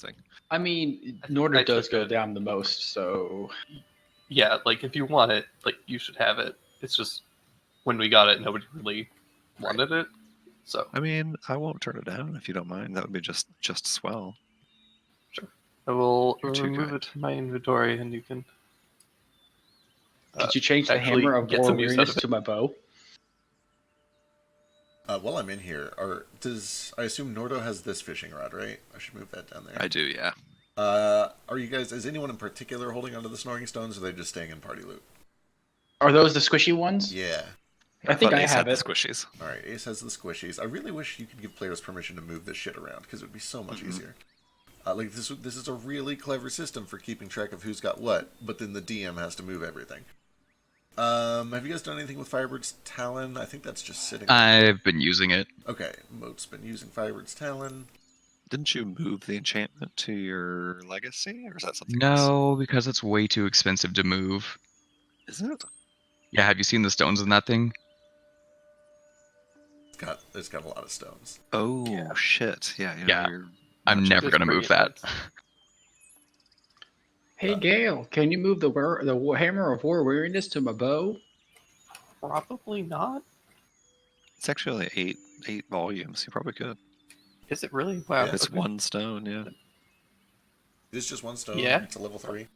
interesting. I mean, Norda does go down the most, so... Yeah, like, if you want it, like, you should have it. It's just, when we got it, nobody really wanted it, so... I mean, I won't turn it down if you don't mind. That would be just swell. Sure. I will You're too remove kind. it from my inventory, and you can... Could you change the actually Hammer of get War some use out Weariness of it. to my bow? While I'm in here, I assume Nordo has this fishing rod, right? I should move that down there. I do, yeah. Are you guys? Is anyone in particular holding onto the snoring stones, or are they just staying in party loot? Are those the squishy ones? Yeah. I think thought I Ace have had it. the squishies. All right, Ace has the squishies. I really wish you could give players permission to move this shit around, because it would be so much easier. Like this is a really clever system for keeping track of who's got what, but then the DM has to move everything. Have you guys done anything with Firebird's Talon? I think that's just sitting there. I've been using it. Okay, Moat's been using Firebird's Talon. Didn't you move the enchantment to your legacy, or is that something else? No, because it's way too expensive to move. Is it? Yeah, have you seen the stones in that thing? It's got a lot of stones. Oh, Yeah. shit. Yeah. Yeah. You're I'm much- never It's going to pretty move that. intense. Hey, Gale, can you move the Hammer of War Weariness to my bow? Probably not. It's actually only eight volumes. You probably could. Is it really? Wow. Yeah. It's okay. one stone, yeah. It's just one stone. Yeah. It's a level 3.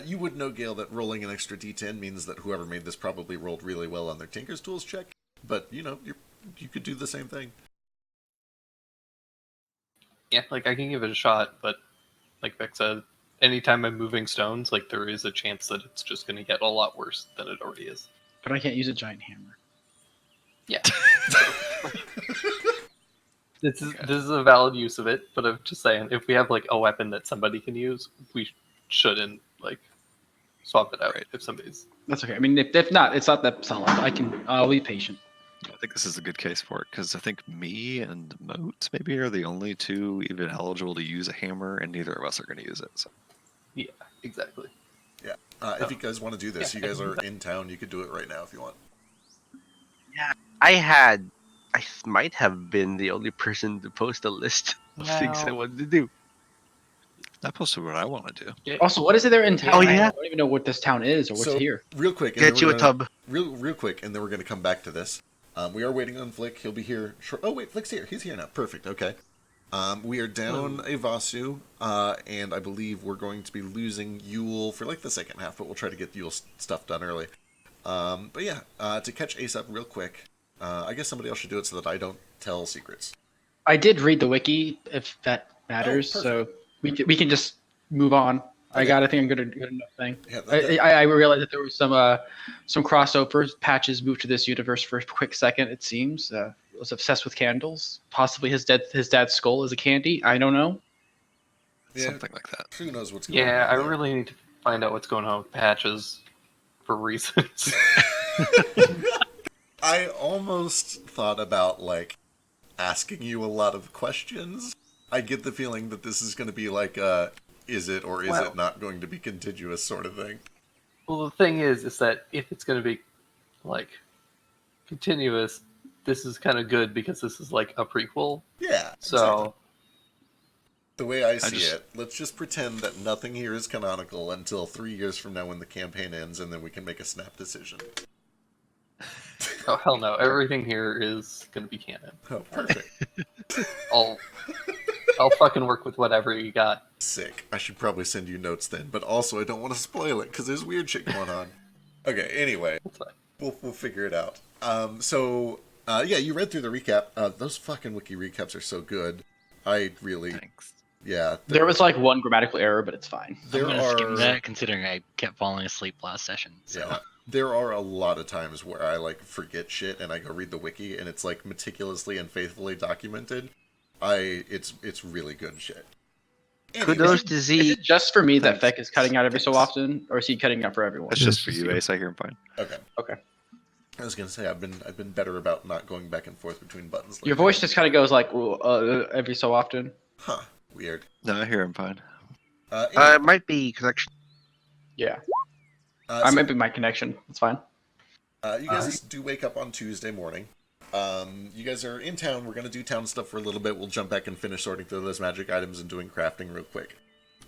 You would know, Gale, that rolling an extra d10 means that whoever made this probably rolled really well on their Tinker's Tools check. But, you could do the same thing. Yeah, like, I can give it a shot, but like Vic said, anytime I'm moving stones, like, there is a chance that it's just going to get a lot worse than it already is. But I can't use a giant hammer. Yeah. This is a valid use of it, but I'm just saying, if we have, like, a weapon that somebody can use, we shouldn't, like, swap it out if somebody's... That's okay. I mean, if not, it's not that solid. I'll be patient. I think this is a good case for it, because I think me and Moat maybe are the only two even eligible to use a hammer, and neither of us are going to use it. So. Yeah, exactly. Yeah. If you guys want to do this, you guys are in town, you could do it right now if you want. I might have been the only person to post a list of things I Wow. wanted to do. I posted what I want to do. Also, what is it there in town? Oh, yeah? I don't even know what this town is or what's So, here. Real quick. and Get then you we're a gonna- tub. Real quick, and then we're going to come back to this. We are waiting on Flick. He'll be here. Oh, wait, Flick's here. He's here now. Perfect. Okay. We are down a Vasu, and I believe we're going to be losing Yule for like the second half, but we'll try to get Yule stuff done early. But yeah, to catch Ace up real quick, I guess somebody else should do it so that I don't tell secrets. I did read the wiki, if that matters, Oh, so we can just move on. I Okay. got, I think, a good enough thing. Yeah, I realized that there was some crossovers, patches moved to this universe for a quick second. It seems was obsessed with candles. Possibly his dad's skull is a candy. I don't know. yeah, Something like that. who knows what's going on? Yeah, I there. really need to find out what's going on with patches for reasons. I almost thought about like asking you a lot of questions. I get the feeling that this is going to be like a is it or is Well- it not going to be contiguous sort of thing. Well, the thing is that if it's going to be, like, continuous, this is kind of good because this is, like, a prequel. Yeah. So, exactly. The way I see just- it, let's just pretend that nothing here is canonical until 3 years from now when the campaign ends, and then we can make a snap decision. oh, hell no. Everything here is going to be canon. Oh, perfect. I'll fucking work with whatever you got. Sick. I should probably send you notes then, but also I don't want to spoil it because there's weird shit going on. Okay, anyway, That's fine. we'll figure it out. Yeah, you read through the recap. Those fucking wiki recaps are so good. I really, Thanks. yeah. There was like one grammatical error, but it's fine. There I'm gonna skip are, that considering I kept falling asleep last session. So. yeah, there are a lot of times where I like forget shit and I go read the wiki and it's like meticulously and faithfully documented. It's really good shit. Kudos to Is Z. it just for me that Thanks. Feck is cutting out every so Thanks. often, or is he cutting out for everyone? That's just for you, Ace. I hear him fine. Okay. Okay. I was gonna say I've been better about not going back and forth between buttons. Your lately. voice just kind of goes like every so often. Huh. Weird. No, I hear him fine. It might be connection. Yeah, so, I might be my connection. It's fine. you guys do wake up on Tuesday morning. You guys are in town. We're going to do town stuff for a little bit. We'll jump back and finish sorting through those magic items and doing crafting real quick.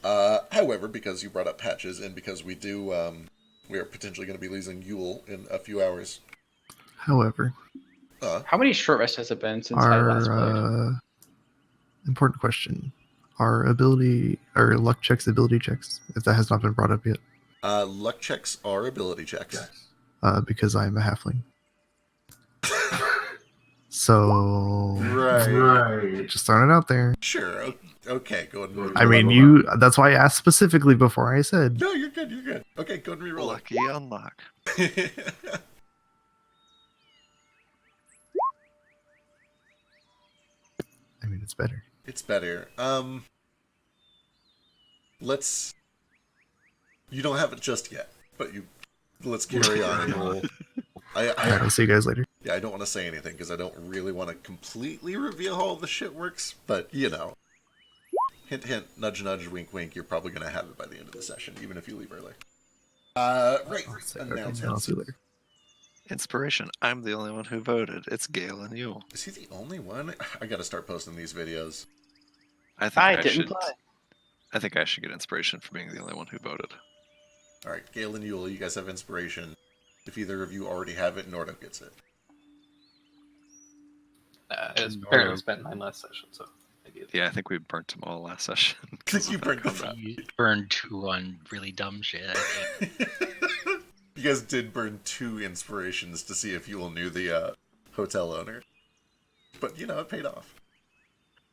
However, because you brought up patches, and because we are potentially going to be losing Yule in a few hours. However, How many short rests has it been since I last played? our important question: our luck checks, ability checks, if that has not been brought up yet. Luck checks are ability checks. Because I'm a halfling. So Right. just throwing it out there. Sure. Okay, go ahead and I mean, that's why I asked specifically before I said. No, you're good. You're good. Okay, go ahead and reroll. Lucky unlock. I mean, it's better. It's better. Let's. You don't have it just yet, but let's carry on and roll. All right, I'll see you guys later. Yeah, I don't want to say anything because I don't really want to completely reveal how all the shit works, but you know. Hint, hint, nudge, nudge, wink, wink. You're probably going to have it by the end of the session, even if you leave early. Right. Okay, I'll see you later. Inspiration. I'm the only one who voted. It's Gale and Yule. Is he the only one? I got to start posting these videos. I think I didn't play. I think I should get inspiration for being the only one who voted. All right, Gale and Yule, you guys have inspiration. If either of you already have it, Nordo gets it. It's apparently spent 9 last session, so I get it. Yeah, I think we burnt them all last session. You burnt them. You burned 2 on really dumb shit. I think. You guys did burn 2 inspirations to see if Yule knew the hotel owner. But, you know, it paid off.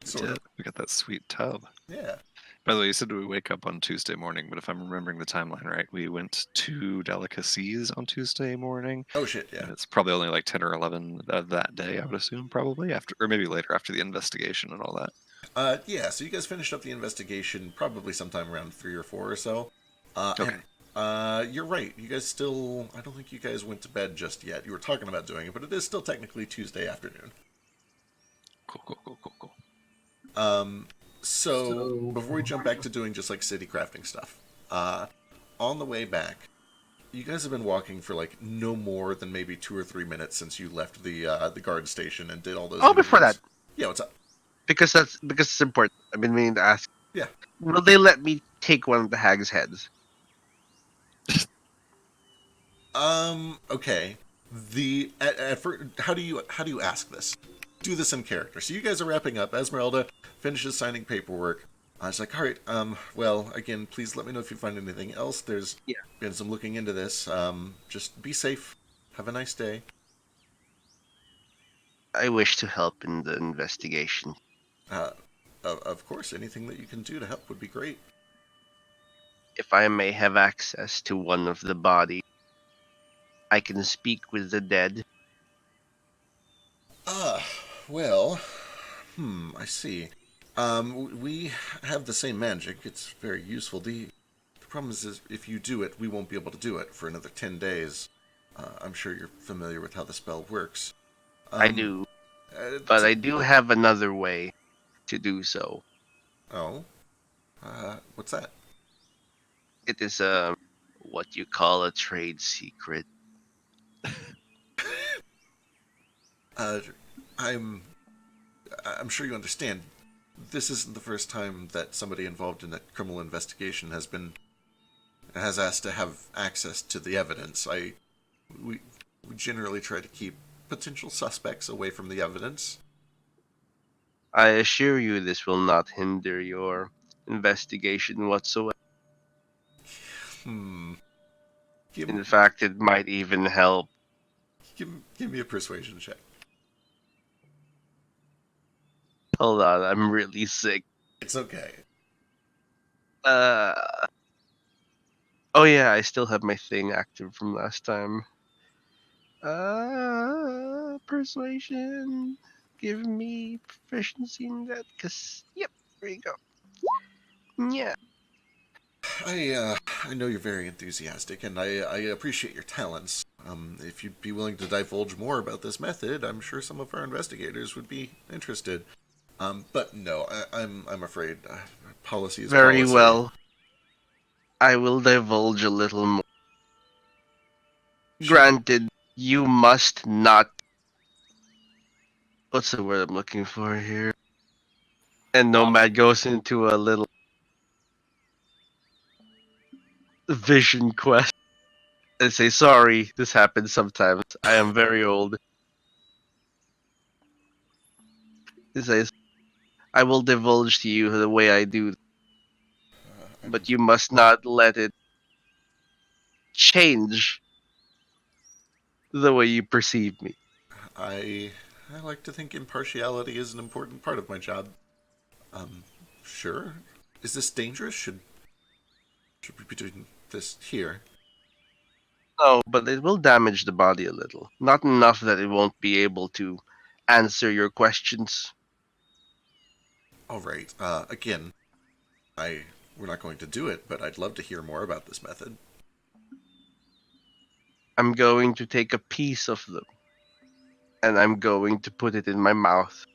Sort of. We got that sweet tub. Yeah. By the way, you said we wake up on Tuesday morning, but if I'm remembering the timeline right, we went to Delicacies on Tuesday morning. Oh, shit, yeah. And it's probably only like 10 or 11 of that day, I would assume, probably, after, or maybe later after the investigation and all that. Yeah, so you guys finished up the investigation probably sometime around 3 or 4 or so. Okay. And, you're right. You guys still... I don't think you guys went to bed just yet. You were talking about doing it, but it is still technically Tuesday afternoon. Cool. So before we jump back to doing just like city crafting stuff, on the way back, you guys have been walking for like no more than maybe 2 or 3 minutes since you left the guard station and did all those. Oh, before that, yeah, what's up? because it's important. I've been meaning to ask. Yeah. Will they let me take one of the hag's heads? Okay. At first, how do you ask this? Do this in character. So you guys are wrapping up. Esmeralda finishes signing paperwork. It's like, all right, well, again, please let me know if you find anything else. There's been some looking into this. Just be safe. Have a nice day. I wish to help in the investigation. Of course, anything that you can do to help would be great. If I may have access to one of the bodies, I can speak with the dead. Well, I see. We have the same magic. It's very useful. The problem is if you do it, we won't be able to do it for another 10 days. I'm sure you're familiar with how the spell works. I do. But I do have another way to do so. Oh? What's that? It is what you call a trade secret. I'm sure you understand. This isn't the first time that somebody involved in a criminal investigation has asked to have access to the evidence. We generally try to keep potential suspects away from the evidence. I assure you this will not hinder your investigation whatsoever. In fact, it might even help. Give me a persuasion check. Hold on, I'm really sick. It's okay. Oh yeah, I still have my thing active from last time. Persuasion. Give me proficiency in that, yep, there you go. Yeah. I know you're very enthusiastic, and I appreciate your talents. If you'd be willing to divulge more about this method, I'm sure some of our investigators would be interested. But no, I'm afraid policy is very policy. Well. I will divulge a little more. Sure. Granted, you must not what's the word I'm looking for here? And Nomad goes into a little vision quest and say, "Sorry, this happens sometimes. I am very old." He says, "I will divulge to you the way I do, but you must not let it change the way you perceive me." I like to think impartiality is an important part of my job. Sure. Is this dangerous? Should we be doing this here? No, but it will damage the body a little. Not enough that it won't be able to answer your questions. All right. Again, we're not going to do it, but I'd love to hear more about this method. I'm going to take a piece of them, and I'm going to put it in my mouth.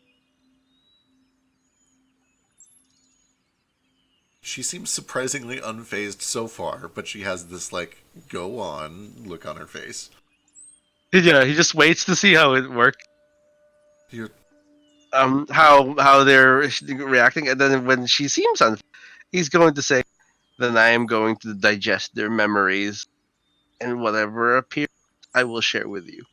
She seems surprisingly unfazed so far, but she has this, like, go on look on her face. Yeah, he just waits to see how it works. You're, How they're reacting, and then when she seems he's going to say, "Then I am going to digest their memories, and whatever appears, I will share with you."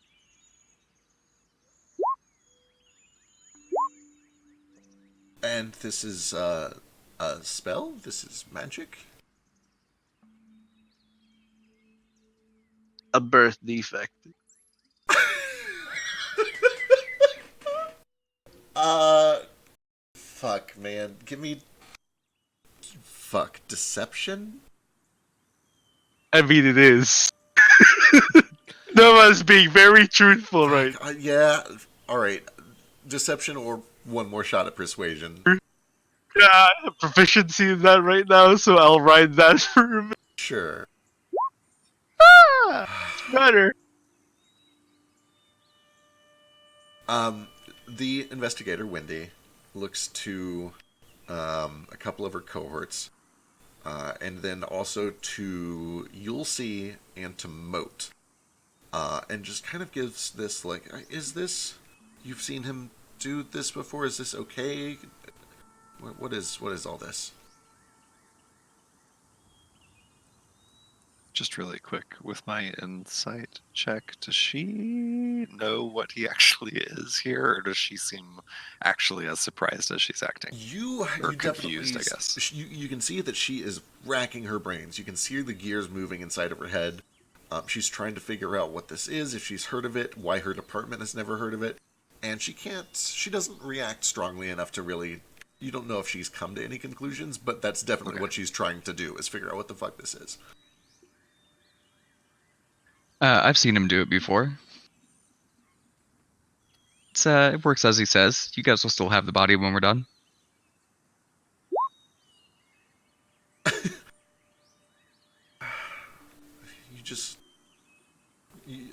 and this is, a spell? This is magic? A birth defect. Fuck, man. Give me... Fuck. Deception? I mean, it is. No one's being very truthful, right? Yeah. Alright. Deception or one more shot at persuasion. Yeah, I have proficiency in that right now, so I'll ride that for a minute. Sure. It's better. The investigator, Wendy, looks to a couple of her cohorts, and then also to Yulsi and to Moat, and just kind of gives this, like, is this... You've seen him do this before? Is this okay? What is all this? Just really quick, with my insight check, does she know what he actually is here, or does she seem actually as surprised as she's acting? You Or definitely, confused, I guess. You can see that she is racking her brains. You can see the gears moving inside of her head. She's trying to figure out what this is, if she's heard of it, why her department has never heard of it, and she doesn't react strongly enough to really... You don't know if she's come to any conclusions, but that's definitely what she's trying to do, is figure out what the fuck this is. I've seen him do it before. It works as he says. You guys will still have the body when we're done.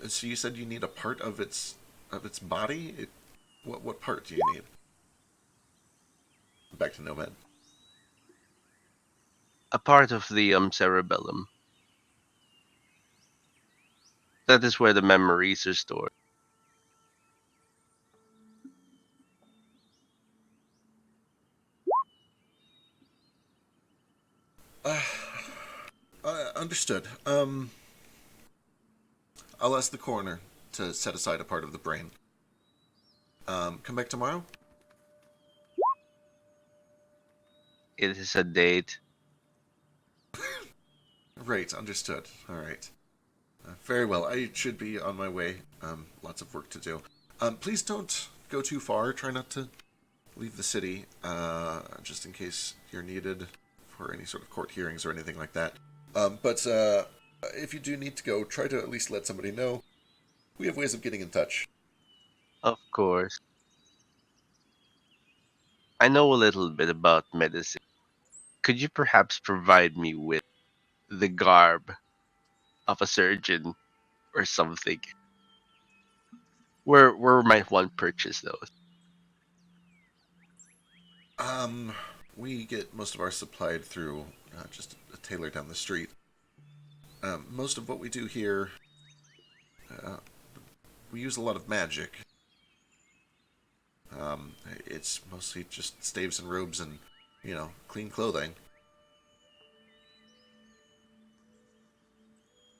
So you said you need a part of its body? What part do you need? Back to Nomad. A part of the cerebellum. That is where the memories are stored. Understood. I'll ask the coroner to set aside a part of the brain. Come back tomorrow? It is a date. Right, understood. Alright. Very well, I should be on my way. Lots of work to do. Please don't go too far. Try not to leave the city, just in case you're needed for any sort of court hearings or anything like that. But if you do need to go, try to at least let somebody know. We have ways of getting in touch. Of course. I know a little bit about medicine. Could you perhaps provide me with the garb of a surgeon or something? Where might one purchase those? We get most of our supplied through just a tailor down the street. Most of what we do here, we use a lot of magic. It's mostly just staves and robes and, clean clothing.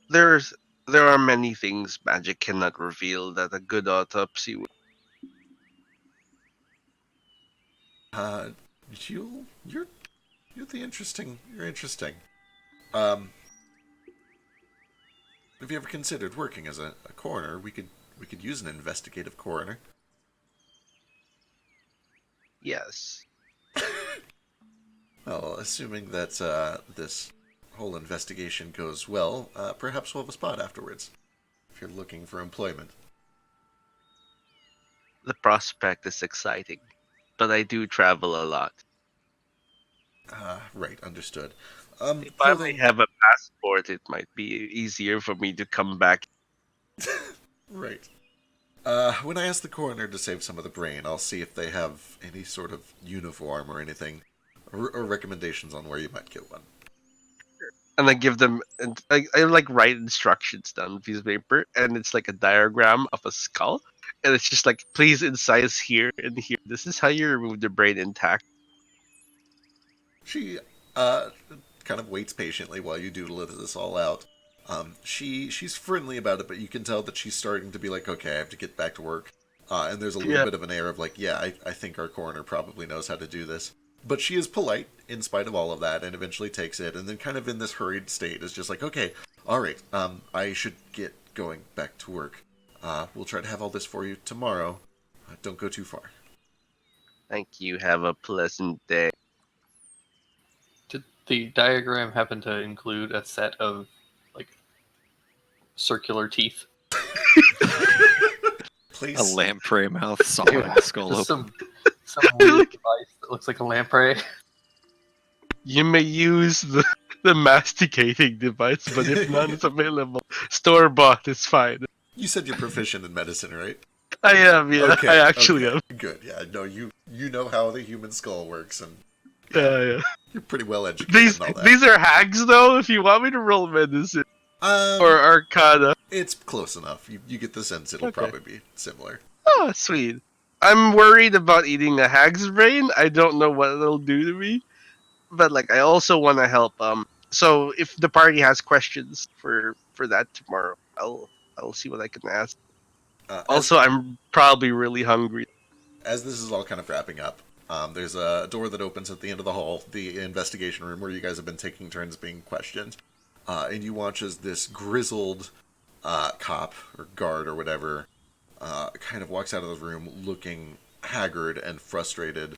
There's there are many things magic cannot reveal that a good autopsy would. Uh, you're you're interesting. Um, have you ever considered working as a coroner? We could use an investigative coroner. Yes. Well, assuming that this whole investigation goes well, perhaps we'll have a spot afterwards. If you're looking for employment. The prospect is exciting, but I do travel a lot. Right, understood. If I may have a passport, it might be easier for me to come back. Right. When I ask the coroner to save some of the brain, I'll see if they have any sort of uniform or anything, or recommendations on where you might get one. And I give them, and I like write instructions down on a piece of paper, and it's like a diagram of a skull, and it's just like, please incise here and here. This is how you remove the brain intact. She kind of waits patiently while you doodle this all out. She's friendly about it, but you can tell that she's starting to be like, okay, I have to get back to work. And there's a little bit of an air of like, yeah, I think our coroner probably knows how to do this. But she is polite in spite of all of that, and eventually takes it, and then kind of in this hurried state is just like, okay, all right, I should get going back to work. We'll try to have all this for you tomorrow. Don't go too far. Thank you. Have a pleasant day. Did the diagram happen to include a set of like circular teeth? Please. A lamprey mouth sawing the skull Just open. some weird device that looks like a lamprey. You may use the masticating device, but if none is available, store bought is fine. You said you're proficient in medicine, right? I am, yeah. Okay, I actually okay. am. Good, yeah. No, you know how the human skull works, and Yeah. you're pretty well educated and all that. These are hags, though. If you want me to roll medicine or Arcana. It's close enough. You get the sense it'll Okay. probably be similar. Oh, sweet. I'm worried about eating a hag's brain. I don't know what it'll do to me, but like I also want to help. So if the party has questions for that tomorrow, I'll see what I can ask. Also, I'm probably really hungry. As this is all kind of wrapping up, there's a door that opens at the end of the hall, the investigation room where you guys have been taking turns being questioned. And you watch as this grizzled cop or guard or whatever kind of walks out of the room looking haggard and frustrated,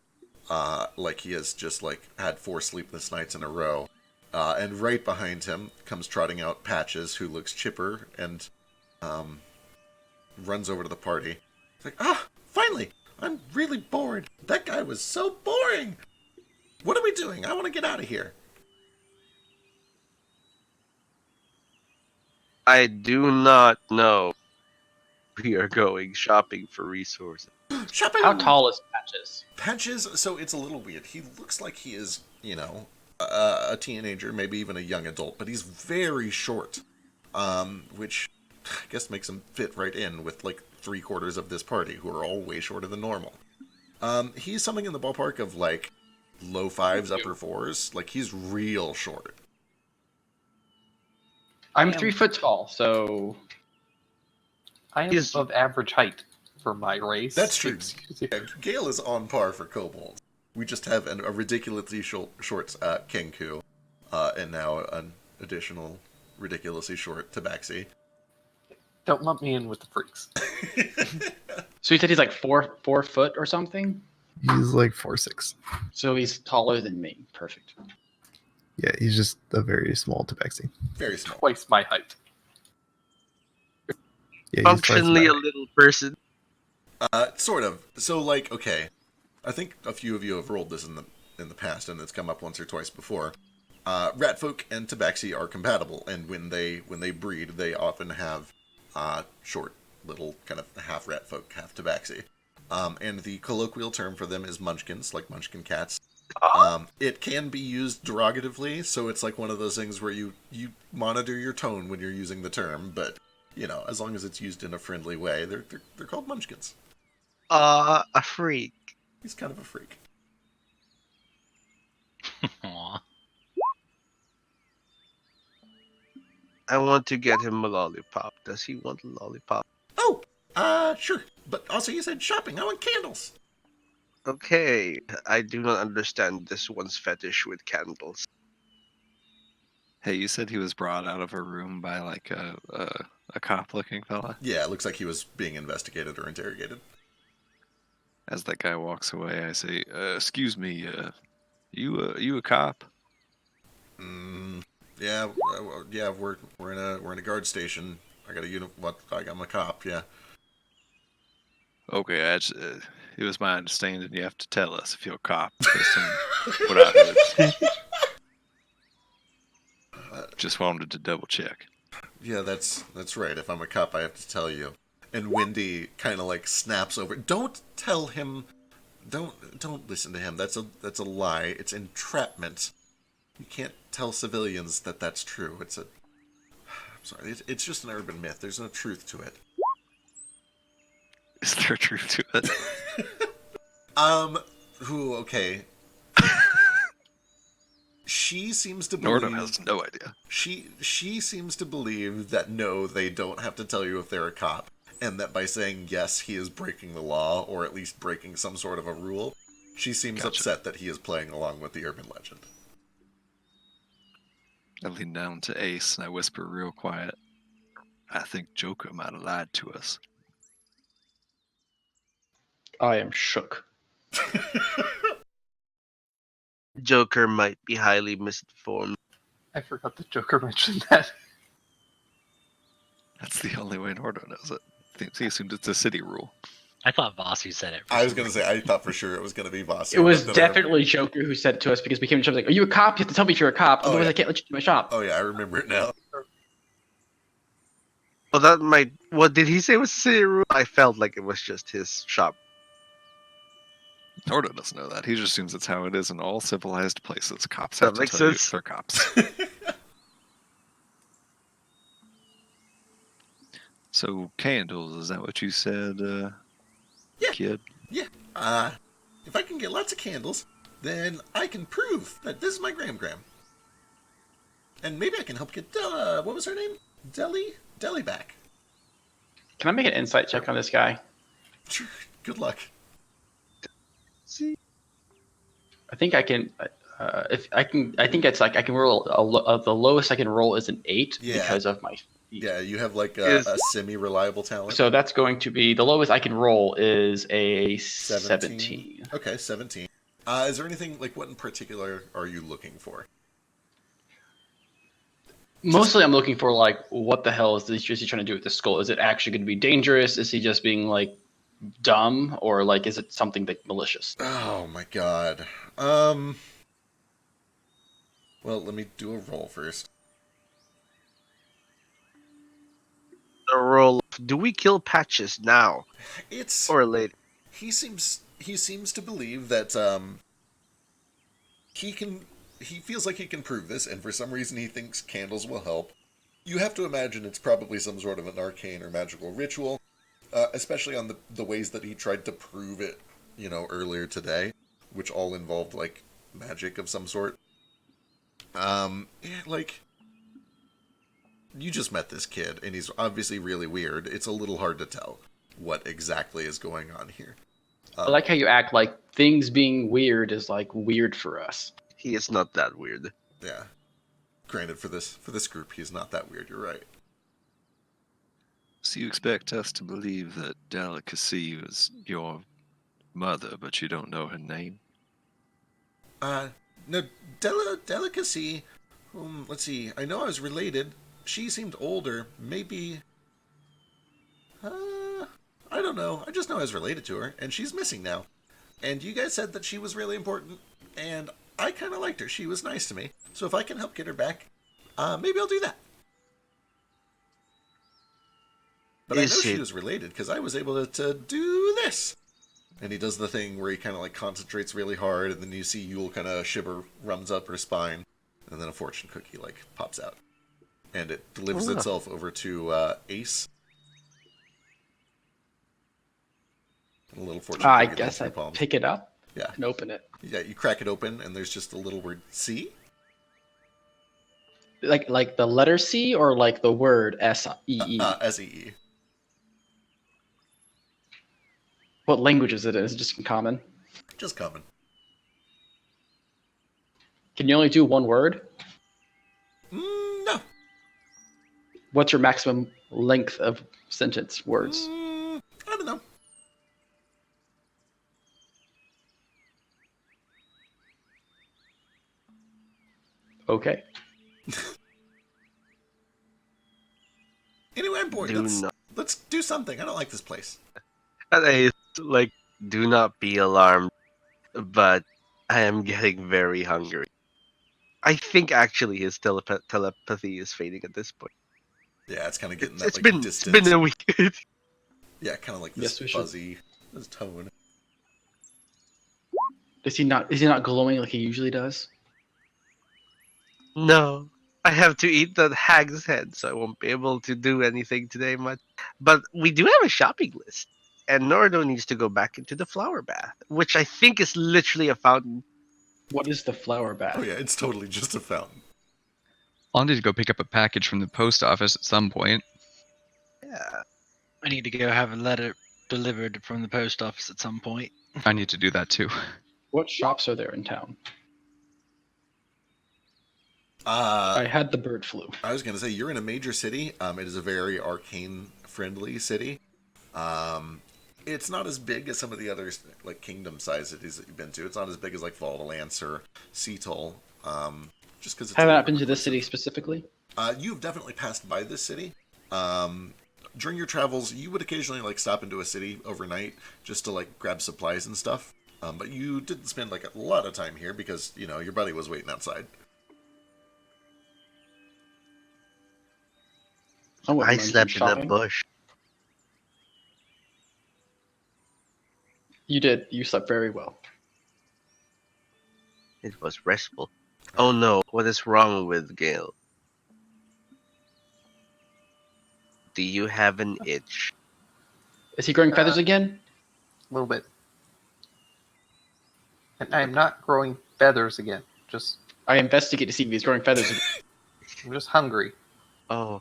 like he has just like had 4 sleepless nights in a row. And right behind him comes trotting out Patches, who looks chipper and runs over to the party. It's like, finally! I'm really bored. That guy was so boring. What are we doing? I want to get out of here. I do not know. We are going shopping for resources. Shopping. How tall is Patches? Patches, so it's a little weird. He looks like he is, a teenager, maybe even a young adult, but he's very short, which I guess makes him fit right in with like 3/4 of this party, who are all way shorter than normal. He's something in the ballpark of like low 5s, upper 4s. Like he's real short. I'm 3 foot tall, so I am of average height for my race. That's true. Excuse me. Gale is on par for kobolds. We just have a ridiculously short Kenku, and now an additional ridiculously short Tabaxi. Don't lump me in with the freaks. So you said he's like 4 foot or something? He's like 4'6". So he's taller than me. Perfect. Yeah, he's just a very small tabaxi. Very small. Twice my height. Yeah, he's Functionally twice a little person. Sort of. So, like, okay, I think a few of you have rolled this in the past, and it's come up once or twice before. Ratfolk and Tabaxi are compatible, and when they breed, they often have short, little kind of half Ratfolk, half Tabaxi. And the colloquial term for them is munchkins, like munchkin cats. It can be used derogatively, so it's like one of those things where you monitor your tone when you're using the term, but as long as it's used in a friendly way, they're called munchkins. A freak. He's kind of a freak. Aw. I want to get him a lollipop. Does he want a lollipop? Oh, sure. But also you said shopping. I want candles. Okay, I do not understand this one's fetish with candles. Hey, you said he was brought out of a room by like a cop-looking fella. Yeah, it looks like he was being investigated or interrogated. As that guy walks away, I say, "Excuse me, you a cop?" Yeah, yeah. We're in a guard station. I got a I'm a cop. Yeah. Okay, it was my understanding you have to tell us if you're a cop. Based on what I heard. Just wanted to double check. Yeah, that's right. If I'm a cop, I have to tell you. And Wendy kind of like snaps over. Don't tell him. Don't listen to him. That's a lie. It's entrapment. You can't tell civilians that that's true. I'm sorry. It's just an urban myth. There's no truth to it. Is there truth to it? Okay. She seems to Nordon believe. has no idea. She seems to believe that no, they don't have to tell you if they're a cop, and that by saying yes, he is breaking the law, or at least breaking some sort of a rule. She seems Gotcha. upset that he is playing along with the urban legend. I lean down to Ace and I whisper real quiet. I think Joker might have lied to us. I am shook. Joker might be highly misinformed. I forgot the Joker mentioned that. That's the only way Nordon knows it. He assumed it's a city rule. I thought Vasu said it. I was going to say, I thought for sure it was going to be Voss. It was definitely Joker who said it to us because we came to like, "Are you a cop? You have to tell me if you're a cop, Oh, otherwise yeah. I can't let you do my shop." Oh, yeah, I remember it now. Well, that might. What did he say was the city rule? I felt like it was just his shop. Nordon doesn't know that. He just assumes it's how it is in all civilized places. Cops That have to makes tell you sense. if they're cops. So, candles, is that what you said, Yeah. kid? Yeah. If I can get lots of candles, then I can prove that this is my Gram. And maybe I can help get what was her name? Deli back. Can I make an insight check on this guy? Sure. Good luck. See, I think I can. If I can, I think it's like I can roll the lowest I can roll is an 8 Yeah. because of my. Yeah, you have like a Is- semi-reliable talent. So that's going to be the lowest I can roll is a 17. Okay, 17. Is there anything like what in particular are you looking for? Mostly, I'm looking for like what the hell is he trying to do with this skull? Is it actually going to be dangerous? Is he just being like dumb, or like is it something like malicious? Oh my god. Well, let me do a roll first. the roll. Do we kill Patches now It's or later? he seems to believe that he feels like he can prove this, and for some reason he thinks candles will help. You have to imagine it's probably some sort of an arcane or magical ritual, especially on the ways that he tried to prove it, earlier today, which all involved like magic of some sort. Like you just met this kid, and he's obviously really weird. It's a little hard to tell what exactly is going on here. I like how you act like things being weird is like weird for us. He is not that weird. Yeah. Granted, for this group, he's not that weird. You're right. So you expect us to believe that Delicacy was your mother, but you don't know her name? No, Delicacy. Let's see. I know I was related. She seemed older. Maybe. I don't know. I just know I was related to her, and she's missing now. And you guys said that she was really important, and I kind of liked her. She was nice to me. So if I can help get her back, maybe I'll do that. But I know she was related because I was able to do this. And he does the thing where he kind of like concentrates really hard, and then you see Yule kind of shiver, runs up her spine, and then a fortune cookie like pops out, and it delivers itself over to Ace. And a little fortune I cookie lands guess in I your palms. pick it up Yeah. and open it. Yeah, you crack it open, and there's just a little word C. Like the letter C or like the word S-E-E? S-E-E. What language is it in? Is it just in common? Just coming. Can you only do one word? No. What's your maximum length of sentence words? I don't know. Okay. Anyway, I'm bored. Do Let's, not. let's do something. I don't like this place. And I like, do not be alarmed, but I am getting very hungry. I think actually his telepathy is fading at this point. Yeah, it's kind of getting It's, that it's like been distance. it's been a week. Yeah, kind of like Yes, this we should. fuzzy, this tone. Is he not glowing like he usually does? No, I have to eat the hag's head, so I won't be able to do anything today much. But we do have a shopping list, and Nordo needs to go back into the flower bath, which I think is literally a fountain. What is the flower bath? Oh yeah, it's totally just a fountain. I'll need to go pick up a package from the post office at some point. Yeah, I need to go have a letter delivered from the post office at some point. I need to do that too. What shops are there in town? I had the bird flu. I was gonna say you're in a major city. It is a very arcane-friendly city. It's not as big as some of the other like kingdom-sized cities that you've been to. It's not as big as like Valdelance or Seattle. Just because it's Have I not been to this city specifically? You've definitely passed by this city. During your travels, you would occasionally like stop into a city overnight just to like grab supplies and stuff. But you didn't spend like a lot of time here because your buddy was waiting outside. wouldn't I mind slept in shopping. a bush. You did. You slept very well. It was restful. Oh no, what is wrong with Gale? Do you have an itch? Is he growing feathers again? A little bit. And I'm not growing feathers again. I investigate to see if he's growing feathers again. I'm just hungry. Oh.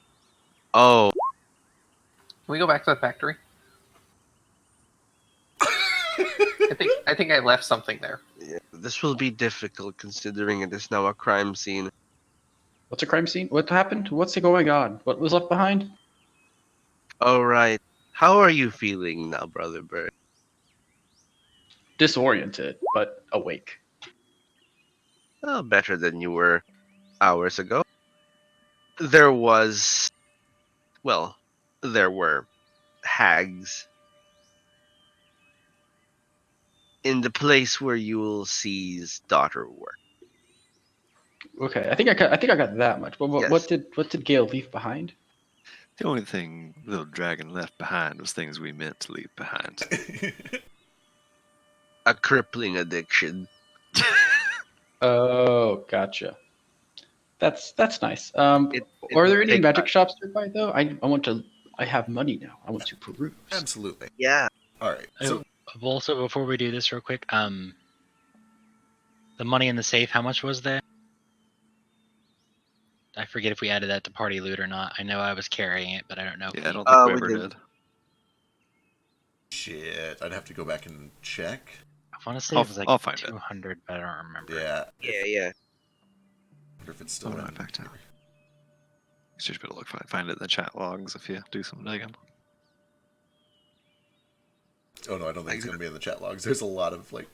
Can we go back to the factory? I think I left something there. Yeah, this will be difficult considering it is now a crime scene. What's a crime scene? What happened? What's going on? What was left behind? Alright, how are you feeling now, Brother Bird? Disoriented, but awake. Well, better than you were hours ago. There were hags in the place where Ulysses' daughter worked. Okay, I think I got that much. But Yes. what did Gale leave behind? The only thing little dragon left behind was things we meant to leave behind. A crippling addiction. Oh, gotcha. That's nice. It Are there any take magic time. shops nearby though? I have money now. I want to peruse. Absolutely. Yeah. All right. So Also, before we do this real quick, the money in the safe, how much was there? I forget if we added that to party loot or not. I know I was carrying it, but I don't know. Yeah, I don't think we we ever did. did. shit, I'd have to go back and check. I want to say I'll- it was like I'll find it. 200, but I don't remember. Yeah. Yeah. I wonder if it's still Oh, no, in I backed out. You should be able to find it in the chat logs if you do some digging. Oh no, I don't think it's gonna be in the chat logs. There's a lot of like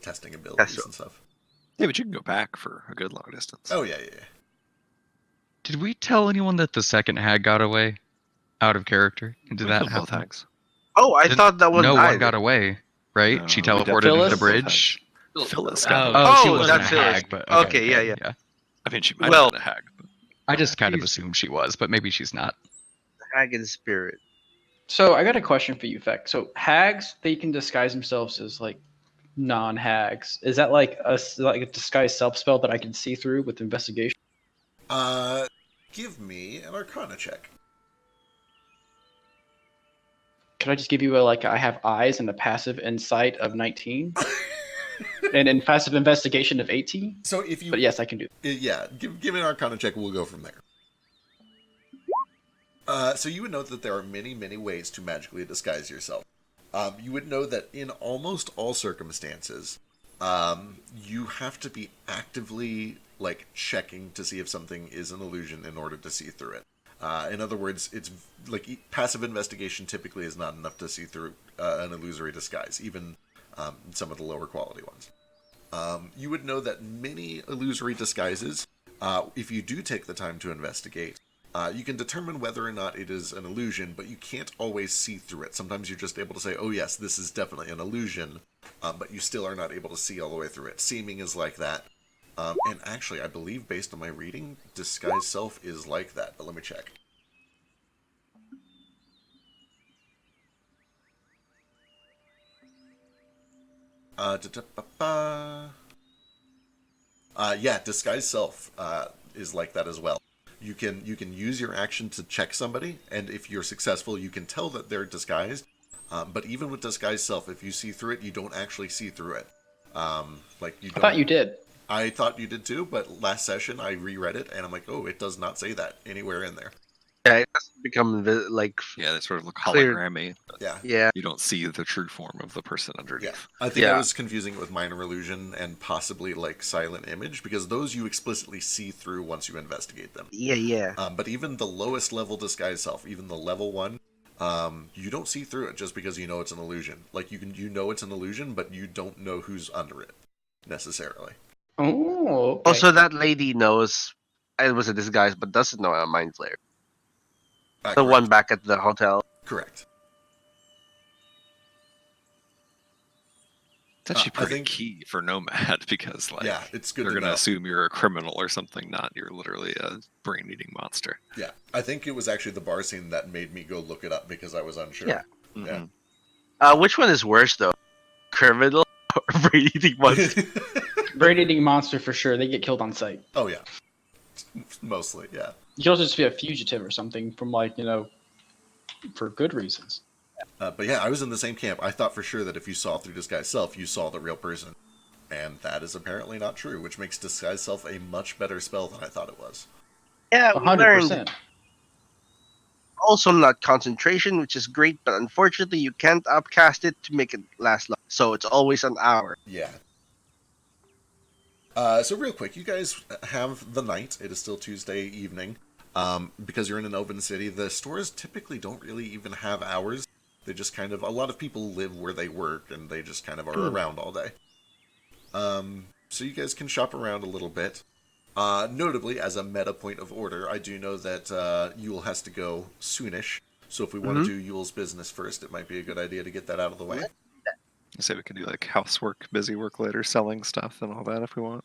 testing abilities and stuff. Yeah, but you can go back for a good long distance. Oh yeah. Did we tell anyone that the second hag got away? Out of character? Did We that killed both happen? hags. Oh, I Did- thought that one No died. one got away, right? No, she we teleported definitely into the Phyllis? killed both bridge. hags. Phyllis Oh, got away. Oh, she Oh, wasn't a that's Phyllis. hag, but Okay, yeah. I mean, she might Well- have been a hag. But I just kind of She's- assumed she was, but maybe she's not. Hag in spirit. So I got a question for you, Feck. So hags, they can disguise themselves as like non-hags. Is that like a disguise self spell that I can see through with investigation? Give me an Arcana check. Could I just give you I have eyes and a passive insight of 19, and then passive investigation of 18? So if you, But yes, I can do. yeah, give me an Arcana check. We'll go from there. So you would know that there are many, many ways to magically disguise yourself. You would know that in almost all circumstances, you have to be actively checking to see if something is an illusion in order to see through it. In other words, it's passive investigation typically is not enough to see through an illusory disguise, even some of the lower quality ones. You would know that many illusory disguises, if you do take the time to investigate, you can determine whether or not it is an illusion, but you can't always see through it. Sometimes you're just able to say, oh yes, this is definitely an illusion, but you still are not able to see all the way through it. Seeming is like that. And actually, I believe, based on my reading, Disguise Self is like that, but let me check. Yeah, Disguise Self is like that as well. You can use your action to check somebody, and if you're successful, you can tell that they're disguised. But even with Disguise Self, if you see through it, you don't actually see through it. You don't. I thought you did. I thought you did too, but last session I reread it, and I'm like, oh, it does not say that anywhere in there. Yeah, it has become Yeah, they sort of look clear. hologrammy. Yeah. Yeah. You don't see the true form of the person underneath. Yeah. I think I Yeah. was confusing it with Minor Illusion and possibly Silent Image, because those you explicitly see through once you investigate them. Yeah. But even the lowest level Disguise Self, even the level 1, you don't see through it just because you know it's an illusion. You know it's an illusion, but you don't know who's under it, necessarily. Oh, okay. Also, that lady knows it was a disguise, but doesn't know a mind flayer. The Correct. one back at the hotel. Correct. It's actually I pretty think- key for Nomad because yeah, it's good they're to gonna know. assume you're a criminal or something, not you're literally a brain-eating monster. Yeah, I think it was actually the bar scene that made me go look it up because I was unsure. Yeah. Mm-hmm. Which one is worse though? Criminal or brain-eating monster? Brain-eating monster for sure. They get killed on sight. Oh yeah, mostly, yeah. You can also just be a fugitive or something from for good reasons. But yeah, I was in the same camp. I thought for sure that if you saw through Disguise Self, you saw the real person. And that is apparently not true, which makes Disguise Self a much better spell than I thought it was. Yeah, we learned 100%. also not concentration, which is great, but unfortunately you can't upcast it to make it last long. So it's always an hour. Yeah. So real quick, you guys have the night. It is still Tuesday evening. Because you're in an open city, the stores typically don't really even have hours. They just kind of, a lot of people live where they work, and they just kind of are around all day. So you guys can shop around a little bit. Notably, as a meta point of order, I do know that Yule has to go soonish. So if we want to do Yule's business first, it might be a good idea to get that out of the way. I say we can do housework, busy work later, selling stuff and all that if we want.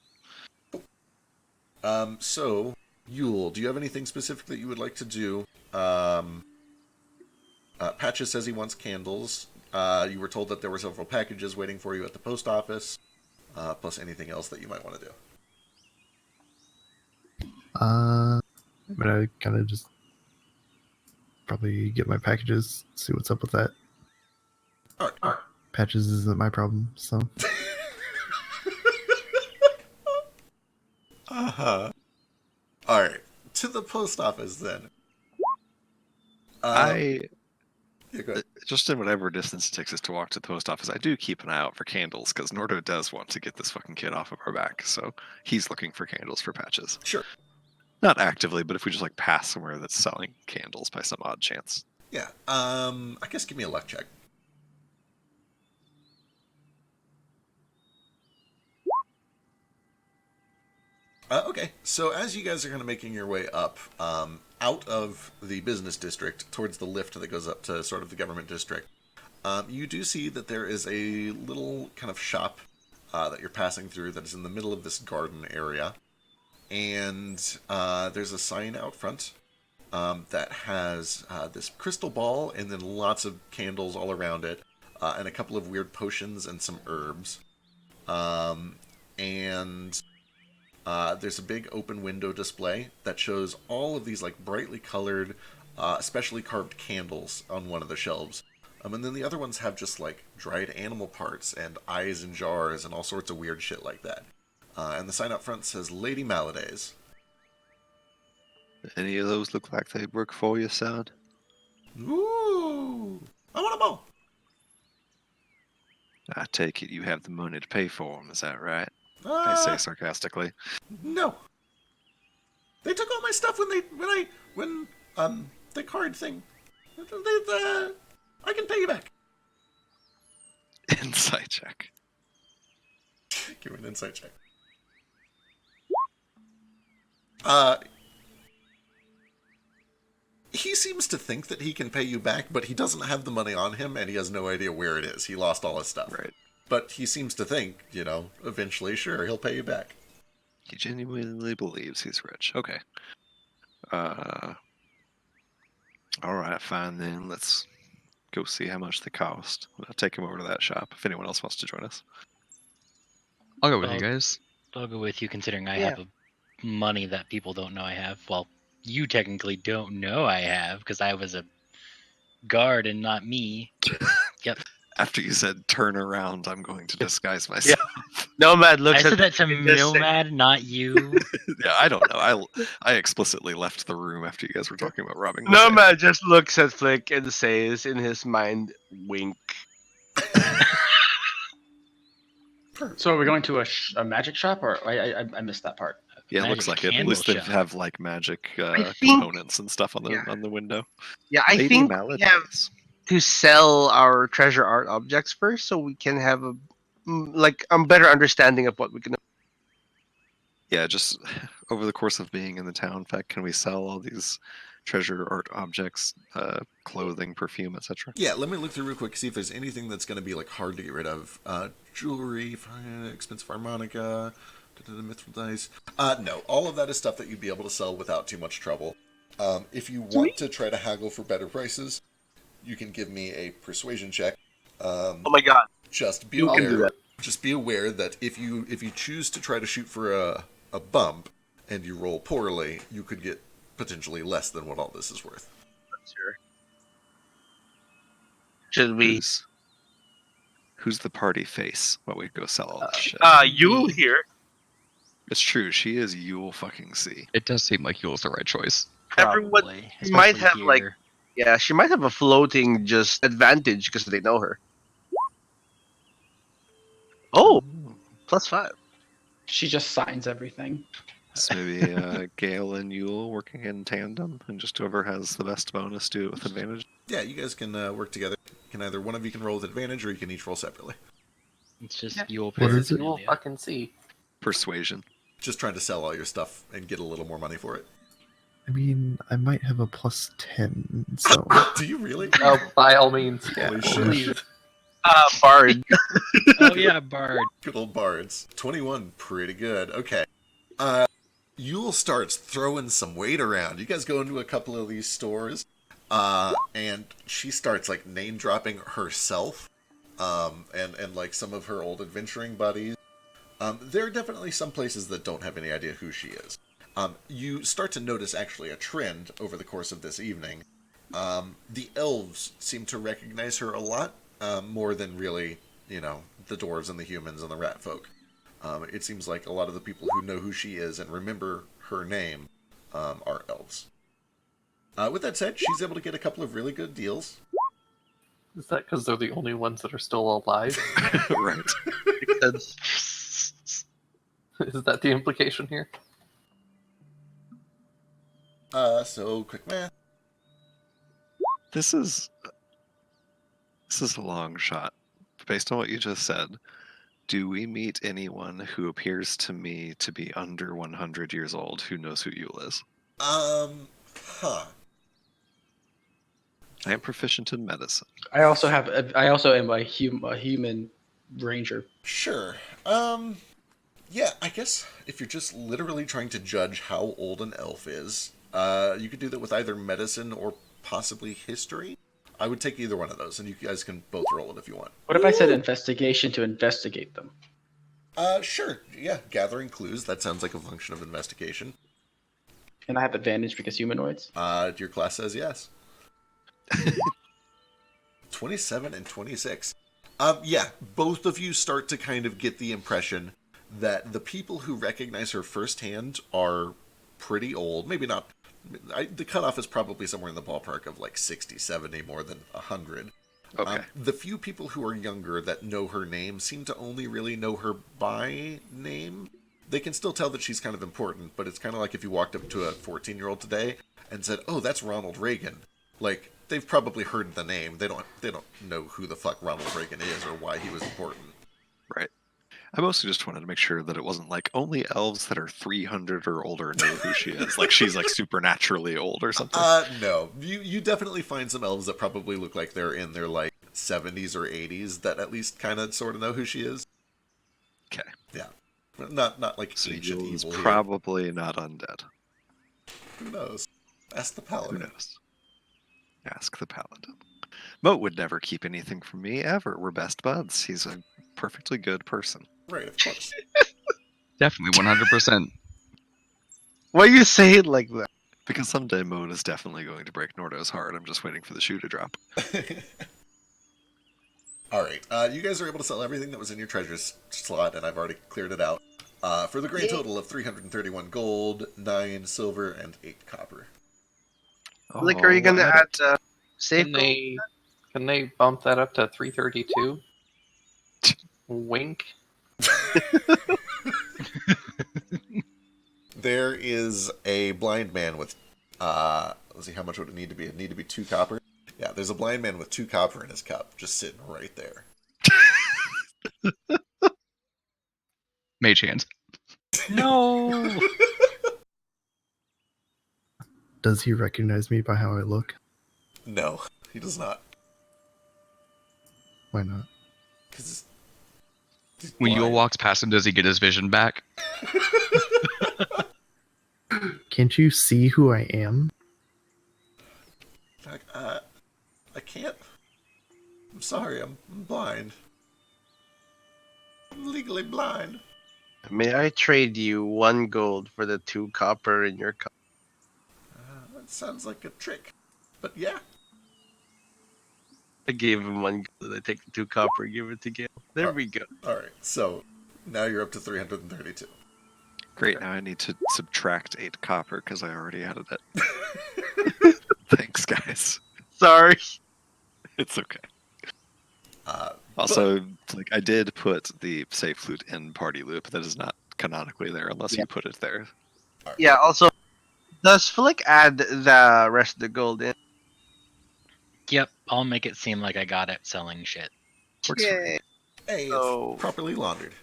So, Yule, do you have anything specific that you would like to do? Patches says he wants candles. You were told that there were several packages waiting for you at the post office, plus anything else that you might want to do. But I kind of just probably get my packages, see what's up with that. All right. Patches isn't my problem, so. Uh-huh. All right. To the post office, then. Yeah, go ahead. Just in whatever distance it takes us to walk to the post office, I do keep an eye out for candles, because Nordo does want to get this fucking kid off of our back, so he's looking for candles for Patches. Sure. Not actively, but if we just pass somewhere that's selling candles by some odd chance. Yeah. I guess give me a luck check. Okay, so as you guys are kind of making your way up, out of the business district towards the lift that goes up to sort of the government district, you do see that there is a little kind of shop that you're passing through that is in the middle of this garden area. And there's a sign out front that has this crystal ball and then lots of candles all around it, and a couple of weird potions and some herbs. And there's a big open window display that shows all of these brightly colored, specially carved candles on one of the shelves. And then the other ones have just like dried animal parts and eyes in jars and all sorts of weird shit like that. And the sign up front says Lady Maladays. Any of those look like they'd work for you, son? Ooh, I want them all. I take it you have the money to pay for them, is that right? I say sarcastically. No. They took all my stuff when the card thing. I can pay you back. Insight check. Give me an insight check. He seems to think that he can pay you back, but he doesn't have the money on him, and he has no idea where it is. He lost all his stuff. Right. But he seems to think, eventually, sure, he'll pay you back. He genuinely believes he's rich. Okay. Alright, fine then. Let's go see how much they cost. I'll take him over to that shop if anyone else wants to join us. I'll go with Well, you guys. I'll go with you, considering I Yeah. have money that people don't know I have. Well, you technically don't know I have because I was a guard and not me. Yep. After you said turn around, I'm going to disguise myself. Nomad I looks said at that to and just say- Nomad, not you. Yeah, I don't know. I explicitly left the room after you guys were talking about robbing. the Nomad just looks at Flick and says in his mind, wink. So are we going to a magic shop, or I missed that part? safe. Yeah, it looks Magic like it. At least they candle shop. have like magic think- components and stuff on the yeah. on the window. Yeah, I Lady think we Maladays. have to sell our treasure art objects first so we can have a better understanding of what we can. Yeah, just over the course of being in the town, in fact, can we sell all these treasure art objects, clothing, perfume, etc.? Yeah, let me look through real quick, see if there's anything that's going to be like hard to get rid of. Jewelry, expensive harmonica, mithril dice. No, all of that is stuff that you'd be able to sell without too much trouble. If you want to try to haggle for better prices, you can give me a persuasion check. Oh my god. Just be You can do aware. that. Just be aware that if you choose to try to shoot for a bump and you roll poorly, you could get potentially less than what all this is worth. Sure. Should we? Who's the party face while we go sell all this shit? Yule here. It's true, she is Yule fucking C. It does seem like Yule's the right choice. Everyone Probably, might especially have, like- here. Yeah, she might have a floating just advantage because they know her. Oh, +5. She just signs everything. So maybe Gale and Yule working in tandem, and just whoever has the best bonus do it with advantage. Yeah, you guys can work together. Can either one of you can roll with advantage, or you can each roll separately. It's just you'll What is it? We'll fucking see. Persuasion. Just trying to sell all your stuff and get a little more money for it. I mean, I might have a +10, so Do you really? Oh, by all means. Holy Please. shit. Bard. Oh yeah, Bard. Good old bards. 21, pretty good. Okay. Yule starts throwing some weight around. You guys go into a couple of these stores, and she starts like name dropping herself, and like some of her old adventuring buddies. There are definitely some places that don't have any idea who she is. You start to notice actually a trend over the course of this evening. The elves seem to recognize her a lot, more than really, the dwarves and the humans and the rat folk. It seems like a lot of the people who know who she is and remember her name are elves. With that said, she's able to get a couple of really good deals. Is that because they're the only ones that are still alive? Right. Is that the implication here? So quick math. This is a long shot. Based on what you just said, do we meet anyone who appears to me to be under 100 years old who knows who Yule is? Huh. I am proficient in medicine. I also am a human ranger. Sure. Yeah, I guess if you're just literally trying to judge how old an elf is, you could do that with either medicine or possibly history. I would take either one of those, and you guys can both roll it if you want. What if I said investigation to investigate them? Sure. Yeah, gathering clues. That sounds like a function of investigation. And I have advantage because humanoids. Your class says yes. 27 and 26. Yeah, both of you start to kind of get the impression that the people who recognize her firsthand are pretty old. Maybe not. The cutoff is probably somewhere in the ballpark of like 60, 70, more than 100. Okay. The few people who are younger that know her name seem to only really know her by name. They can still tell that she's kind of important, but it's kind of like if you walked up to a 14-year-old today and said, "Oh, that's Ronald Reagan." Like, they've probably heard the name. They don't know who the fuck Ronald Reagan is or why he was important. Right. I mostly just wanted to make sure that it wasn't like only elves that are 300 or older know who she is. Like she's like supernaturally old or something. No. You definitely find some elves that probably look like they're in their like 70s or 80s that at least kind of sort of know who she is. Okay. Yeah. Not like So ancient Yule's evil here. probably not undead. Who knows? Ask the Who paladin. knows? Ask the paladin. Moat would never keep anything from me ever. We're best buds. He's a perfectly good person. Right, of course. Definitely 100%. Why you say it like that? Because someday Moat is definitely going to break Nordo's heart. I'm just waiting for the shoe to drop. Alright, you guys are able to sell everything that was in your treasures slot, and I've already cleared it out. For the grand total of 331 gold, 9 silver, and 8 copper. Like, are you gonna add add safe Can gold? they bump that up to 332? Wink. There is a blind man with, let's see, how much would it need to be? It'd need to be 2 copper. Yeah, there's a blind man with 2 copper in his cup, just sitting right there. Mage hands. No. Does he recognize me by how I look? No, he does not. Why not? Because When Yule walks past him, does he get his vision back? Can't you see who I am? I can't. I'm sorry, I'm blind. I'm legally blind. May I trade you 1 gold for the 2 copper in your cup? That sounds like a trick. But yeah. I gave him 1 gold. I take the 2 copper, give it to Gale. There we go. Alright, so now you're up to 332. Great, now I need to subtract 8 copper because I already added it. Thanks, guys. Sorry. It's okay. Uh, Also, like I did put the safe flute in party loop. That is not canonically there unless you put it there. Yeah, also, does Flick add the rest of the gold in? Yep, I'll make it seem like I got it selling shit. Works for me. Yay. Hey, it's So- properly laundered.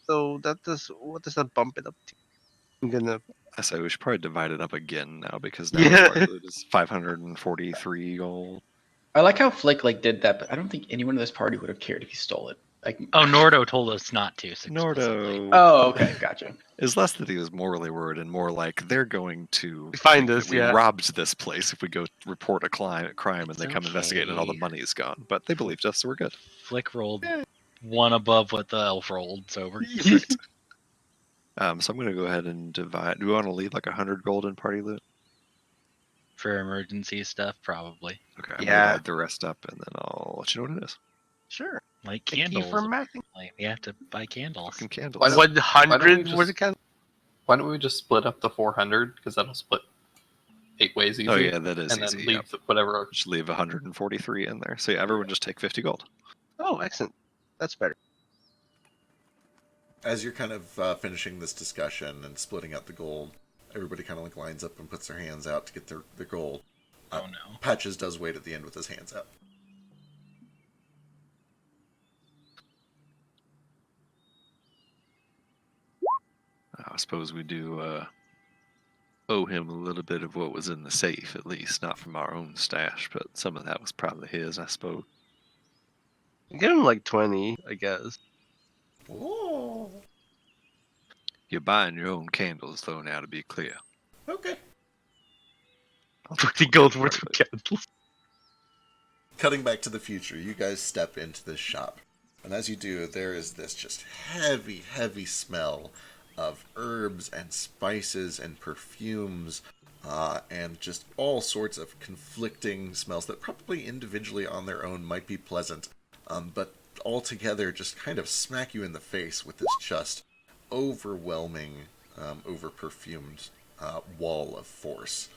So what does that bump it up to? I'm gonna I say we should probably divide it up again now because now Yeah. party loot is 543 gold. I like how Flick like did that, but I don't think anyone in this party would have cared if he stole it. Like, Oh, Nordo told us not to. explicitly. Nordo oh, okay, gotcha. is less that he was morally worried and more like they're going to Find think us, that we yeah. robbed this place if we go report a crime and they It's come investigate and all the okay. money's gone. But they believed us, so we're good. Flick rolled one above what the elf rolled, so we're So I'm going to go ahead and divide. Do we want to leave like 100 gold in party loot? for emergency stuff, probably. Okay, I'm Yeah. gonna divide the rest up and then I'll let you know what it is. sure. Like Thank you candles. for matching. Like, we have to buy candles. Fucking candles. Why don't- 100 just- worth of candles? Why don't we just split up the 400? Because that'll split 8 ways easy. Oh yeah, that is And then easy. leave whatever. Just leave 143 in there. So yeah, everyone just take 50 gold. Oh, excellent. That's better. As you're kind of finishing this discussion and splitting out the gold, everybody kind of like lines up and puts their hands out to get their gold. Oh no. Patches does wait at the end with his hands out. I suppose we do owe him a little bit of what was in the safe, at least not from our own stash, but some of that was probably his, I suppose. Give him like 20, I guess. Oh, You're buying your own candles, though. Now, to be clear, okay. I'll 20 take gold 20 worth of privately. candles. Cutting back to the future, you guys step into this shop. And as you do, there is this just heavy, heavy smell of herbs and spices and perfumes. and just all sorts of conflicting smells that probably individually on their own might be pleasant, but all together just kind of smack you in the face with this just overwhelming, over-perfumed wall of force.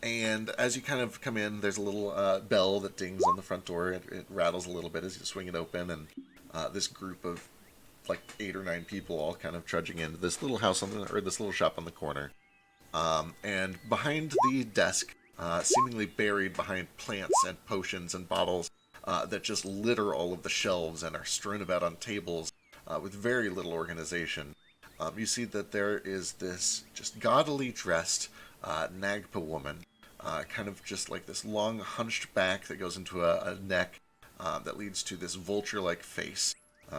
And as you kind of come in, there's a little bell that dings on the front door. It rattles a little bit as you swing it open, and this group of like 8 or 9 people all kind of trudging into this little house or this little shop on the corner. And behind the desk, seemingly buried behind plants and potions and bottles that just litter all of the shelves and are strewn about on tables with very little organization, you see that there is this just gaudily dressed Nagpa woman, kind of just like this long hunched back that goes into a neck that leads to this vulture-like face.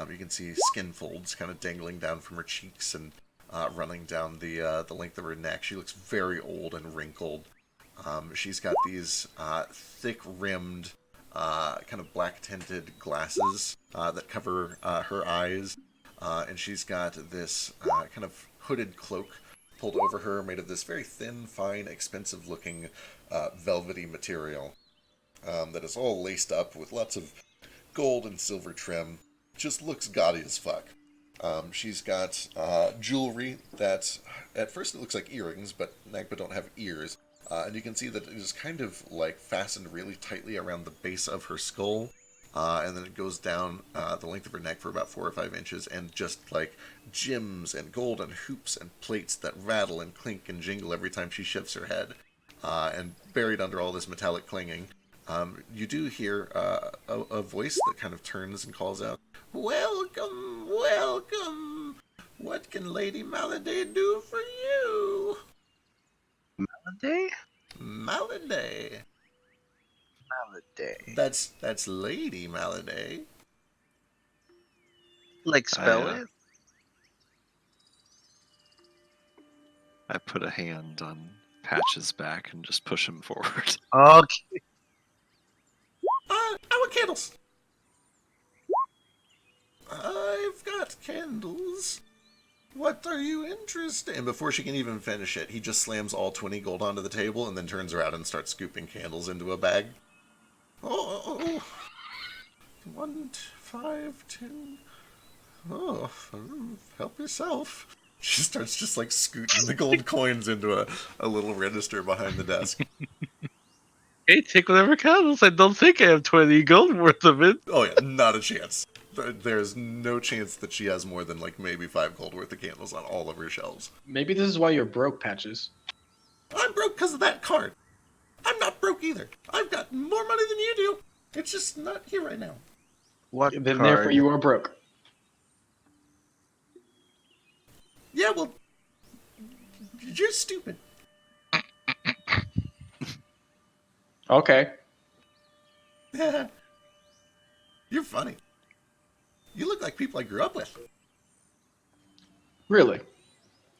You can see skin folds kind of dangling down from her cheeks and running down the length of her neck. She looks very old and wrinkled. She's got these thick-rimmed, kind of black-tinted glasses that cover her eyes, and she's got this kind of hooded cloak pulled over her, made of this very thin, fine, expensive-looking velvety material that is all laced up with lots of gold and silver trim. Just looks gaudy as fuck. She's got jewelry that, at first it looks like earrings, but Nagpa don't have ears. And you can see that it is kind of like fastened really tightly around the base of her skull. And then it goes down the length of her neck for about 4 or 5 inches, and just like gems and gold and hoops and plates that rattle and clink and jingle every time she shifts her head. And buried under all this metallic clanging, you do hear a voice that kind of turns and calls out, "Welcome, welcome! What can Lady Maladay do for you?" Maladay? Maladay. Maladay. That's Lady Maladay. Like spell I, it? I put a hand on Patch's back and just push him forward. Okay. I want candles. I've got candles. What are you interested in? And before she can even finish it, he just slams all 20 gold onto the table and then turns around and starts scooping candles into a bag. Oh, 1, 5, 2. Oh, help yourself. She starts just like scooting the gold coins into a little register behind the desk. Hey, take whatever counts. I don't think I have 20 gold worth of it. Oh yeah, not a chance. There's no chance that she has more than like maybe 5 gold worth of candles on all of her shelves. Maybe this is why you're broke, Patches. I'm broke because of that card. I'm not broke either. I've got more money than you do. It's just not here right now. What Then card? therefore you are broke. Yeah, well, you're stupid. Okay. You're funny. You look like people I grew up with. Really?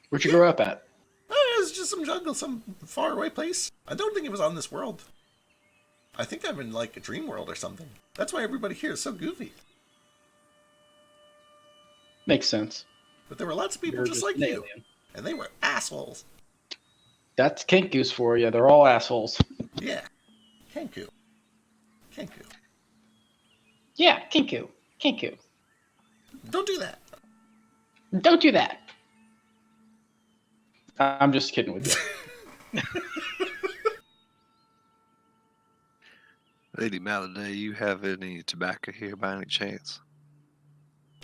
Where'd you grow up at? Oh, it was just some jungle, some faraway place. I don't think it was on this world. I think I'm in like a dream world or something. That's why everybody here is so goofy. Makes sense. But there were lots of people You're just like an you, alien. and they were assholes. That's Kink Goose for you. They're all assholes. Yeah, Kenku. Yeah, Kinku. Kinku. Don't do that. Don't do that. I'm just kidding with you. Lady Maladay, you have any tobacco here by any chance?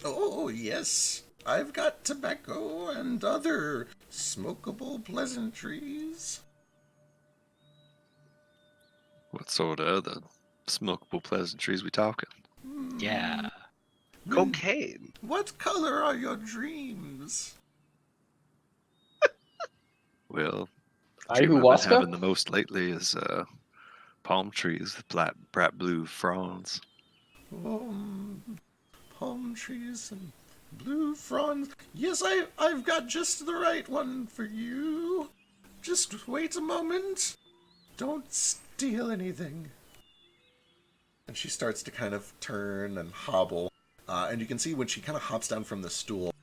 Oh, yes. I've got tobacco and other smokable pleasantries. What sort of other smokable pleasantries we talking? Yeah. Cocaine. What color are your dreams? Well, the dream I've been Ayahuasca? having the most lately is palm trees with bright blue fronds. Palm trees and blue fronds. Yes, I've got just the right one for you. Just wait a moment. Don't steal anything. And she starts to kind of turn and hobble. And you can see when she kind of hops down from the stool,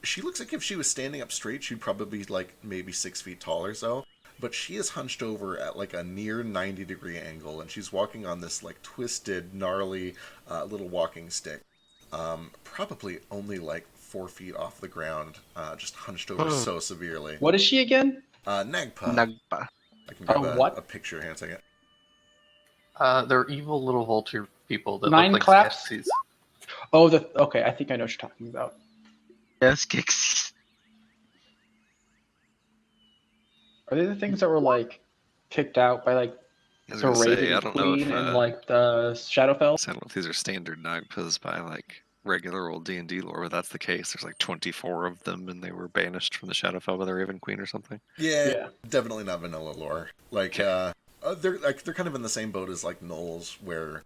She looks like if she was standing up straight, she'd probably be like maybe 6 feet tall or so. But she is hunched over at like a near 90-degree angle, and she's walking on this like twisted, gnarly little walking stick. Probably only like 4 feet off the ground, just hunched over so severely. What is she again? Nagpa. Nagpa. I can grab What? a picture here in a second. They're evil little vulture people that Nine look like claps? Skeksis. Oh, okay. I think I know what you're talking about. Yes, Kix. Are they the things that were like kicked out by like I was the gonna say, Raven I don't know Queen if and like the Shadowfell? I don't know if these are standard Nagpas by like regular old D&D lore, but that's the case. There's like 24 of them, and they were banished from the Shadowfell by the Raven Queen or something. Yeah, definitely not vanilla lore. Like, they're kind of in the same boat as like gnolls, where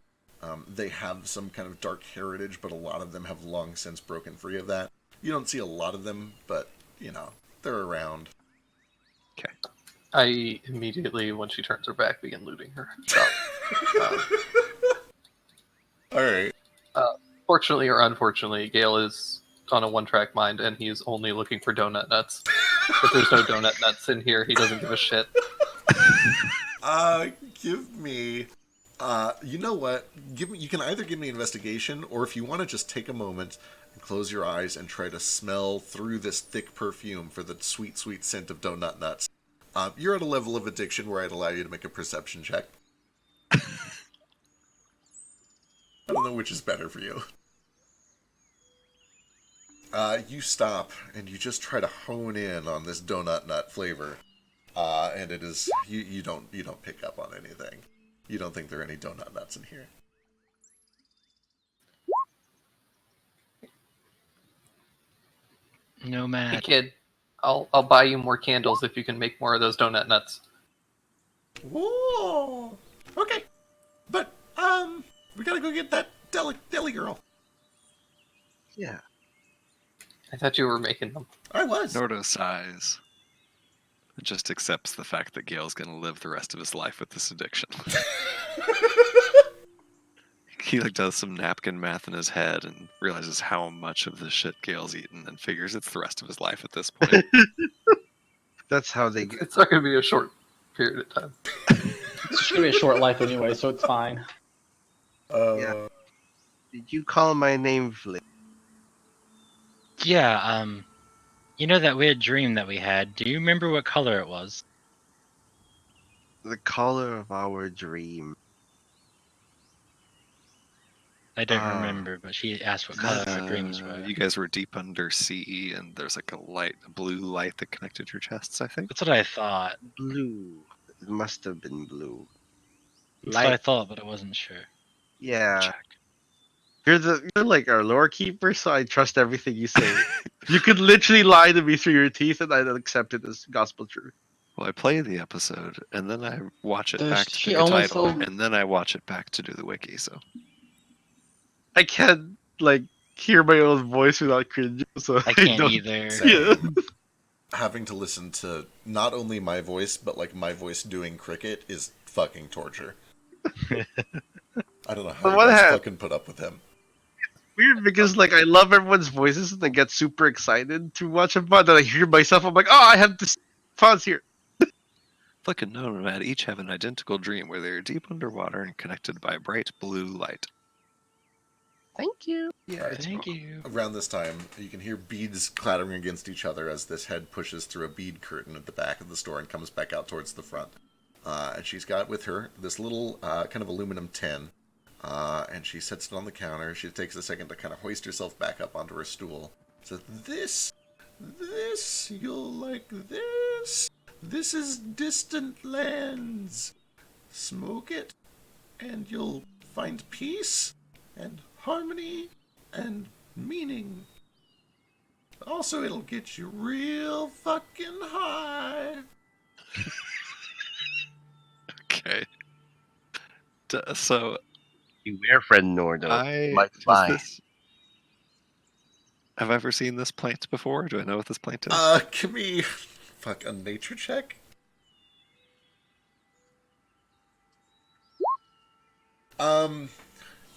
they have some kind of dark heritage, but a lot of them have long since broken free of that. You don't see a lot of them, but you know they're around. Okay. I immediately, when she turns her back, begin looting her shop. All right. Fortunately or unfortunately, Gale is on a one-track mind, and he is only looking for donut nuts. If there's no donut nuts in here, he doesn't give a shit. Give me. You know what? Give me. You can either give me investigation, or if you want to just take a moment and close your eyes and try to smell through this thick perfume for the sweet, sweet scent of donut nuts. You're at a level of addiction where I'd allow you to make a perception check. I don't know which is better for you. You stop and you just try to hone in on this donut nut flavor, and it is you don't pick up on anything. You don't think there are any donut nuts in here. Hey Nomad. kid, I'll buy you more candles if you can make more of those donut nuts. Whoa. Okay, but we gotta go get that deli girl. Yeah. I thought you were making them. I was. Nordo sighs. It just accepts the fact that Gale's gonna live the rest of his life with this addiction. He like does some napkin math in his head and realizes how much of this shit Gale's eaten and figures it's the rest of his life at this point. That's how they. It's not going to be a short period of time. It's just gonna be a short life anyway, so it's fine. Yeah. Did you call my name Flip? Yeah, you know that weird dream that we had? Do you remember what color it was? The color of our dream. I don't Ah. remember, but she asked what color our dreams were. You guys were deep under CE, and there's like a blue light that connected your chests, I think. That's what I thought. Blue. It must have been blue. That's what I thought, but I wasn't sure. Yeah. Check. You're like our lore keeper, so I trust everything you say. You could literally lie to me through your teeth, and I'd accept it as gospel truth. Well, I play the episode, and then I watch it Does back to she pick a only title, so- and then I watch it back to do the wiki, so... I can't like hear my own voice without cringing, so I can't don't- either. Yeah. Having to listen to not only my voice, but like my voice doing cricket is fucking torture. I don't know how On you one guys hand- fucking put up with him. Weird because like I love everyone's voices and I get super excited to watch a pod. Then I hear myself, I'm like, oh, I have this pause here. Fucking no, Nomad each have an identical dream where they are deep underwater and connected by bright blue light. Thank you. Yeah. Thank you. Around this time, you can hear beads clattering against each other as this head pushes through a bead curtain at the back of the store and comes back out towards the front. And she's got with her this little kind of aluminum tin, and she sets it on the counter. She takes a second to kind of hoist herself back up onto her stool. Says, this, you'll like this. This is Distant Lands. Smoke it, and you'll find peace and harmony and meaning. Also, it'll get you real fucking high. Okay. So, Beware, friend Nordo. I... Might is fly. this- Have I ever seen this plant before? Do I know what this plant is? Give me... Fuck, a nature check?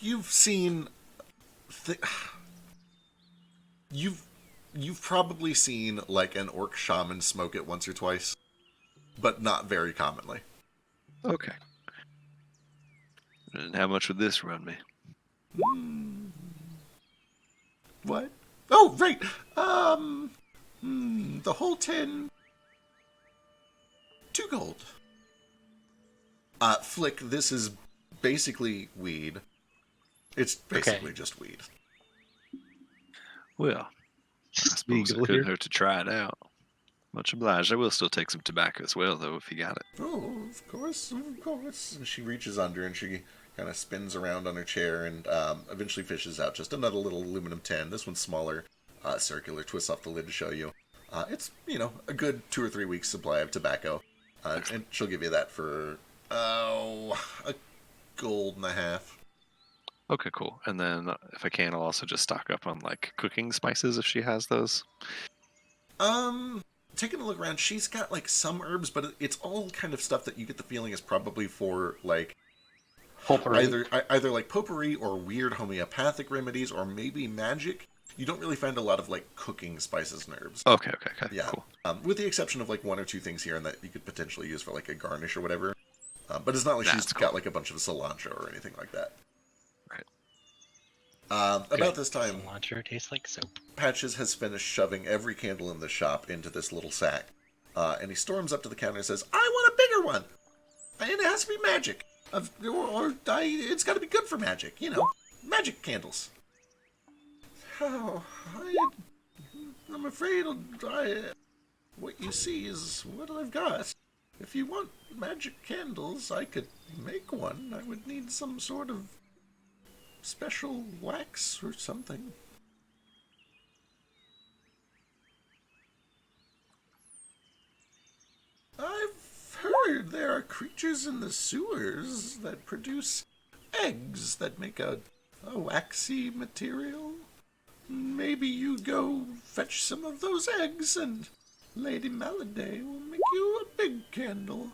You've seen... You've You've probably seen like an orc shaman smoke it once or twice, but not very commonly. Okay. And how much would this run me? What? Oh, right. The whole 10. 2 gold. Flick, this is basically weed. It's basically just weed. Well, I suppose legal it couldn't here. hurt to try it out. Much obliged. I will still take some tobacco as well, though, if you got it. Oh, of course, of course. And she reaches under and she kind of spins around on her chair and eventually fishes out just another little aluminum tin. This one's smaller, circular, twists off the lid to show you. It's, a good 2 or 3 weeks supply of tobacco. And she'll give you that for, a gold and a half. Okay, cool. And then if I can, I'll also just stock up on like cooking spices if she has those. Taking a look around, she's got like some herbs, but it's all kind of stuff that you get the feeling is probably for like Potpourri. either like potpourri or weird homeopathic remedies or maybe magic. You don't really find a lot of like cooking spices and herbs. Okay, Yeah, cool. with the exception of like 1 or 2 things here and that you could potentially use for like a garnish or whatever. But it's not like she's That's got cool. like a bunch of cilantro or anything like that. Right. About this time, Cilantro tastes like soap. Patches has finished shoving every candle in the shop into this little sack. And he storms up to the counter and says, I want a bigger one! And it has to be magic. It's got to be good for magic, magic candles. Oh, I'm afraid what you see is what I've got. If you want magic candles, I could make one. I would need some sort of special wax or something. I've heard there are creatures in the sewers that produce eggs that make a waxy material. Maybe you go fetch some of those eggs and Lady Maladay will make you a big candle.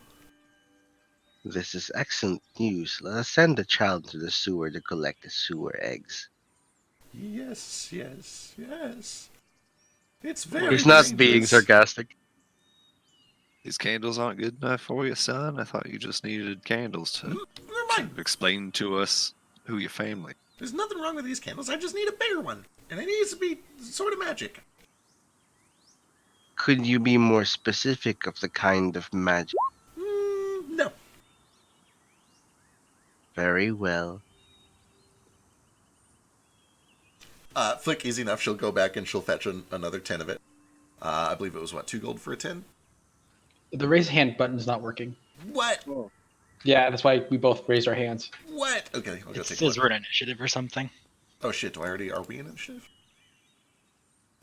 This is excellent news. Let us send the child to the sewer to collect the sewer eggs. Yes. It's very He's not being dangerous. sarcastic. These candles aren't good enough for you, son. I thought you just needed candles to Never kind mind. of explain to us who your family. There's nothing wrong with these candles. I just need a bigger one. And it needs to be sort of magic. Could you be more specific of the kind of magic? No. Very well. Flick, easy enough. She'll go back and she'll fetch another 10 of it. I believe it was, 2 gold for a 10? The raise hand button is not working. What? Yeah, that's why we both raised our hands. What? Okay, I'll go It take a says look. we're in initiative or something. Oh shit, are we in initiative?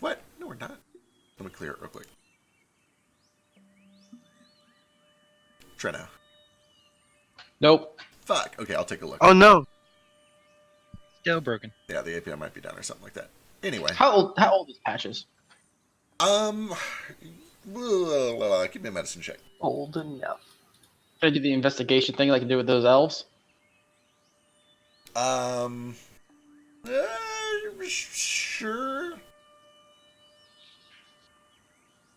What? No, we're not. Let me clear it real quick. Try now. Nope. Fuck. Okay, I'll take a look. Oh no! Still broken. Yeah, the API might be down or something like that. Anyway. How old is Patches? Give me a medicine check. Old enough. Should I do the investigation thing like I do with those elves? Sure.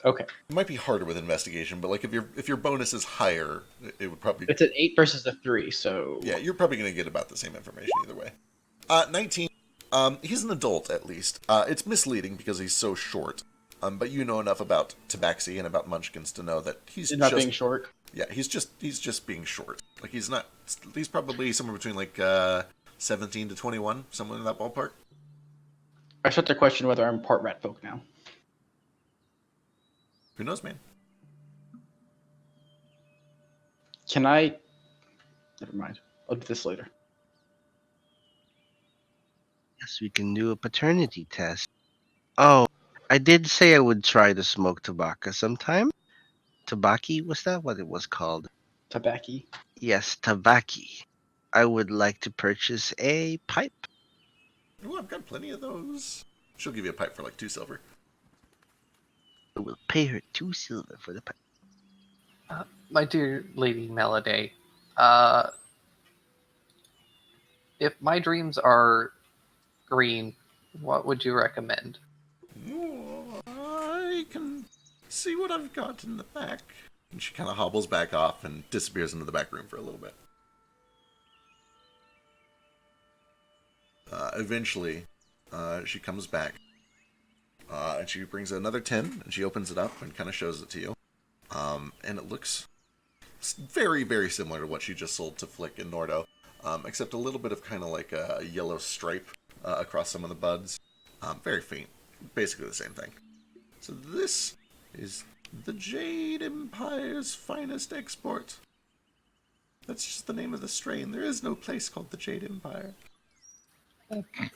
Okay. It might be harder with investigation, but like if your bonus is higher, it would probably. It's an 8 versus a 3, so. Yeah, you're probably gonna get about the same information either way. 19. He's an adult at least. It's misleading because he's so short. But you know enough about Tabaxi and about Munchkins to know that he's Not just being short. Yeah, he's just being short. Like he's probably somewhere between like 17 to 21, somewhere in that ballpark. I start to question whether I'm part rat folk now. Who knows, man? Can I? Never mind. I'll do this later. Yes, we can do a paternity test. Oh, I did say I would try to smoke tobacco sometime. Tabaki, was that what it was called? Tabaki. Yes, tabaki. I would like to purchase a pipe. Oh, I've got plenty of those. She'll give you a pipe for like 2 silver. I will pay her 2 silver for the pipe. My dear Lady Maladay, if my dreams are green, what would you recommend? I can see what I've got in the back. And she kind of hobbles back off and disappears into the back room for a little bit. Eventually, she comes back. And she brings another tin, and she opens it up and kind of shows it to you. And it looks very, very similar to what she just sold to Flick and Nordo, except a little bit of kind of like a yellow stripe across some of the buds. Very faint. Basically the same thing. So this is the Jade Empire's finest export. That's just the name of the strain. There is no place called the Jade Empire.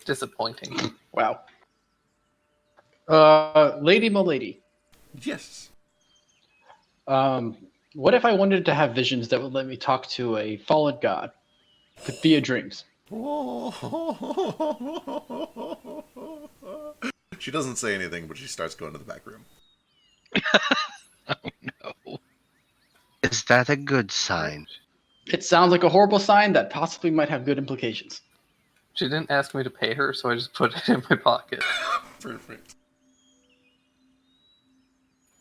Disappointing. Wow. Lady Milady, Yes. what if I wanted to have visions that would let me talk to a fallen god via dreams? She doesn't say anything, but she starts going to the back room. Oh no. Is that a good sign? It sounds like a horrible sign that possibly might have good implications. She didn't ask me to pay her, so I just put it in my pocket. Perfect.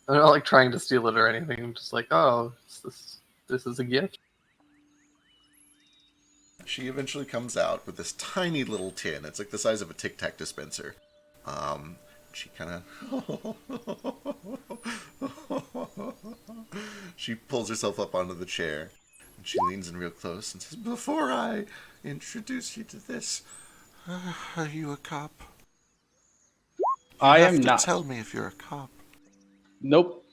I'm not like trying to steal it or anything. I'm just like, oh, this is a gift. She eventually comes out with this tiny little tin. It's like the size of a Tic Tac dispenser. She kind of... She pulls herself up onto the chair, and she leans in real close and says, "Before I introduce you to this, are you a cop? I You am have to not. tell me if you're a cop." Nope.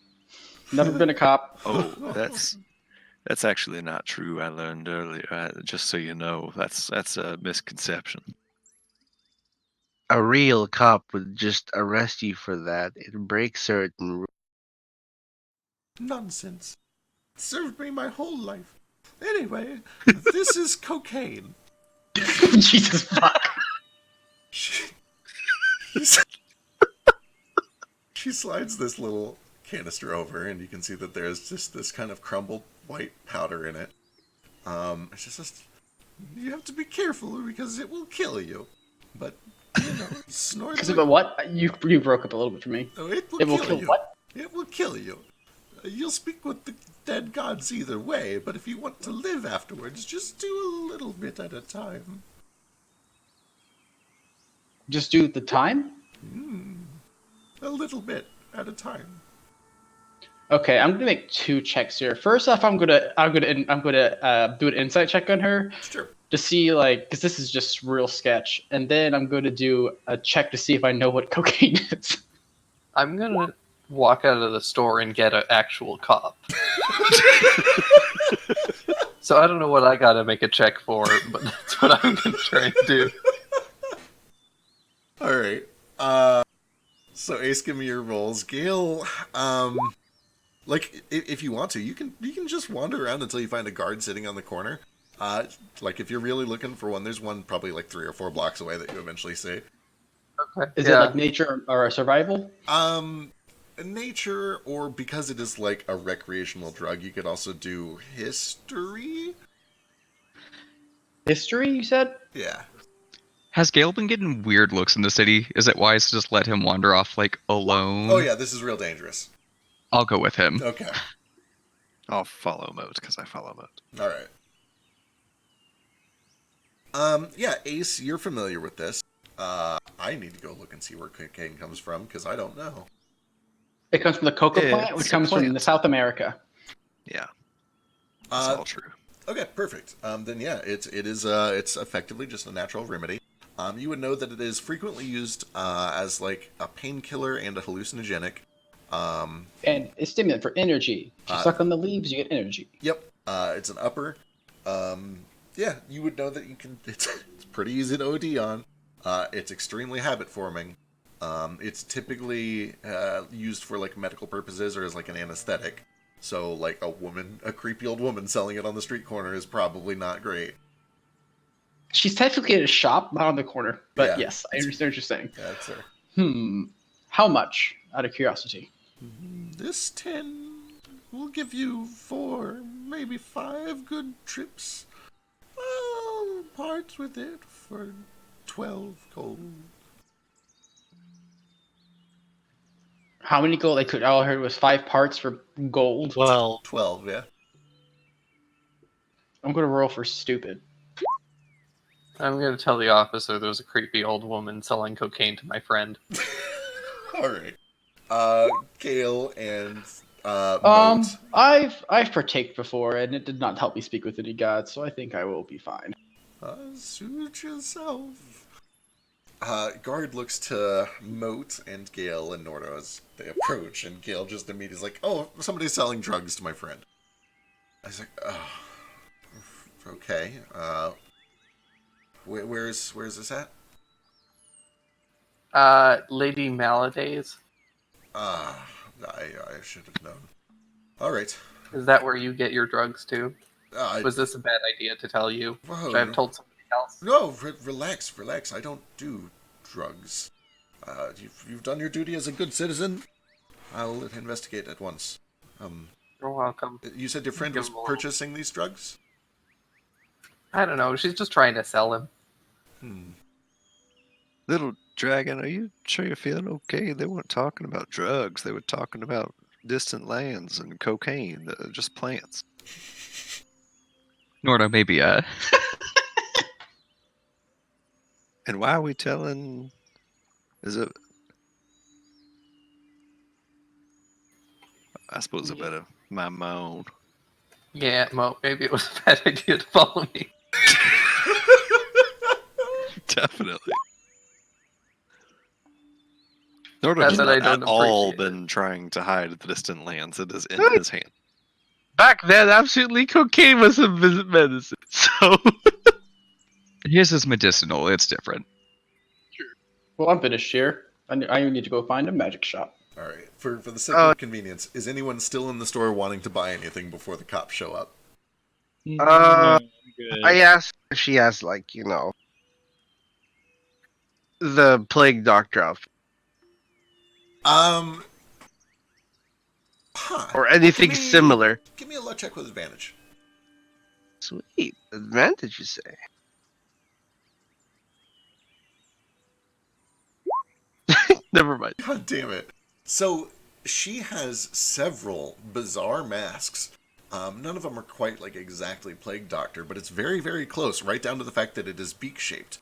Never been a cop. Oh, that's actually not true. I learned earlier. Just so you know, that's a misconception. A real cop would just arrest you for that. It breaks certain rules. Nonsense. It served me my whole life. Anyway, this is cocaine. Jesus fuck. She, she slides this little canister over, and you can see that there's just this kind of crumbled white powder in it. It's just you have to be careful because it will kill you. But you know, snort. But what? You broke up a little bit for me. Oh, it will It will kill kill you. what? It will kill you. You'll speak with the dead gods either way, but if you want to live afterwards, just do a little bit at a time. Just do the time? A little bit at a time. Okay, I'm gonna make 2 checks here. First off, I'm gonna do an insight check on her Sure. to see because this is just real sketch, and then I'm gonna do a check to see if I know what cocaine is. I'm gonna walk out of the store and get an actual cop. So I don't know what I gotta make a check for, but that's what I'm gonna try and do. All right. So Ace, give me your rolls. Gale, if you want to, you can just wander around until you find a guard sitting on the corner. If you're really looking for one, there's one probably like 3 or 4 blocks away that you eventually see. Okay. Is it like nature or survival? Nature, or because it is like a recreational drug, you could also do history. History, you said? Yeah. Has Gale been getting weird looks in the city? Is it wise to just let him wander off alone? Oh yeah, this is real dangerous. I'll go with him. Okay. I'll follow Moat because I follow Moat. All right. Yeah, Ace, you're familiar with this. I need to go look and see where cocaine comes from because I don't know. It comes from the coca plant, It's which a comes from plant. South America. Yeah, it's all true. Okay, perfect. Then yeah, it's effectively just a natural remedy. You would know that it is frequently used as like a painkiller and a hallucinogenic. And it's stimulant for energy. If you suck on the leaves, you get energy. Yep. It's an upper. Yeah, you would know that you can. It's pretty easy to OD on. It's extremely habit forming. It's typically used for like medical purposes or as like an anesthetic. So like a creepy old woman selling it on the street corner is probably not great. She's technically at a shop, not on the corner. But Yeah. yes, I understand what you're saying. That's her. How much, out of curiosity? This 10 will give you 4, maybe 5 good trips. I'll part with it for 12 gold. How many gold? All I heard was 5 parts for gold. Well, 12, yeah. I'm gonna roll for stupid. I'm going to tell the officer there's a creepy old woman selling cocaine to my friend. All right. Gale and Moat. I've partaked before, and it did not help me speak with any gods, so I think I will be fine. Suit yourself. Guard looks to Moat and Gale and Nordo as they approach, and Gale just immediately is like, "Oh, somebody's selling drugs to my friend." I was like, "Oh, okay. Where's this at?" Lady Maladays. Ah, I should have known. All right. Is that where you get your drugs too? Uh, Was this a bad idea to tell you? Whoa, Should I have told somebody else? No, relax. I don't do drugs. You've done your duty as a good citizen. I'll investigate at once. You're welcome. You said your friend was purchasing these drugs? I don't know. She's just trying to sell him. Little dragon, are you sure you're feeling okay? They weren't talking about drugs. They were talking about distant lands and cocaine, just plants. Nordo, maybe, And why are we telling? Is it? I suppose I better mind my own. Yeah, Mo, maybe it was a bad idea to follow me. Definitely. Nordo That's has what I not don't at all appreciate. been trying to hide the distant lands. It is in Good. his hand. Back then, absolutely, cocaine was a medicine. So his is medicinal. It's different. Well, I'm finished here. I need to go find a magic shop. All right. For the sake of convenience, is anyone still in the store wanting to buy anything before the cops show up? I asked. She asked, like, the plague doctor outfit Huh. or anything Give me- similar. Give me a luck check with advantage. Sweet advantage, you say? Never mind. God damn it. So, she has several bizarre masks. None of them are quite like exactly Plague Doctor, but it's very, very close, right down to the fact that it is beak-shaped.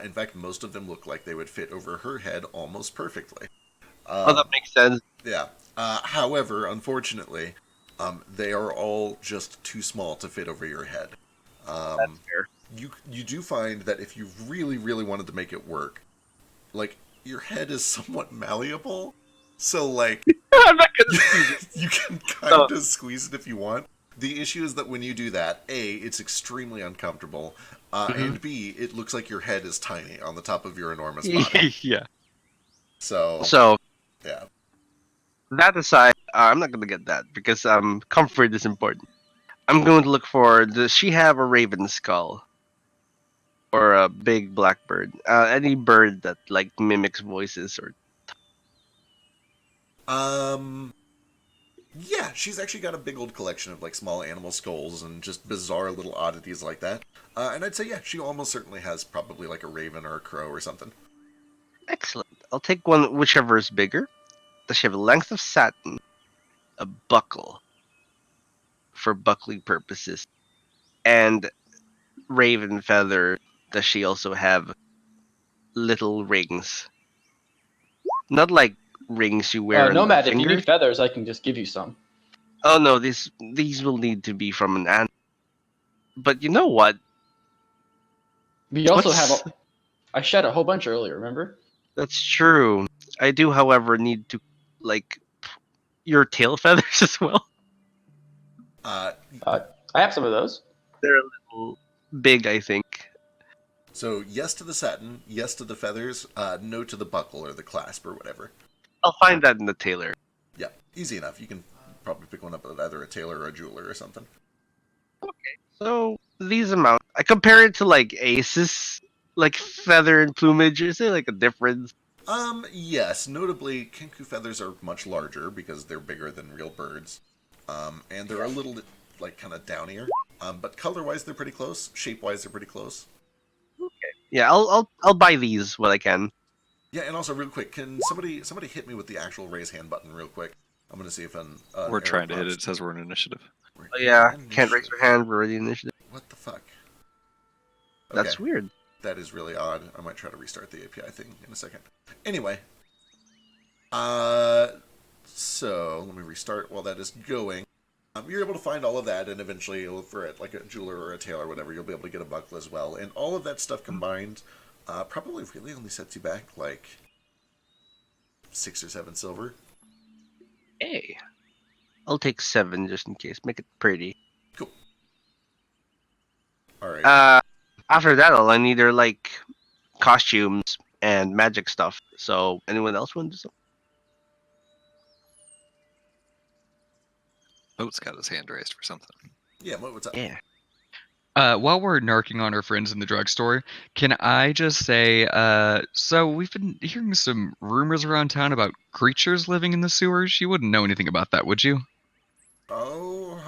In fact, most of them look like they would fit over her head almost perfectly. Oh, that makes sense. Yeah. However, unfortunately, they are all just too small to fit over your head. That's fair. You do find that if you really, really wanted to make it work, like, your head is somewhat malleable, so, like, I'm not gonna squeeze it. you can kind of squeeze it if you want. The issue is that when you do that, A, it's extremely uncomfortable, and B, it looks like your head is tiny on the top of your enormous body. Yeah. So, yeah. That aside, I'm not gonna get that because comfort is important. I'm going to look for. Does she have a raven skull or a big black bird? Any bird that like mimics voices or. Yeah, she's actually got a big old collection of like small animal skulls and just bizarre little oddities like that. And I'd say, yeah, she almost certainly has probably like a raven or a crow or something. Excellent. I'll take one, whichever is bigger. Does she have a length of satin, a buckle for buckling purposes, and raven feather? Does she also have little rings? Not like rings you wear on the Nomad, if you finger. need feathers, I can just give you some. Oh no, these will need to be from an animal. But you know what? We also What's- have. I shed a whole bunch earlier. Remember? That's true. I do, however, need to like your tail feathers as well. I have some of those. They're a little big, I think. So, yes to the satin, yes to the feathers, no to the buckle or the clasp or whatever. I'll find that in the tailor. Yeah, easy enough. You can probably pick one up at either a tailor or a jeweler or something. So these amount, I compare it to like Ace's, like feather and plumage. Is there like a difference? Yes. Notably, Kenku feathers are much larger because they're bigger than real birds. And they're a little, like, kind of downier. But color-wise, they're pretty close. Shape-wise, they're pretty close. Yeah, I'll buy these when I can. Yeah, and also real quick, can somebody hit me with the actual raise hand button real quick? I'm gonna see if an We're arrow trying to hit it. pops. It says we're in initiative. We're Oh, in yeah, can't raise initiative. your hand. We're already initiative. What the fuck? That's Okay, weird. that is really odd. I might try to restart the API thing in a second. Anyway, so let me restart while that is going. You're able to find all of that, and eventually, you'll, for it, like a jeweler or a tailor or whatever, you'll be able to get a buckle as well. And all of that stuff combined probably really only sets you back like 6 or 7 silver. Hey, I'll take 7 just in case. Make it pretty. Cool. All right. After that, all I need are like costumes and magic stuff. So, anyone else want to do something? Oat's got his hand raised for something. Yeah, what's up? Yeah. While we're narking on our friends in the drugstore, can I just say, so we've been hearing some rumors around town about creatures living in the sewers. You wouldn't know anything about that, would you? Oh,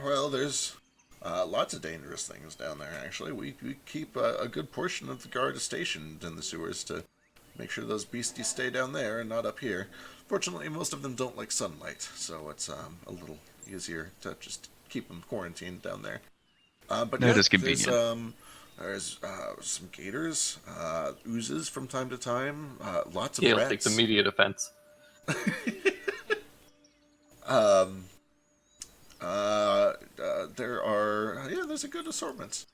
well, there's lots of dangerous things down there, actually. We keep a good portion of the guard stationed in the sewers to make sure those beasties stay down there and not up here. Fortunately, most of them don't like sunlight, so it's a little easier to just keep them quarantined down there. But That yeah, is convenient. there's some gators, oozes from time to time, lots of Gale rats. takes immediate offense. There are there's a good assortment.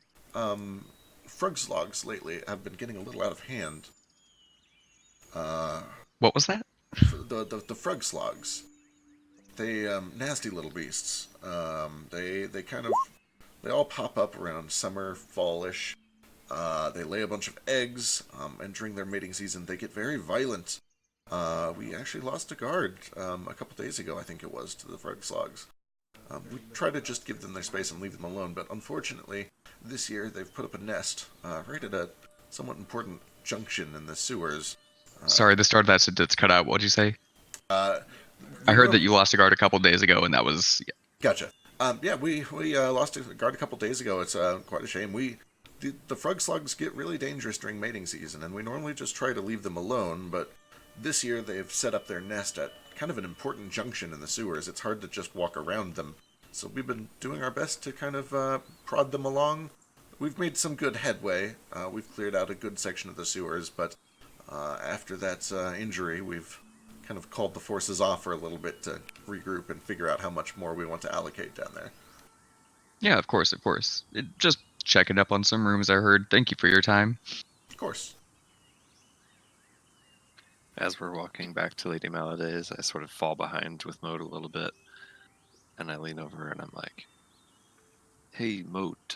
Frog slogs lately have been getting a little out of hand. What was that? The frog slogs, they nasty little beasts. They all pop up around summer, fallish. They lay a bunch of eggs, and during their mating season, they get very violent. We actually lost a guard a couple days ago, I think it was, to the frog slogs. We try to just give them their space and leave them alone, but unfortunately, this year they've put up a nest right at a somewhat important junction in the sewers. Sorry, the start of that sentence cut out. What'd you say? I heard that you lost a guard a couple days ago, and that was... Yeah. Gotcha. We lost a guard a couple days ago. It's quite a shame. The frog slugs get really dangerous during mating season, and we normally just try to leave them alone, but this year they've set up their nest at kind of an important junction in the sewers. It's hard to just walk around them, so we've been doing our best to kind of prod them along. We've made some good headway. We've cleared out a good section of the sewers, but after that injury, we've kind of called the forces off for a little bit to regroup and figure out how much more we want to allocate down there. Yeah, of course, of course. Just checking up on some rumors I heard. Thank you for your time. Of course. As we're walking back to Lady Malade's, I sort of fall behind with Moat a little bit, and I lean over and I'm like, "Hey, Moat,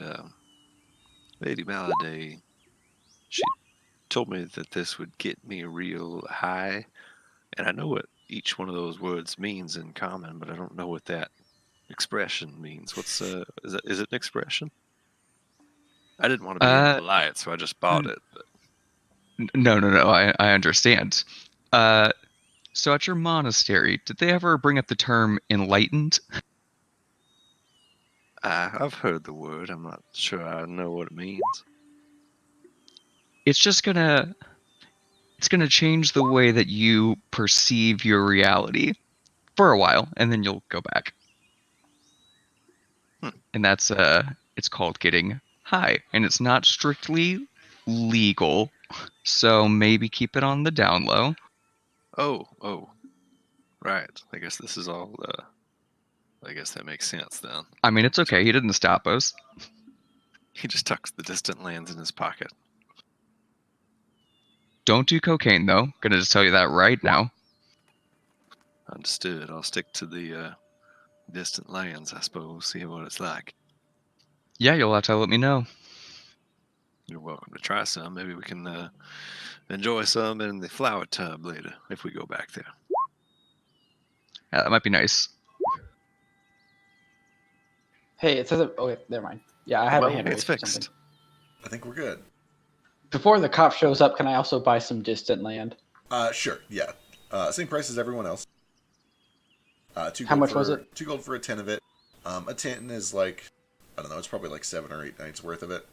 Lady Malade, she told me that this would get me real high, and I know what each one of those words means in common, but I don't know what that expression means. What's is it an expression? I didn't want to be impolite, so I just bought it. But No. I understand. So at your monastery, did they ever bring up the term enlightened? I've heard the word. I'm not sure I know what it means. It's just gonna change the way that you perceive your reality for a while, and then you'll go back. And that's it's called getting high, and it's not strictly legal, so maybe keep it on the down low. Oh, right. I guess this is all. I guess that makes sense then. I mean, it's okay. He didn't stop us. He just tucks the distant lands in his pocket. Don't do cocaine, though. Gonna just tell you that right now. Understood. I'll stick to the distant lands, I suppose. See what it's like. Yeah, you'll have to let me know. You're welcome to try some. Maybe we can enjoy some in the flower tub later if we go back there. Yeah, that might be nice. Hey, it says it. Okay, never mind. Yeah, I have Well, a hand It's raised for fixed. something. I think we're good. Before the cop shows up, can I also buy some distant land? Sure, yeah. Same price as everyone else. How much was it? 2 gold for a 10 of it. A 10 is like, I don't know, it's probably like 7 or 8 nights worth of it.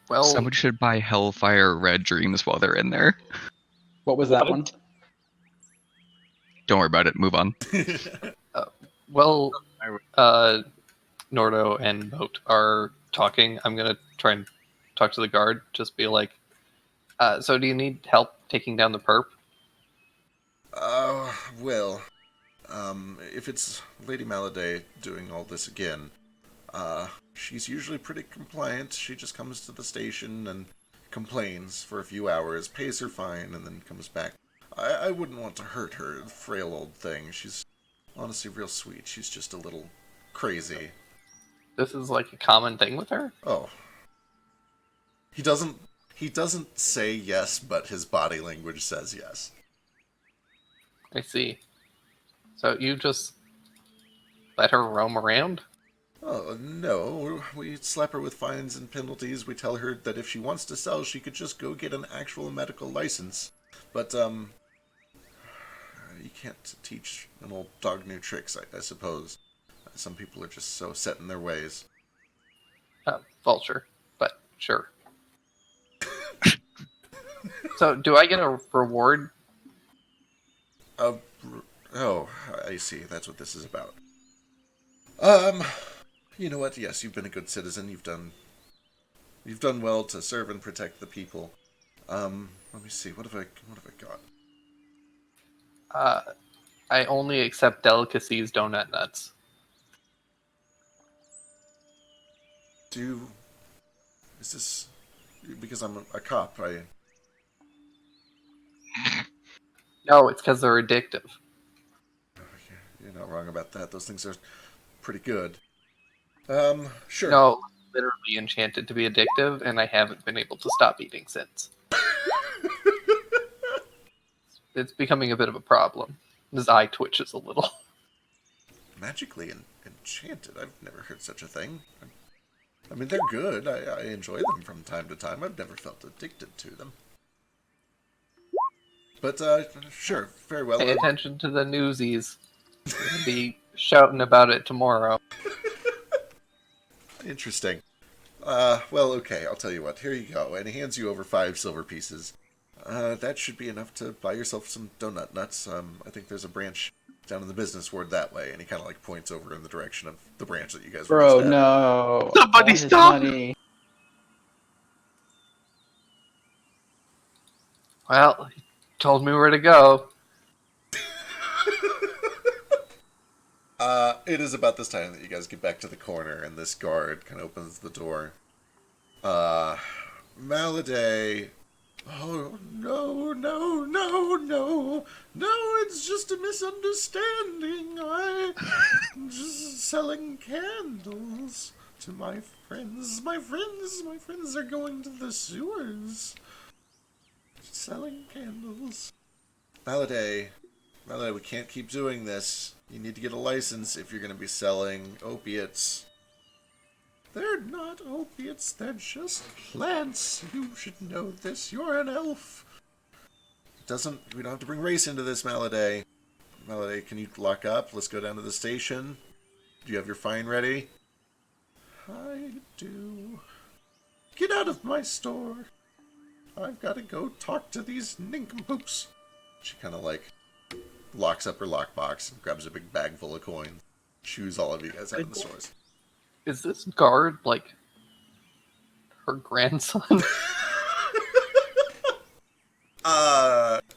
Well, Somebody should buy Hellfire Red Dreams while they're in there. What was that one? Don't worry about it. Move on. well, Nordo and Moat are talking. I'm gonna try and talk to the guard. Just be like, so do you need help taking down the perp? Well, if it's Lady Maladay doing all this again, she's usually pretty compliant. She just comes to the station and complains for a few hours, pays her fine, and then comes back. I wouldn't want to hurt her, frail old thing. She's honestly real sweet. She's just a little crazy. This is like a common thing with her? Oh. He doesn't say yes, but his body language says yes. I see. So you just let her roam around? Oh, no. We slap her with fines and penalties. We tell her that if she wants to sell, she could just go get an actual medical license. But, you can't teach an old dog new tricks, I suppose. Some people are just so set in their ways. Vulture, but sure. So do I get a reward? Oh, I see. That's what this is about. You know what? Yes, you've been a good citizen. You've done well to serve and protect the people. Let me see. What have I got? I only accept delicacies, donut nuts. Is this because I'm a cop? No, it's because they're addictive. You're not wrong about that. Those things are pretty good. Sure. No, literally enchanted to be addictive, and I haven't been able to stop eating since. It's becoming a bit of a problem. His eye twitches a little. Magically enchanted. I've never heard such a thing. I mean, they're good. I enjoy them from time to time. I've never felt addicted to them. But, sure, very well. Pay attention to the newsies. We'll be shouting about it tomorrow. Interesting. Well, okay, I'll tell you what. Here you go. And he hands you over 5 silver pieces. That should be enough to buy yourself some donut nuts. I think there's a branch down in the business ward that way, and he kind of like points over in the direction of the branch that you guys were Bro, just at. no. Somebody All his stop! money. Well, he told me where to go. It is about this time that you guys get back to the corner, and this guard kind of opens the door. Maladay. Oh, no, no, no, no. No, it's just a misunderstanding. I'm just selling candles to my friends. My friends are going to the sewers. Selling candles. Maladay, we can't keep doing this. You need to get a license if you're going to be selling opiates. They're not opiates, they're just plants. You should know this. You're an elf. We don't have to bring race into this, Maladay. Maladay, can you lock up? Let's go down to the station. Do you have your fine ready? I do. Get out of my store. I've got to go talk to these nincompoops. She kind of like locks up her lockbox and grabs a big bag full of coins. Shoos all of you guys out of the stores. Is this guard, like, her grandson?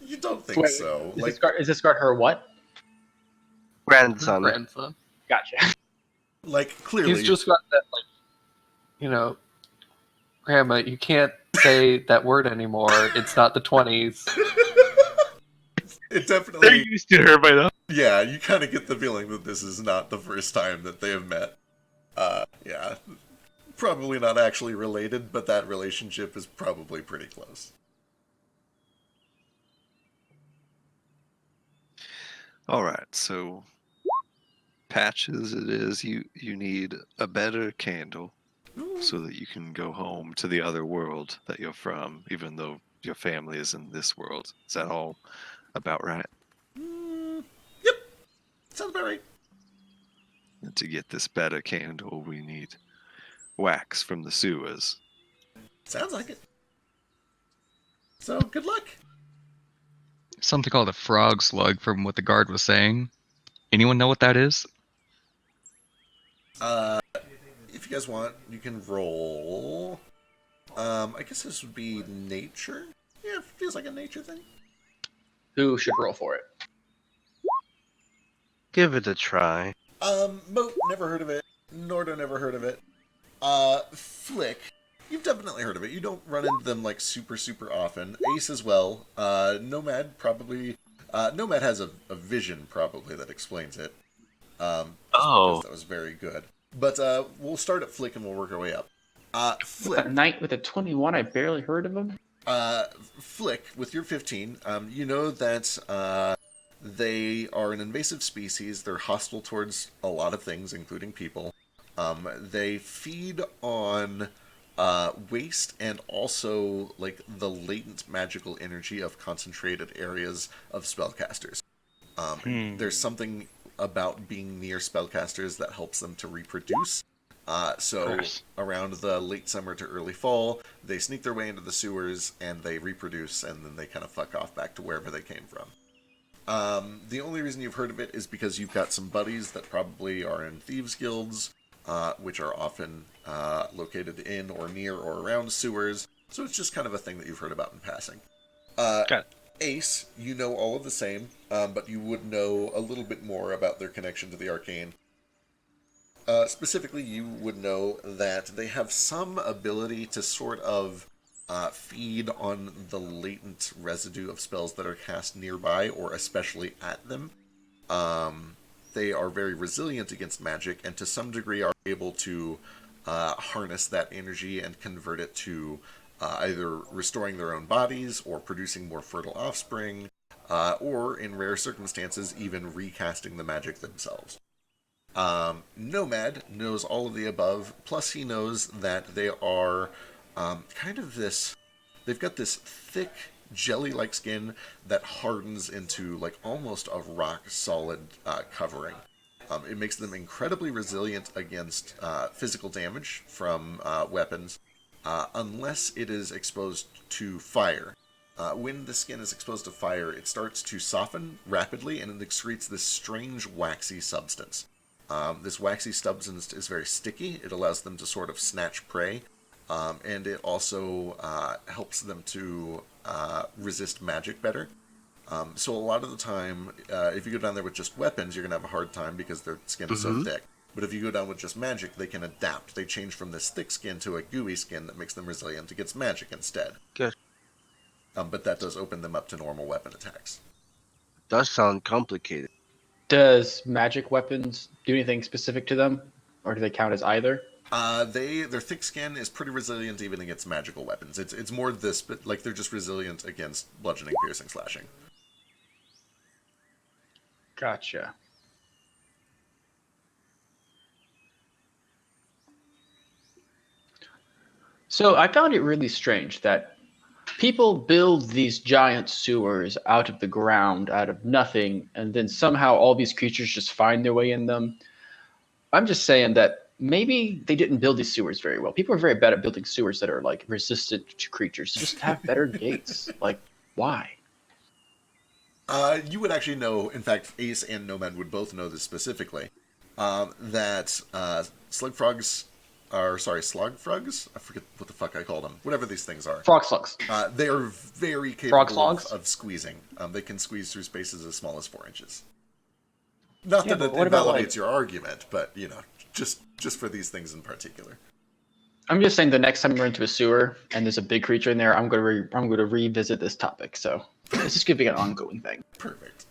You don't think Wait, so. Is this guard her what? Grandson. Grandson. Gotcha. Clearly. He's just got that, like, Grandma, you can't say that word anymore. It's not the 20s. It definitely. They're used to her by now. Yeah, you kind of get the feeling that this is not the first time that they have met. Yeah. Probably not actually related, but that relationship is probably pretty close. Alright, so Patches it is. You need a better candle so that you can go home to the other world that you're from, even though your family is in this world. Is that all about right? Yep. Sounds about right. And to get this better candle, we need wax from the sewers. Sounds like it. So, good luck. Something called a frog slug from what the guard was saying. Anyone know what that is? If you guys want, you can roll. I guess this would be nature. Yeah, it feels like a nature thing. Who should roll for it? Give it a try. Moat, never heard of it. Nordo, never heard of it. Flick, you've definitely heard of it. You don't run into them like super often. Ace as well. Nomad probably. Nomad has a vision probably that explains it. Because that was very good. But we'll start at Flick and we'll work our way up. Flick. A knight with a 21. I barely heard of him. Flick, with your 15, you know that they are an invasive species. They're hostile towards a lot of things, including people. They feed on waste and also like the latent magical energy of concentrated areas of spellcasters. There's something about being near spellcasters that helps them to reproduce. So around the late summer to early fall, they sneak their way into the sewers and they reproduce, and then they kind of fuck off back to wherever they came from. The only reason you've heard of it is because you've got some buddies that probably are in thieves guilds, which are often located in or near or around sewers. So it's just kind of a thing that you've heard about in passing. Ace, you know all of the same, but you would know a little bit more about their connection to the arcane. Specifically, you would know that they have some ability to sort of feed on the latent residue of spells that are cast nearby or especially at them. They are very resilient against magic and to some degree are able to harness that energy and convert it to either restoring their own bodies or producing more fertile offspring, or in rare circumstances, even recasting the magic themselves. Nomad knows all of the above, plus he knows that they are kind of this... They've got this thick, jelly-like skin that hardens into like almost a rock-solid covering. It makes them incredibly resilient against physical damage from weapons, unless it is exposed to fire. When the skin is exposed to fire, it starts to soften rapidly and it excretes this strange waxy substance. This waxy substance is very sticky. It allows them to sort of snatch prey, and it also helps them to resist magic better. So a lot of the time, if you go down there with just weapons, you're going to have a hard time because their skin is so thick. But if you go down with just magic, they can adapt. They change from this thick skin to a gooey skin that makes them resilient against magic instead. Good. But that does open them up to normal weapon attacks. Does sound complicated. Does magic weapons do anything specific to them? Or do they count as either? Their thick skin is pretty resilient even against magical weapons. It's more this, but like they're just resilient against bludgeoning, piercing, slashing. Gotcha. So I found it really strange that people build these giant sewers out of the ground, out of nothing, and then somehow all these creatures just find their way in them. I'm just saying that maybe they didn't build these sewers very well. People are very bad at building sewers that are like resistant to creatures. Just have better gates. Like, why? You would actually know, in fact, Ace and Nomad would both know this specifically, that slug frogs, I forget what the fuck I call them, whatever these things are. Frog slugs. They are very Frog capable slugs? of squeezing. They can squeeze through spaces as small as 4 inches. Not Yeah, that but it what about, invalidates your argument, but, you know, just for these things in particular. I'm just saying the next time we're into a sewer and there's a big creature in there, I'm going to revisit this topic. So it's just going to be an ongoing thing. Perfect.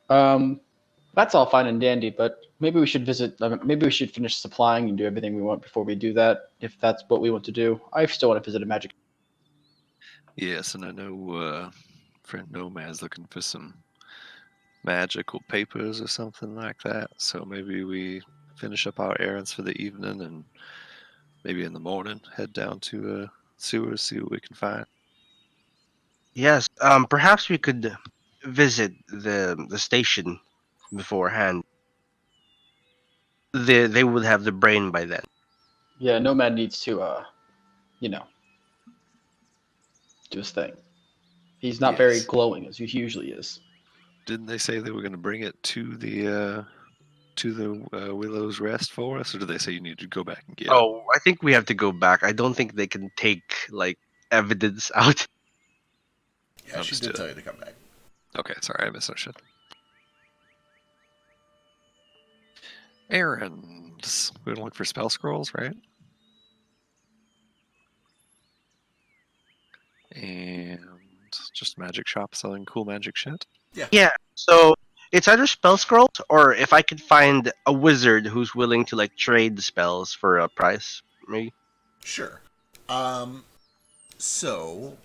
That's all fine and dandy, but maybe we should maybe we should finish supplying and do everything we want before we do that, if that's what we want to do. I still want to visit a magic. Yes, and I know friend Nomad's looking for some magical papers or something like that. So maybe we finish up our errands for the evening and maybe in the morning head down to sewers, see what we can find. Yes. Perhaps we could visit the station beforehand. They would have the brain by then. Yeah, Nomad needs to, you know, do his thing. He's not very Yes. glowing as he usually is. Didn't they say they were going to bring it to the Willow's Rest for us, or did they say you need to go back and get it? Oh, I think we have to go back. I don't think they can take like evidence out. Yeah, she did Understood. tell you to come back. Okay, sorry, I misunderstood. Errands. We're gonna look for spell scrolls, right? And just magic shop selling cool magic shit. Yeah. So it's either spell scrolls or if I could find a wizard who's willing to like trade the spells for a price, maybe. Sure. So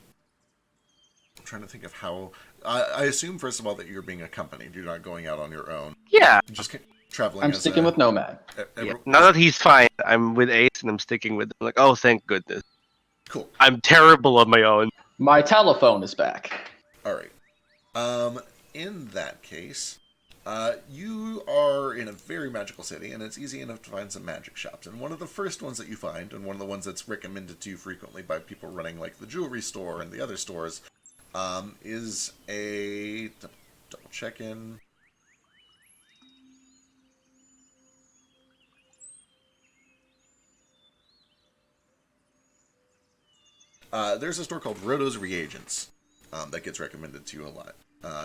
I'm trying to think of how. I assume first of all that you're being accompanied. You're not going out on your own. Yeah. You're just traveling. I'm as sticking with Nomad. Yeah. Now that he's fine, I'm with Ace and I'm sticking with him. Like, oh, thank goodness. Cool. I'm terrible on my own. My telephone is back. All right. In that case, you are in a very magical city, and it's easy enough to find some magic shops. And one of the first ones that you find, and one of the ones that's recommended to you frequently by people running like the jewelry store and the other stores, is a double check in. There's a store called Roto's Reagents that gets recommended to you a lot.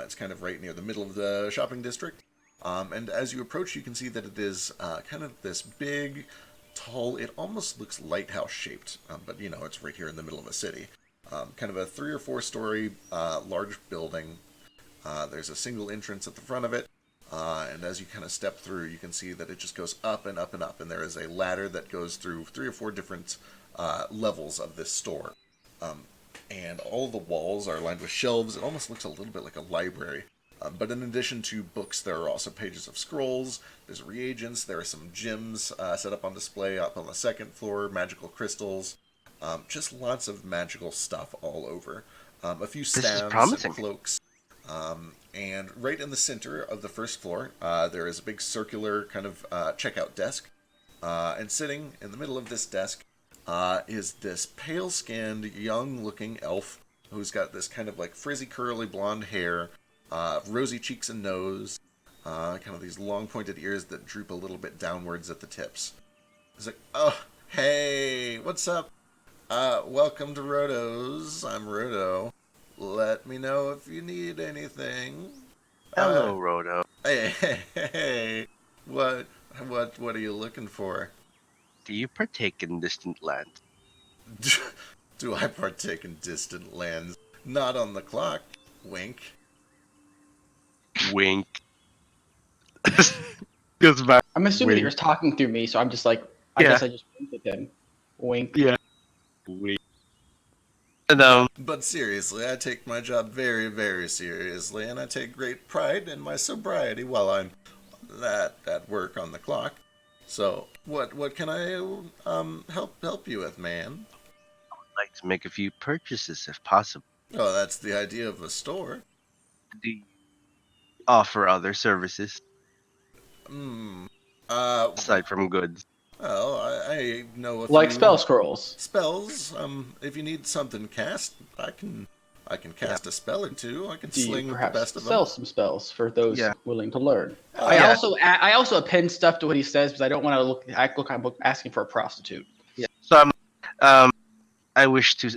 It's kind of right near the middle of the shopping district. And as you approach, you can see that it is kind of this big, tall, it almost looks lighthouse shaped, but you know, it's right here in the middle of a city. Kind of a 3 or 4 story large building. There's a single entrance at the front of it. And as you kind of step through, you can see that it just goes up and up and up. And there is a ladder that goes through 3 or 4 different levels of this store. And all the walls are lined with shelves. It almost looks a little bit like a library. But in addition to books, there are also pages of scrolls. There's reagents. There are some gems set up on display up on the second floor, magical crystals. Just lots of magical stuff all over. A few staves and cloaks. And right in the center of the first floor, there is a big circular kind of checkout desk. And sitting in the middle of this desk is this pale-skinned, young-looking elf who's got this kind of like frizzy, curly blonde hair, rosy cheeks and nose, kind of these long pointed ears that droop a little bit downwards at the tips. He's like, oh, hey, what's up? Welcome to Roto's. I'm Roto. Let me know if you need anything. Hello, Roto. Hey. What are you looking for? Do you partake in distant lands? Do I partake in distant lands? Not on the clock. Wink. Wink. Goes back. I'm assuming that Wink. you're talking through me, so I'm just like, I guess I just winked at him. Wink. Yeah. Wink. And But seriously, I take my job very, very seriously, and I take great pride in my sobriety while I'm at work on the clock. So, what can I help you with, man? I would like to make a few purchases if possible. Oh, that's the idea of a store. Do you offer other services aside from goods? Well, I know a Like few spell scrolls. spells. If you need something cast, I can cast a spell or two. I can Do sling you the perhaps best of sell them. some spells for those willing to learn? Oh, I yeah. also append stuff to what he says because I don't want to act like I'm asking for a prostitute. Yeah. So I wish to.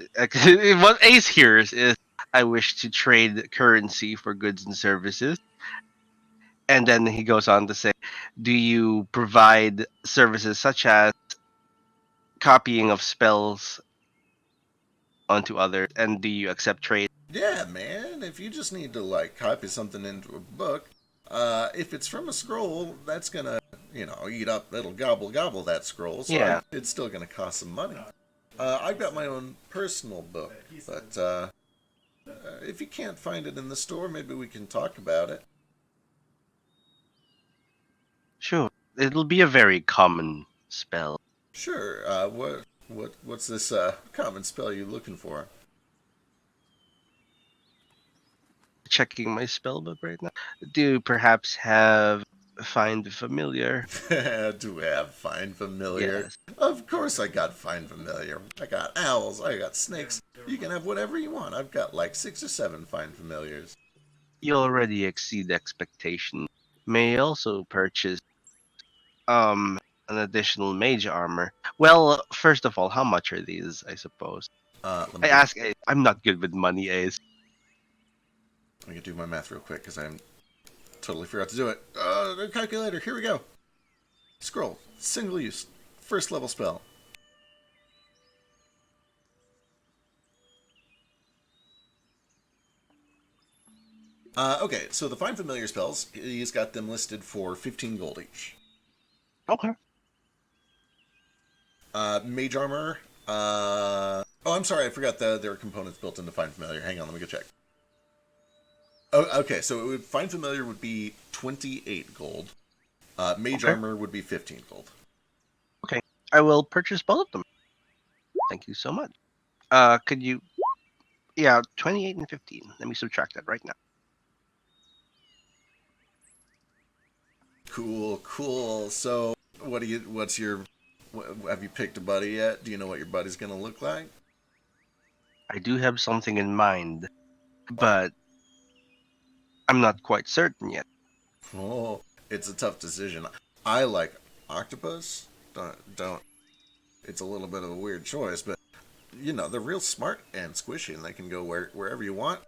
What Ace hears is I wish to trade currency for goods and services. And then he goes on to say, do you provide services such as copying of spells onto others? And do you accept trade? Yeah, man. If you just need to like copy something into a book, if it's from a scroll, that's gonna eat up. It'll gobble that scroll. So it's still gonna cost some money. I've got my own personal book, but if you can't find it in the store, maybe we can talk about it. Sure. It'll be a very common spell. Sure. What's this common spell you're looking for? Checking my spell book right now. Do you perhaps have find familiar. Do we have find familiar? Yes. Of course I got find familiar. I got owls, I got snakes. You can have whatever you want. I've got like 6 or 7 find familiars. You already exceed expectation. May I also purchase um an additional mage armor. Well, first of all, how much are these? I suppose. Let I me, ask. I'm not good with money, Ace. let me do my math real quick because I totally forgot to do it. The calculator, here we go. Scroll, single use, first level spell. Okay, so the find familiar spells, he's got them listed for 15 gold each. Okay. Mage armor. Oh, I'm sorry, I forgot there are components built into find familiar. Hang on, let me go check. Oh, okay, so find familiar would be 28 gold. Mage Okay. armor would be 15 gold. Okay. I will purchase both of them. Thank you so much. Could you? Yeah, 28 and 15. Let me subtract that right now. Cool, cool. So, what's your? Have you picked a buddy yet? Do you know what your buddy's gonna look like? I do have something in mind, but I'm not quite certain yet. Oh, it's a tough decision. I like octopus. Don't. It's a little bit of a weird choice, but they're real smart and squishy, and they can go wherever you want.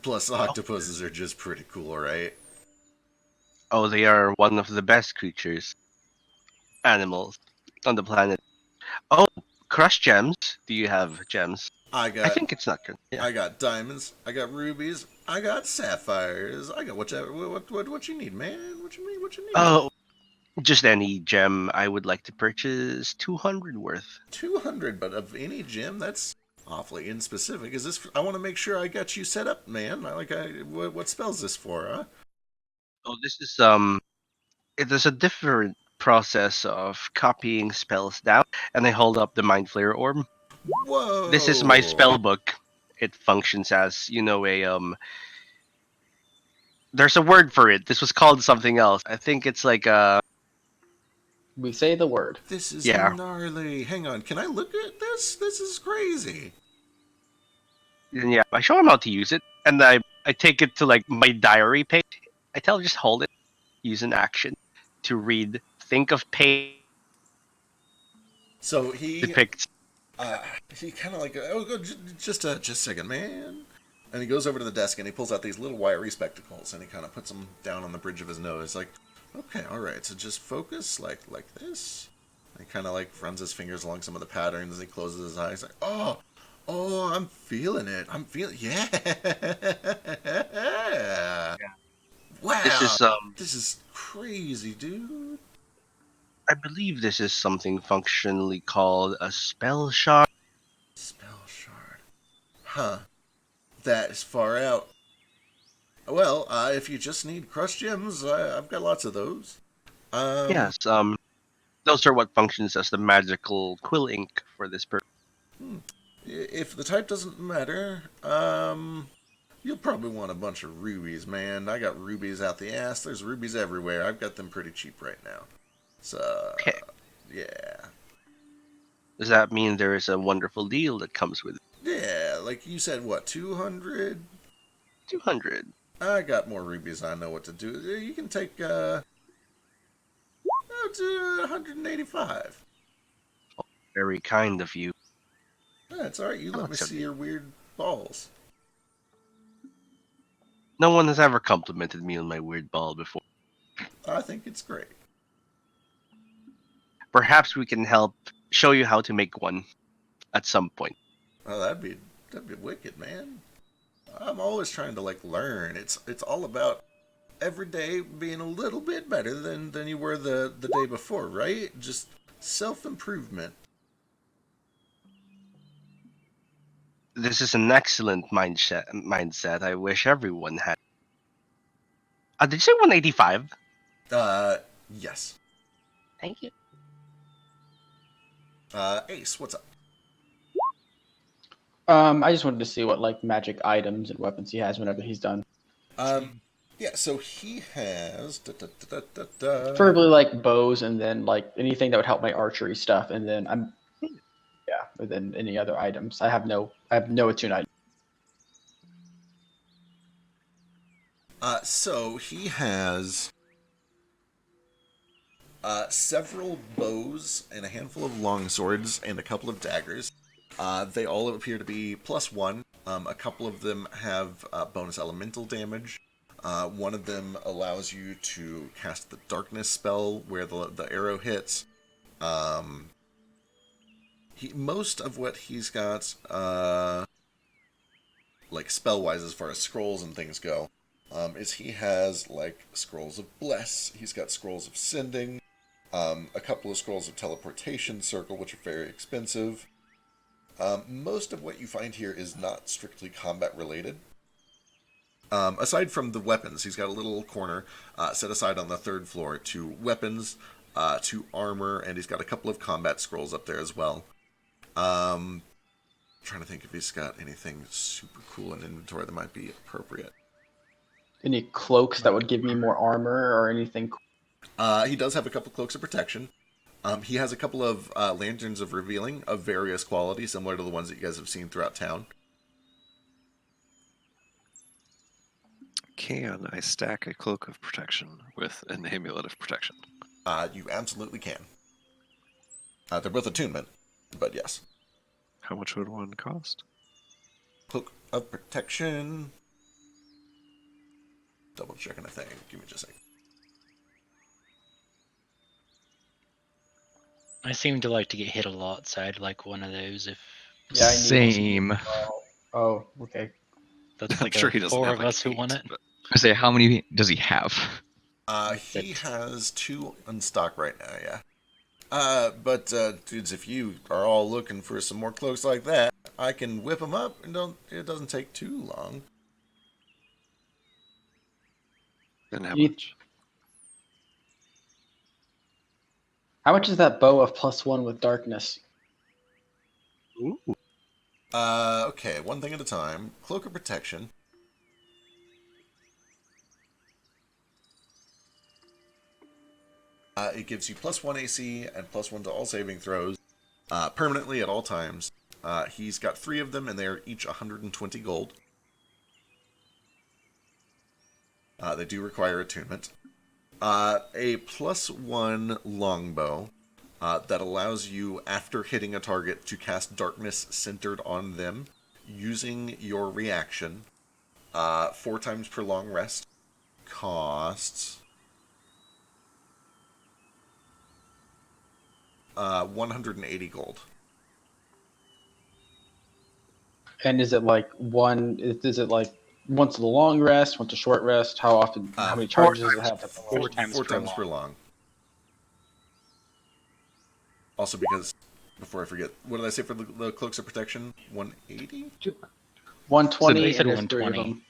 Plus, octopuses are just pretty cool, right? Oh, they are one of the best creatures, animals on the planet. Oh, crush gems. Do you have gems? I I got think it's not good. Yeah. I got diamonds. I got rubies. I got sapphires. I got whatever. What you need, man? What you need? What you need? Oh, just any gem. I would like to purchase 200 worth. 200, but of any gem, that's awfully inspecific. Is this? I want to make sure I got you set up, man. What spells this for, huh? Oh, this is it is a different process of copying spells down, and I hold up the Mind Flayer orb. Whoa! This is my spell book. It functions as there's a word for it. This was called something else. I think it's like We say the word. This is yeah. gnarly. Hang on, can I look at this? This is crazy. And yeah, I show him how to use it, and I take it to like my diary page. I tell him just hold it, use an action to read. Think of pain So he depicts. he kind of like just a second, man. And he goes over to the desk and he pulls out these little wiry spectacles and he kind of puts them down on the bridge of his nose. Like, okay, all right, so just focus like this. And he kind of like runs his fingers along some of the patterns. And he closes his eyes. Like, oh, I'm feeling it. Yeah. Wow. This is crazy, dude. I believe this is something functionally called a spell shard. Spell shard. Huh. That is far out. Well, if you just need crush gems, I've got lots of those. Yes, those are what functions as the magical quill ink for this purpose. If the type doesn't matter, you'll probably want a bunch of rubies, man. I got rubies out the ass. There's rubies everywhere. I've got them pretty cheap right now. So, Okay. yeah. Does that mean there is a wonderful deal that comes with it? Yeah, like you said, what, 200? 200. I got more rubies. I know what to do. You can take, to 185. Very kind of you. That's alright. You let me see your weird balls. No one has ever complimented me on my weird ball before. I think it's great. Perhaps we can help show you how to make one at some point. Oh, that'd be wicked, man. I'm always trying to learn. It's all about every day being a little bit better than you were the day before, right? Just self-improvement. This is an excellent mindset. I wish everyone had. Did you say 185? Yes. Thank you. Ace, what's up? I just wanted to see what magic items and weapons he has whenever he's done. Yeah, so he has. Preferably like bows, and then like anything that would help my archery stuff, and then and then any other items. I have no attune items. So he has several bows and a handful of long swords and a couple of daggers. They all appear to be +1. A couple of them have bonus elemental damage. One of them allows you to cast the darkness spell where the arrow hits. Most of what he's got, like spell-wise as far as scrolls and things go, is he has like scrolls of bless. He's got scrolls of sending, a couple of scrolls of teleportation circle, which are very expensive. Most of what you find here is not strictly combat related. Aside from the weapons, he's got a little corner set aside on the 3rd floor to weapons, to armor, and he's got a couple of combat scrolls up there as well. Trying to think if he's got anything super cool in inventory that might be appropriate. Any cloaks that would give me more armor or anything? He does have a couple cloaks of protection. He has a couple of lanterns of revealing of various quality, similar to the ones that you guys have seen throughout town. Can I stack a cloak of protection with an amulet of protection? You absolutely can. They're both attunement, but yes. How much would one cost? Cloak of protection. Double checking a thing. Give me just a second. I seem to like to get hit a lot, so I'd like one of those if Yeah, I need Same. Oh, okay. that's I'm like sure he doesn't 4 have of like us who want 8, it. but I say, how many does he have? He has 2 in stock right now, yeah. But dudes, if you are all looking for some more cloaks like that, I can whip them up, and it doesn't take too long. and how You- much? How much is that bow of +1 with darkness? Ooh. Okay, one thing at a time. Cloak of protection. It gives you +1 AC and +1 to all saving throws, permanently at all times. He's got 3 of them, and they are each 120 gold. They do require attunement. A +1 longbow that allows you, after hitting a target, to cast darkness centered on them using your reaction 4 times per long rest. Costs 180 gold. And is it like is it like once a long rest, once a short rest? How often? How many charges does it have? 4 times 4 per times long. per long. Also, because before I forget, what did I say for the cloaks of protection? 180. 120. So they said and there's 3 of 120. them.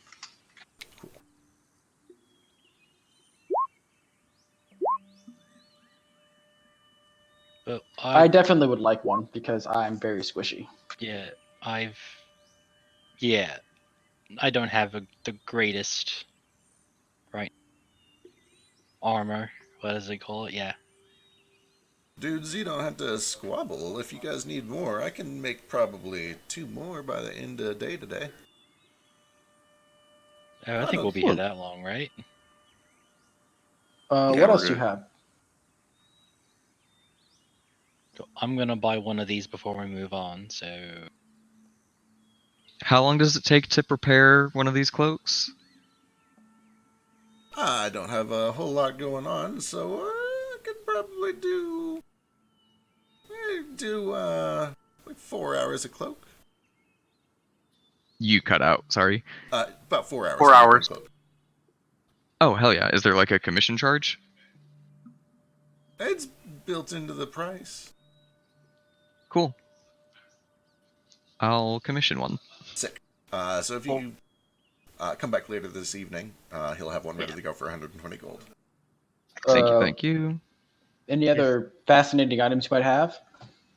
But I definitely would like one because I'm very squishy. yeah, I don't have the greatest armor. What does it call it? Yeah. Dudes, you don't have to squabble. If you guys need more, I can make probably 2 more by the end of the day today. Oh, I think we'll be here that long, right? Yeah, What we're else do you good. have? So I'm gonna buy one of these before we move on. So How long does it take to prepare one of these cloaks? I don't have a whole lot going on, so I could probably do like 4 hours a cloak. You cut out, sorry. About 4 hours. 4 to make hours. one cloak. Oh, hell yeah. Is there like a commission charge? It's built into the price. Cool. I'll commission one. Sick. So if you come back later this evening, he'll have one ready to go for 120 gold. Thank you, Uh, thank you. Any other fascinating items you might have,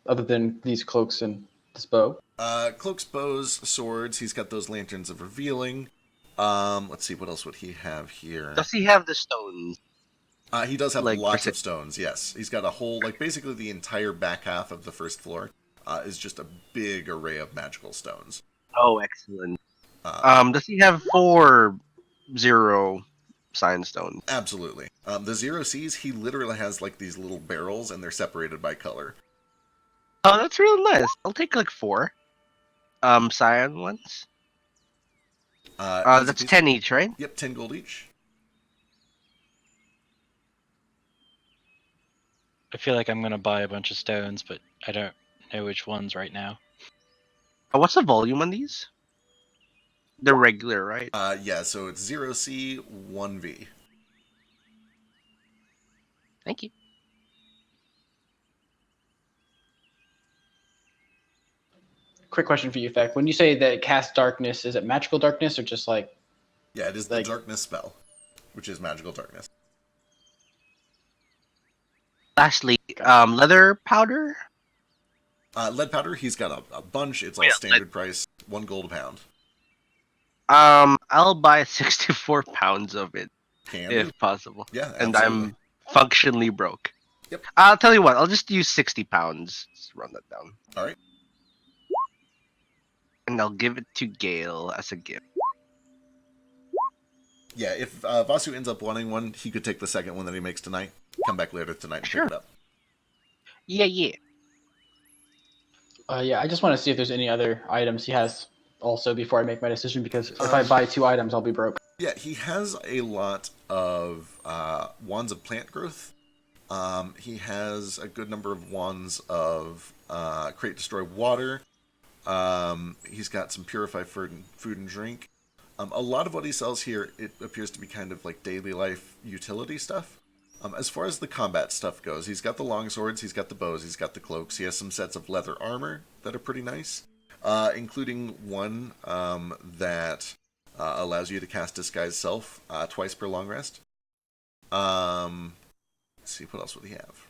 other than these cloaks and this bow? Cloaks, bows, swords. He's got those lanterns of revealing. Let's see, what else would he have here? Does he have the stones? He does have Like, lots of stones, yes. He's got a whole, like, basically the entire back half of the first floor is just a big array of magical stones. Oh, excellent. Uh, Does he have 4 0 sign stones? Absolutely. The Zero C's, he literally has, like, these little barrels, and they're separated by color. Oh, that's real nice. I'll take like 4 cyan ones. Easy That's peasy. 10 each, right? Yep, 10 gold each. I feel like I'm gonna buy a bunch of stones, but I don't know which ones right now. What's the volume on these? They're regular, right? Yeah, so it's 0C, 1V. Thank you. Quick question for you, Feck. When you say that cast darkness, is it magical darkness or just like? Yeah, it is the Like- darkness spell, which is magical darkness. Lastly, leather powder. Lead powder, he's got a bunch. It's all Yeah, standard price, 1 gold a pound. I'll buy 64 pounds of it Can if do. possible. Yeah, And absolutely. I'm functionally broke. Yep. I'll tell you what. I'll just use 60 pounds. Just run that down. All right. And I'll give it to Gale as a gift. Yeah, if Vasu ends up wanting one, he could take the second one that he makes tonight. Come back later tonight and Sure. pick it up. Yeah. Yeah, I just want to see if there's any other items he has also before I make my decision, because if I buy 2 items, I'll be broke. Yeah, he has a lot of wands of plant growth. He has a good number of wands of create destroy water. He's got some purify food and drink. A lot of what he sells here, it appears to be kind of like daily life utility stuff. As far as the combat stuff goes, he's got the long swords, he's got the bows, he's got the cloaks. He has some sets of leather armor that are pretty nice, including one that allows you to cast Disguise Self twice per long rest. Let's see, what else would he have?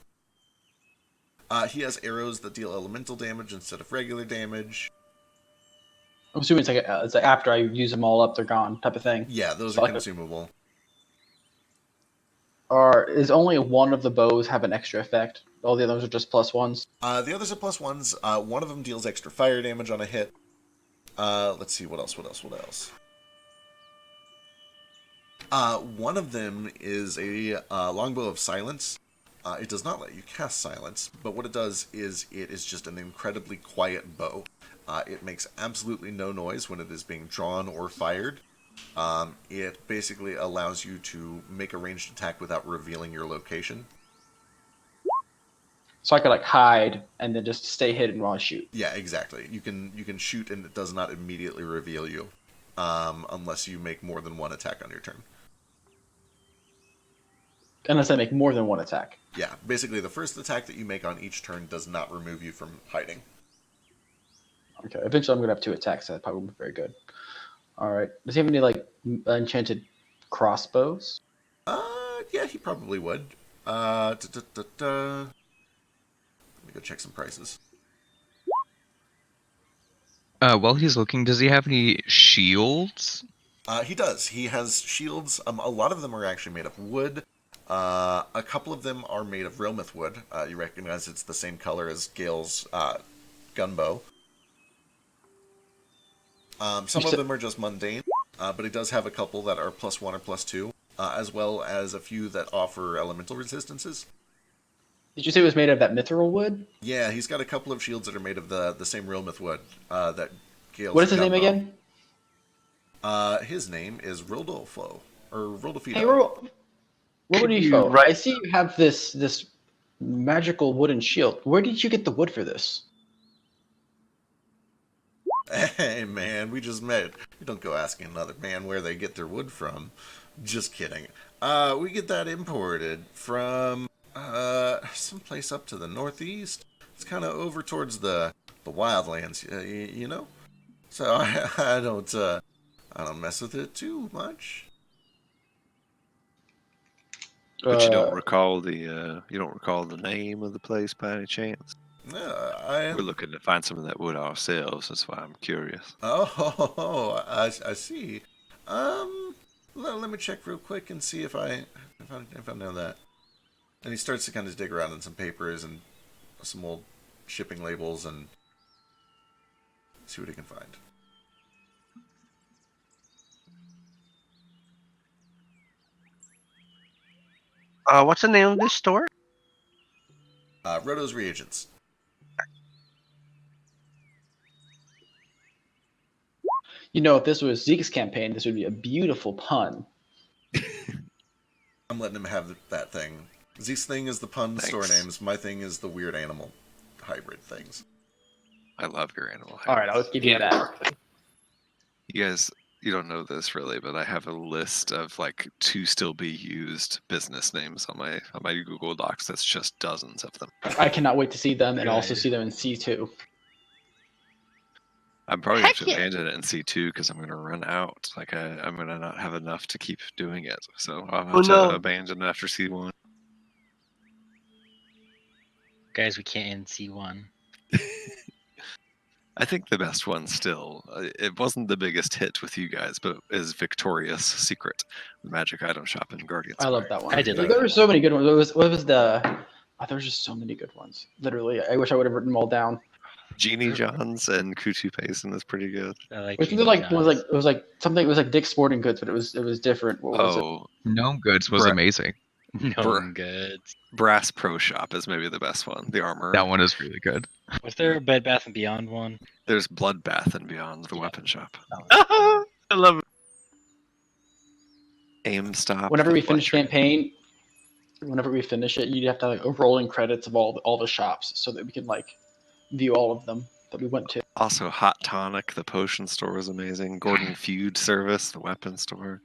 He has arrows that deal elemental damage instead of regular damage. I'm assuming it's like after I use them all up, they're gone type of thing. Yeah, those So are like- consumable. Or is only one of the bows have an extra effect? All the others are just +1s. The others are +1s. One of them deals extra fire damage on a hit. Let's see, what else? One of them is a longbow of silence. It does not let you cast silence, but what it does is it is just an incredibly quiet bow. It makes absolutely no noise when it is being drawn or fired. It basically allows you to make a ranged attack without revealing your location. So I could like hide and then just stay hidden while I shoot. Yeah, exactly. You can shoot and it does not immediately reveal you, unless you make more than one attack on your turn. Unless I make more than one attack. Yeah, basically the first attack that you make on each turn does not remove you from hiding. Okay, eventually I'm gonna have 2 attacks. So that probably won't be very good. All right. Does he have any like enchanted crossbows? Yeah, he probably would. Let me go check some prices. While he's looking, does he have any shields? He does. He has shields. A lot of them are actually made of wood. A couple of them are made of realmouth wood. You recognize it's the same color as Gale's gunbow. Some of them are just mundane, but it does have a couple that are +1 or +2, as well as a few that offer elemental resistances. Did you say it was made of that mithril wood? Yeah, he's got a couple of shields that are made of the same realmouth wood that Gale's What is his name gunbow. again? His name is Rodolfo, or Rodolfito. Hey, Rodolfo. you I see you have this magical wooden shield. Where did you get the wood for this? Hey man, we just met. You don't go asking another man where they get their wood from. Just kidding. We get that imported from someplace up to the northeast. It's kind of over towards the wildlands, you know. So I don't mess with it too much. But you don't recall the name of the place by any chance? We're looking to find some of that wood ourselves. That's why I'm curious. Oh, I see. Let me check real quick and see if I know that. And he starts to kind of dig around in some papers and some old shipping labels and see what he can find. What's the name of this store? Roto's Reagents. You know, if this was Zeke's campaign, this would be a beautiful pun. I'm letting him have that thing. Zeke's thing is the pun store Thanks. names. My thing is the weird animal hybrid things. I love your animal. All right, I'll give you that. Mark. You guys, you don't know this really, but I have a list of like to still be used business names on my Google Docs. That's just dozens of them. I cannot wait to see them and also Good. see them in C2. I'm probably going Heck to yeah. abandon it in C2 because I'm going to run out. Like I'm going to not have enough to keep doing it. So I'll have Oh, to no. abandon it after C1. Guys, we can't end C1. I think the best one still, it wasn't the biggest hit with you guys, but is Victorious Secret, the magic item shop in Guardians. I love that one. I did like There that were so one. many good ones. What was the? Oh, there was just so many good ones. Literally, I wish I would have written them all down. Genie Johns and Kutu Payson is pretty good. I like Which was Genie like John's. it was like something. It was like Dick's Sporting Goods, but it was different. What was it? Oh, Gnome Goods was Bra- amazing. Gnome Goods. Brass Pro Shop is maybe the best one. The armor. That one is really good. Was there a Bed Bath and Beyond one? There's Bloodbath and Beyond, the Yeah. weapon shop. I love it. Aim Stop. Whenever the we finish Fletcher. campaign, whenever we finish it, you'd have to like rolling credits of all the shops so that we can like view all of them that we went to. Also, Hot Tonic, the potion store was amazing. Gordon Feud Service, the weapon store.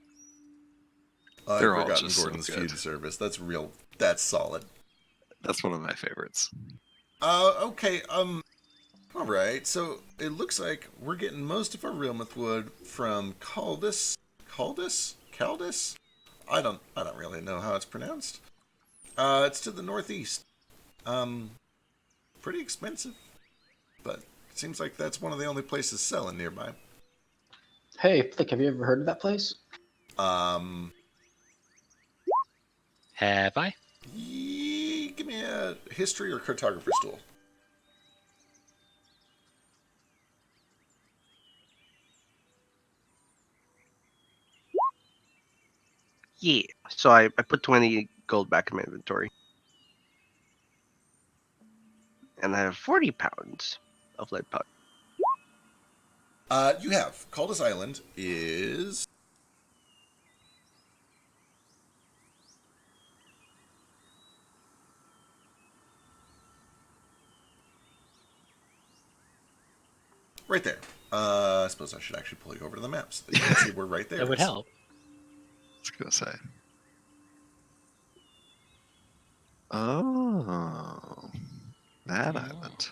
I've They're all forgotten just so Gordon's good. feud service. That's real. That's solid. That's one of my favorites. Okay, all right, so it looks like we're getting most of our realmouth wood from Caldus? I don't really know how it's pronounced. It's to the northeast. Pretty expensive, but it seems like that's one of the only places selling nearby. Hey, Flick, have you ever heard of that place? Have I? Give me a history or cartographer's tool. Yeah. So I put 20 gold back in my inventory. And I have 40 pounds of lead powder. You have Caldus Island is right there. I suppose I should actually pull you over to the maps. So that you can see we're right there. That would help. I was gonna say. Oh, that Oh. island.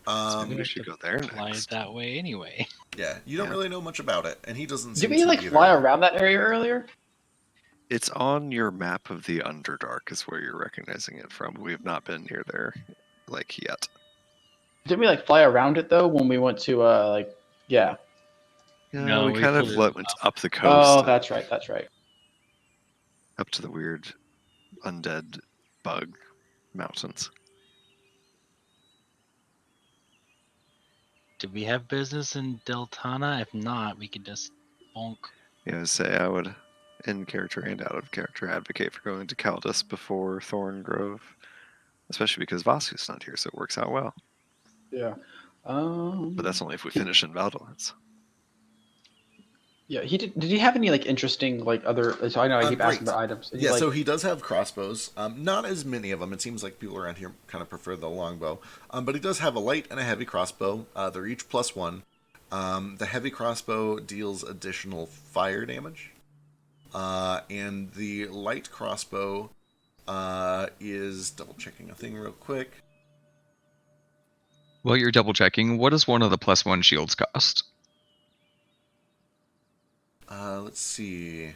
So maybe we should go there Fly it next. that way anyway. Yeah, you don't Yeah. really know much about it, and he doesn't Did seem we to like either. fly around that area earlier? It's on your map of the Underdark, is where you're recognizing it from. We have not been near there, like yet. Didn't we like fly around it though when we went to yeah? Yeah, No, we we kind of flew went up. up the coast. Oh, that's right. That's right. Up to the weird undead bug mountains. Did we have business in Deltana? If not, we could just bonk. Yeah, say I would, in character and out of character, advocate for going to Caldus before Thorngrove, especially because Vasu's not here, so it works out well. Yeah. But that's only if we finish in Valdolence. Yeah. He did. Did he have any like interesting like other? So I know I keep asking Great. about items. Did he, Yeah, like, so he does have crossbows. Not as many of them. It seems like people around here kind of prefer the longbow. But he does have a light and a heavy crossbow. They're each +1. The heavy crossbow deals additional fire damage. And the light crossbow is double checking a thing real quick. While you're double checking, what does one of the +1 shields cost? Let's see.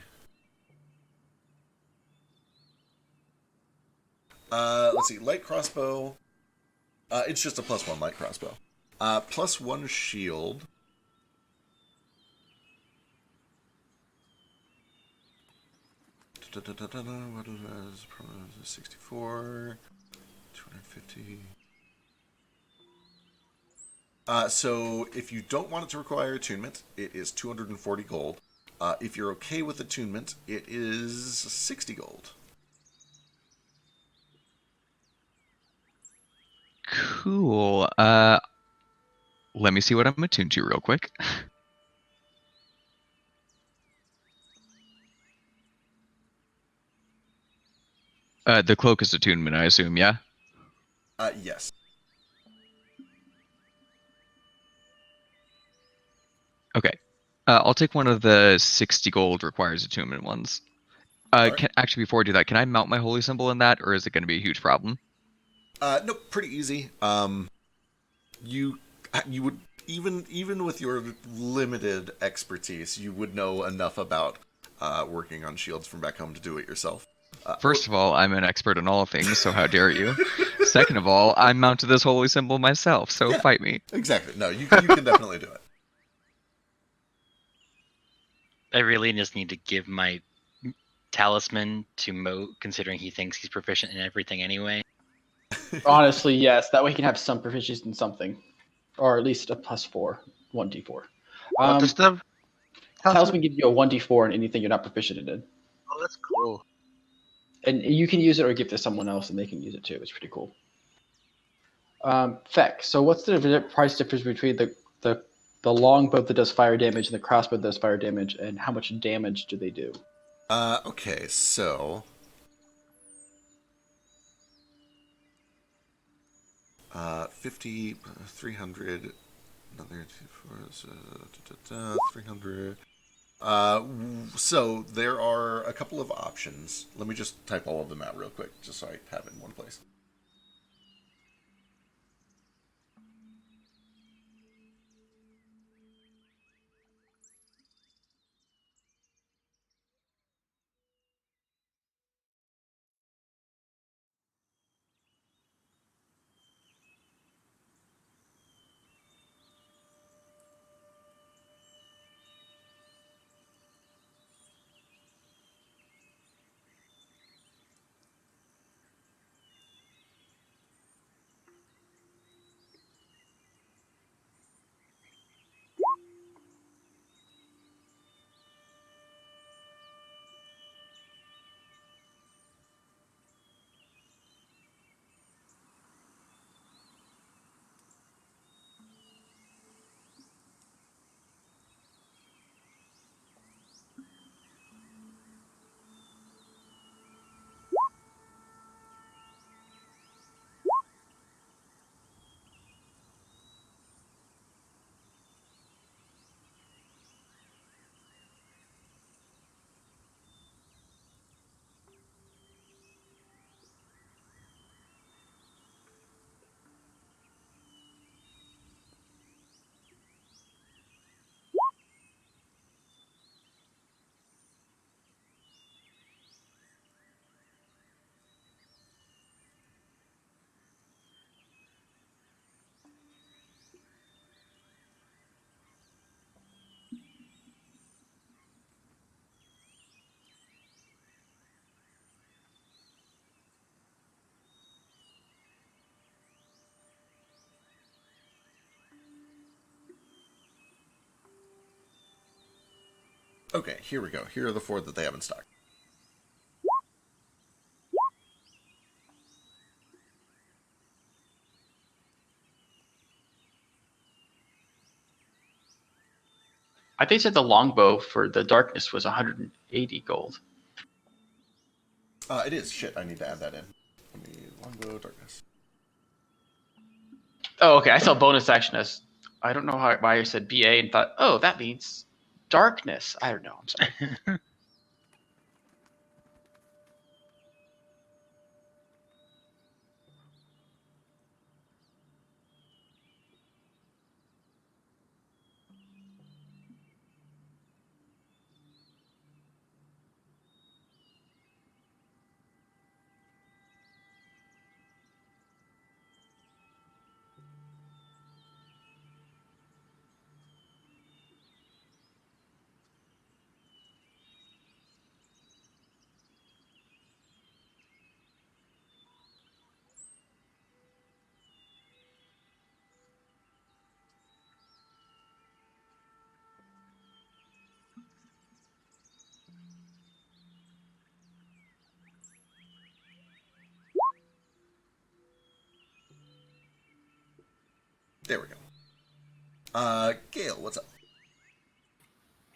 Light crossbow. It's just a +1 light crossbow. +1 shield. What is 64, 250. So if you don't want it to require attunement, it is 240 gold. If you're okay with attunement, it is 60 gold. Cool. Let me see what I'm attuned to real quick. The cloak is attunement, I assume, yeah? Yes. Okay. I'll take one of the 60 gold requires attunement ones. All right. Actually, before I do that, can I mount my holy symbol in that, or is it going to be a huge problem? No, pretty easy. You would even with your limited expertise, you would know enough about working on shields from back home to do it yourself. First of all, I'm an expert in all things, so how dare you? Second of all, I mounted this holy symbol myself, so Yeah. fight me. Exactly. No, you can definitely do it. I really just need to give my talisman to Mo, considering he thinks he's proficient in everything anyway. Honestly, yes. That way he can have some proficiency in something, or at least a +4, 1d4. What does the Talisman gives you a 1d4 in anything you're not proficient in, Oh, that's cool. and you can use it or give it to someone else, and they can use it too. It's pretty cool. Feck. So what's the price difference between the longbow that does fire damage and the crossbow that does fire damage, and how much damage do they do? Okay, so 50, 300, another 300. So there are a couple of options. Let me just type all of them out real quick, just so I have it in one place. Okay, here we go. Here are the four that they have in stock. I think that the longbow for the darkness was 180 gold. It is. Shit, I need to add that in. Let me longbow darkness. Oh, okay. I saw bonus action as I don't know why I said BA and thought, oh, that means darkness. I don't know. I'm sorry. There we go. Gale, what's up?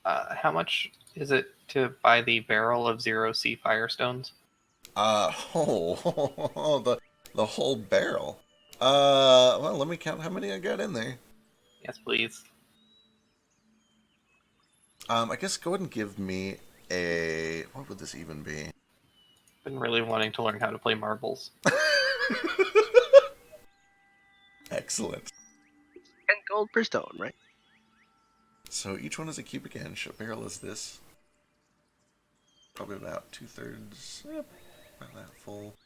How much is it to buy the barrel of 0C Firestones? The whole barrel. Well, let me count how many I got in there. Yes, please. I guess go ahead and give me a... What would this even be? Been really wanting to learn how to play marbles. Excellent. 10 gold per stone, right? So each one is a cubic inch. A barrel is this. Probably about 2/3. Yep, about that full.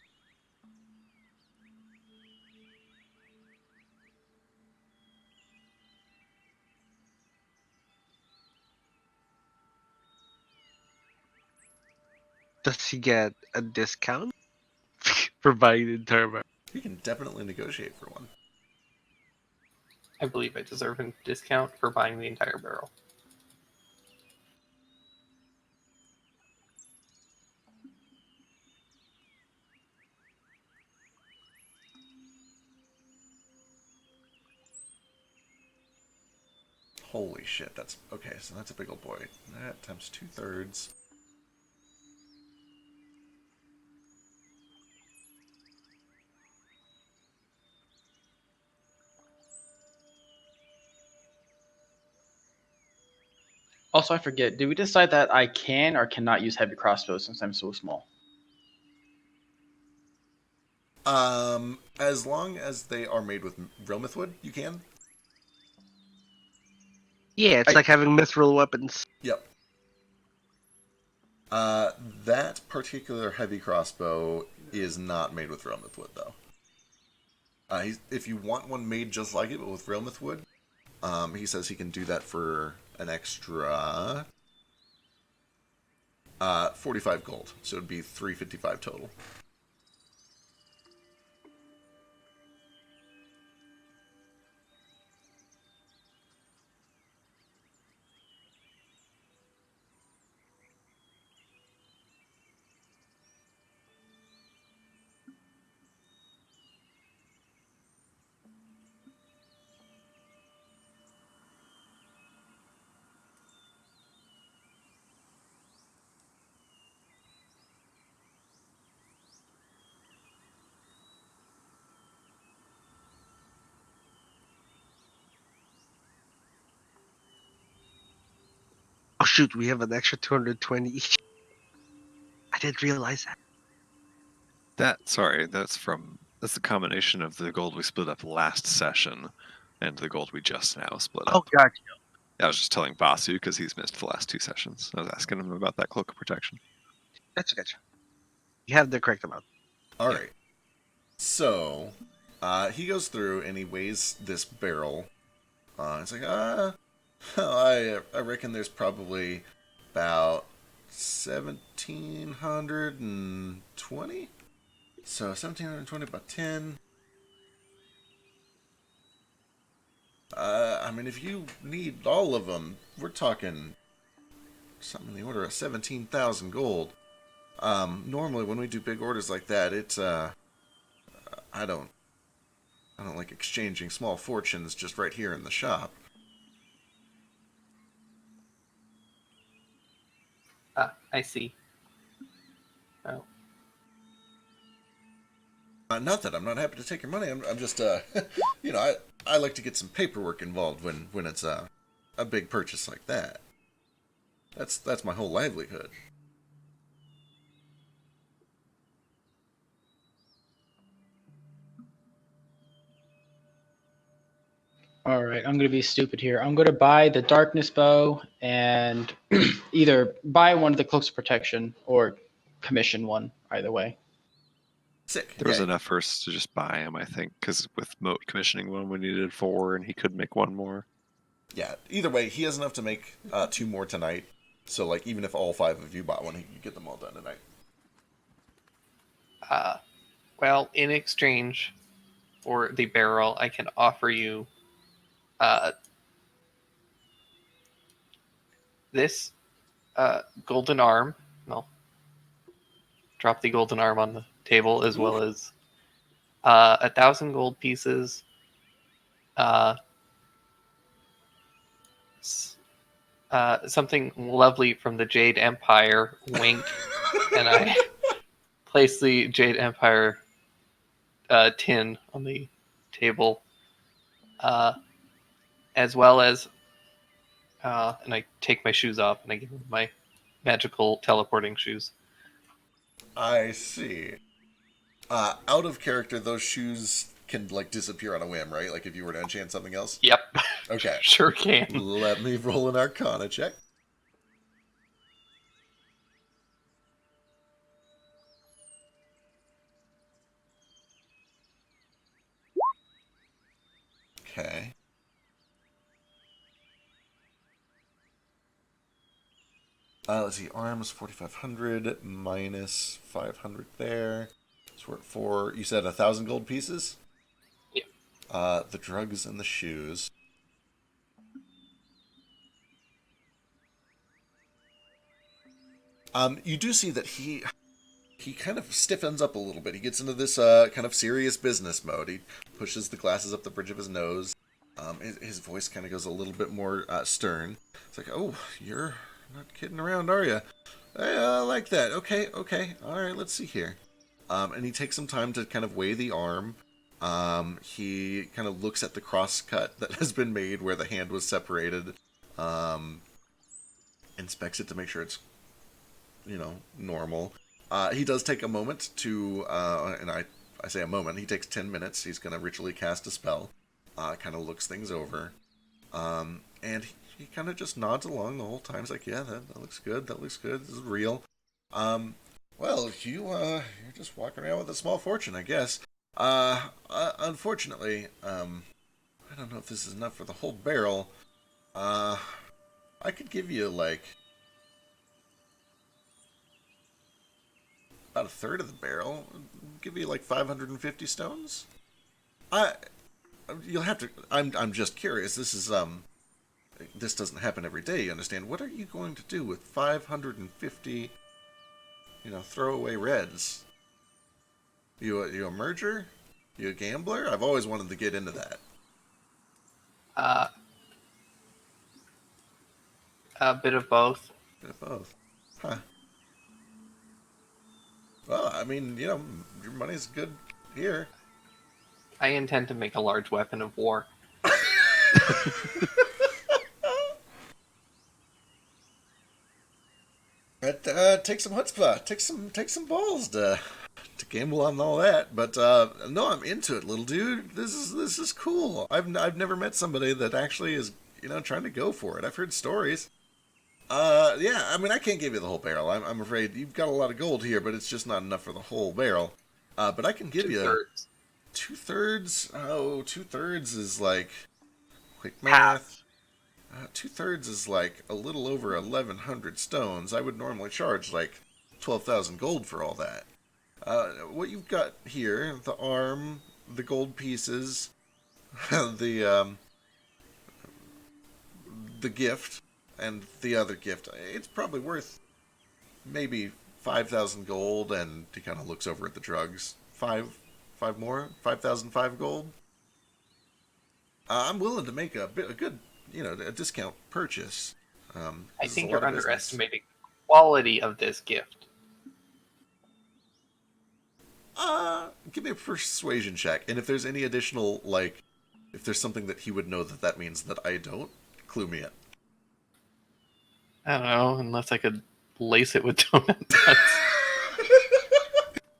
Does he get a discount for buying the entire barrel? You can definitely negotiate for one. I believe I deserve a discount for buying the entire barrel. Holy shit, that's... Okay, so that's a big old boy. That times 2/3. Also, I forget. Did we decide that I can or cannot use heavy crossbows since I'm so small? As long as they are made with Realmouth wood, you can. Yeah, it's like having mithril weapons. Yep. That particular heavy crossbow is not made with Realmouth wood, though. If you want one made just like it, but with Realmouth wood, he says he can do that for an extra 45 gold. So it'd be 355 total. Oh shoot, we have an extra 220 each. I didn't realize that. That's the combination of the gold we split up last session and the gold we just now split Oh, up. gotcha. I was just telling Vasu because he's missed the last 2 sessions. I was asking him about that cloak of protection. Gotcha. You have the correct amount. Alright. So, he goes through and he weighs this barrel. It's like, I reckon there's probably about 1,720? So 1,720 by 10. I mean, if you need all of them, we're talking something in the order of 17,000 gold. Normally when we do big orders like that, it's, I don't like exchanging small fortunes just right here in the shop. I see. Oh. Not that I'm not happy to take your money. I'm just, I like to get some paperwork involved when it's a big purchase like that. That's my whole livelihood. All right, I'm going to be stupid here. I'm going to buy the darkness bow and either buy one of the cloaks of protection or commission one, either way. Sick. There was Yeah. enough for us to just buy him, I think, because with Moat commissioning one, we needed 4, and he could make 1 more. Yeah. Either way, he has enough to make 2 more tonight. So, like, even if all 5 of you bought one, he could get them all done tonight. Well, in exchange for the barrel, I can offer you this golden arm. Well, drop the golden arm on the table, as well as 1,000 gold pieces, uh, something lovely from the Jade Empire, wink, and I place the Jade Empire tin on the table, uh, as well as, and I take my shoes off and I give him my magical teleporting shoes. I see. Out of character, those shoes can like disappear on a whim, right? Like if you were to enchant something else. Yep. Okay. Sure can. Let me roll an Arcana check. Okay. Let's see. Arms 4,500 minus 500 there. So we're at 4. You said 1,000 gold pieces. Yeah. The drugs and the shoes. You do see that he kind of stiffens up a little bit. He gets into this kind of serious business mode. He pushes the glasses up the bridge of his nose. His voice kind of goes a little bit more stern. It's like, oh, you're not kidding around, are you? Hey, I like that. Okay, all right, let's see here. And he takes some time to kind of weigh the arm. He kind of looks at the cross cut that has been made where the hand was separated. Inspects it to make sure it's, normal. He does take a moment to, and I say a moment, he takes 10 minutes. He's going to ritually cast a spell. Kind of looks things over. And he kind of just nods along the whole time. He's like, yeah, that looks good. That looks good. This is real. Well, you're just walking around with a small fortune, I guess. Unfortunately, I don't know if this is enough for the whole barrel. I could give you, like, about a third of the barrel. Give you, like, 550 stones. You'll have to. I'm just curious. This is This doesn't happen every day. You understand? What are you going to do with 550? Throwaway reds. You a merger? You a gambler? I've always wanted to get into that. A bit of both. Bit of both. Huh. Well, I mean, your money's good here. I intend to make a large weapon of war. But take some chutzpah, take some balls to gamble on all that. But no, I'm into it, little dude. This is cool. I've never met somebody that actually is trying to go for it. I've heard stories. Yeah, I mean I can't give you the whole barrel. I'm afraid you've got a lot of gold here, but it's just not enough for the whole barrel. But I can give you 2/3. Oh, 2/3 is like quick math. 2/3 is like a little over 1,100 stones. I would normally charge like 12,000 gold for all that. What you've got here, the arm, the gold pieces, the gift, and the other gift, it's probably worth maybe 5,000 gold, and he kind of looks over at the drugs. Five more? 5,005 gold? I'm willing to make a good a discount purchase. I think you're underestimating the quality of this gift. Give me a persuasion check, and if there's any additional, like, if there's something that he would know that means that I don't, clue me in. I don't know, unless I could lace it with donut nuts.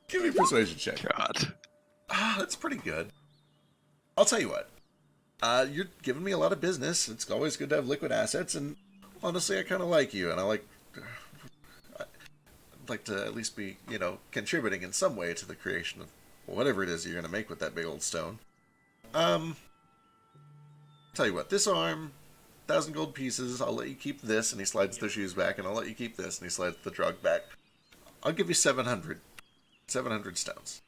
Give me a persuasion check. God. That's pretty good. I'll tell you what. You're giving me a lot of business. It's always good to have liquid assets, and honestly, I kind of like you, and I'd like to at least be, contributing in some way to the creation of whatever it is you're going to make with that big old stone. Tell you what, this arm, 1,000 gold pieces, I'll let you keep this, and he slides the shoes back, and I'll let you keep this, and he slides the drug back. I'll give you 700 stones.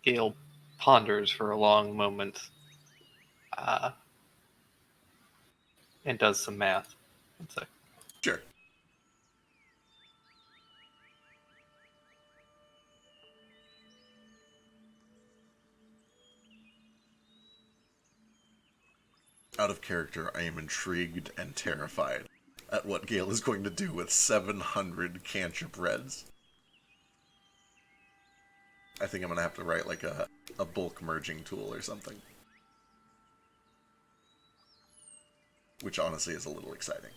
Gale ponders for a long moment and does some math. One sec. Sure. Out of character, I am intrigued and terrified at what Gale is going to do with 700 cantrip reds. I think I'm going to have to write like a bulk merging tool or something. Which honestly is a little exciting.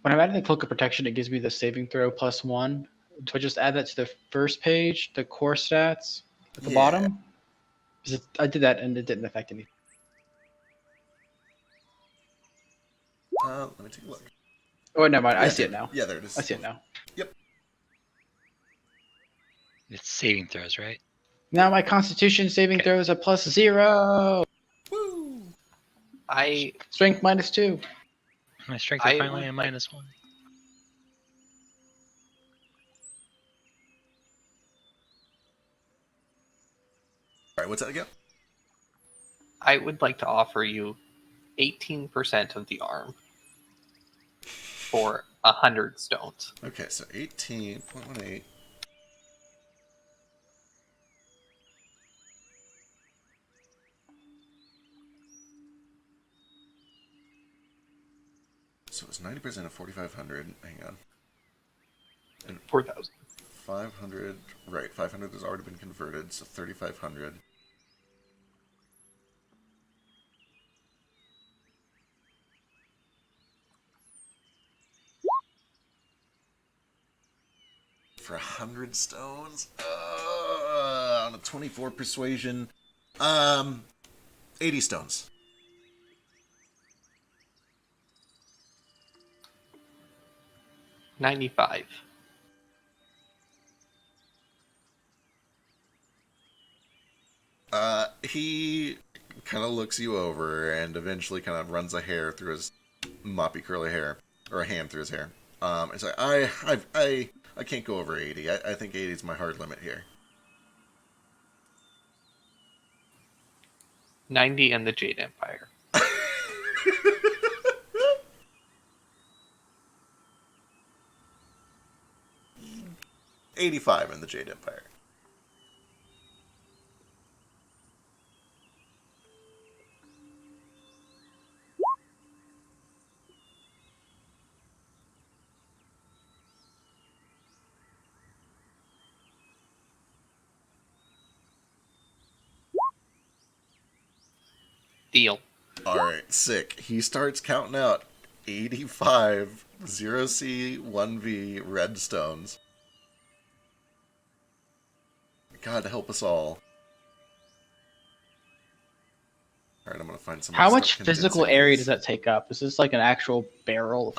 When I'm adding the cloak of protection, it gives me the saving throw +1. Do I just add that to the first page, the core stats at the bottom? I did that and it didn't affect anything. Let me take a look. Oh, never mind. Yeah, I see it now. Yeah, there it is. I see it now. Yep. It's saving throws, right? Now my Constitution saving throws are +0. Woo! Strength -2. My strength is finally a -1. Alright, what's that again? I would like to offer you 18% of the arm for 100 stones. Okay, so 18.18. So it's 90% of 4,500. Hang on. And 4,000. 500. Right, 500 has already been converted, so 3,500. For 100 stones? On a 24 persuasion. 80 stones. $95. He kind of looks you over and eventually kind of runs a hair through his moppy curly hair, or a hand through his hair. It's like, I can't go over 80. I think 80 is my hard limit here. 90 and the Jade Empire. 85 in the Jade Empire. Deal. Alright, sick. He starts counting out 85 0C 1V redstones. God help us all. Alright, I'm gonna find some. How much physical area does that take up? Is this like an actual barrel?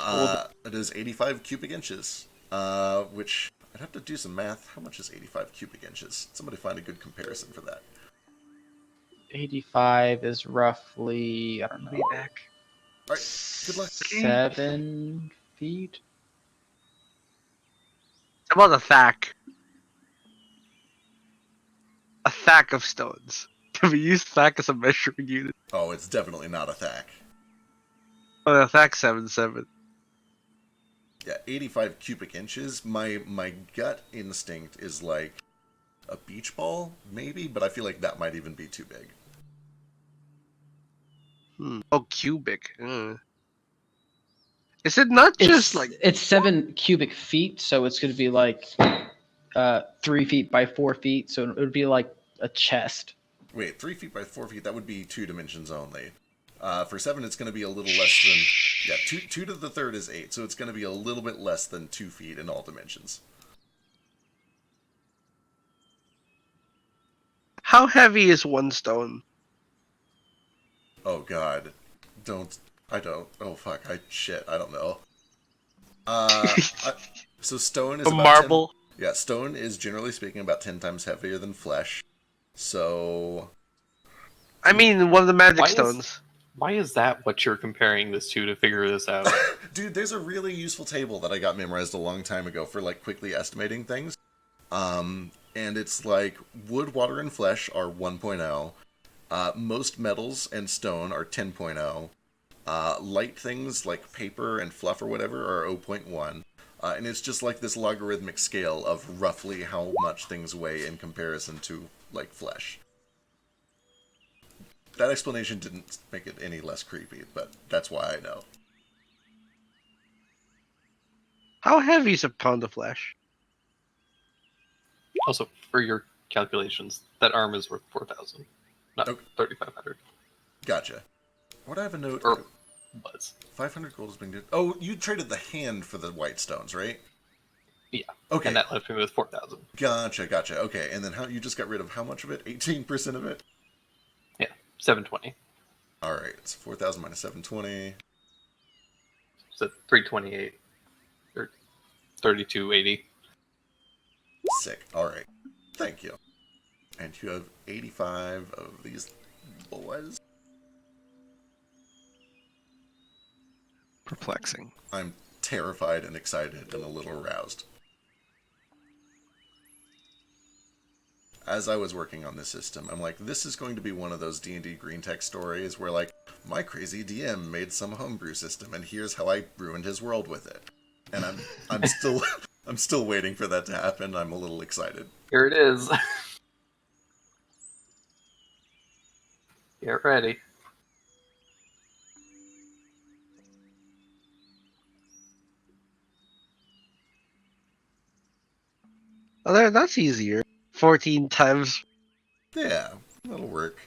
It is 85 cubic inches. Which I'd have to do some math. How much is 85 cubic inches? Somebody find a good comparison for that. 85 is roughly, I don't know. Be back. Alright, good luck. 7 feet? About a thack. A thack of stones. Can we use thack as a measuring unit? Oh, it's definitely not a thack. Oh, a thack 7-7. Yeah, 85 cubic inches. My gut instinct is like a beach ball, maybe, but I feel like that might even be too big. Oh, cubic. Is it not just like... It's 7 cubic feet, so it's going to be like 3 feet by 4 feet, so it would be like a chest. Wait, 3 feet by 4 feet, that would be 2 dimensions only. For 7, it's going to be a little less than... Yeah, 2 to the third is 8, so it's going to be a little bit less than 2 feet in all dimensions. How heavy is one stone? Oh god. I don't. Oh fuck, I don't know. So stone is A about marble? 10, yeah, stone is generally speaking about 10 times heavier than flesh. So... I mean, one of the magic Why is- stones. Why is that what you're comparing this to figure this out? Dude, there's a really useful table that I got memorized a long time ago for like quickly estimating things. And it's like wood, water, and flesh are 1.0. Most metals and stone are 10.0. Light things like paper and fluff or whatever are 0.1. And it's just like this logarithmic scale of roughly how much things weigh in comparison to like flesh. That explanation didn't make it any less creepy, but that's why I know. How heavy is a pound of flesh? Also, for your calculations, that arm is worth 4,000, not Okay. 3,500. Gotcha. What I have a note. Or was. 500 gold is being good. Oh, you traded the hand for the white stones, right? Yeah. Okay. And that left me with 4,000. Gotcha. Okay, and then how you just got rid of how much of it? 18% of it? Yeah, 720. All right, it's 4,000 minus 720. So 328 or 3280. Sick. All right. Thank you. And you have 85 of these boys. Perplexing. I'm terrified and excited and a little aroused. As I was working on this system, I'm like, this is going to be one of those D&D green tech stories where, like, my crazy DM made some homebrew system, and here's how I ruined his world with it. And I'm still I'm still waiting for that to happen. I'm a little excited. Here it is. Get ready. Oh, that's easier. 14 times. Yeah, that'll work.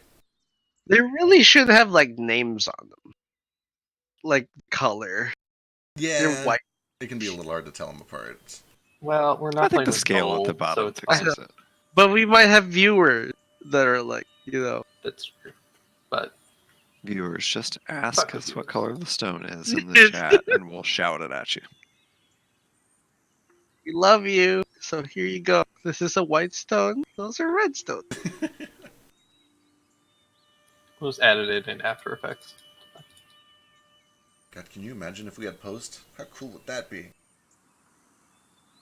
They really should have like names on them, like color. Yeah, They're white. it can be a little hard to tell them apart. Well, we're I not think playing the with scale gold, at the bottom so it's fixes it. But we might have viewers that are like, you know. that's true. But Viewers, just ask Fuck us the what viewers. color the stone is in the chat, and we'll shout it at you. We love you. So here you go. This is a white stone. Those are red stones. it was added in After Effects. God, can you imagine if we had post? How cool would that be?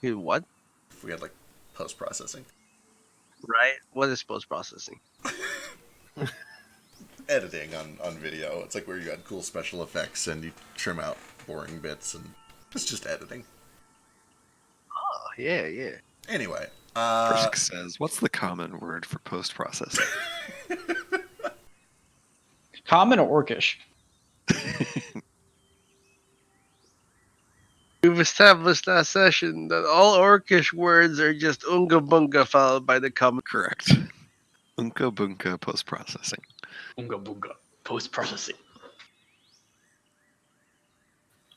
Dude, what? If we had, like, post-processing. Right? What is post processing? Editing on video. It's like where you had cool special effects and you trim out boring bits, and it's just editing. Oh, yeah. Anyway, Frisk says, what's the common word for post-processing? Common or orcish? We've established last session that all orcish words are just unga bunga followed by the common. Correct. Unka bunka post-processing. Unga bunga. Post processing.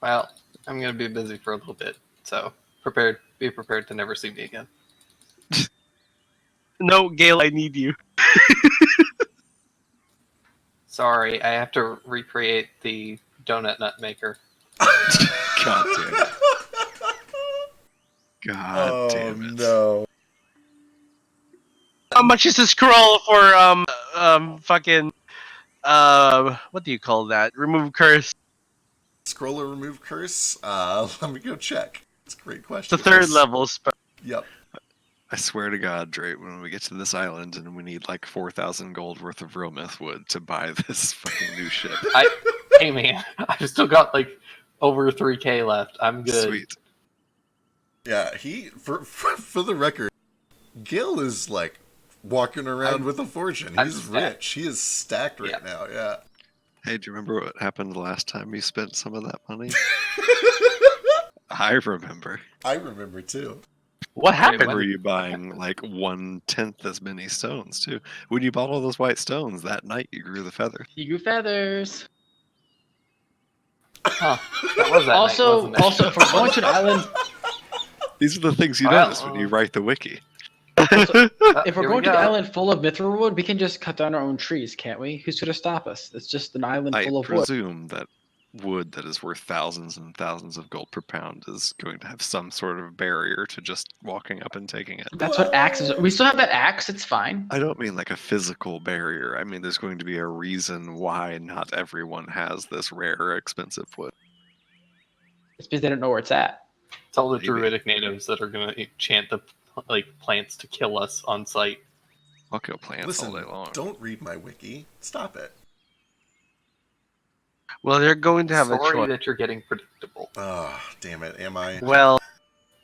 Well, I'm going to be busy for a little bit, so be prepared to never see me again. No, Gail, I need you. Sorry, I have to recreate the donut nut maker. God damn it. God damn it. No. How much is the scroll for fucking what do you call that? Remove curse. Scroll or remove curse? Let me go check. It's a great It's question. the third level spell. Yep. I swear to God, Drake, when we get to this island and we need like 4,000 gold worth of real myth wood to buy this fucking new ship. Hey man, I've still got like over 3k left. I'm good. Sweet. Yeah, for the record, Gil is like walking around with a fortune. I'm He's stacked. rich. He is stacked right now. Yeah. Hey, do you remember what happened the last time you spent some of that money? I remember. I remember too. What Wait, I happened? remember you buying like 1/10 as many stones too. When you bought all those white stones that night, you grew the feather. You grew feathers. Huh. That was that night, Also, wasn't it? also, if we're going to an island, These are the things you Well, notice when you write the wiki. if Here we're we going to an go. island full of mithril wood, we can just cut down our own trees, can't we? Who's going to stop us? It's just an island I full of wood. presume that wood that is worth thousands and thousands of gold per pound is going to have some sort of barrier to just walking up and taking it. That's what axes. We still have that axe. It's fine. I don't mean like a physical barrier. I mean there's going to be a reason why not everyone has this rare, expensive wood. It's because they don't know where it's at. It's all the Maybe. druidic natives that are going to enchant the plants to kill us on sight. I'll kill plants Listen, all day long. don't read my wiki. Stop it. Well, they're going to have a Sorry choice. that you're getting predictable. Oh, damn it. Am I? Well,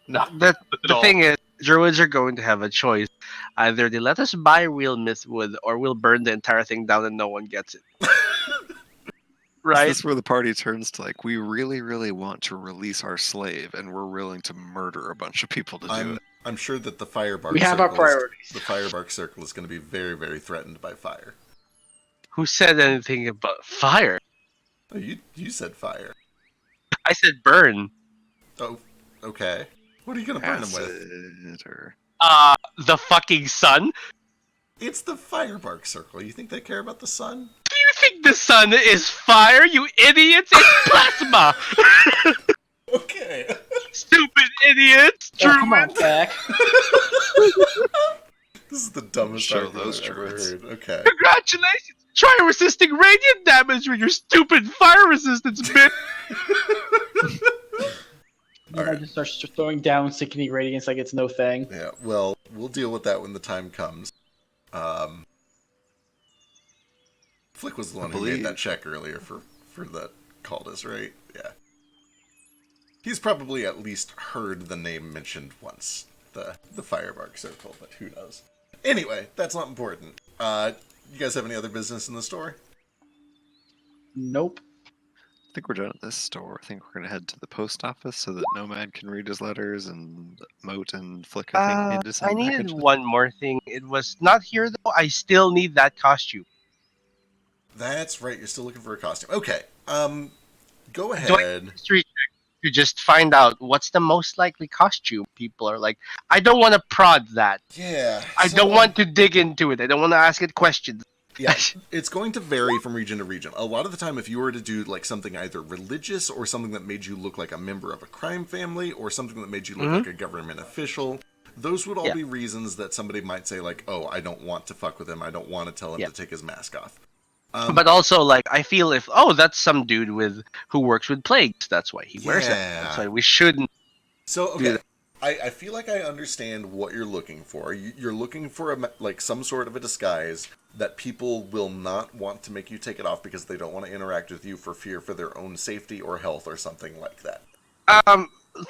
No, the at all. thing is, druids are going to have a choice. Either they let us buy real mythwood, or we'll burn the entire thing down and no one gets it. Right? This is where the party turns to like, we really, really want to release our slave, and we're willing to murder a bunch of people to do it. I'm sure that the firebark We have our circle is- priorities. the firebark circle is going to be very, very threatened by fire. Who said anything about fire? Oh, you said fire. I said burn. Oh, okay. What are you going to burn them with? Acid or... The fucking sun? It's the firebark circle. You think they care about the sun? Do you think the sun is fire, you idiots? It's plasma! Okay. Stupid idiots! Oh, come on, Druids! Zach. This is the dumbest Show argument those I've ever druids. heard. Okay. Congratulations! Try resisting radiant damage with your stupid fire resistance, bitch! You know, just starts throwing down sickening radiance like it's no thing. Yeah, well, we'll deal with that when the time comes. Flick was the one who made believe- that check earlier for the cultist, right? Yeah. He's probably at least heard the name mentioned once, the Firebark Circle, but who knows. Anyway, that's not important. You guys have any other business in the store? Nope. I think we're done at this store. I think we're going to head to the post office so that Nomad can read his letters, and Moat and Flick, I think, need to send I needed packages. one more thing. It was not here, though. I still need that costume. That's right, you're still looking for a costume. Okay, go Do I ahead. history check to just find out what's the most likely costume people are like? I don't want to prod that. Yeah. I so- don't want to dig into it. I don't want to ask it questions. Yeah, it's going to vary from region to region. A lot of the time, if you were to do like something either religious or something that made you look like a member of a crime family or something that made you look like a government official, those would all Yeah. be reasons that somebody might say like, "Oh, I don't want to fuck with him. I don't want to tell him Yeah. to take his mask off." But also, like, I feel if that's some dude who works with plagues, that's why he wears it. Yeah. That's why we shouldn't. So do okay, that. I feel like I understand what you're looking for. You're looking for like some sort of a disguise that people will not want to make you take it off because they don't want to interact with you for fear for their own safety or health or something like that.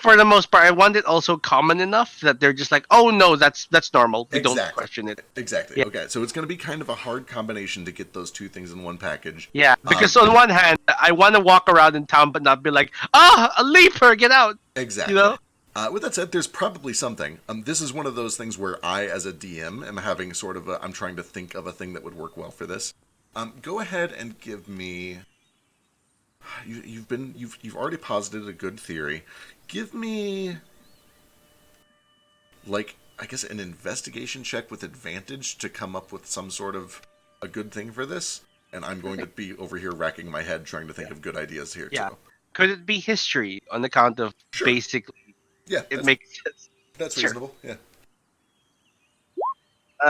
For the most part, I want it also common enough that they're just like, oh no, that's normal. We don't Exactly. question it. Exactly. Yeah. Okay, so it's going to be kind of a hard combination to get those two things in one package. Yeah, because on one hand, I want to walk around in town but not be like, a leaper, get out. Exactly. You know? With that said, there's probably something. This is one of those things where I, as a DM, am having sort of I'm trying to think of a thing that would work well for this. Go ahead and give me. You've already posited a good theory. Give me, like, I guess an investigation check with advantage to come up with some sort of a good thing for this. And I'm going to be over here racking my head trying to think of good ideas here Yeah. too. Could it be history on account of Sure. basically Yeah, it makes sense? that's sure. reasonable. Yeah.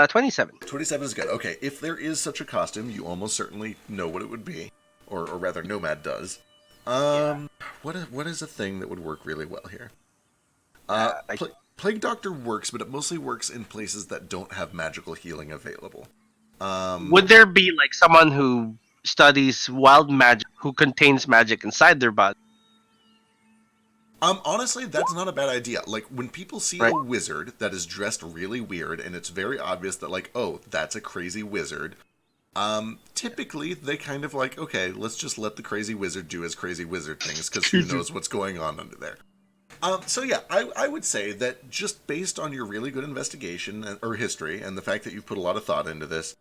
27. 27 is good. Okay, if there is such a costume, you almost certainly know what it would be. Or rather, Nomad does. What is a thing that would work really well here? Plague Doctor works, but it mostly works in places that don't have magical healing available. Would there be like someone who studies wild magic who contains magic inside their body? Honestly, that's not a bad idea. Like, when people see Right. a wizard that is dressed really weird, and it's very obvious that, like, oh, that's a crazy wizard, typically they kind of like, okay, let's just let the crazy wizard do his crazy wizard things, because who knows what's going on under there. So yeah, I would say that just based on your really good investigation or history, and the fact that you've put a lot of thought into this,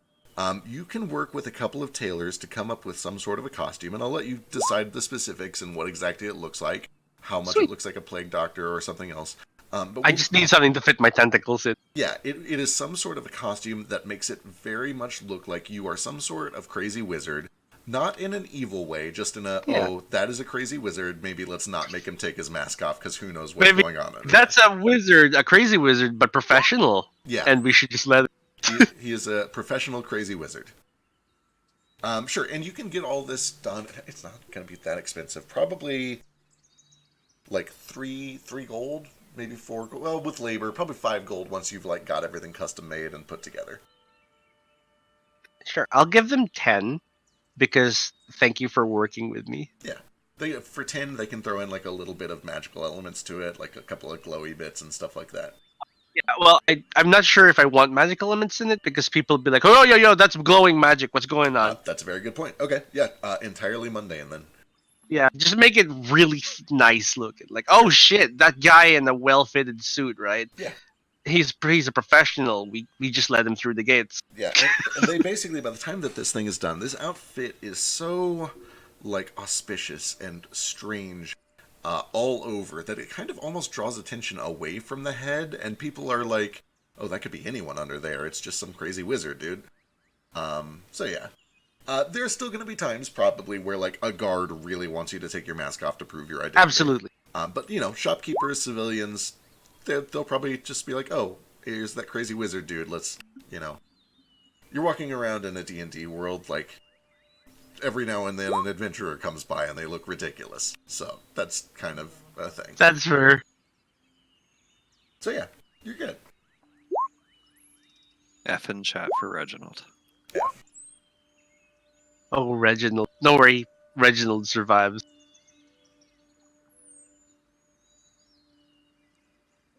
you can work with a couple of tailors to come up with some sort of a costume, and I'll let you decide the specifics and what exactly it looks like. How much Sweet. it looks like a plague doctor or something else. But I just need something to fit my tentacles in. yeah, it is some sort of a costume that makes it very much look like you are some sort of crazy wizard, Not in an evil way, just in a, Yeah. oh, that is a crazy wizard, maybe let's not make him take his mask off because who knows what's Maybe going on under that's a wizard, a crazy wizard, but professional. there. Yeah, And we should just let he is a professional crazy wizard. Sure, and you can get all this done. It's not going to be that expensive. Probably like three gold, maybe 4 gold. Well, with labor, probably 5 gold once you've like got everything custom made and put together. Sure, I'll give them 10 because thank you for working with me. Yeah, for 10 they can throw in like a little bit of magical elements to it, like a couple of glowy bits and stuff like that. Yeah, well, I'm not sure if I want magic elements in it because people will be like, oh, yo, that's glowing magic. What's going on? That's a very good point. Okay, yeah, entirely mundane then. Yeah, just make it really nice looking. Like, oh shit, that guy in a well-fitted suit, right? Yeah. He's a professional. We just let him through the gates. Yeah, and they basically, by the time that this thing is done, this outfit is so like auspicious and strange all over that it kind of almost draws attention away from the head, and people are like, oh, that could be anyone under there. It's just some crazy wizard, dude. So yeah. There's still going to be times, probably, where like a guard really wants you to take your mask off to prove your identity. Absolutely. But, you know, shopkeepers, civilians, they'll probably just be like, oh, here's that crazy wizard dude. Let's, you know. You're walking around in a D&D world, like, every now and then an adventurer comes by and they look ridiculous. So, that's kind of a thing. That's fair. So, yeah, you're good. F in chat for Reginald. Yeah. Oh, Reginald. No worry, Reginald survives.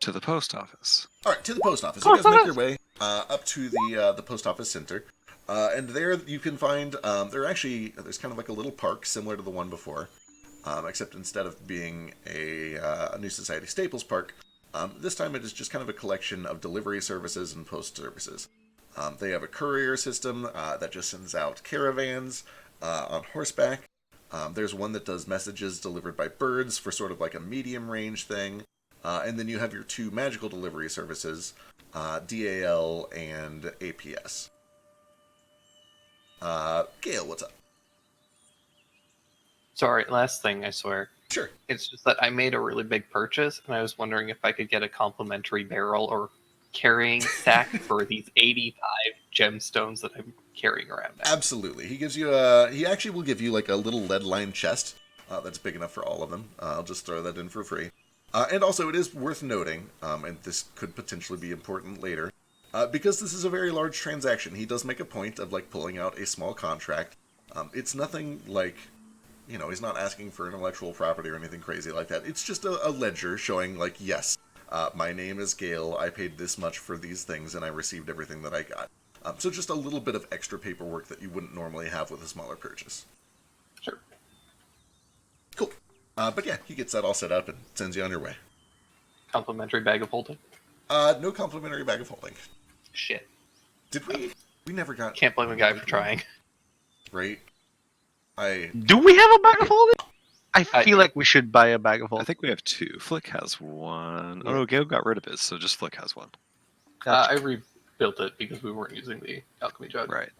To the post office. All right, to the post office. You guys make your way up to the post office center, and there you can find there's kind of like a little park similar to the one before, except instead of being a New Society Staples park, this time it is just kind of a collection of delivery services and post services. They have a courier system that just sends out caravans on horseback. There's one that does messages delivered by birds for sort of like a medium range thing. And then you have your 2 magical delivery services, DAL and APS. Gale, what's up? Sorry, last thing, I swear. Sure. It's just that I made a really big purchase, and I was wondering if I could get a complimentary barrel or carrying sack for these 85 gemstones that I'm carrying around now. Absolutely. He gives you he actually will give you like a little lead-lined chest that's big enough for all of them. I'll just throw that in for free. And also, it is worth noting, and this could potentially be important later, because this is a very large transaction, he does make a point of, like, pulling out a small contract. It's nothing like, you know, he's not asking for intellectual property or anything crazy like that. It's just a ledger showing, like, yes, my name is Gale, I paid this much for these things, and I received everything that I got. So just a little bit of extra paperwork that you wouldn't normally have with a smaller purchase. Sure. Cool. But yeah, he gets that all set up and sends you on your way. Complimentary bag of holding? No complimentary bag of holding. Shit. Did we? We never got... Can't blame a guy for trying. Right? Do we have a bag of holding? I feel like we should buy a bag of I holding. think we have 2. Flick has 1. Oh no, Gale got rid of his, so just Flick has 1. I rebuilt it because we weren't using the alchemy jug. Right.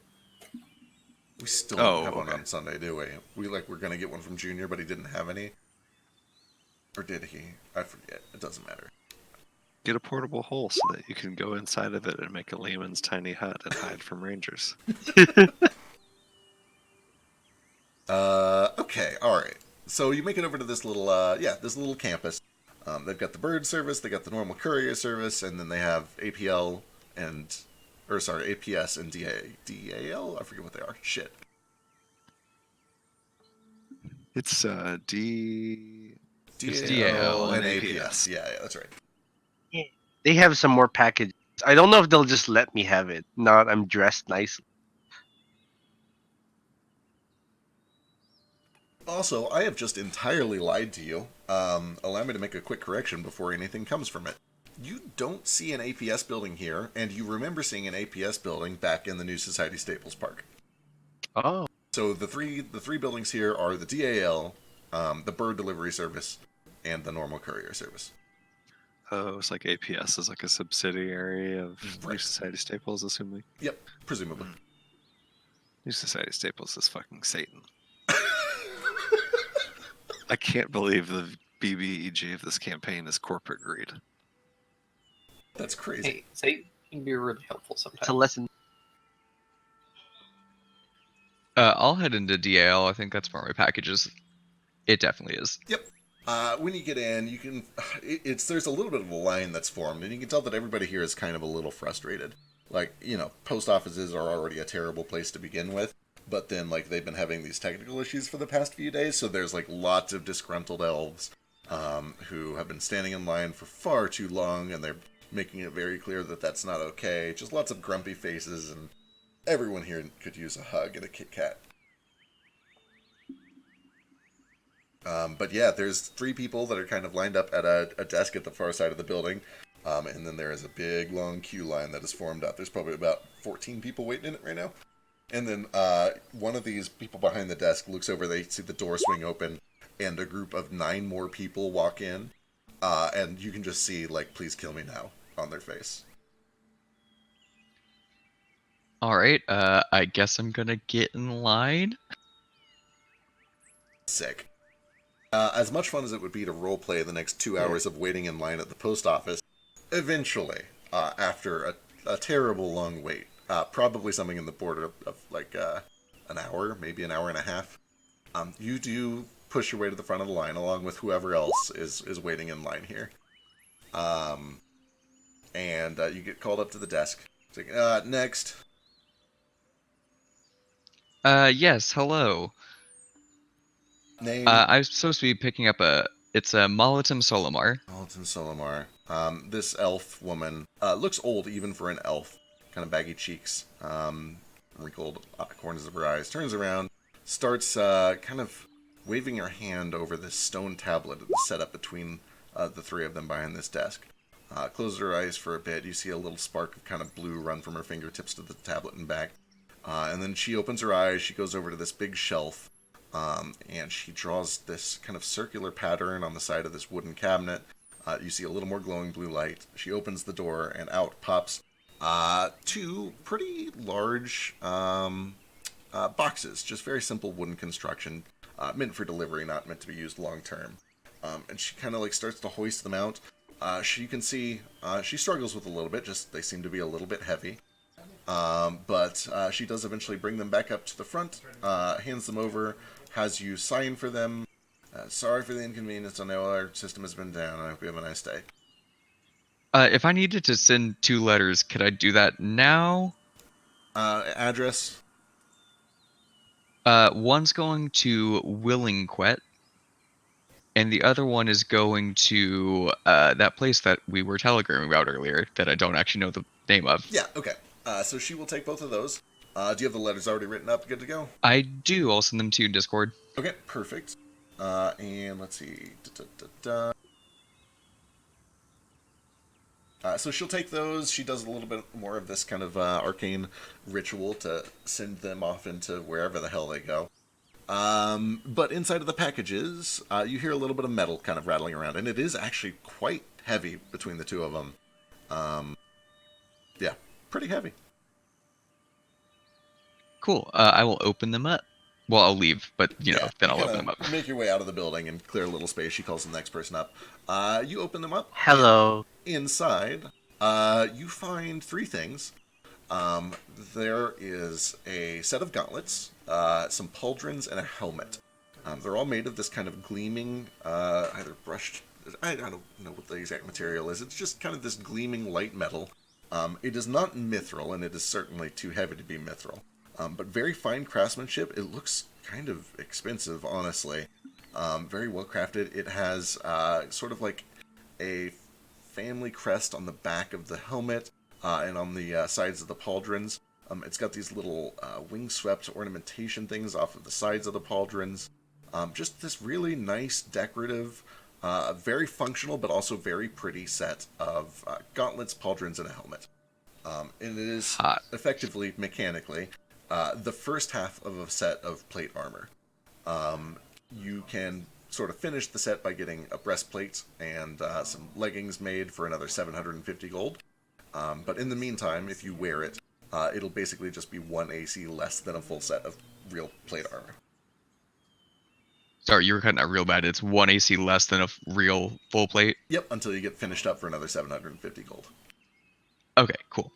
We still don't have one okay. on Sunday, do we? We're gonna get one from Junior, but he didn't have any. Or did he? I forget. It doesn't matter. Get a portable hole so that you can go inside of it and make a layman's tiny hut and hide from rangers. Okay, alright. So you make it over to this little, this little campus. They've got the bird service, they got the normal courier service, and then they have APS and DAL? I forget what they are. Shit. It's It's DAL and and APS. Yeah, that's right. They have some more packages. I don't know if they'll just let me have it. Not I'm dressed nicely. Also, I have just entirely lied to you. Allow me to make a quick correction before anything comes from it. You don't see an APS building here, and you remember seeing an APS building back in the New Society Staples Park. Oh. So the three buildings here are the DAL, the bird delivery service, and the normal courier service. Oh, it's like APS is like a subsidiary of New Right. Society Staples, assuming. Yep, presumably. New Society Staples is fucking Satan. I can't believe the BBEG of this campaign is corporate greed. That's crazy. Hey, Satan can be really helpful It's a sometimes. lesson. I'll head into DAL. I think that's where my package is. It definitely is. Yep. When you get in, you can. There's a little bit of a line that's formed, and you can tell that everybody here is kind of a little frustrated. Like, post offices are already a terrible place to begin with, but then like they've been having these technical issues for the past few days, so there's like lots of disgruntled elves who have been standing in line for far too long, and they're making it very clear that that's not okay. Just lots of grumpy faces, and everyone here could use a hug and a Kit Kat. But yeah, there's 3 people that are kind of lined up at a desk at the far side of the building, and then there is a big, long queue line that is formed up. There's probably about 14 people waiting in it right now. And then one of these people behind the desk looks over, they see the door swing open, and a group of 9 more people walk in, and you can just see, like, please kill me now on their face. All right. I guess I'm gonna get in line. Sick. As much fun as it would be to roleplay the next 2 hours of waiting in line at the post office, eventually, after a terrible long wait, probably something in the border of like an hour, maybe an hour and a half, you do push your way to the front of the line along with whoever else is waiting in line here. And you get called up to the desk. It's like, next. Yes. Hello. Name. I'm supposed to be picking up It's a Molitum Solomar. Alton Solomar. This elf woman looks old even for an elf. Kind of baggy cheeks, wrinkled corners of her eyes. Turns around, starts kind of waving her hand over this stone tablet that's set up between the 3 of them behind this desk. Closes her eyes for a bit. You see a little spark of kind of blue run from her fingertips to the tablet and back. And then she opens her eyes. She goes over to this big shelf. And she draws this kind of circular pattern on the side of this wooden cabinet. You see a little more glowing blue light. She opens the door, and out pops 2 pretty large boxes. Just very simple wooden construction, meant for delivery, not meant to be used long term. And she kind of like starts to hoist them out. You can see she struggles with a little bit. Just they seem to be a little bit heavy. But she does eventually bring them back up to the front, hands them over, has you sign for them. Sorry for the inconvenience. I know our system has been down. I hope you have a nice day. If I needed to send 2 letters, could I do that now? Address? One's going to Willingquet, and the other one is going to that place that we were telegramming about earlier that I don't actually know the name of. Yeah, okay. So she will take both of those. Do you have the letters already written up, good to go? I do. I'll send them to you in Discord. Okay, perfect. And let's see. So she'll take those. She does a little bit more of this kind of arcane ritual to send them off into wherever the hell they go. But inside of the packages, you hear a little bit of metal kind of rattling around, and it is actually quite heavy between the 2 of them. Yeah, pretty heavy. Cool. I will open them up. Well, I'll leave, but then I'll open them up. Make your way out of the building and clear a little space. She calls the next person up. You open them up. Hello. Inside, you find 3 things. There is a set of gauntlets, some pauldrons, and a helmet. They're all made of this kind of gleaming, either brushed. I don't know what the exact material is. It's just kind of this gleaming light metal. It is not mithril, and it is certainly too heavy to be mithril. But very fine craftsmanship. It looks kind of expensive, honestly. Very well crafted. It has sort of like a family crest on the back of the helmet and on the sides of the pauldrons. It's got these little wing-swept ornamentation things off of the sides of the pauldrons. Just this really nice, decorative, very functional, but also very pretty set of gauntlets, pauldrons, and a helmet. And it is effectively, mechanically, the first half of a set of plate armor. You can sort of finish the set by getting a breastplate and some leggings made for another 750 gold. But in the meantime, if you wear it, It'll basically just be 1 AC less than a full set of real plate armor. Sorry, you were cutting out real bad. It's 1 AC less than a real full plate? Yep, until you get finished up for another 750 gold. Okay, cool.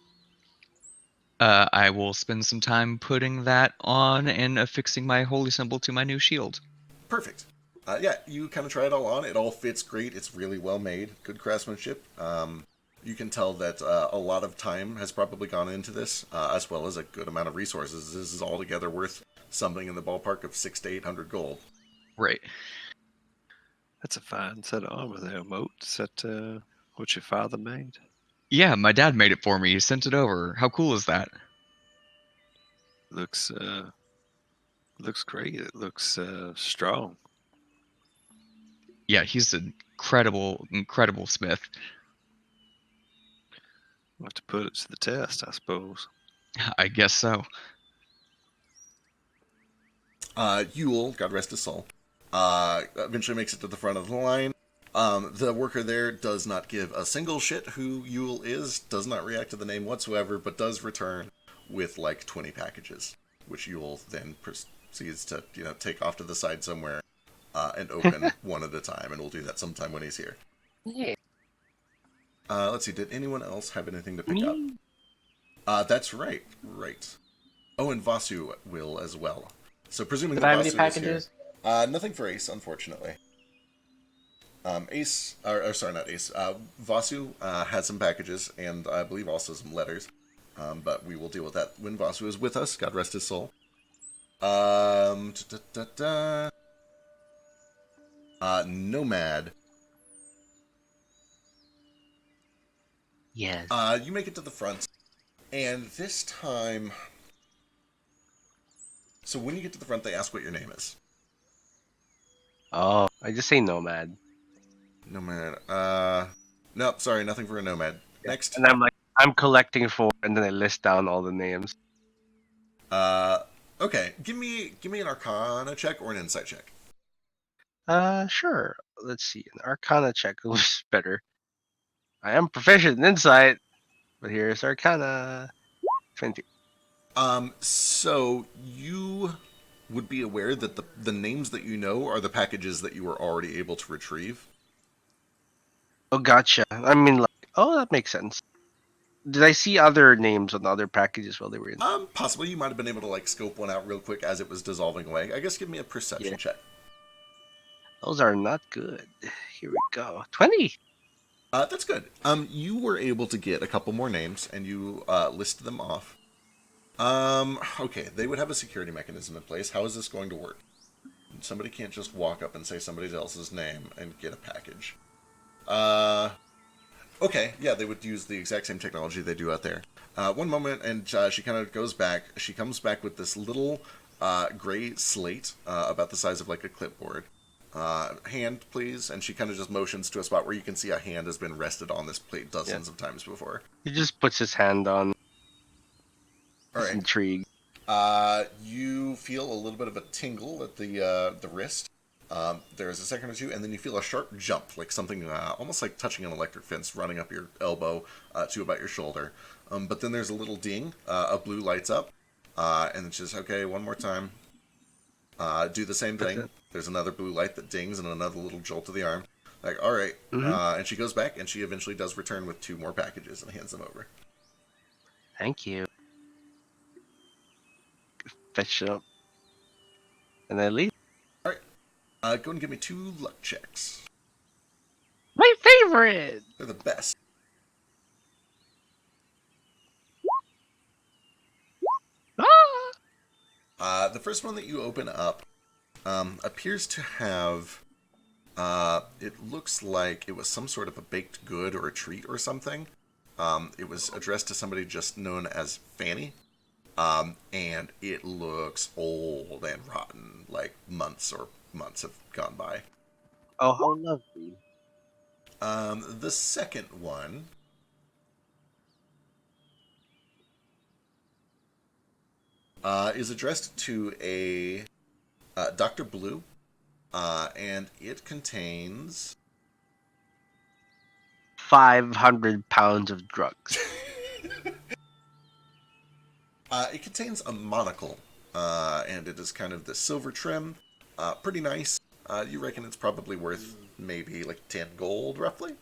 I will spend some time putting that on and affixing my holy symbol to my new shield. Perfect. Yeah, you kind of try it all on. It all fits great. It's really well made. Good craftsmanship. You can tell that a lot of time has probably gone into this, as well as a good amount of resources. This is altogether worth something in the ballpark of 600 to 800 gold. Right. That's a fine set of armor there, Moat. Is that what your father made? Yeah, my dad made it for me. He sent it over. How cool is that? Looks great. It looks strong. Yeah, he's an incredible smith. We'll have to put it to the test, I suppose. I guess so. Yule, God rest his soul, eventually makes it to the front of the line. The worker there does not give a single shit who Yule is, does not react to the name whatsoever, but does return with like 20 packages, which Yule then proceeds to take off to the side somewhere and open one at a time, and we'll do that sometime when he's here. Yeah. Let's see, did anyone else have anything to pick up? That's right. Oh, and Vasu will as well. So presuming Did that I have Vasu any packages? is here. Nothing for Ace, unfortunately. Sorry, not Ace. Vasu had some packages, and I believe also some letters. But we will deal with that when Vasu is with us. God rest his soul. Nomad. Yes. You make it to the front, and this time... So when you get to the front, they ask what your name is. Oh, I just say nomad. Nomad. Nope, sorry, nothing for a nomad. Next. And I'm like, I'm collecting for, and then I list down all the names. Okay. Give me an Arcana check or an Insight check. Sure. Let's see. An Arcana check was better. I am proficient in insight, but here's Arcana 20. So you would be aware that the names that you know are the packages that you were already able to retrieve. Oh, gotcha. I mean, like, oh, that makes sense. Did I see other names on the other packages while they were in? Possibly you might have been able to like scope one out real quick as it was dissolving away. I guess give me a perception check. Those are not good. Here we go. 20. That's good. You were able to get a couple more names, and you listed them off. Okay, they would have a security mechanism in place. How is this going to work? Somebody can't just walk up and say somebody else's name and get a package. Okay, yeah, they would use the exact same technology they do out there. One moment, and she kind of goes back. She comes back with this little gray slate about the size of like a clipboard. Hand, please. And she kind of just motions to a spot where you can see a hand has been rested on this plate dozens of times before. He just puts his hand on. All right. Intrigued. You feel a little bit of a tingle at the wrist. There's a second or two, and then you feel a sharp jump, like something almost like touching an electric fence running up your elbow to about your shoulder. But then there's a little ding, a blue lights up, and it's just, okay, one more time. Do the same thing. There's another blue light that dings and another little jolt to the arm. Like, all right. And she goes back, and she eventually does return with 2 more packages and hands them over. Thank you. Fetch it up. And I leave. All right. Go and give me 2 luck checks. My favorite! They're the best. The first one that you open up appears to have... it looks like it was some sort of a baked good or a treat or something. It was addressed to somebody just known as Fanny. And it looks old and rotten, like months have gone by. Oh, how lovely. The second one is addressed to a Dr. Blue, and it contains 500 pounds of drugs. It contains a monocle, and it is kind of the silver trim. Pretty nice. You reckon it's probably worth maybe like 10 gold, roughly?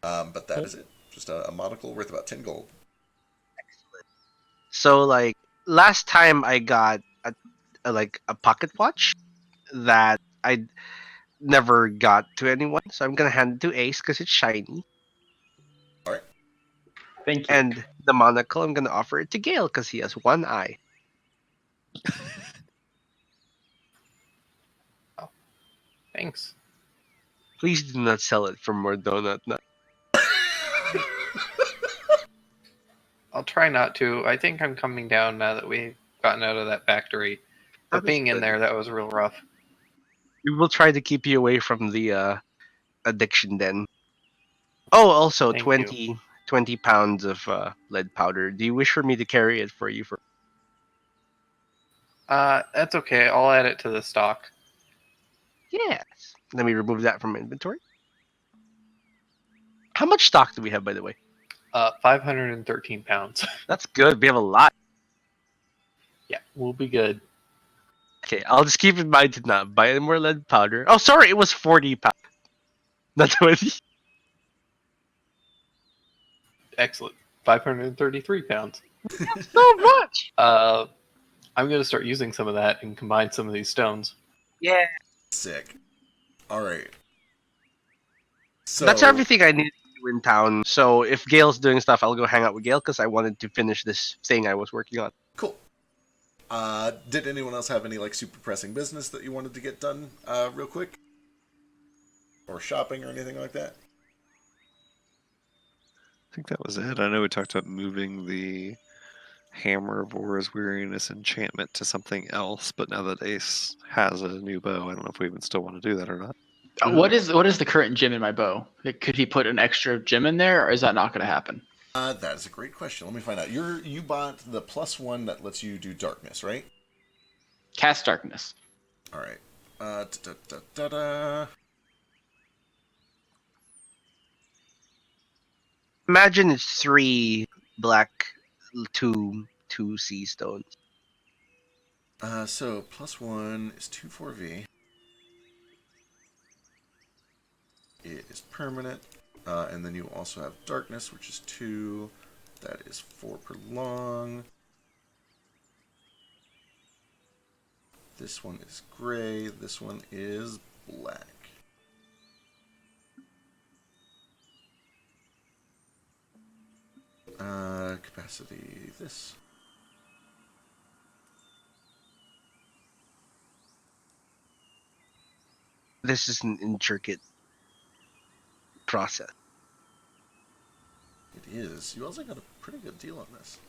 But that is it. Just a monocle worth about 10 gold. So like last time I got a pocket watch that I never got to anyone, so I'm gonna hand it to Ace because it's shiny. All right. Thank you. And the monocle, I'm gonna offer it to Gale because he has one eye. Thanks. Please do not sell it for more donut nut. I'll try not to. I think I'm coming down now that we've gotten out of that factory. But That is being in good. there, that was real rough. We will try to keep you away from the addiction den. Oh, also Thank 20 pounds of lead powder. Do you wish for me to carry it for you? That's okay. I'll add it to the stock. Yes. Let me remove that from my inventory. How much stock do we have, by the way? 513 pounds. That's good. We have a lot. Yeah, we'll be good. Okay, I'll just keep in mind to not buy any more lead powder. Oh, sorry, it was 40 pounds. Not 20. Excellent. 533 pounds. So much! I'm going to start using some of that and combine some of these stones. Yeah. Sick. All right. So That's everything I need to do in town. So if Gail's doing stuff, I'll go hang out with Gail because I wanted to finish this thing I was working on. Cool. Did anyone else have any like super pressing business that you wanted to get done real quick? Or shopping or anything like that? I think that was it. I know we talked about moving the Hammer of Aura's Weariness enchantment to something else, but now that Ace has a new bow, I don't know if we even still want to do that or not. What is the current gem in my bow? Could he put an extra gem in there, or is that not going to happen? That is a great question. Let me find out. You bought the +1 that lets you do darkness, right? Cast darkness. All right. Da-da-da-da-da. Imagine it's 3 black, 2 sea stones. So +1 is 2 4V. It is permanent. And then you also have darkness, which is 2. That is 4 per long. This one is gray. This one is black. Capacity, this. This is an intricate process. It is. You also got a pretty good deal on this.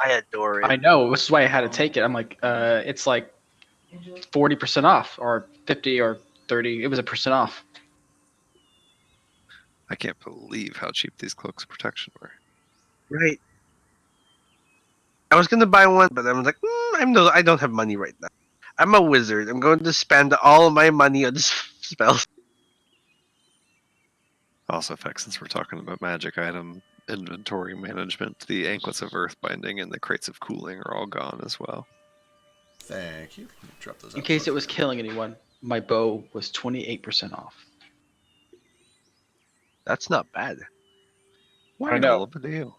I adore it. I know. This is why I had to take it. I'm like, it's like 40% off, or 50 or 30. It was a percent off. I can't believe how cheap these cloaks of protection were. Right. I was gonna buy one, but I'm like, I don't have money right now. I'm a wizard. I'm going to spend all of my money on spells. Also, effects, since we're talking about magic item inventory management, the anklets of earth binding and the crates of cooling are all gone as well. Thank you. Let me drop those In out case for it was you. killing anyone, my bow was 28% off. That's not bad. I know. Hell of a deal.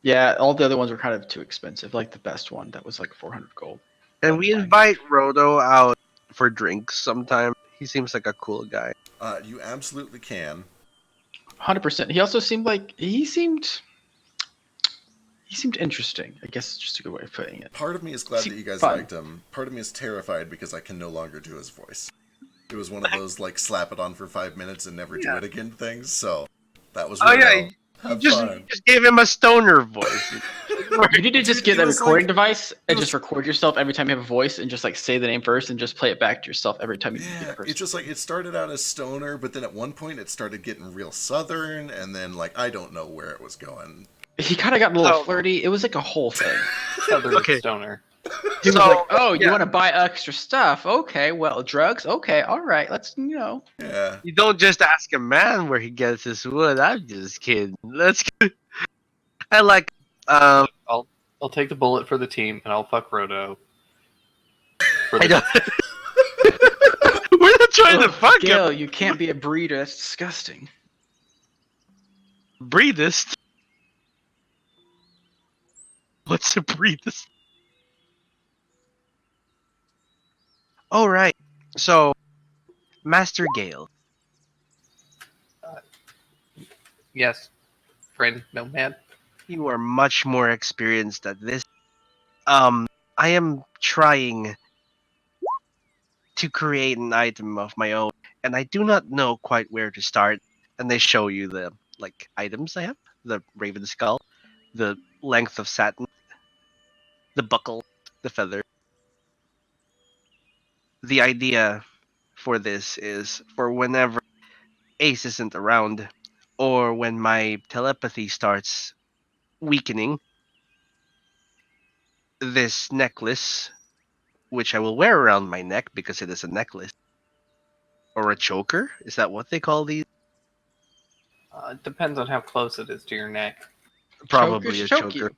Yeah, all the other ones were kind of too expensive. Like the best one, that was like 400 gold. And we invite Rodo out for drinks sometime. He seems like a cool guy. You absolutely can. 100%. He also seemed like he seemed interesting. I guess it's just a good way of putting it. Part of me is glad that you guys fun. liked him. Part of me is terrified because I can no longer do his voice. It was one of those like slap it on for 5 minutes and never do it again things. So that was really You just gave him a stoner voice. You need to just get It a was recording like- device and it just was- record yourself every time you have a voice, and just like say the name first and just play it back to yourself every time you do Yeah, the person. it's just like it started out as stoner, but then at one point it started getting real southern, and then like I don't know where it was going. He kind of got a little Oh. flirty. It was like a whole thing. Southern Okay. stoner. He was So, like, "Oh, you yeah. want to buy extra stuff? Okay, well, drugs. Okay, all right. Let's, Yeah, You don't just ask a man where he gets his wood. I'm just kidding. Let's. I like. I'll I'll take the bullet for the team, and I'll fuck Roto. For I the don't. We're not trying to fuck him. Gale, you can't be a breeder. That's disgusting. Breedist. What's a breedist? Oh right. So, Master Gale. yes, friend Nomad. You are much more experienced at this. I am trying to create an item of my own, and I do not know quite where to start. And they show you the items I have: the raven skull, the length of satin, the buckle, the feather. The idea for this is for whenever Ace isn't around, or when my telepathy starts weakening, this necklace, which I will wear around my neck because it is a necklace, or a choker. Is that what they call these? It depends on how close it is to your neck. Probably Chokers a choke choker. you.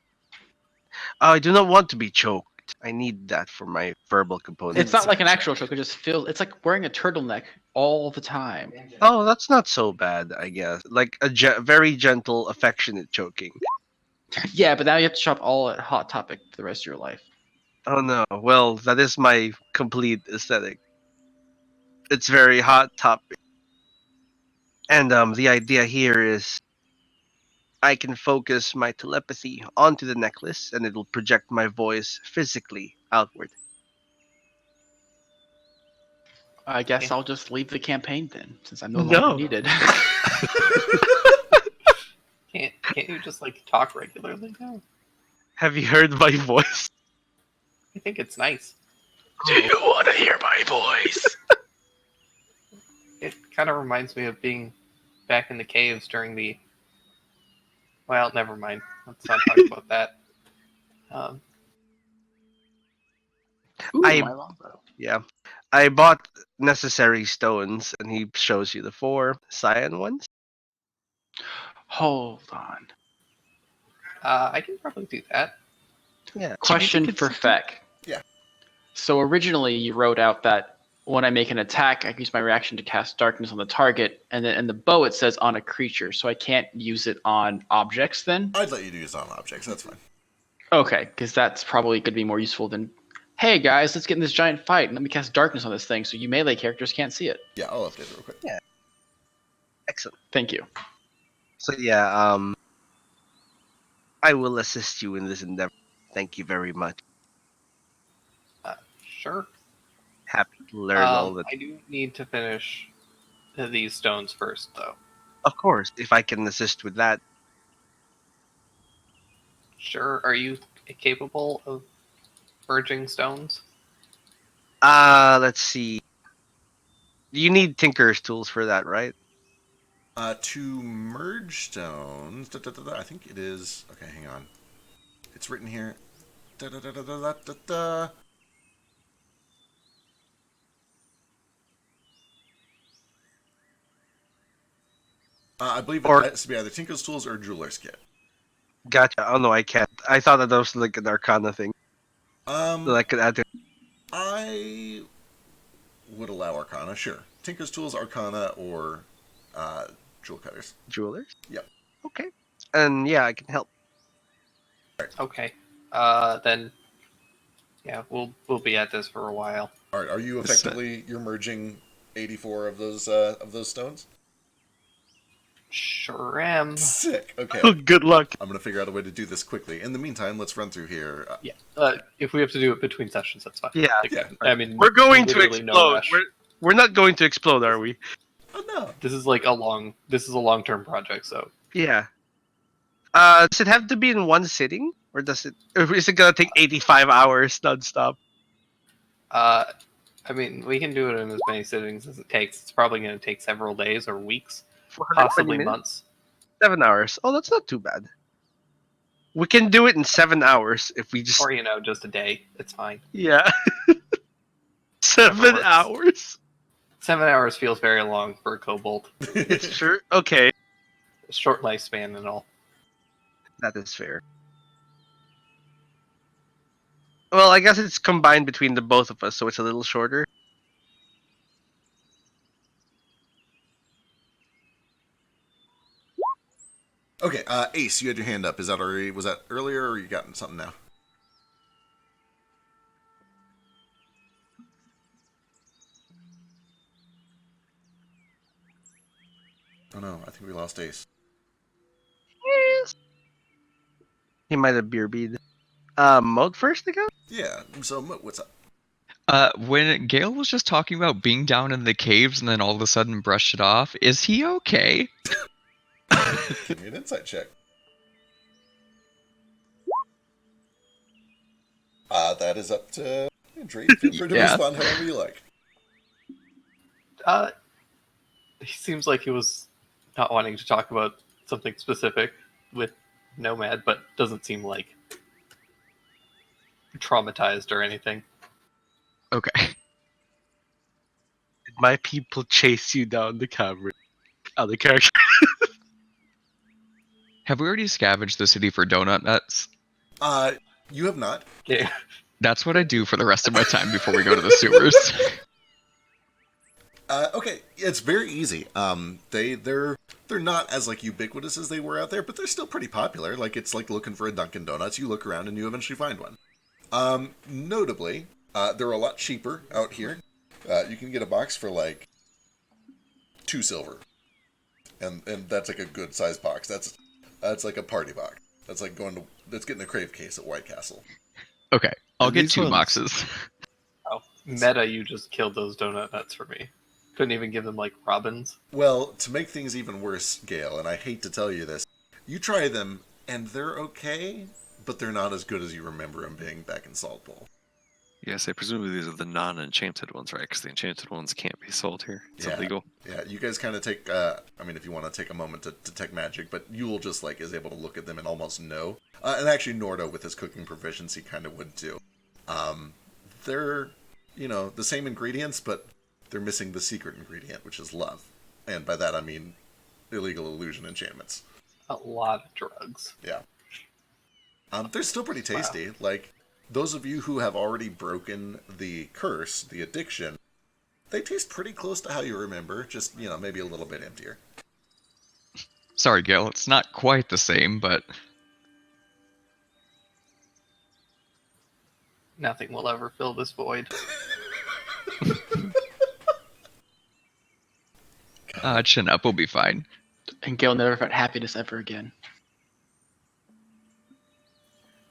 I do not want to be choked. I need that for my verbal component. It's not like an actual choke. It just feels. It's like wearing a turtleneck all the time. Oh, that's not so bad, I guess. Like a very gentle, affectionate choking. Yeah, but now you have to shop all at Hot Topic for the rest of your life. Oh no. Well, that is my complete aesthetic. It's very hot topic. And the idea here is I can focus my telepathy onto the necklace and it'll project my voice physically outward. I guess Yeah. I'll just leave the campaign then, since I'm no No. longer needed. Can't you just like talk regularly now? Have you heard my voice? I think it's nice. Do you want to hear my voice? It kind of reminds me of being back in the caves during the. Well, never mind. Let's not talk about that. Ooh, I- my longbow. Yeah. I bought necessary stones and he shows you the 4 cyan ones. Hold on. I can probably do that. Yeah. Question Keep it for consistent. Feck. Yeah. So originally you wrote out that when I make an attack, I can use my reaction to cast darkness on the target, and then in the bow it says on a creature, so I can't use it on objects then? I'd let you use on objects. That's fine. Okay, because that's probably going to be more useful than, hey guys, let's get in this giant fight and let me cast darkness on this thing so you melee characters can't see it. Yeah, I'll update it real quick. Excellent. Thank you. So yeah, I will assist you in this endeavor. Thank you very much. Sure. Happy to learn all that. I do need to finish these stones first, though. Of course, if I can assist with that. Sure. Are you capable of merging stones? Let's see. You need Tinker's tools for that, right? To merge stones, I think it is. Okay, hang on. It's written here. I believe it has to be either Tinker's Tools or Jeweler's Kit. Gotcha. Oh no, I can't. I thought that was like an Arcana thing that I could add to. I would allow Arcana, sure. Tinker's Tools, Arcana, or Jewel Cutters. Jewelers? Yep. Okay. And yeah, I can help. Okay. Then. Yeah, we'll be at this for a while. All right. Are you effectively you're merging 84 of those stones? Sure am. Sick. Okay. Oh, good luck. I'm gonna figure out a way to do this quickly. In the meantime, let's run through here. Yeah. If we have to do it between sessions, that's fine. Yeah. Like, Yeah. I mean, We're going to literally no explode. rush. We're not going to explode, are we? Oh no. This is like a long-term project, so Yeah. Does it have to be in one sitting, or is it gonna take 85 hours nonstop? I mean, we can do it in as many sittings as it takes. It's probably going to take several days or weeks, 420 possibly minutes? months. 7 hours. Oh, that's not too bad. We can do it in 7 hours if we just. Or, just a day. It's fine. Yeah. 7 works. hours. 7 hours feels very long for a kobold. It's true. Okay, Short lifespan and all. that is fair. Well, I guess it's combined between the both of us, so it's a little shorter. Okay, Ace, you had your hand up. Is that already? Was that earlier, or you got something now? Oh no, I think we lost Ace. Yes. He might have beer bead. Mode first again? Yeah. So what's up? When Gale was just talking about being down in the caves and then all of a sudden brushed it off, is he okay? Give me an insight check. That is up to Drake. Feel free to Yeah. respond however you like. He seems like he was not wanting to talk about something specific with Nomad, but doesn't seem like traumatized or anything. Okay. Did my people chase you down the camera? Other character. Have we already scavenged the city for donut nuts? You have not. Yeah. That's what I do for the rest of my time before we go to the sewers. Okay, it's very easy. They're not as like ubiquitous as they were out there, but they're still pretty popular. Like it's like looking for a Dunkin' Donuts. You look around and you eventually find one. Notably, they're a lot cheaper out here. You can get a box for like 2 silver, and that's like a good sized box. That's like a party box. That's getting a crave case at White Castle. Okay, I'll And get these 2 ones- boxes. Oh, meta, you just killed those donut nuts for me. Couldn't even give them like robins. Well, to make things even worse, Gale, and I hate to tell you this, you try them and they're okay, but they're not as good as you remember them being back in Salt Bowl. Yes, I presumably these are the non-enchanted ones, right? Because the enchanted ones can't be sold here. It's illegal. Yeah, you guys kind of take, if you want to take a moment to detect magic, but Yule just, like, is able to look at them and almost know. And actually, Nordo, with his cooking proficiency, kind of would too. They're, the same ingredients, but they're missing the secret ingredient, which is love. And by that, I mean illegal illusion enchantments. A lot of drugs. Yeah. They're still pretty tasty. Wow. Like, those of you who have already broken the curse, the addiction, they taste pretty close to how you remember, just, maybe a little bit emptier. Sorry, Gale, it's not quite the same, but... Nothing will ever fill this void. Chin up, we'll be fine. And Gale never felt happiness ever again.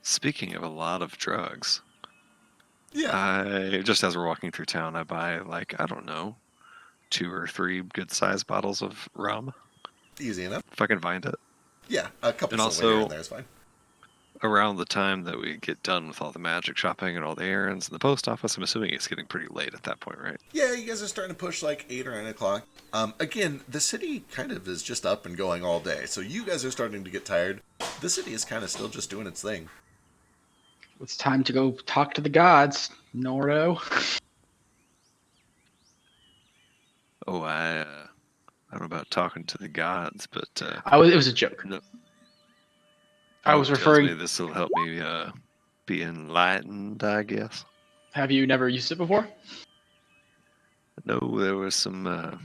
Speaking of a lot of drugs, yeah, just as we're walking through town, I buy like, I don't know, 2 or 3 good-sized bottles of rum. Easy enough. If I can find it. Yeah, a couple and silver here also, and there is fine. Around the time that we get done with all the magic shopping and all the errands and the post office, I'm assuming it's getting pretty late at that point, right? Yeah, you guys are starting to push like 8 or 9 o'clock. Again, the city kind of is just up and going all day, so you guys are starting to get tired. The city is kind of still just doing its thing. It's time to go talk to the gods, Nordo. Oh, I don't know about talking to the gods, but it was a joke. No. I was referring. This will help me be enlightened, I guess. Have you never used it before? No, there was some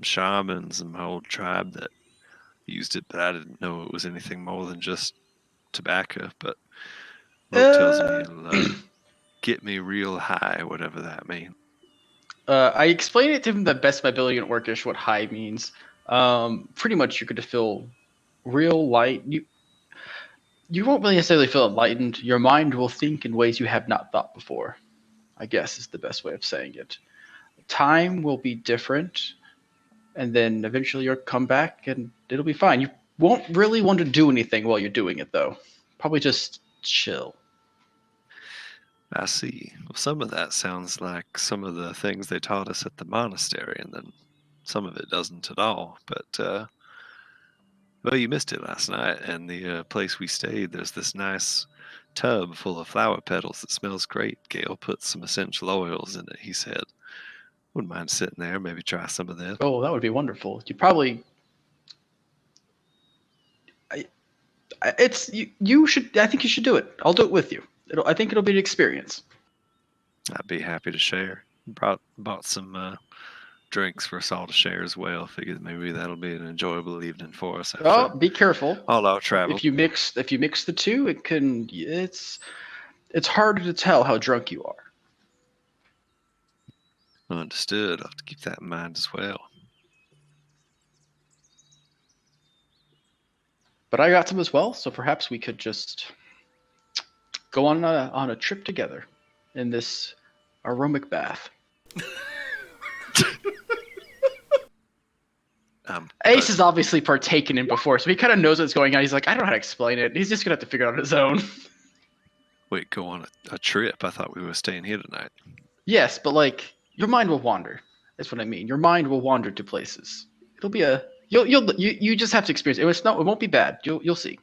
shamans in my old tribe that used it, but I didn't know it was anything more than just tobacco. But Rogue tells me it'll get me real high, whatever that means. I explained it to him the best of my ability in Orcish what high means. Pretty much you're going to feel real light. You won't really necessarily feel enlightened. Your mind will think in ways you have not thought before, I guess is the best way of saying it. Time will be different, and then eventually you'll come back and it'll be fine. You won't really want to do anything while you're doing it, though. Probably just chill. I see. Well, some of that sounds like some of the things they taught us at the monastery, and then some of it doesn't at all. But, well, you missed it last night, and the place we stayed, there's this nice tub full of flower petals that smells great. Gale put some essential oils in it, he said. Wouldn't mind sitting there, maybe try some of that. Oh, that would be wonderful. You probably... you should. I think you should do it. I'll do it with you. I think it'll be an experience. I'd be happy to share. Bought some drinks for us all to share as well. Figured maybe that'll be an enjoyable evening for us Oh, after be careful. all our travel. If you mix the two, it's harder to tell how drunk you are. Understood. I'll have to keep that in mind as well. But I got some as well, so perhaps we could just go on a trip together in this aromatic bath. Ace has obviously partaken in before, so he kind of knows what's going on. He's like, I don't know how to explain it. He's just gonna have to figure it out on his own. Wait, go on a trip? I thought we were staying here tonight. Yes, but like your mind will wander. That's what I mean. Your mind will wander to places. It'll be you just have to experience it. It won't be bad. You'll see.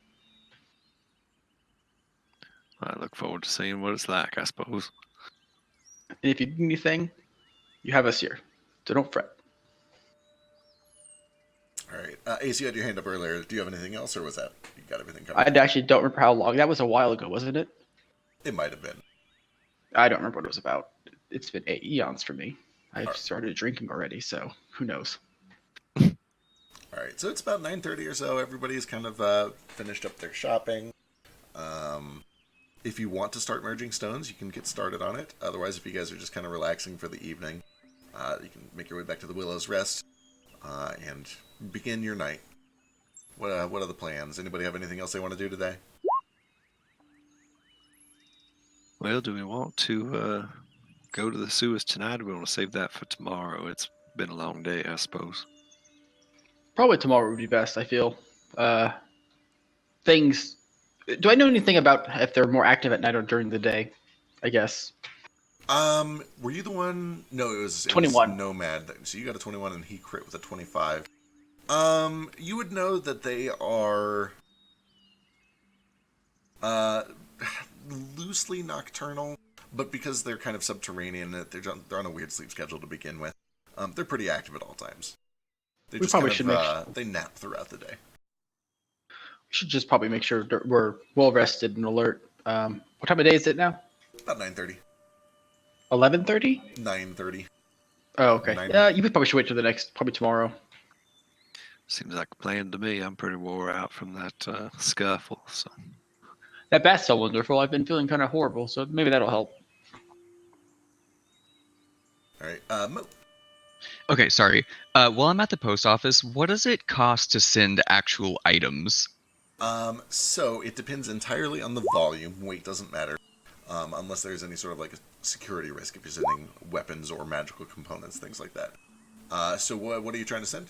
I look forward to seeing what it's like, I suppose. And if you need anything, you have us here. So don't fret. All right. Ace, you had your hand up earlier. Do you have anything else, or was that you got everything covered? I actually don't remember how long. That was a while ago, wasn't it? It might have been. I don't remember what it was about. It's been eons for me. I've started drinking already, so who knows? All right. So it's about 9:30 or so. Everybody's kind of finished up their shopping. If you want to start merging stones, you can get started on it. Otherwise, if you guys are just kind of relaxing for the evening, you can make your way back to the Willow's Rest and begin your night. What are the plans? Anybody have anything else they want to do today? Well, do we want to go to the sewers tonight, or we want to save that for tomorrow? It's been a long day, I suppose. Probably tomorrow would be best, I feel. Things. Do I know anything about if they're more active at night or during the day? I guess. Were you the one? No, it was 21. Nomad. So you got a 21 and he crit with a 25. You would know that they are loosely nocturnal, but because they're kind of subterranean, they're on a weird sleep schedule to begin with. They're pretty active at all times. They We just probably kind of, should they nap throughout the day. We should just probably make sure we're well rested and alert. What time of day is it now? About 9:30. 11:30. 9:30. Oh, okay. 9. Yeah, you probably should wait till probably tomorrow. Seems like a plan to me. I'm pretty wore out from that scuffle, so. That bath's so wonderful. I've been feeling kind of horrible, so maybe that'll help. All right. Mo. Okay, sorry. While I'm at the post office, what does it cost to send actual items? So it depends entirely on the volume. Weight doesn't matter, unless there's any sort of like a security risk if you're sending weapons or magical components, things like that. So what are you trying to send?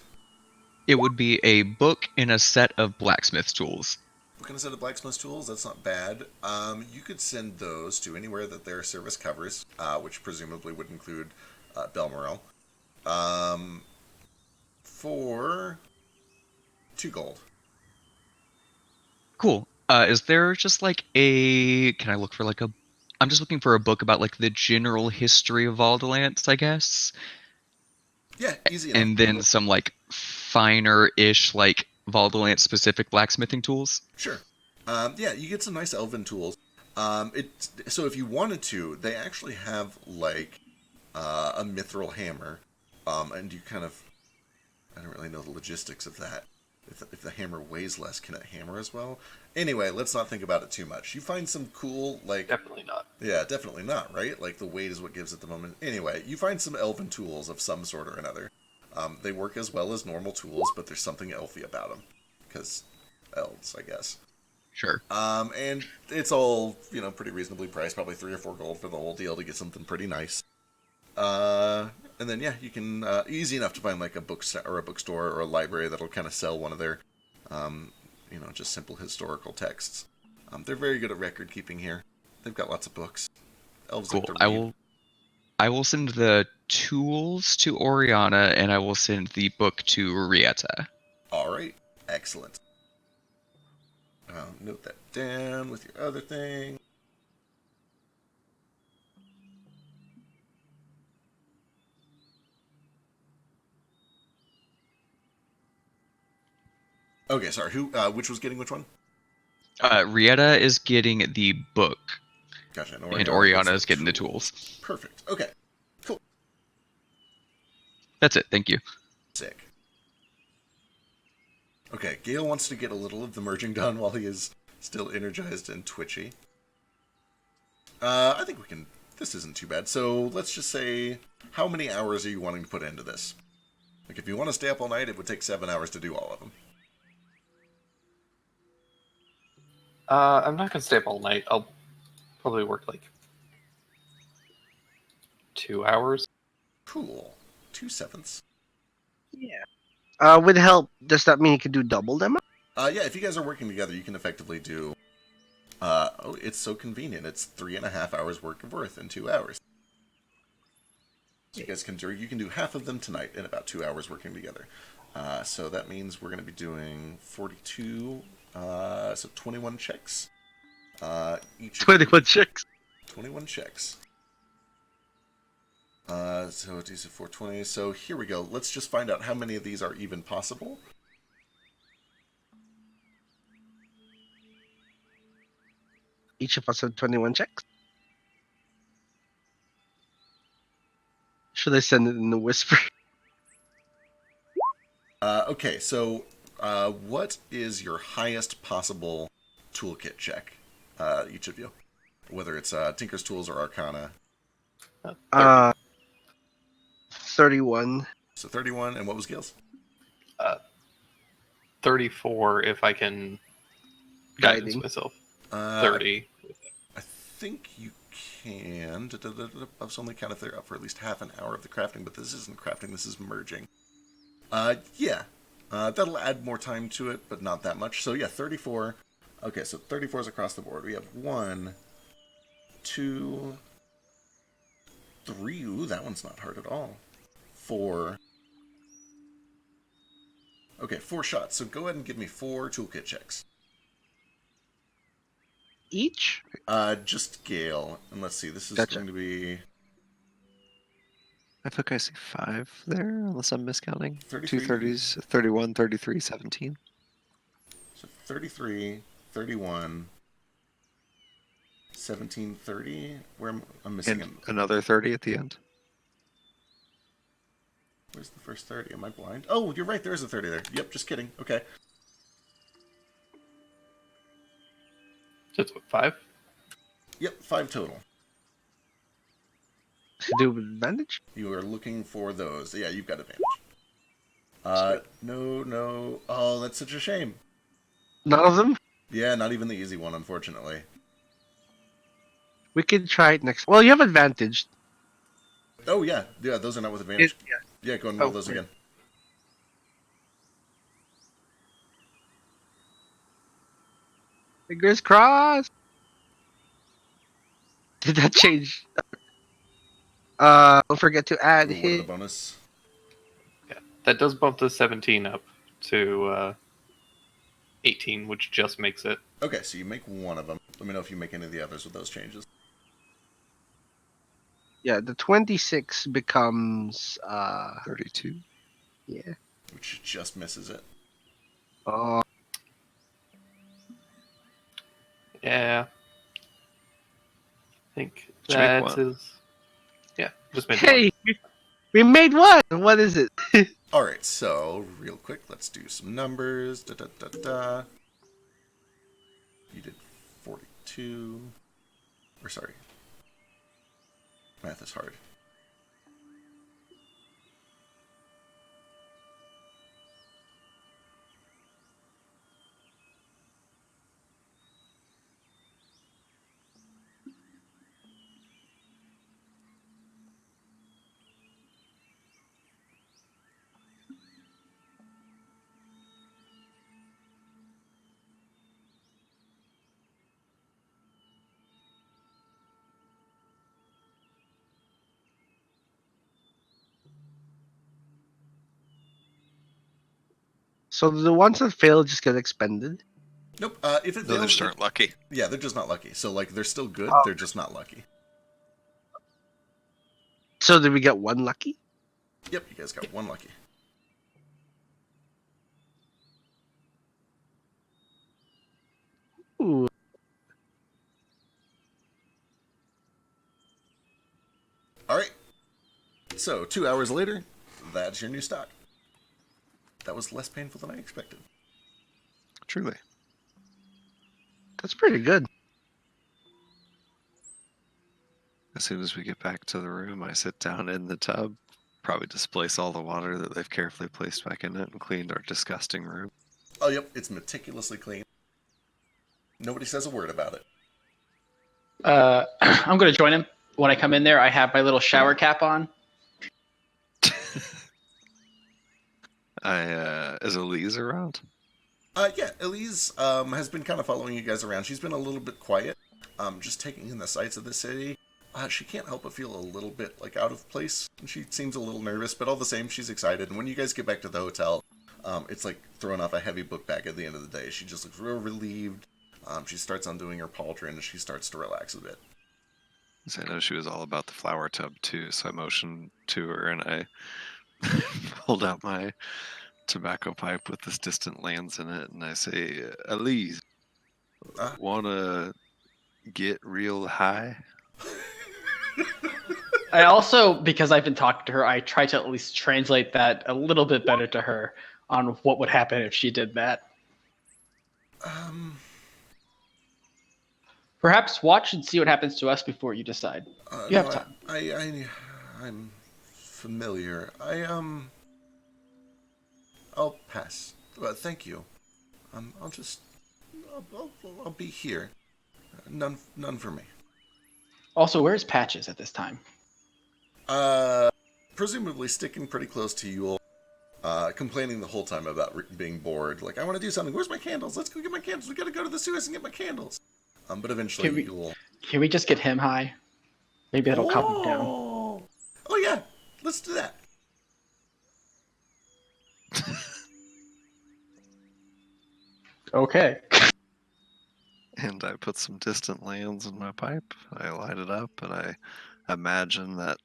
It would be a book and a set of blacksmith tools. We're going to send the blacksmith tools. That's not bad. You could send those to anywhere that their service covers, which presumably would include Belmorel, for 2 gold. Cool. Is there just like can I look for like I'm just looking for a book about like the general history of Valdalance, I guess. Yeah, easy enough. And then some like finer-ish like Valdalance specific blacksmithing tools. Sure. Yeah, you get some nice elven tools. So if you wanted to, they actually have like a mithril hammer, and you kind of, I don't really know the logistics of that. If the hammer weighs less, can it hammer as well? Anyway, let's not think about it too much. You find some cool, like... Definitely not. Yeah, definitely not, right? Like, the weight is what gives it the moment. Anyway, you find some elven tools of some sort or another. They work as well as normal tools, but there's something elfy about them. Because elves, I guess. Sure. And it's all, pretty reasonably priced. Probably 3 or 4 gold for the whole deal to get something pretty nice. And then, yeah, you can, easy enough to find like a bookstore or a library that'll kind of sell one of their, just simple historical texts. They're very good at record keeping here. They've got lots of books. Elves Cool. like to read. I will send the tools to Oriana, and I will send the book to Rieta. All right. Excellent. Note that down with your other thing. Okay, sorry. Which was getting which one? Rieta is getting the book. Gotcha. And And Oriana Oriana gets is getting the tools. tools. Perfect. Okay. Cool. That's it. Thank you. Sick. Okay, Gale wants to get a little of the merging done while he is still energized and twitchy. I think we can... This isn't too bad. So let's just say, how many hours are you wanting to put into this? Like, if you want to stay up all night, it would take 7 hours to do all of them. I'm not gonna stay up all night. I'll probably work like 2 hours. Cool. 2/7. Yeah. With help, does that mean you can do double them? Yeah, if you guys are working together, you can effectively do... oh, it's so convenient. It's 3.5 hours work of worth in 2 hours. So you can do half of them tonight in about 2 hours working together. So that means we're going to be doing 42, so 21 checks. Each of 21 chicks. 21 checks. So it's 420. So here we go. Let's just find out how many of these are even possible. Each of us have 21 checks. Should I send it in a whisper? Okay, so what is your highest possible toolkit check? Each of you. Whether it's Tinker's Tools or Arcana. 31. So 31, and what was Gil's? 34 if I can guidance Guiding. myself. Uh, 30. I think you can. I was only counted if they're up for at least half an hour of the crafting, but this isn't crafting, this is merging. Yeah. That'll add more time to it, but not that much. So yeah, 34. Okay, so 34 is across the board. We have 1, 2, 3. Ooh, that one's not hard at all. 4. Okay, 4 shots. So go ahead and give me 4 toolkit checks. Each? Just Gale. And let's see, this is Gotcha. going to be... I think I see 5 there, unless I'm miscounting. 33. 2 30s, 31, 33, 17. So 33, 31, 17, 30. Where I'm missing And another 30 at the end. Where's the first 30? Am I blind? Oh, you're right. There is a 30 there. Yep, just kidding. Okay. That's what, 5? Yep, 5 total. To do with advantage? You are looking for those. Yeah, you've got advantage. No. Oh, that's such a shame. None of them? Yeah, not even the easy one, unfortunately. We can try it next. Well, you have advantage. Oh, yeah. Yeah, those are not with advantage. Yeah, go and roll those great. again. Fingers crossed. Did that change? Don't forget to add Ooh, what are the hit. bonus? Yeah, that does bump the 17 up to 18, which just makes it. Okay, so you make one of them. Let me know if you make any of the others with those changes. Yeah, the 26 becomes 32. yeah. Which just misses it. Oh, Yeah. I think Just make that one. is. Yeah, just made hey, we made one. What is it? Alright, so, real quick, let's do some numbers. You did 42. Or, sorry. Math is hard. So the ones that fail just get expended. Nope, if it No, they fails... just aren't lucky. Yeah, they're just not lucky. So, like, they're still good, Oh. they're just not lucky. So did we get one lucky? Yep, you guys got one lucky. Ooh. All right. So 2 hours later, that's your new stock. That was less painful than I expected. Truly. That's pretty good. As soon as we get back to the room, I sit down in the tub, probably displace all the water that they've carefully placed back in it and cleaned our disgusting room. Oh, yep, it's meticulously clean. Nobody says a word about it. I'm going to join him. When I come in there, I have my little shower cap on. Is Elise around? Yeah, Elise has been kind of following you guys around. She's been a little bit quiet, just taking in the sights of the city. She can't help but feel a little bit like out of place. She seems a little nervous, but all the same, she's excited. And when you guys get back to the hotel, it's like throwing off a heavy book bag at the end of the day. She just looks real relieved. She starts undoing her pauldron and she starts to relax a bit. So I know she was all about the flower tub too, so I motioned to her and I hold out my tobacco pipe with this distant lands in it, and I say, Elise, wanna get real high? I also, because I've been talking to her, I try to at least translate that a little bit better to her on what would happen if she did that. Perhaps watch and see what happens to us before you decide. You have time. I'm familiar. I'll pass. But thank you. I'll be here. None for me. Also, where's Patches at this time? Presumably sticking pretty close to you all. Complaining the whole time about being bored. Like, I want to do something. Where's my candles? Let's go get my candles. We gotta go to the sewers and get my candles. But eventually you'll... Can we just get him high? Maybe that'll calm him down. Oh yeah, let's do that. Okay. And I put some distant lands in my pipe. I light it up, and I imagine that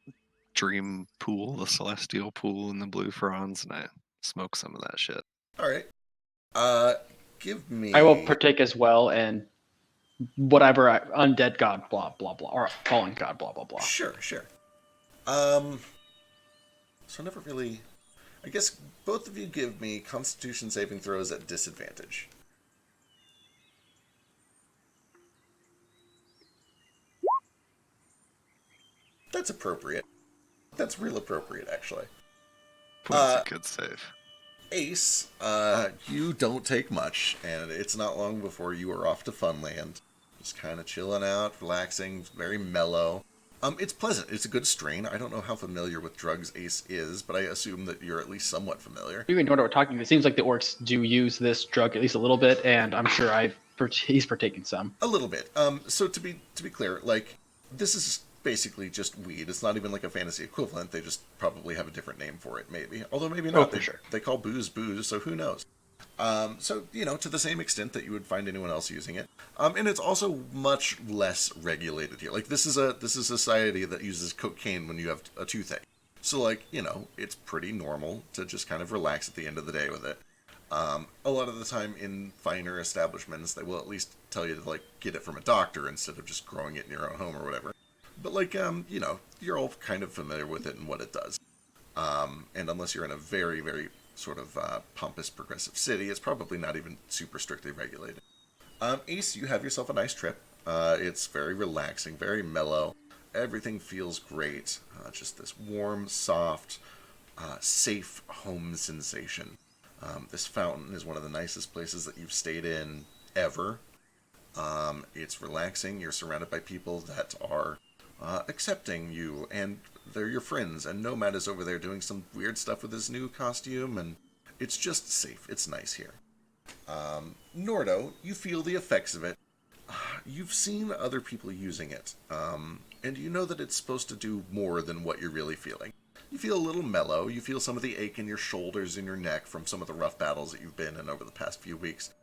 dream pool, the celestial pool in the blue fronds, and I smoke some of that shit. All right. Give me... I will partake as well, and whatever undead god, blah, blah, blah, or fallen god, blah, blah, blah. Sure. So never really... I guess both of you give me Constitution saving throws at disadvantage. That's appropriate. That's real appropriate, actually. That's a good save. Ace, you don't take much, and it's not long before you are off to Funland. Just kind of chilling out, relaxing, very mellow. It's pleasant. It's a good strain. I don't know how familiar with drugs Ace is, but I assume that you're at least somewhat familiar. You know what we're talking about. It seems like the orcs do use this drug at least a little bit, and I'm sure he's partaken some. A little bit. So to be clear, like, this is basically just weed. It's not even like a fantasy equivalent. They just probably have a different name for it, maybe. Although maybe not. They call booze, so who knows? So, to the same extent that you would find anyone else using it. And it's also much less regulated here. Like, this is a society that uses cocaine when you have a toothache. So, like, it's pretty normal to just kind of relax at the end of the day with it. A lot of the time in finer establishments, they will at least tell you to, like, get it from a doctor instead of just growing it in your own home or whatever. But, like, you're all kind of familiar with it and what it does. And unless you're in a very, very sort of pompous, progressive city, it's probably not even super strictly regulated. Ace, you have yourself a nice trip. It's very relaxing, very mellow. Everything feels great. Just this warm, soft, safe home sensation. This fountain is one of the nicest places that you've stayed in ever. It's relaxing. You're surrounded by people that are accepting you, and they're your friends, and Nomad is over there doing some weird stuff with his new costume, and it's just safe. It's nice here. Nordo, you feel the effects of it. You've seen other people using it, and you know that it's supposed to do more than what you're really feeling. You feel a little mellow. You feel some of the ache in your shoulders and your neck from some of the rough battles that you've been in over the past few weeks.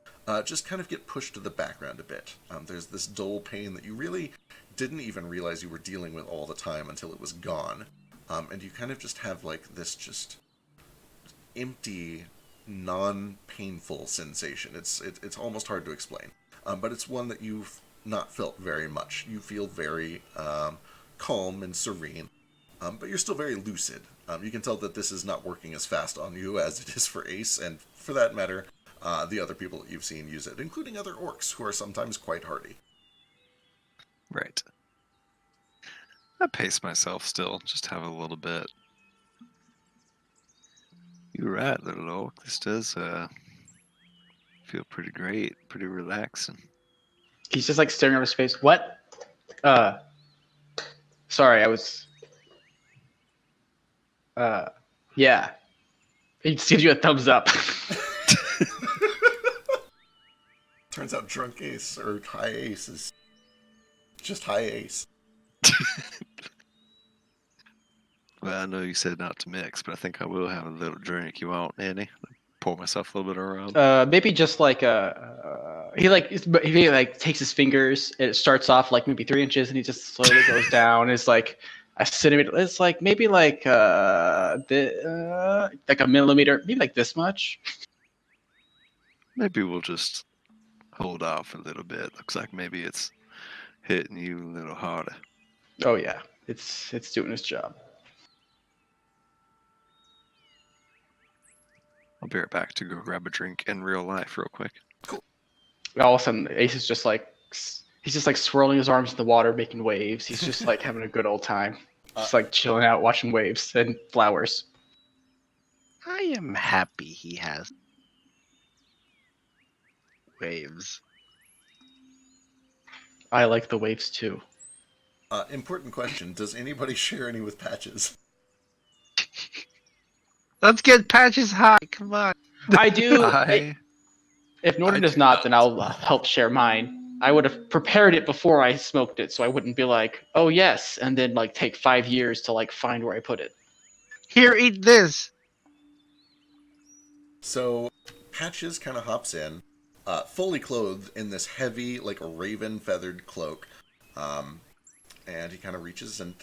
Just kind of get pushed to the background a bit. There's this dull pain that you really didn't even realize you were dealing with all the time until it was gone. And you kind of just have like this just empty, non-painful sensation. It's almost hard to explain. But it's one that you've not felt very much. You feel very calm and serene. but you're still very lucid. You can tell that this is not working as fast on you as it is for Ace, and for that matter, the other people that you've seen use it, including other orcs who are sometimes quite hardy. Right. I pace myself still, just have a little bit. You're right, little orc. This does feel pretty great, pretty relaxing. He's just like staring at his face. What? Sorry, I was. Yeah. He just gives you a thumbs up. Turns out drunk Ace, or high Ace, is just high Ace. Well, I know you said not to mix, but I think I will have a little drink. You want any? Pour myself a little bit around. Maybe just like he takes his fingers. It starts off like maybe 3 inches, and he just slowly goes down. It's like a centimeter. It's like maybe like a millimeter, maybe like this much. Maybe we'll just hold off a little bit. Looks like maybe it's hitting you a little harder. Oh yeah, it's doing its job. I'll be right back to go grab a drink in real life real quick. All of a sudden, Ace is just like he's just like swirling his arms in the water, making waves. He's just like having a good old time, just like chilling out, watching waves and flowers. I am happy he has waves. I like the waves too. Important question. Does anybody share any with Patches? Let's get Patches high. Come on. I do. I If Norton I does do not, not. then I'll help share mine. I would have prepared it before I smoked it, so I wouldn't be like, "Oh yes," and then like take 5 years to like find where I put it. Here, eat this. So, Patches kind of hops in, fully clothed in this heavy, like raven feathered cloak, and he kind of reaches and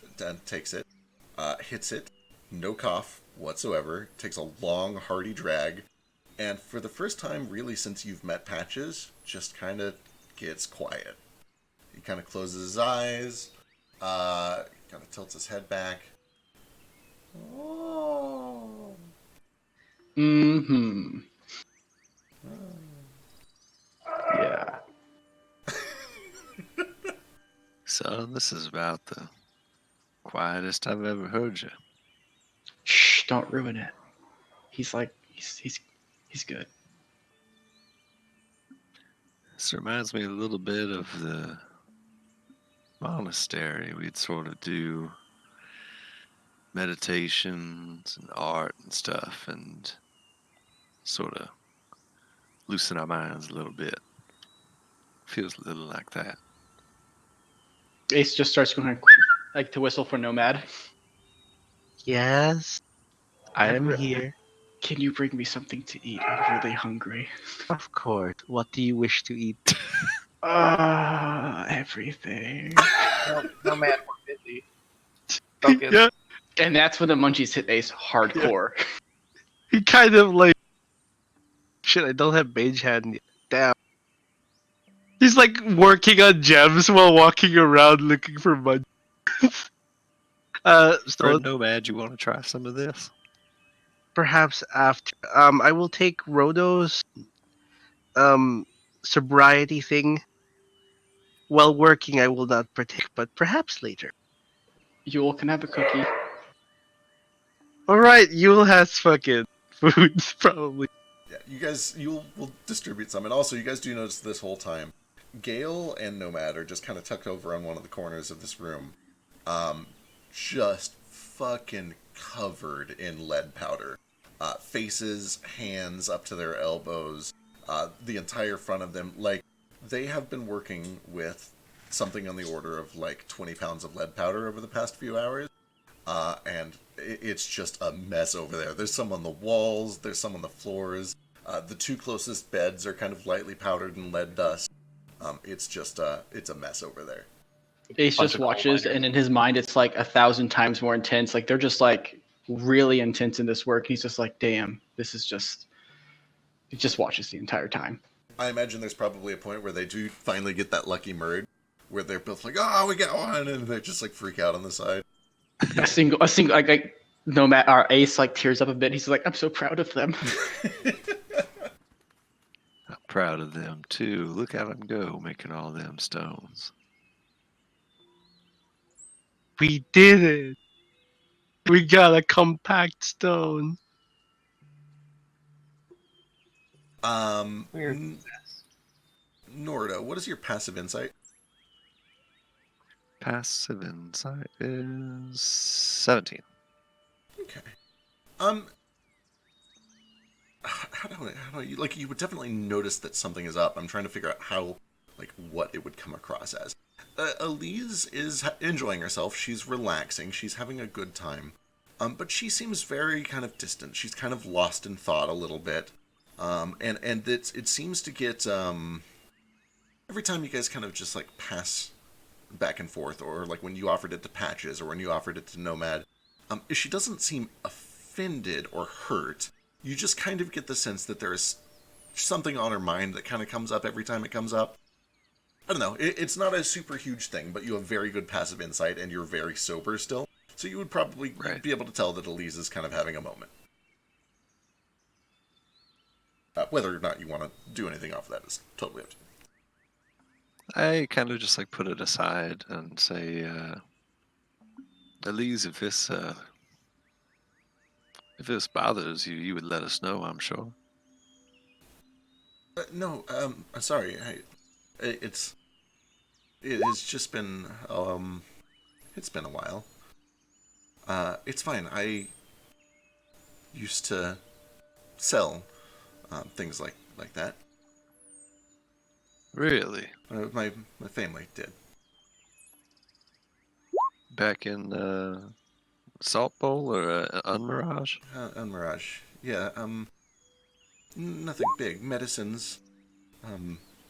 takes it, hits it, no cough whatsoever, takes a long, hearty drag, and for the first time, really, since you've met Patches, just kind of gets quiet. He kind of closes his eyes, kind of tilts his head back. Oh. Mm-hmm. Yeah. Son, this is about the quietest I've ever heard you. Shh! Don't ruin it. He's like he's good. This reminds me a little bit of the monastery. We'd sort of do meditations and art and stuff and sort of loosen our minds a little bit. Feels a little like that. Ace just starts going like to whistle for Nomad. Yes, I am here. Can you bring me something to eat? I'm really hungry. Of course. What do you wish to eat? Everything. No man, we're busy. Focus. Yeah, And that's when the munchies hit Ace hardcore. he kind of like. Shit, I don't have mage hand yet. Damn. He's like working on gems while walking around looking for mud. For So a nomad, you want to try some of this? perhaps after. I will take Rodo's sobriety thing. While working, I will not partake, but perhaps later. Yule can have a cookie. All right, Yule has fucking food probably. Yeah, you'll distribute some, and also you guys do notice this whole time, Gale and Nomad are just kind of tucked over on one of the corners of this room, just fucking covered in lead powder, faces, hands up to their elbows, the entire front of them, like they have been working with something on the order of like 20 pounds of lead powder over the past few hours. And it's just a mess over there. There's some on the walls, there's some on the floors. The two closest beds are kind of lightly powdered in lead dust. It's just it's a mess over there. Ace Bunch just of coal watches, miners. and in his mind, it's like 1,000 times more intense. Like they're just like really intense in this work. He's just like, damn, this is just. He just watches the entire time. I imagine there's probably a point where they do finally get that lucky merge, where they're both like, "Oh, we got one," and they just like freak out on the side. A single, like Nomad, our ace, like tears up a bit. He's like, I'm so proud of them. I'm proud of them too. Look at them go, making all them stones. We did it. We got a compact stone. Weird. Norda, what is your passive insight? Passive insight is 17. Okay. How do you like? You would definitely notice that something is up. I'm trying to figure out how, like, what it would come across as. Elise is enjoying herself. She's relaxing. She's having a good time. But she seems very kind of distant. She's kind of lost in thought a little bit. And it seems to get every time you guys kind of just like pass back and forth, or like when you offered it to Patches or when you offered it to Nomad, she doesn't seem offended or hurt. You just kind of get the sense that there is something on her mind that kind of comes up every time it comes up. I don't know. It's not a super huge thing, but you have very good passive insight and you're very sober still. So you would probably be able to tell that Elise is kind of having a moment. Whether or not you want to do anything off of that is totally up to you. I kind of just like put it aside and say, Elise, if this bothers you, you would let us know, I'm sure. No, I'm sorry. It has just been, it's been a while. It's fine. I used to sell things like that. Really? My family did. Back in Salt Bowl or Unmirage? Mirage. Yeah, nothing big. Medicines.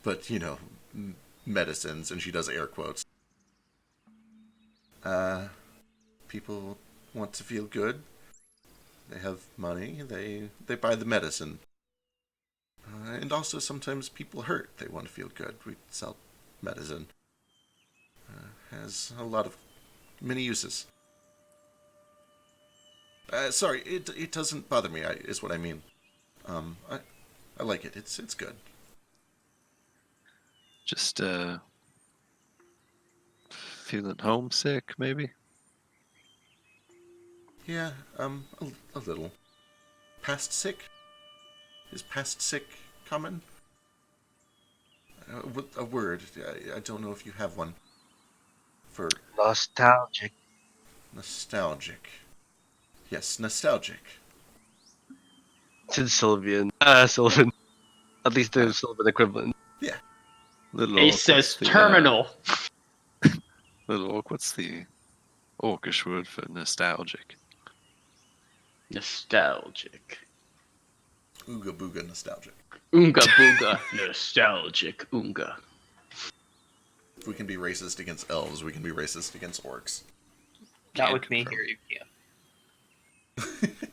But, you know, medicines, and she does air quotes. People want to feel good. They have money. They buy the medicine. And also sometimes people hurt. They want to feel good. We sell medicine. Has a lot of many uses. Sorry, it doesn't bother me. Is what I mean. I like it. It's good. Just feeling homesick, maybe? Yeah, a little. Past sick? Is past sick common? A word. I don't know if you have one. For Nostalgic. nostalgic. Yes, nostalgic. It's in Sylvian. Sylvan. At least the Sylvan equivalent. Yeah. Little Ace Orc, says what's the, terminal. Little Orc, what's the Orcish word for nostalgic? Nostalgic. Ooga booga nostalgic. Oonga booga. Nostalgic. Oonga. If we can be racist against elves, we can be racist against orcs. Not Can't with me confirm. here, you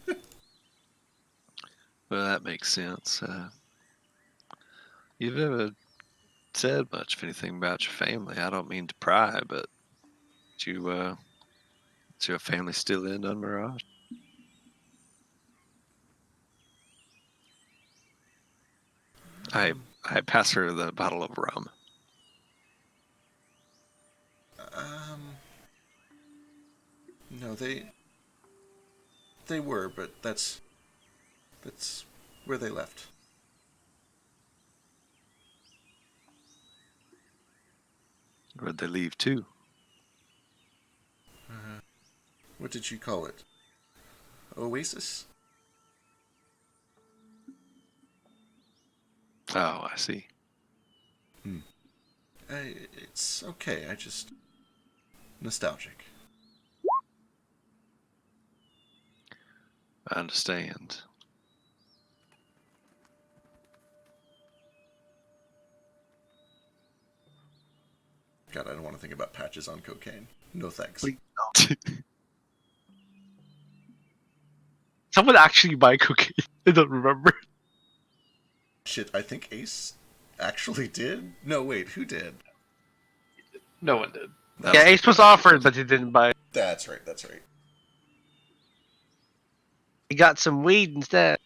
can. Well, that makes sense. You've never said much of anything about your family. I don't mean to pry, but is your family still in Unmirage? I pass her the bottle of rum. No, they were, but that's where they left. Where'd they leave to? What did you call it? Oasis? Oh, I see. It's okay. I just nostalgic. I understand. God, I don't want to think about Patches on cocaine. No thanks. Please. Someone actually buy cocaine. I don't remember. Shit, I think Ace actually did? No, wait, who did? No one did. Yeah, Ace was offered, but he didn't buy. That's right, that's right. You got some weed instead.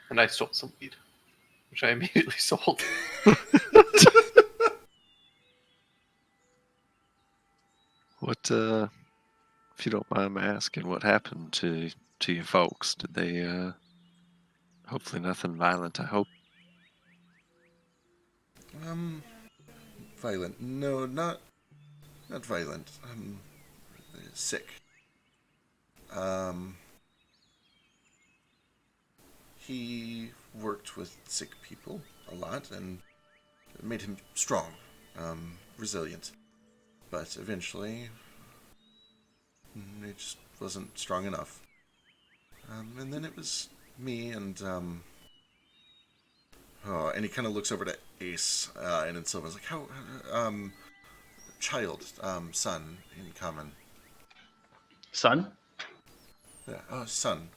And I stole some weed, which I immediately sold. What, if you don't mind me asking, what happened to your folks? Did they, hopefully nothing violent, I hope? Violent? No, not violent. Sick. He worked with sick people a lot, and it made him strong, resilient. But eventually, he just wasn't strong enough. And then it was me and oh, and he kind of looks over to Ace, and then Silva's like, "How, child, son in common." Son? Yeah, oh, son.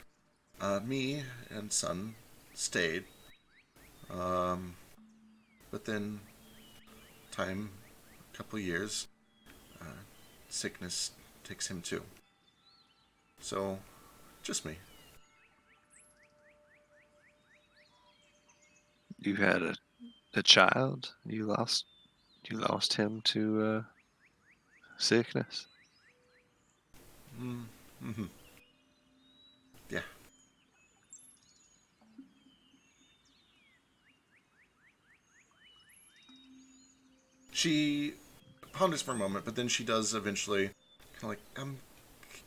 Me and son stayed. But then time, a couple years, uh, sickness takes him too. So, just me. You had a child? You lost him to, sickness? Mm-hmm. Yeah. She ponders for a moment, but then she does eventually, kind of like,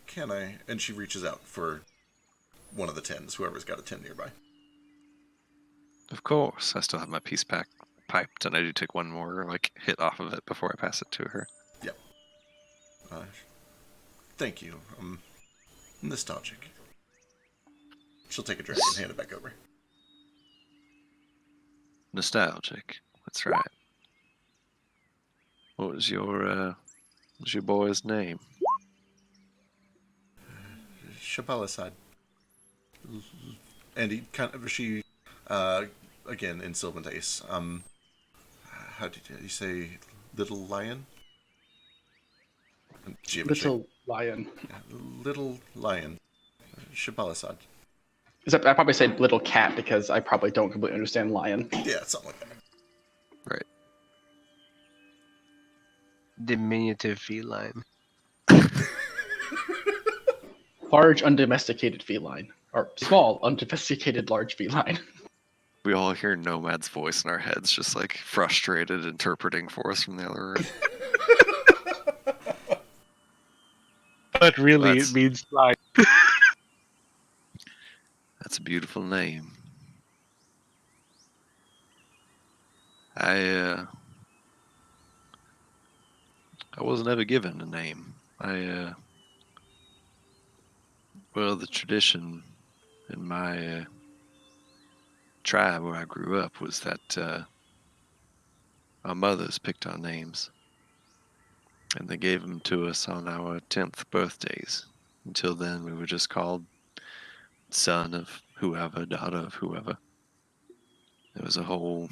can I? And she reaches out for one of the tins, whoever's got a tin nearby. Of course. I still have my peace pack piped, and I do take one more, like, hit off of it before I pass it to her. Yep. Thank you. Nostalgic. She'll take a drink and hand it back over. Nostalgic. That's right. What was your boy's name? Shabalasad. And he kind of, again, in Sylvan Ace, how did you say little lion? She have a shape. Little lion. Yeah, little lion. Shabalasad. I probably say little cat because I probably don't completely understand lion. Yeah, something like that. Right. Diminutive feline. Large undomesticated feline. Or small undomesticated large feline. We all hear Nomad's voice in our heads, just like frustrated, interpreting for us from the other room. But really, That's- it means like. That's a beautiful name. I wasn't ever given a name. Well, the tradition in my tribe where I grew up was that our mothers picked our names, and they gave them to us on our 10th birthdays. Until then, we were just called son of whoever, daughter of whoever. There was a whole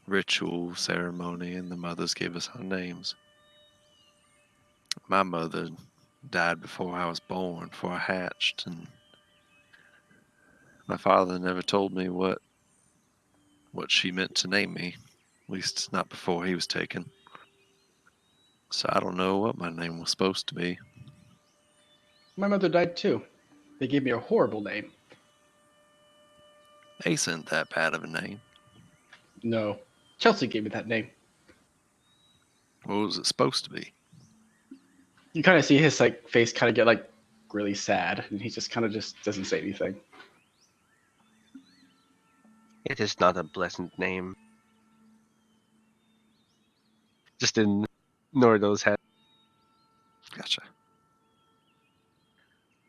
ritual ceremony, and the mothers gave us our names. My mother died before I was born, before I hatched, and my father never told me what she meant to name me, at least not before he was taken. So I don't know what my name was supposed to be. My mother died too. They gave me a horrible name. Ace isn't that bad of a name. No. Chelsea gave me that name. What was it supposed to be? You kind of see his face kind of get really sad, and he just kind of just doesn't say anything. It is not a pleasant name. Just in Nordo's head. Gotcha.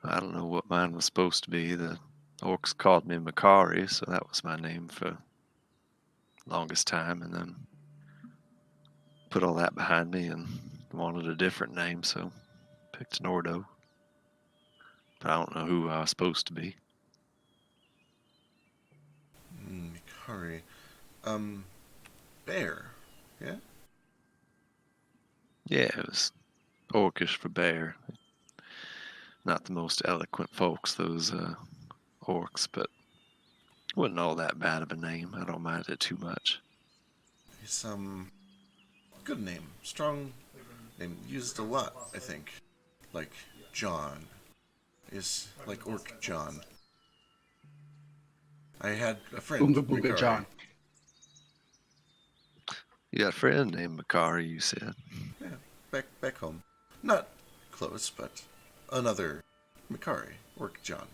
I don't know what mine was supposed to be. The orcs called me Makari, so that was my name for longest time, and then put all that behind me and wanted a different name, so picked Nordo. But I don't know who I was supposed to be. Mikari. Bear. Yeah? Yeah, it was orcish for bear. Not the most eloquent folks, those orcs, but wasn't all that bad of a name. I don't mind it too much. It's good name, strong name, used a lot. I think, like John is like Orc John. I had a friend, Oonga Boonga Mikari. John. You got a friend named Makari, you said. Yeah, back home, not close, but another Mikari, Orc John.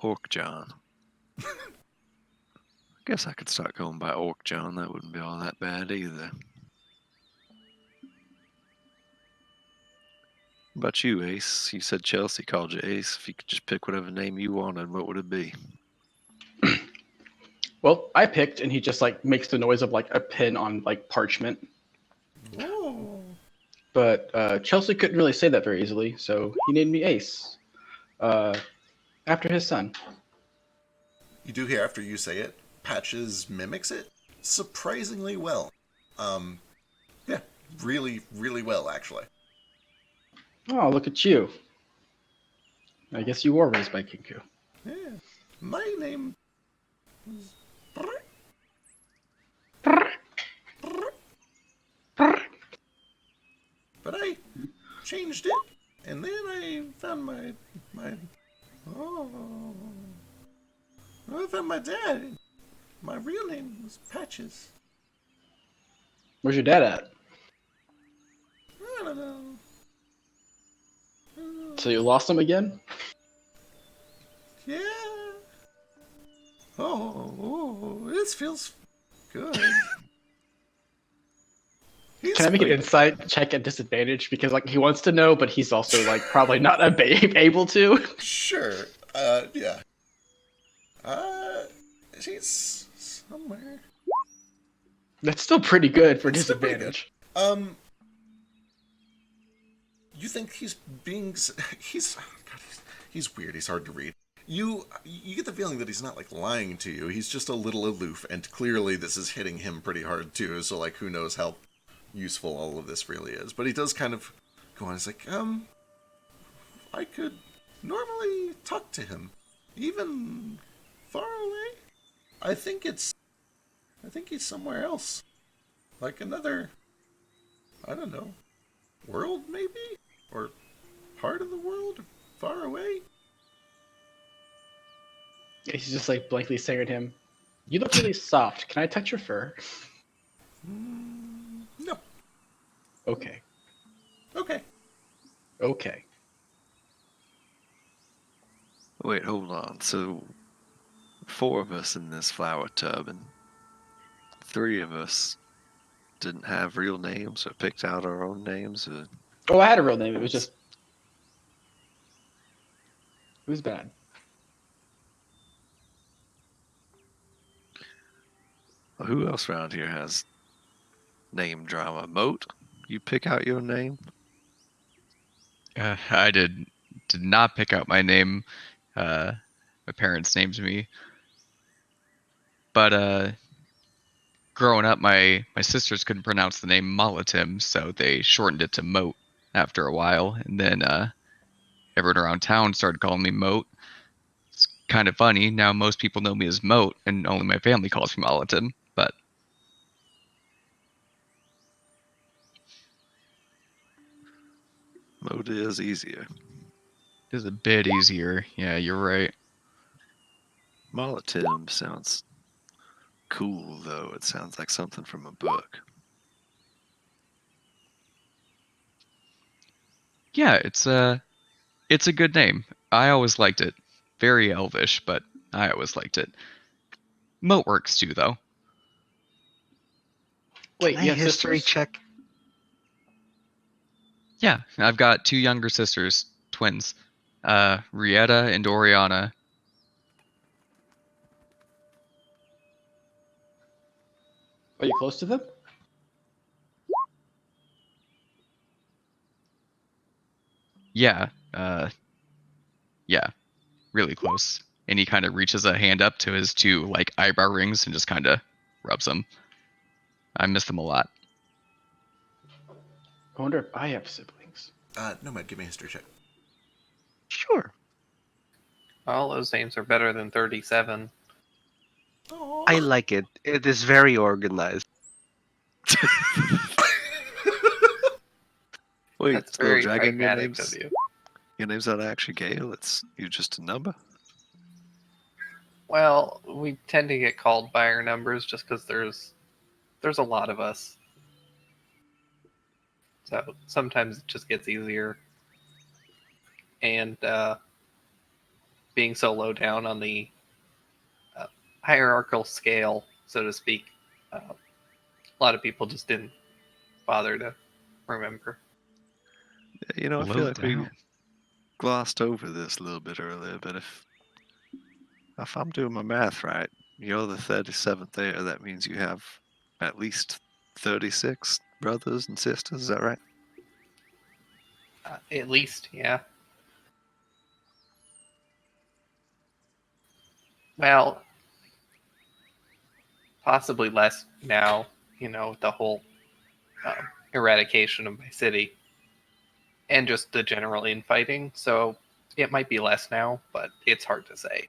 Orc John. Guess I could start going by Orc John. That wouldn't be all that bad either. What about you, Ace? You said Chelsea called you Ace. If you could just pick whatever name you wanted, what would it be? Well, I picked, and he just like makes the noise of like a pen on like parchment. Oh. But Chelsea couldn't really say that very easily, so he named me Ace, after his son. You do hear after you say it, Patches mimics it surprisingly well. Yeah, really, really well, actually. Oh, look at you. I guess you were raised by Kinku. Yeah, my name is... But I changed it, and then I found my I found my dad. My real name was Patches. Where's your dad at? I don't know. So you lost him again? Yeah. Oh, this feels good. Can I make an insight check at disadvantage? Because like he wants to know, but he's also like probably not able to. Sure. Yeah. She's somewhere. That's still pretty good for It's still pretty disadvantage. You think he's being... He's... God, he's weird. He's hard to read. You get the feeling that he's not like lying to you. He's just a little aloof, and clearly this is hitting him pretty hard too. So like, who knows how useful all of this really is? But he does kind of go on. He's like, I could normally talk to him, even far away. I think he's somewhere else, like another, I don't know, world maybe, or part of the world, far away. He's just like blankly staring at him. You look really soft. Can I touch your fur? No. Okay. Okay. Okay. Wait, hold on. So, 4 of us in this flower tub, and 3 of us didn't have real names or picked out our own names? Or... Oh, I had a real name. It was bad. Well, who else around here has name drama? Moat, you pick out your name? I did not pick out my name. My parents named me. But growing up, my sisters couldn't pronounce the name Molitim, so they shortened it to Moat after a while. And then everyone around town started calling me Moat. It's kind of funny. Now most people know me as Moat, and only my family calls me Molitim. But Moat is easier. it is a bit easier. Yeah, you're right. Molitim sounds cool, though. It sounds like something from a book. Yeah, it's a good name. I always liked it. Very elvish, but I always liked it. Moat works too, though. Wait, Can I you have history sisters? check? Yeah, I've got 2 younger sisters, twins, Rietta and Oriana. Are you close to them? Yeah, yeah, really close. And he kind of reaches a hand up to his 2 like eyebrow rings and just kind of rubs them. I miss them a lot. I wonder if I have siblings. Nomad, give me a history check. Sure. All those names are better than 37. I like it. It is very organized. Wait, That's Little very Dragon, pragmatic of you. your name's not actually Gale, it's you just a number? Well, we tend to get called by our numbers just because there's a lot of us. So sometimes it just gets easier. And being so low down on the hierarchical scale, so to speak, a lot of people just didn't bother to remember. You know, I feel Low like we down. glossed over this a little bit earlier, but if I'm doing my math right, you're the 37th there. That means you have at least 36 brothers and sisters. Is that right? At least, yeah. Well, possibly less now, with the whole eradication of my city and just the general infighting. So it might be less now, but it's hard to say.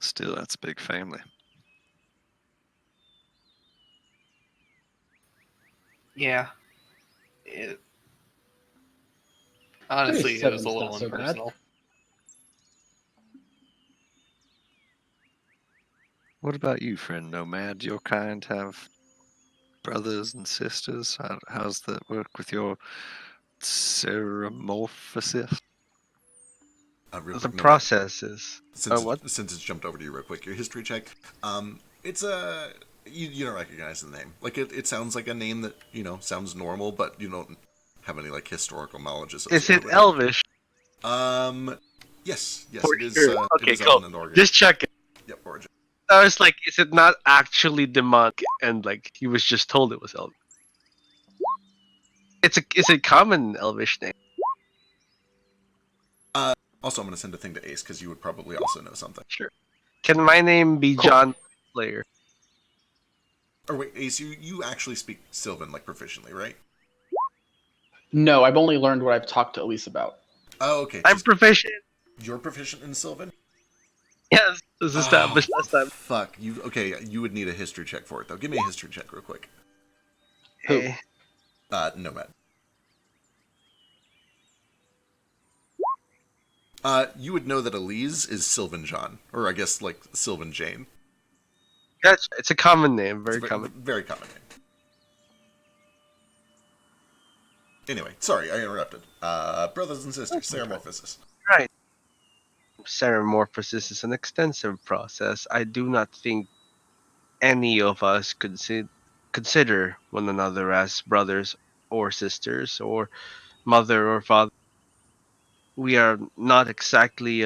Still, that's a big family. Yeah. Honestly, it was a 37's little not so bad. impersonal. What about you, friend Nomad? Your kind have brothers and sisters? How's that work with your ceremorphosis? Real The quick, Nomad. process is. What? Since it's jumped over to you real quick, your history check. It's a you don't recognize the name. Like it sounds like a name that sounds normal, but you don't have any like historical knowledge Is associated it with Elvish? it. Yes, For it is. sure. It Okay, is cool. Elven and Oregon. Just check it. Yep, Origin. I was like, is it not actually demonic? And like, he was just told it was Elvish. It's a common Elvish name. Also, I'm going to send a thing to Ace because you would probably also know something. Sure. Can my name be Cool. John Slayer? Or wait, Ace, you actually speak Sylvan like proficiently, right? No, I've only learned what I've talked to Elise about. Oh, okay. I'm proficient. You're proficient in Sylvan? Yes, it was established last time. Fuck. You would need a history check for it though. Give me a history check real quick. Who? Hey. Nomad. You would know that Elise is Sylvan John, or I guess like Sylvan Jane. It's a common name, very It's a common. very common name. Anyway, sorry, I interrupted. Brothers and sisters, ceremorphosis. Right. Ceremorphosis is an extensive process. I do not think any of us consider one another as brothers or sisters or mother or father. We are not exactly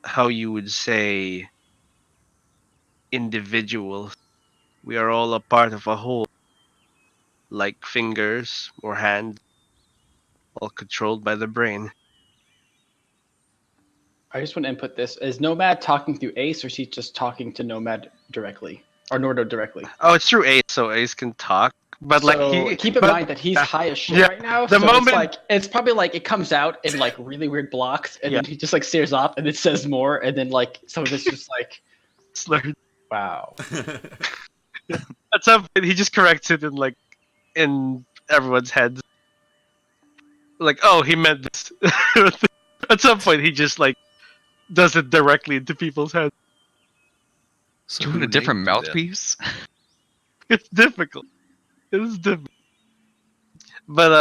how you would say individuals. We are all a part of a whole, like fingers or hands, all controlled by the brain. I just want to input this. Is Nomad talking through Ace, or is he just talking to Nomad directly? Or Nordo directly? Oh, it's through Ace, so Ace can talk. But So like keep in mind that he's high as shit yeah, right now. the So moment- it's probably like it comes out in like really weird blocks, and then he just like stares off, and it says more, and then like some of it's just like, slurred. wow. At some point, he just corrects it in everyone's heads. Like, oh, he meant this. At some point, he just like does it directly into people's heads. So Doing who a different named you then? mouthpiece? It's difficult. It is difficult. But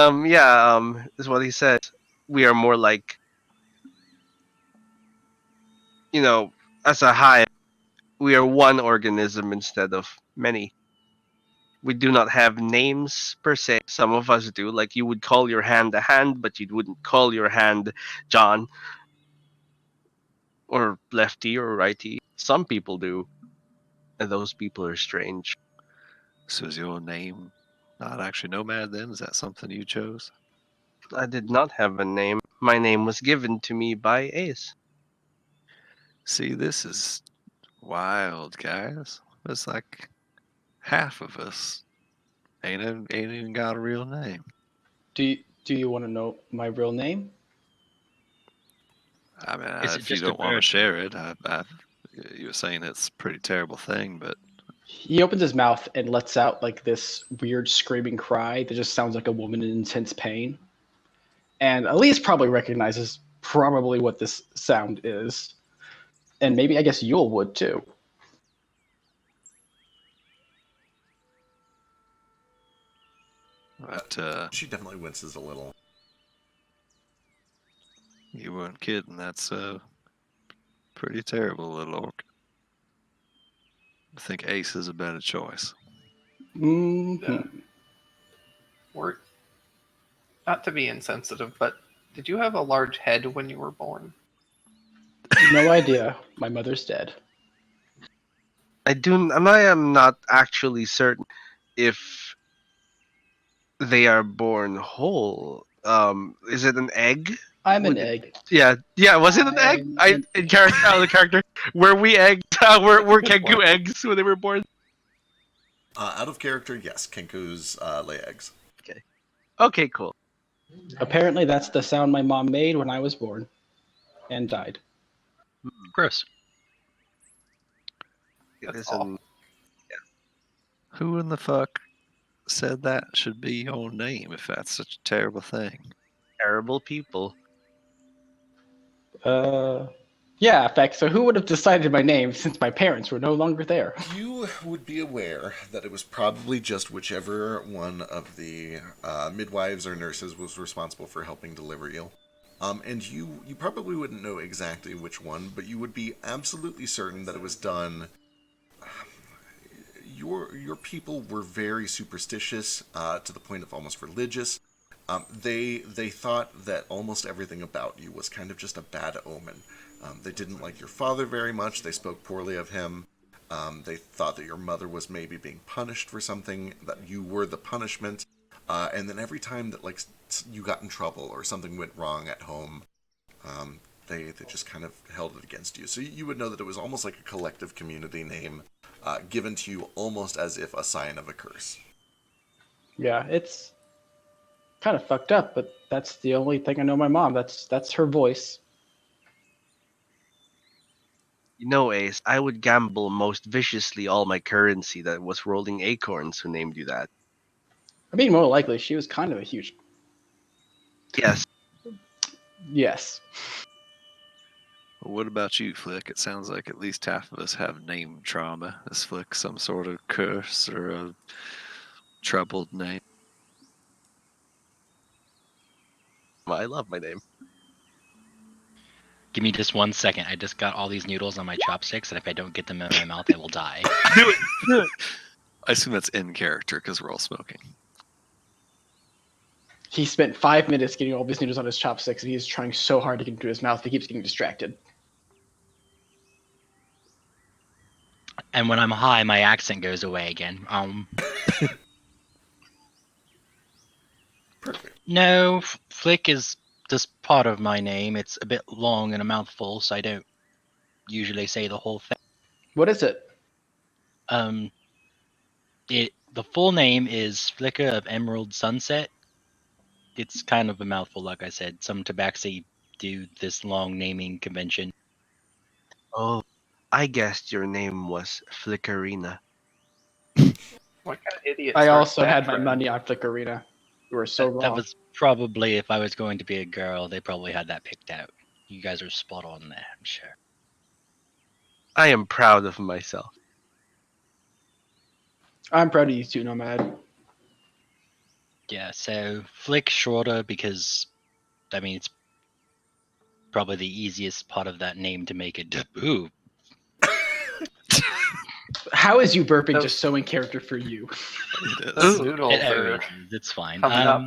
is what he said. We are more like, as a hive, we are one organism instead of many. We do not have names per se. Some of us do. Like you would call your hand a hand, but you wouldn't call your hand John or lefty or righty. Some people do, and those people are strange. So is your name not actually Nomad then? Is that something you chose? I did not have a name. My name was given to me by Ace. See, this is wild, guys. It's like half of us ain't even got a real name. Do you want to know my real name? I mean, Is it if you just a don't want to bird? share it, you were saying it's a pretty terrible thing, but He opens his mouth and lets out like this weird screaming cry that just sounds like a woman in intense pain. And Elise probably recognizes probably what this sound is. And maybe I guess Yule would too. She definitely winces a little. you weren't kidding. That's a pretty terrible little orc. I think Ace is a better choice. Mm-hmm. Or not to be insensitive, but did you have a large head when you were born? No idea. My mother's dead. I am not actually certain if they are born whole. Is it an egg? I'm an Would it- egg. yeah. Was it an egg? I'm I an in character, the character. Were we eggs? Were Good Kenku point. eggs when they were born? Out of character, yes, Kenku's lay eggs. Okay, cool. Apparently, that's the sound my mom made when I was born and died. Gross. It That's is awful. Who in the fuck said that should be your name if that's such a terrible thing? terrible people. Yeah, in fact, so who would have decided my name since my parents were no longer there? You would be aware that it was probably just whichever one of the midwives or nurses was responsible for helping deliver you. And you probably wouldn't know exactly which one, but you would be absolutely certain that it was done. Your people were very superstitious to the point of almost religious. They thought that almost everything about you was kind of just a bad omen. They didn't like your father very much. They spoke poorly of him. They thought that your mother was maybe being punished for something, that you were the punishment. And then every time that like you got in trouble or something went wrong at home, they just kind of held it against you. So you would know that it was almost like a collective community name given to you almost as if a sign of a curse. Yeah, it's kind of fucked up, but that's the only thing I know my mom. That's her voice. You know, Ace, I would gamble most viciously all my currency that was rolling acorns who named you that. I mean, more likely, she was kind of a huge. Yes. Yes. Well, what about you, Flick? It sounds like at least half of us have name trauma. Is Flick some sort of curse or a troubled name? I love my name. Give me just 1 second. I just got all these noodles on my chopsticks, and if I don't get them in my mouth, I will die. Do it. Do it. I assume that's in character because we're all smoking. He spent 5 minutes getting all these noodles on his chopsticks, and he's trying so hard to get into his mouth, he keeps getting distracted. And when I'm high, my accent goes away again. Perfect. No, Flick is just part of my name. It's a bit long and a mouthful, so I don't usually say the whole thing. What is it? The full name is Flicker of Emerald Sunset. It's kind of a mouthful, like I said. Some tabaxi do this long naming convention. Oh, I guessed your name was Flickerina. What kind of idiot? I starts also that had my trend? money on Flickerina. You were so That wrong. was probably, if I was going to be a girl, they probably had that picked out. You guys are spot on there, I'm sure. I am proud of myself. I'm proud of you too, Nomad. Yeah, so Flick shorter because, I mean, it's probably the easiest part of that name to make it. Ooh, How is you burping Those- just so in character for you? It Those is. noodles are it's fine. coming up.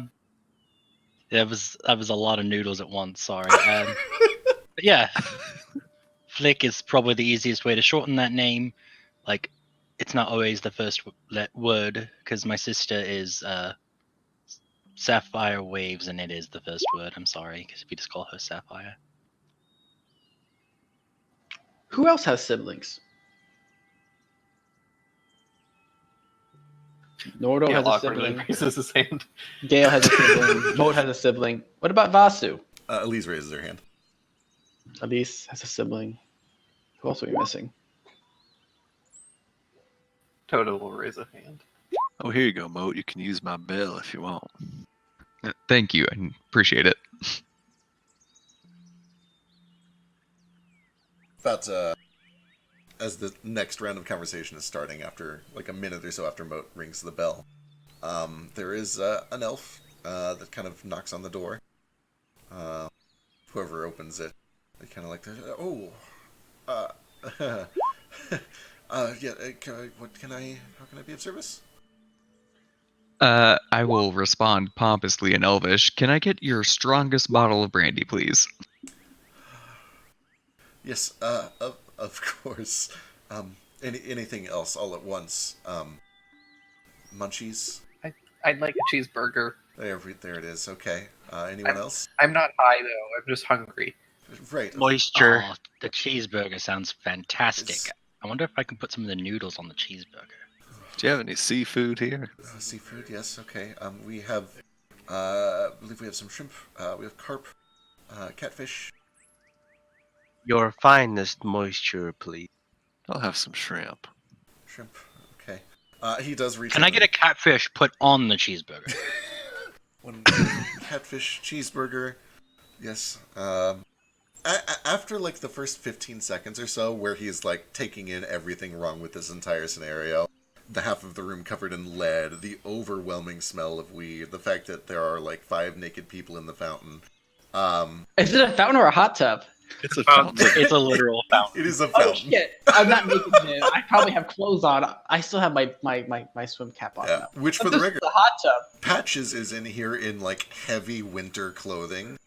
That was a lot of noodles at once. Sorry. But yeah, Flick is probably the easiest way to shorten that name. Like, it's not always the first word because my sister is Sapphire Waves, and it is the first word. I'm sorry, because if you just call her Sapphire. Who else has siblings? Nordo Gale has a awkwardly sibling. raises his hand. Gale has a sibling. Moat has a sibling. What about Vasu? Elise raises her hand. Elise has a sibling. Who else are we missing? Toto will raise a hand. Oh, here you go, Moat. You can use my bell if you want. Thank you. I appreciate it. But as the next round of conversation is starting, after like a minute or so after Moat rings the bell, there is an elf that kind of knocks on the door. Whoever opens it, they kind of like, yeah. How can I be of service? I will respond pompously in Elvish. Can I get your strongest bottle of brandy, please? Yes, of course. Anything else all at once? Munchies. I'd like a cheeseburger. There it is. Okay. Anyone else? I'm not high though. I'm just hungry. Right. Moisture. Oh, the cheeseburger sounds fantastic. It's- I wonder if I can put some of the noodles on the cheeseburger. Do you have any seafood here? Seafood. Yes. Okay. We have. I believe we have some shrimp. We have carp. Catfish. Your finest moisture, please. I'll have some shrimp. Shrimp. Okay. He does reach. Can I get a catfish put on the cheeseburger? one catfish cheeseburger? Yes. After like the first 15 seconds or so, where he's like taking in everything wrong with this entire scenario, the half of the room covered in lead, the overwhelming smell of weed, the fact that there are like 5 naked people in the fountain. Is it a fountain or a hot tub? It's a fountain. It's a literal fountain. It is a Oh fountain. shit! I'm not naked then. I probably have clothes on. I still have my swim cap on. Yeah. Which, for But the this record, is a hot tub. Patches is in here in like heavy winter clothing,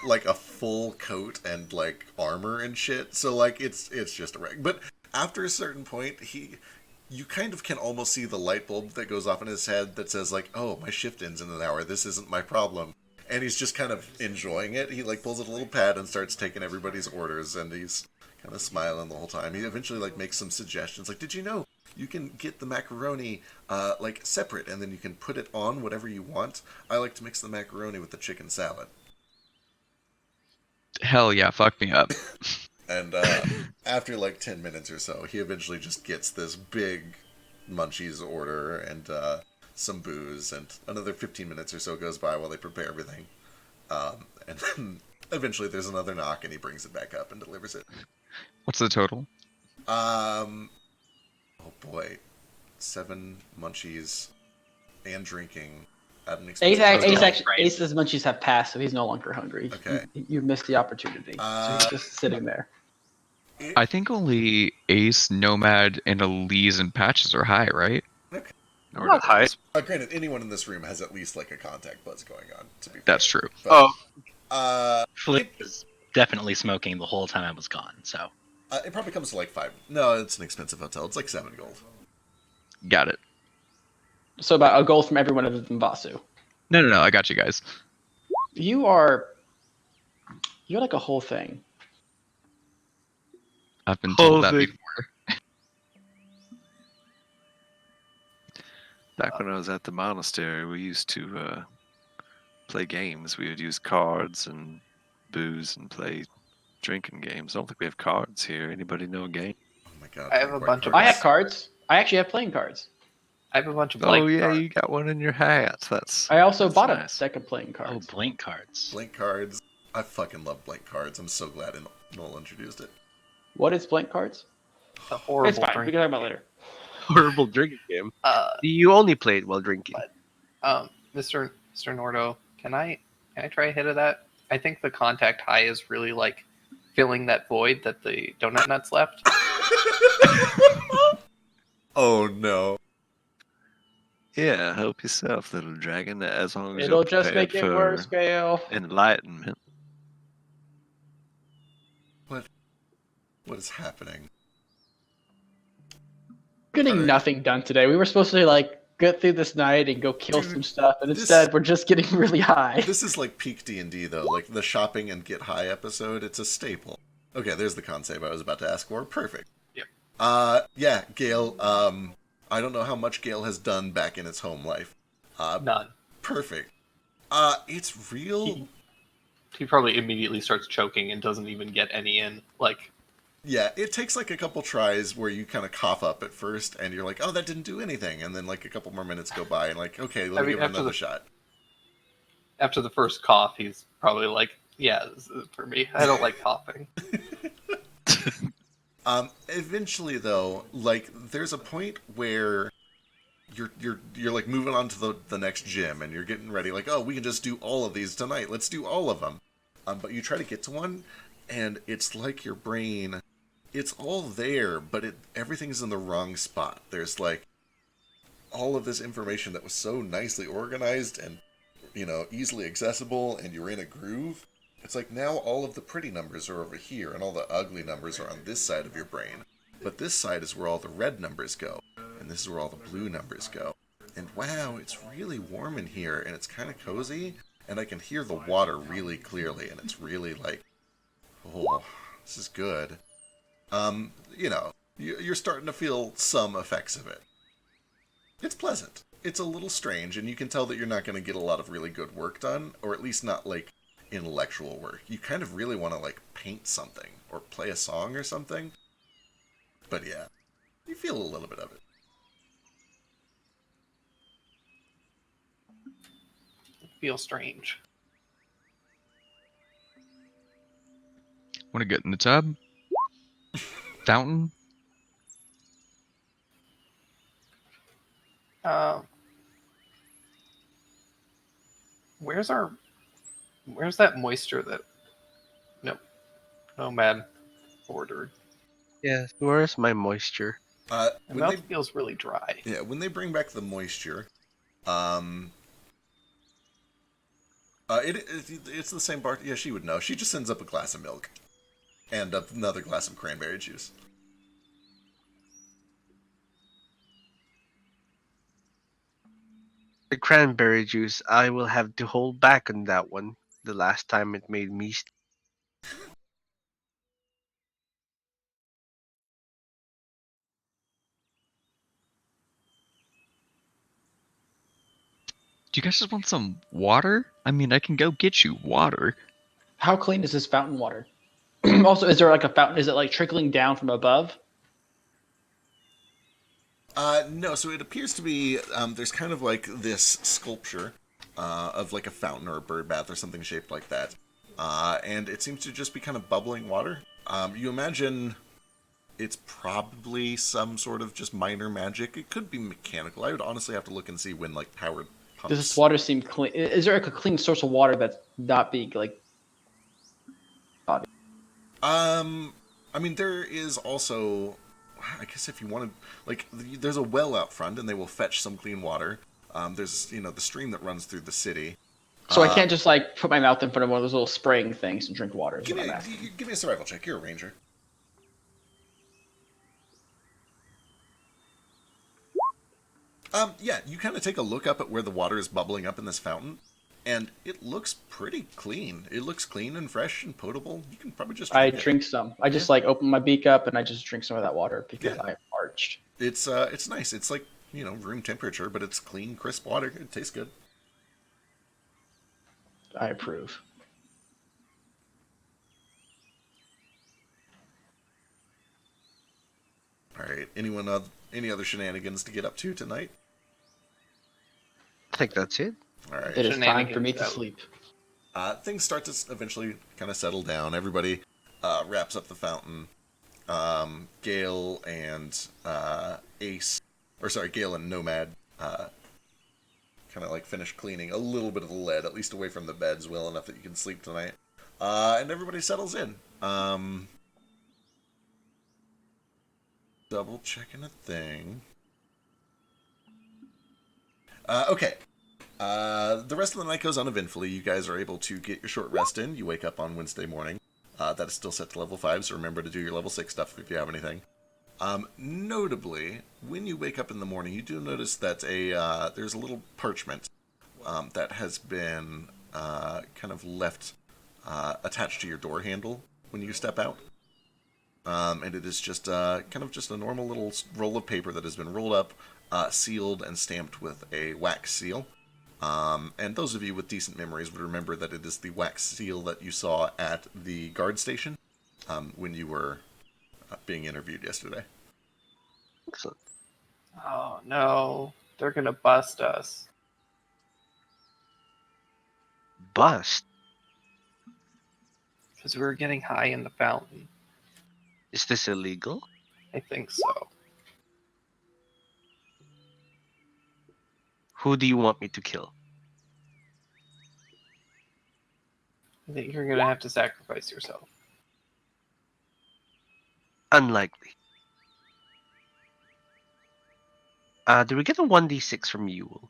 like a full coat and like armor and shit. So like it's just a wreck. But after a certain point, you kind of can almost see the light bulb that goes off in his head that says like, "Oh, my shift ends in an hour. This isn't my problem." And he's just kind of enjoying it. He like pulls out a little pad and starts taking everybody's orders, and he's kind of smiling the whole time. He eventually like makes some suggestions, like, "Did you know you can get the macaroni like separate, and then you can put it on whatever you want? I like to mix the macaroni with the chicken salad." Hell yeah, fuck me up. And after like 10 minutes or so, he eventually just gets this big munchies order and some booze, and another 15 minutes or so goes by while they prepare everything. And then eventually there's another knock, and he brings it back up and delivers it. What's the total? Oh boy, 7 munchies and drinking at an expensive hotel. Ace's munchies have passed, so he's no longer hungry. Okay. You've missed the opportunity. So he's just sitting there. I think only Ace, Nomad, and Elise and Patches are high, right? Okay. Not high. Granted, anyone in this room has at least like a contact buzz going on. To be fair. That's true. But, Flip was definitely smoking the whole time I was gone, so. it probably comes to like 5. No, it's an expensive hotel. It's like 7 gold. Got it. So about a goal from everyone other than Vasu. No, I got you guys. You're like a whole thing. I've been told that Holy- before. Back when I was at the monastery, we used to play games. We would use cards and booze and play drinking games. I don't think we have cards here. Anybody know a game? Oh my god. I have a bunch of- I have cards. I actually have playing cards. I have a bunch of blank Oh yeah, cards. you got one in your hat. That's I also That's bought nice. a deck of playing Oh, cards. blank cards. Blank cards. I fucking love blank cards. I'm so glad Noel introduced it. What is blank cards? It's a horrible It's fine. drink. We can talk about it later. Horrible drinking game. You only played while drinking. Mr. Nordo, can I try a hit of that? I think the contact high is really like filling that void that the donut nuts left. Oh no. yeah. Help yourself, little dragon. As long as It'll you're just make prepared it for worse, Gale. enlightenment. What is happening? Getting Alright. nothing done today. We were supposed to like get through this night and go kill Dude, some stuff, and this- instead we're just getting really high. This is like peak D&D though, like the shopping and get high episode. It's a staple. Okay, there's the con save I was about to ask for. Perfect. Yep. Yeah, Gale. I don't know how much Gale has done back in its home life. None. Perfect. It's real. He probably immediately starts choking and doesn't even get any in. Like, Yeah, it takes like a couple tries where you kind of cough up at first, and you're like, oh, that didn't do anything. And then like a couple more minutes go by, and like, okay, let me give it another shot. after the first cough, he's probably like, yeah, this is for me. I don't like coughing. Eventually, though, like, there's a point where you're like moving on to the next gym, and you're getting ready. Like, oh, we can just do all of these tonight. Let's do all of them. But you try to get to one, and it's like your brain. It's all there, but everything's in the wrong spot. There's like all of this information that was so nicely organized and easily accessible, and you're in a groove. It's like now all of the pretty numbers are over here, and all the ugly numbers are on this side of your brain. But this side is where all the red numbers go, and this is where all the blue numbers go. And wow, it's really warm in here, and it's kind of cozy, and I can hear the water really clearly, and it's really like, oh, this is good. You're starting to feel some effects of it. It's pleasant. It's a little strange, and you can tell that you're not going to get a lot of really good work done, or at least not like intellectual work. You kind of really want to like paint something or play a song or something. But yeah, you feel a little bit of it. Feel strange. Want to get in the tub? Fountain? Where's that moisture that Nomad ordered? Yeah, where's my moisture? My mouth feels really dry. Yeah, when they bring back the moisture, it's the same bar. Yeah, she would know. She just sends up a glass of milk and another glass of cranberry juice. The cranberry juice, I will have to hold back on that one. The last time it made me. Do you guys just want some water? I mean, I can go get you water. How clean is this fountain water? Also, is there like a fountain? Is it like trickling down from above? No, so it appears to be, there's kind of like this sculpture of like a fountain or a bird bath or something shaped like that. And it seems to just be kind of bubbling water. You imagine it's probably some sort of just minor magic. It could be mechanical. I would honestly have to look and see when like powered pumps. Does this water seem clean? Is there like a clean source of water that's not being like? I mean, there is also, I guess if you wanted, like, there's a well out front, and they will fetch some clean water. There's, the stream that runs through the city. So I can't just like put my mouth in front of one of those little spraying things and drink water. Give me a survival check. You're a ranger. Yeah, you kind of take a look up at where the water is bubbling up in this fountain, and it looks pretty clean. It looks clean and fresh and potable. You can probably just drink some. I just like open my beak up and I just drink some of that water because I'm parched. It's nice. It's like, room temperature, but it's clean, crisp water. It tastes good. I approve. All right. Any other shenanigans to get up to tonight? I think that's it. All right. It is time for me to sleep. Things start to eventually kind of settle down. Everybody wraps up the fountain. Gale and Gale and Nomad kind of like finish cleaning a little bit of the lead, at least away from the beds, well enough that you can sleep tonight. And everybody settles in. Double checking a thing. Okay. The rest of the night goes uneventfully. You guys are able to get your short rest in. You wake up on Wednesday morning. That is still set to level 5, so remember to do your level 6 stuff if you have anything. Notably, when you wake up in the morning, you do notice that there's a little parchment that has been kind of left attached to your door handle when you step out. And it is just kind of just a normal little roll of paper that has been rolled up sealed and stamped with a wax seal. And those of you with decent memories would remember that it is the wax seal that you saw at the guard station when you were being interviewed yesterday. Excellent. Oh no, they're gonna bust us. Bust. Because we were getting high in the fountain. Is this illegal? I think so. Who do you want me to kill? I think you're gonna have to sacrifice yourself. Unlikely. Do we get a 1d6 from you?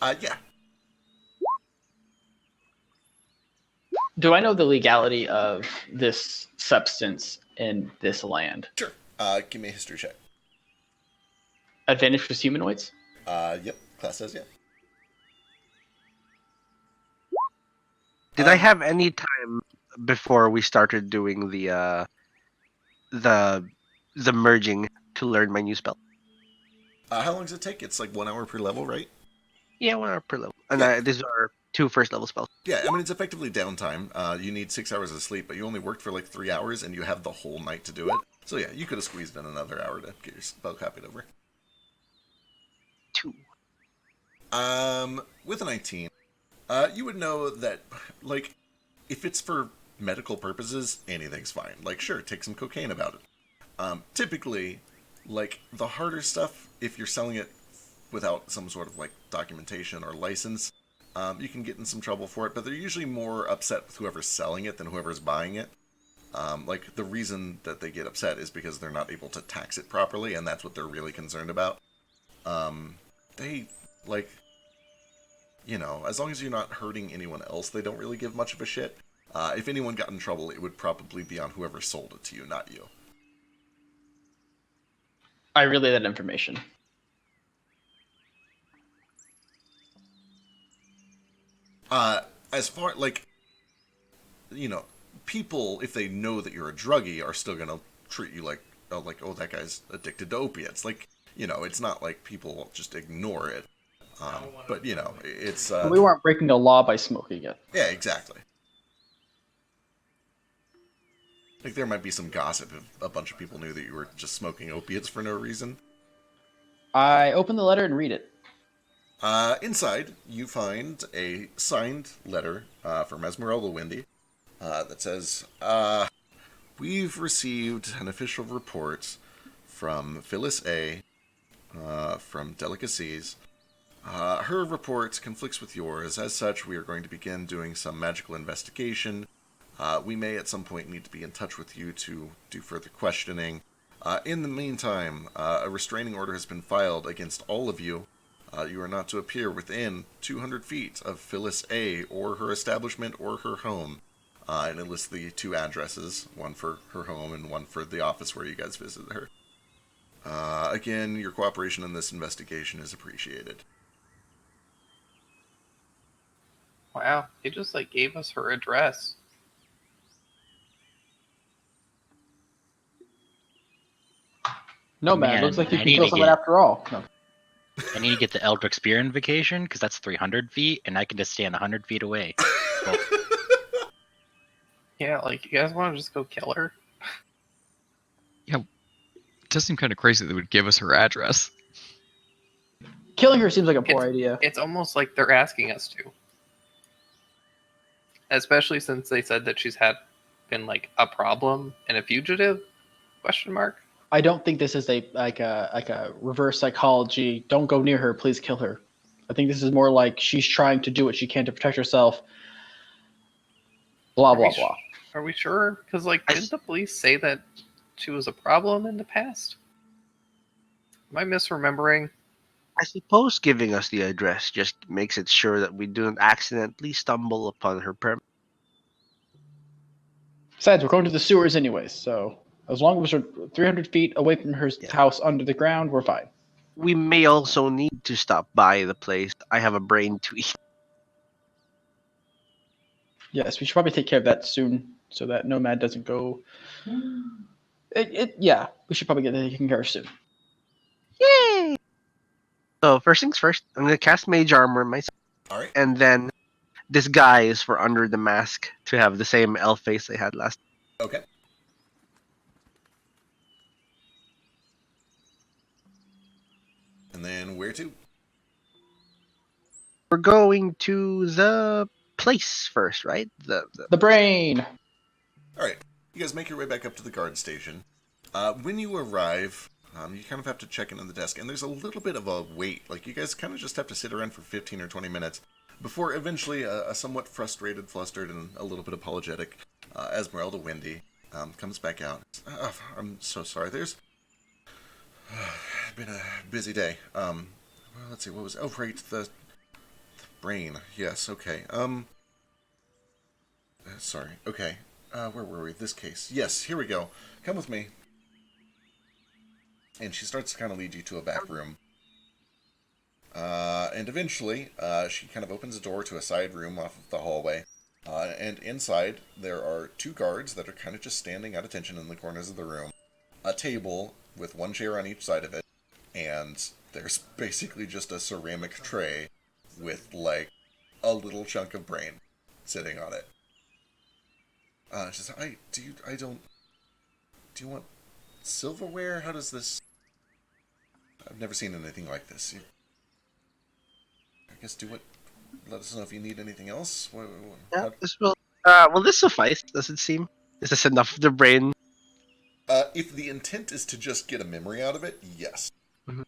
Yeah. Do I know the legality of this substance in this land? Sure. Give me a history check. Advantage for humanoids? Yep. Class says yeah. Did I have any time before we started doing the merging to learn my new spell? How long does it take? It's like 1 hour per level, right? Yeah, 1 hour per level. And Yeah. these are 2 first level spells. Yeah, I mean, it's effectively downtime. You need 6 hours of sleep, but you only worked for like 3 hours, and you have the whole night to do it. So yeah, you could have squeezed in another hour to get your spell copied over. 2. With a 19, you would know that, like, if it's for medical purposes, anything's fine. Like, sure, take some cocaine about it. Typically, like, the harder stuff, if you're selling it without some sort of, like, documentation or license, you can get in some trouble for it, but they're usually more upset with whoever's selling it than whoever's buying it. Like, the reason that they get upset is because they're not able to tax it properly, and that's what they're really concerned about. They, like, you know, as long as you're not hurting anyone else, they don't really give much of a shit. If anyone got in trouble, it would probably be on whoever sold it to you, not you. I relay that information. As far, like, you know, people, if they know that you're a druggie, are still gonna treat you like, oh, that guy's addicted to opiates. Like, you know, it's not like people just ignore it. But, you know, it's... we weren't breaking the law by smoking it. Yeah, exactly. Like, there might be some gossip if a bunch of people knew that you were just smoking opiates for no reason. I open the letter and read it. Inside, you find a signed letter from Esmeralda Windy that says, we've received an official report from Phyllis A. From Delicacies. Her report conflicts with yours. As such, we are going to begin doing some magical investigation. We may at some point need to be in touch with you to do further questioning. In the meantime, a restraining order has been filed against all of you. You are not to appear within 200 feet of Phyllis A. or her establishment or her home. And it lists the 2 addresses, one for her home and one for the office where you guys visited her. Again, your cooperation in this investigation is appreciated. Wow, he just like gave us her address. No, man, Man, looks like you I can need kill to someone get- after all. No. I need to get the Eldrick Spear invocation because that's 300 feet, and I can just stand 100 feet away. So, Yeah, like, you guys want to just go kill her? It does seem kind of crazy that they would give us her address. Killing her seems like a poor idea. It's almost like they're asking us to. Especially since they said that she's been like a problem and a fugitive? Question mark. I don't think this is a reverse psychology. Don't go near her. Please kill her. I think this is more like she's trying to do what she can to protect herself. Blah blah blah. Are we sure? Because like, didn't the police say that she was a problem in the past? Am I misremembering? I suppose giving us the address just makes it sure that we don't accidentally stumble upon her permit. Besides, we're going to the sewers anyways, so as long as we're 300 feet away from her house under the ground, we're fine. We may also need to stop by the place. I have a brain to eat. Yes, we should probably take care of that soon, so that Nomad doesn't go. Yeah, we should probably get that taken care of soon. Yay! So first things first, I'm gonna cast Mage Armor myself, All right. and then disguise for under the mask to have the same elf face I had last. Okay. And then where to? We're going to the place first, right? The brain. All right. You guys make your way back up to the guard station. When you arrive, you kind of have to check in on the desk, and there's a little bit of a wait. Like, you guys kind of just have to sit around for 15 or 20 minutes before eventually a somewhat frustrated, flustered, and a little bit apologetic Esmeralda Wendy comes back out. I'm so sorry. There's been a busy day. Well, let's see. What was? Oh, right. The brain. Yes. Okay. Sorry. Okay. Where were we? This case. Yes. Here we go. Come with me. And she starts to kind of lead you to a back room. And eventually, she kind of opens a door to a side room off of the hallway. And inside, there are two guards that are kind of just standing at attention in the corners of the room. A table with one chair on each side of it. And there's basically just a ceramic tray with, like, a little chunk of brain sitting on it. She's like, do you want silverware? How does this... I've never seen anything like this. I guess let us know if you need anything else. Yeah, this will this suffice? Does it seem? Is this enough of the brain? If the intent is to just get a memory out of it, yes. Mhm.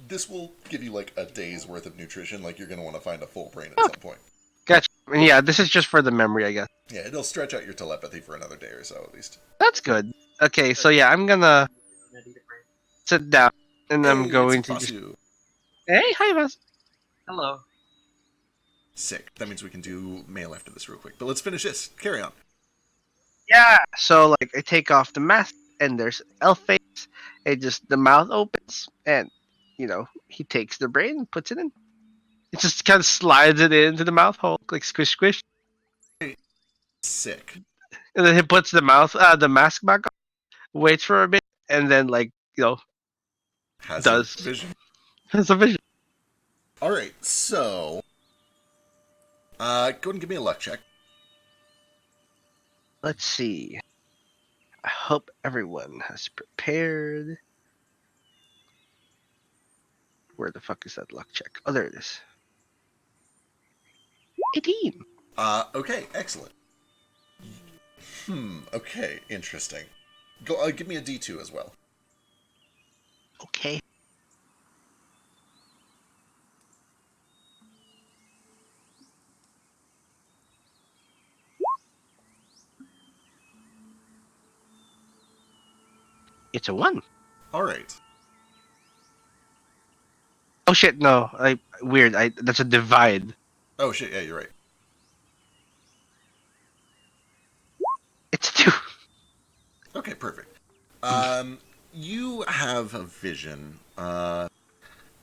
This will give you like a day's worth of nutrition. Like, you're going to want to find a full brain at some point. Gotcha. And yeah, this is just for the memory, I guess. Yeah, it'll stretch out your telepathy for another day or so at least. That's good. Okay, so yeah, I'm gonna sit down, and I'm Hey, going it's to just. Vasu. Hey, hi, Vas. Hello. Sick. That means we can do mail after this real quick. But let's finish this. Carry on. Yeah. So like, I take off the mask, and there's elf face. It just the mouth opens, and he takes the brain and puts it in. It just kind of slides it into the mouth hole, like squish squish, Sick. and then he puts the mask back on, waits for a bit, and then Has does a vision. has a vision. Alright, so... go ahead and give me a luck check. Let's see. I hope everyone has prepared. Where the fuck is that luck check? Oh, there it is. 18. Okay, excellent. Okay, interesting. Go, give me a D2 as well. Okay. It's a 1. Alright. Oh shit, no. Weird. That's a divide. Oh shit, yeah, you're right. It's a 2. Okay, perfect. You have a vision.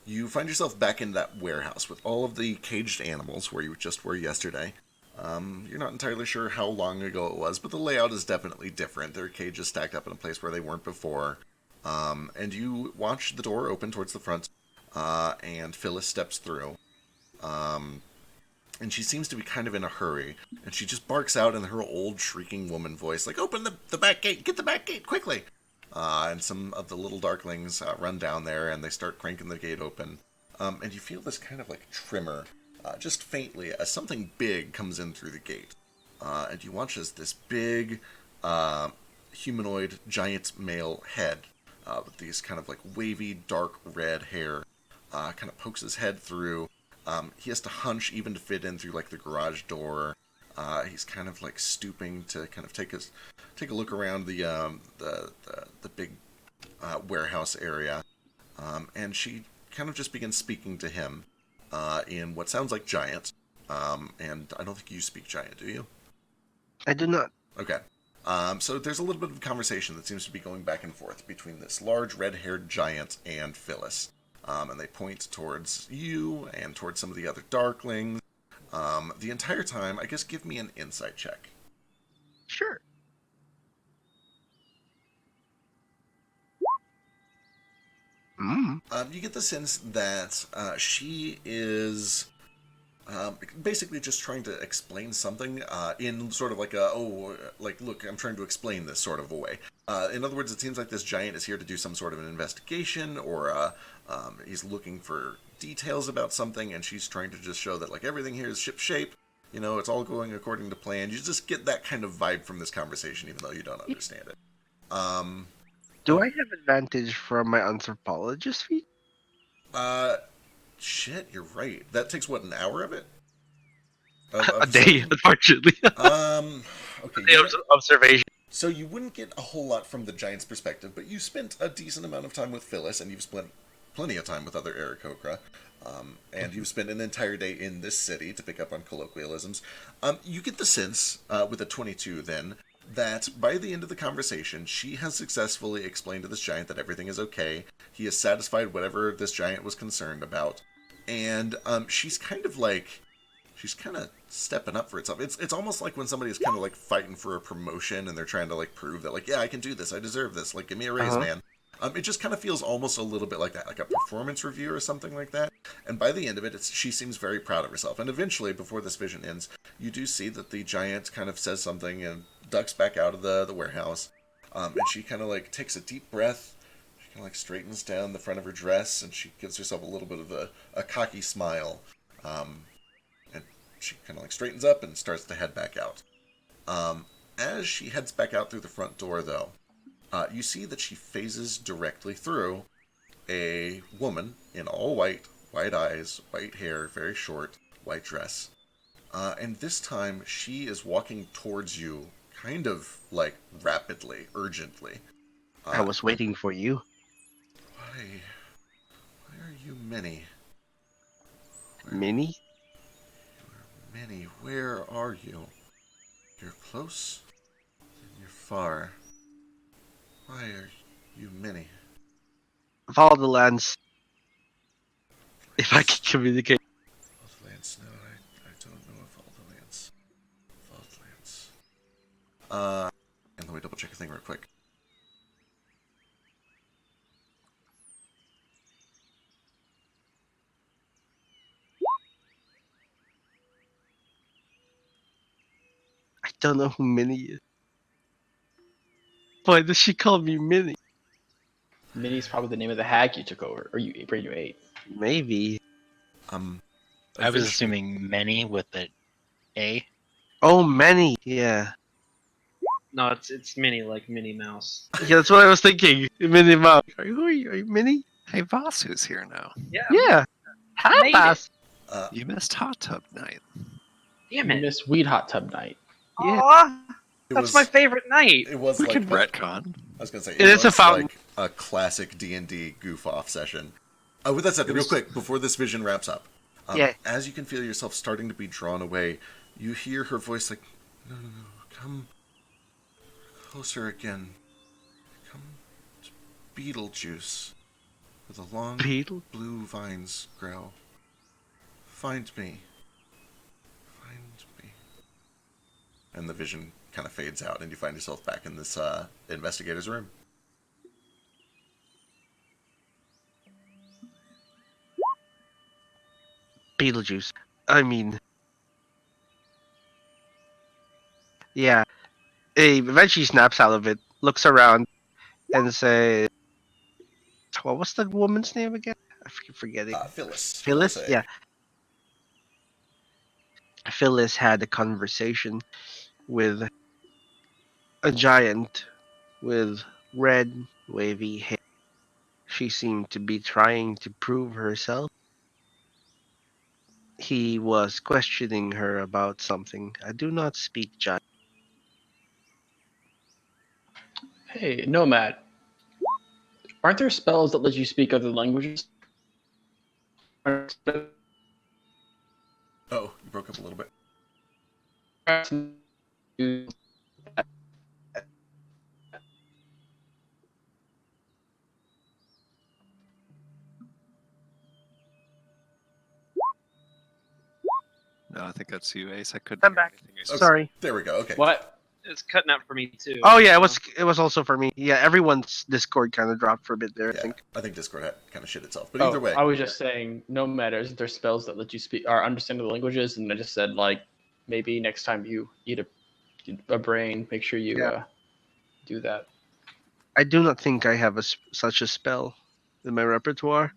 You find yourself back in that warehouse with all of the caged animals where you just were yesterday. You're not entirely sure how long ago it was, but the layout is definitely different. There are cages stacked up in a place where they weren't before. And you watch the door open towards the front, and Phyllis steps through. And she seems to be kind of in a hurry, and she just barks out in her old shrieking woman voice, like, "Open the back gate! Get the back gate, quickly!" And some of the little darklings run down there, and they start cranking the gate open. And you feel this kind of like tremor, just faintly, as something big comes in through the gate. And you watch as this big, humanoid, giant male head, with these kind of like wavy, dark red hair, kind of pokes his head through. He has to hunch even to fit in through like the garage door. He's kind of like stooping to kind of take a look around the big warehouse area, and she kind of just begins speaking to him in what sounds like giant. And I don't think you speak giant, do you? I do not. Okay. So there's a little bit of conversation that seems to be going back and forth between this large red-haired giant and Phyllis. And they point towards you and towards some of the other darklings. The entire time, I guess give me an insight check. Sure. You get the sense that she is basically just trying to explain something in sort of like look, I'm trying to explain this sort of a way. In other words, it seems like this giant is here to do some sort of an investigation, or he's looking for details about something, and she's trying to just show that like everything here is ship shape. You know, it's all going according to plan. You just get that kind of vibe from this conversation, even though you don't understand it. Do I have advantage from my anthropologist feat? Shit, you're right. That takes what, an hour of it? A day, unfortunately. Okay. Day of observation. So you wouldn't get a whole lot from the giant's perspective, but you spent a decent amount of time with Phyllis, and you've spent plenty of time with other Aarakocra, and you've spent an entire day in this city to pick up on colloquialisms. You get the sense, with a 22 then, that by the end of the conversation, she has successfully explained to this giant that everything is okay. He has satisfied whatever this giant was concerned about, and she's kind of stepping up for itself. It's almost like when somebody is kind of like fighting for a promotion and they're trying to like prove that like, yeah, I can do this, I deserve this, like give me a raise, man. It just kind of feels almost a little bit like that, like a performance review or something like that. And by the end of it, she seems very proud of herself. And eventually, before this vision ends, you do see that the giant kind of says something and ducks back out of the warehouse. And she kind of like takes a deep breath. She kind of like straightens down the front of her dress, and she gives herself a little bit of a cocky smile. And she kind of like straightens up and starts to head back out. As she heads back out through the front door, though, you see that she phases directly through a woman in all white, white eyes, white hair, very short, white dress. And this time, she is walking towards you, kind of like rapidly, urgently. I was waiting for you. Why are you Minnie? Minnie? Minnie, where are you? You're close, and you're far. Why are you Minnie? Follow the lens. If I can communicate. Follow the lance. No, I don't know if follow the lance. Follow the lance. And let me double check a thing real quick. I don't know who Minnie is. Why does she call me Minnie? Minnie's probably the name of the hag you took over, or you ate. Maybe. I was Eventually- assuming many with an A. Oh, Minnie. Yeah. No, it's Minnie, like Minnie Mouse. Yeah, that's what I was thinking. Minnie Mouse. Are you Minnie? Hey, Vasu's here now. Yeah. Yeah. Hi, made Bass. You missed hot tub night. Damn You it. missed Weed Hot Tub Night. Yeah. Aw, It that's was- my favorite night. It was We like can retcon. I was gonna say It is a was fountain. like a classic D&D goof-off session. With that said, real quick before this vision wraps up, Yeah. as you can feel yourself starting to be drawn away, you hear her voice like, "No, come closer again. Come to Beetlejuice, where the long Beetle? blue vines grow. Find me. Find me." And the vision kind of fades out, and you find yourself back in this investigator's room. Beetlejuice. I mean. Yeah. Eventually snaps out of it, looks around, and says, what was the woman's name again? I keep forgetting. Phyllis. Phyllis? A. Yeah. Phyllis had a conversation with a giant with red, wavy hair. She seemed to be trying to prove herself. He was questioning her about something. I do not speak giant. Hey, Nomad. Aren't there spells that let you speak other languages? Oh, you broke up a little bit. No, I think that's you, Ace. I couldn't I'm hear back. anything you said. Sorry. There we go. Okay. What? It's cutting out for me too. Oh yeah, it was also for me. Yeah, everyone's Discord kind of dropped for a bit there. Yeah, I think. I think Discord had kind of shit itself. But either way, I was just saying, no matter, isn't there spells that let you speak or understand the languages? And I just said, like, maybe next time you eat a brain, make sure you Yeah. do that. I do not think I have such a spell in my repertoire,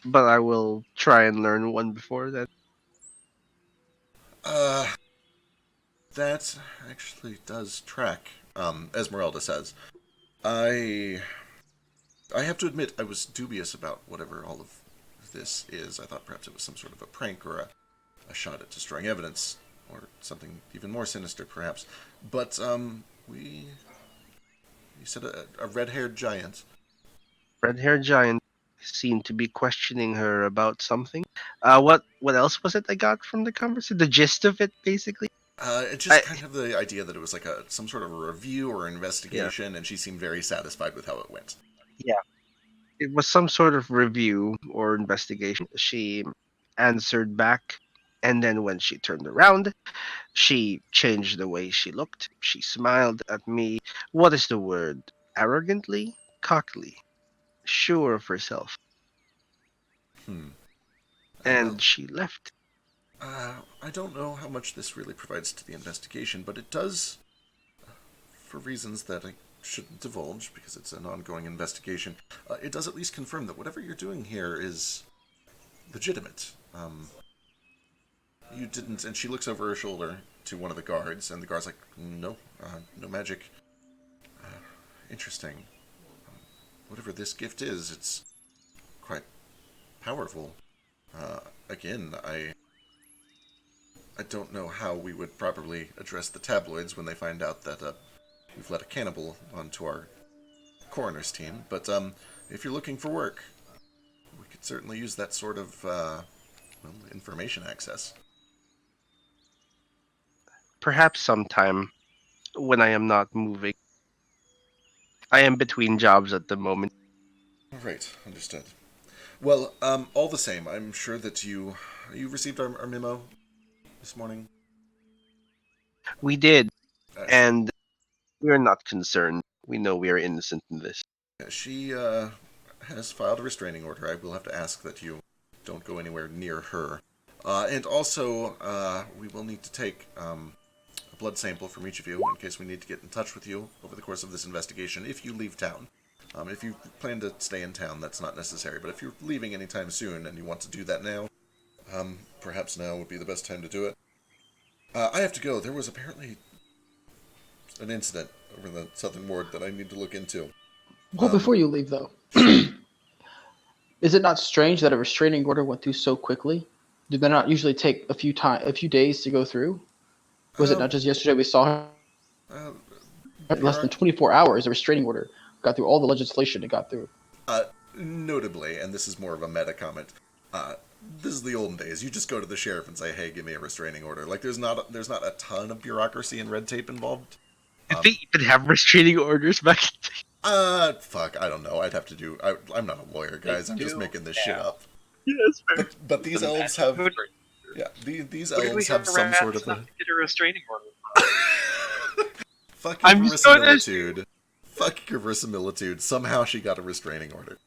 but I will try and learn one before that. that actually does track. Esmeralda says, I have to admit I was dubious about whatever all of this is. I thought perhaps it was some sort of a prank or a shot at destroying evidence, or something even more sinister, perhaps. But you said a red-haired giant. Red-haired giant seemed to be questioning her about something. What else was it I got from the conversation? The gist of it, basically. It's just kind of the idea that it was like some sort of a review or investigation, and she seemed very satisfied with how it went. Yeah, it was some sort of review or investigation. She answered back, and then when she turned around, she changed the way she looked. She smiled at me. What is the word? Arrogantly? Cockily? Sure of herself. And Well, she left. I don't know how much this really provides to the investigation, but it does, for reasons that I shouldn't divulge because it's an ongoing investigation, it does at least confirm that whatever you're doing here is legitimate. You didn't, and she looks over her shoulder to one of the guards, and the guard's like, no, no magic. Interesting. Whatever this gift is, it's quite powerful. Again, I don't know how we would properly address the tabloids when they find out that we've let a cannibal onto our coroner's team, but if you're looking for work, we could certainly use that sort of information access. Perhaps sometime when I am not moving. I am between jobs at the moment. All right, understood. Well, all the same, I'm sure that you received our memo this morning. We did, Sure. and we are not concerned. We know we are innocent in this. She has filed a restraining order. I will have to ask that you don't go anywhere near her. And also, we will need to take a blood sample from each of you in case we need to get in touch with you over the course of this investigation if you leave town. If you plan to stay in town, that's not necessary. But if you're leaving anytime soon and you want to do that now, perhaps now would be the best time to do it. I have to go. There was apparently an incident over in the southern ward that I need to look into. Well, before you leave, though, is it not strange that a restraining order went through so quickly? Did that not usually take a few days to go through? Was it not just yesterday we saw her? Less than 24 hours, a restraining order got through all the legislation it got through. Notably, and this is more of a meta comment, this is the olden days. You just go to the sheriff and say, "Hey, give me a restraining order." Like, there's not a ton of bureaucracy and red tape involved. Did they even have restraining orders back in the day? Fuck, I don't know. I'd have to do. I'm not a lawyer, guys. I'm just making this shit up. Yeah, that's fair. But these elves have. Yeah, these elves have some sort of a. Get a restraining order. Fuck your verisimilitude. Fuck your verisimilitude. Somehow she got a restraining order.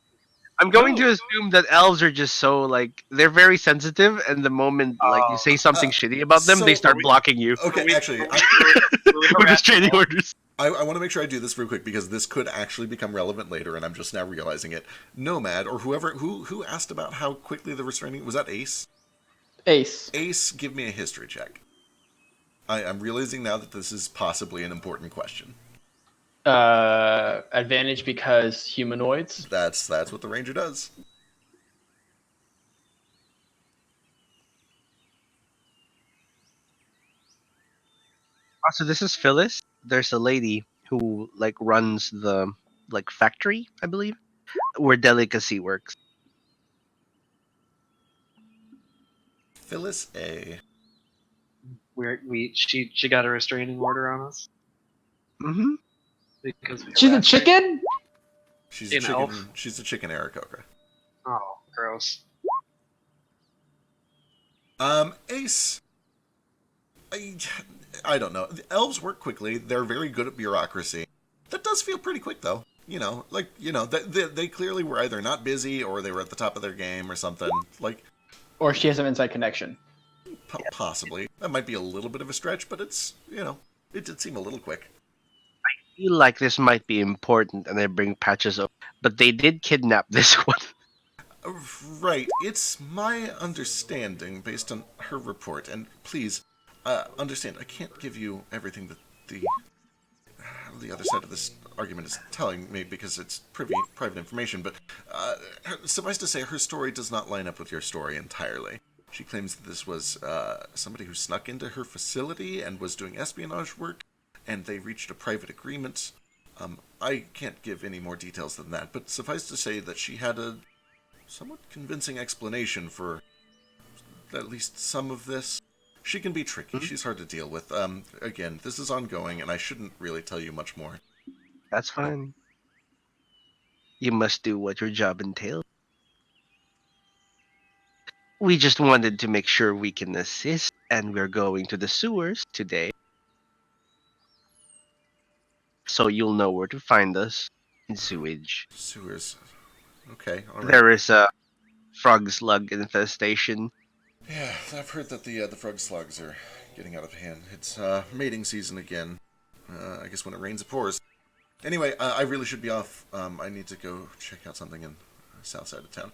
I'm going to assume that elves are just so, like, they're very sensitive, and the moment, like, you say something shitty about them, they start blocking you. Okay, actually, with restraining orders. I want to make sure I do this real quick because this could actually become relevant later, and I'm just now realizing it. Nomad, or whoever, who asked about how quickly the restraining, was that Ace? Ace, give me a history check. I'm realizing now that this is possibly an important question. Advantage because humanoids. That's what the ranger does. So this is Phyllis. There's a lady who, like, runs the, like, factory, I believe, where delicacy works. Phyllis A. She got a restraining order on us. Mm-hmm. Because She's a chicken. She's a chicken. Elf? She's a chicken Aarakocra. Oh, gross. Ace. I don't know. The elves work quickly. They're very good at bureaucracy. That does feel pretty quick, though. They clearly were either not busy or they were at the top of their game or something. Like, Or she has an inside connection. possibly. That might be a little bit of a stretch, but it did seem a little quick. Feel like this might be important, and they bring patches up. But they did kidnap this one. Right. It's my understanding, based on her report, and please, understand, I can't give you everything that the other side of this argument is telling me because it's private information, but suffice to say, her story does not line up with your story entirely. She claims that this was somebody who snuck into her facility and was doing espionage work, and they reached a private agreement. I can't give any more details than that, but suffice to say that she had a somewhat convincing explanation for at least some of this. She can be tricky. She's hard to deal with. Again, this is ongoing, and I shouldn't really tell you much more. That's fine. You must do what your job entails. We just wanted to make sure we can assist, and we're going to the sewers today. So you'll know where to find us in sewage. Sewers. Okay, all right. There is a frog slug infestation. Yeah, I've heard that the frog slugs are getting out of hand. It's mating season again. I guess when it rains, it pours. Anyway, I really should be off. I need to go check out something in the south side of town.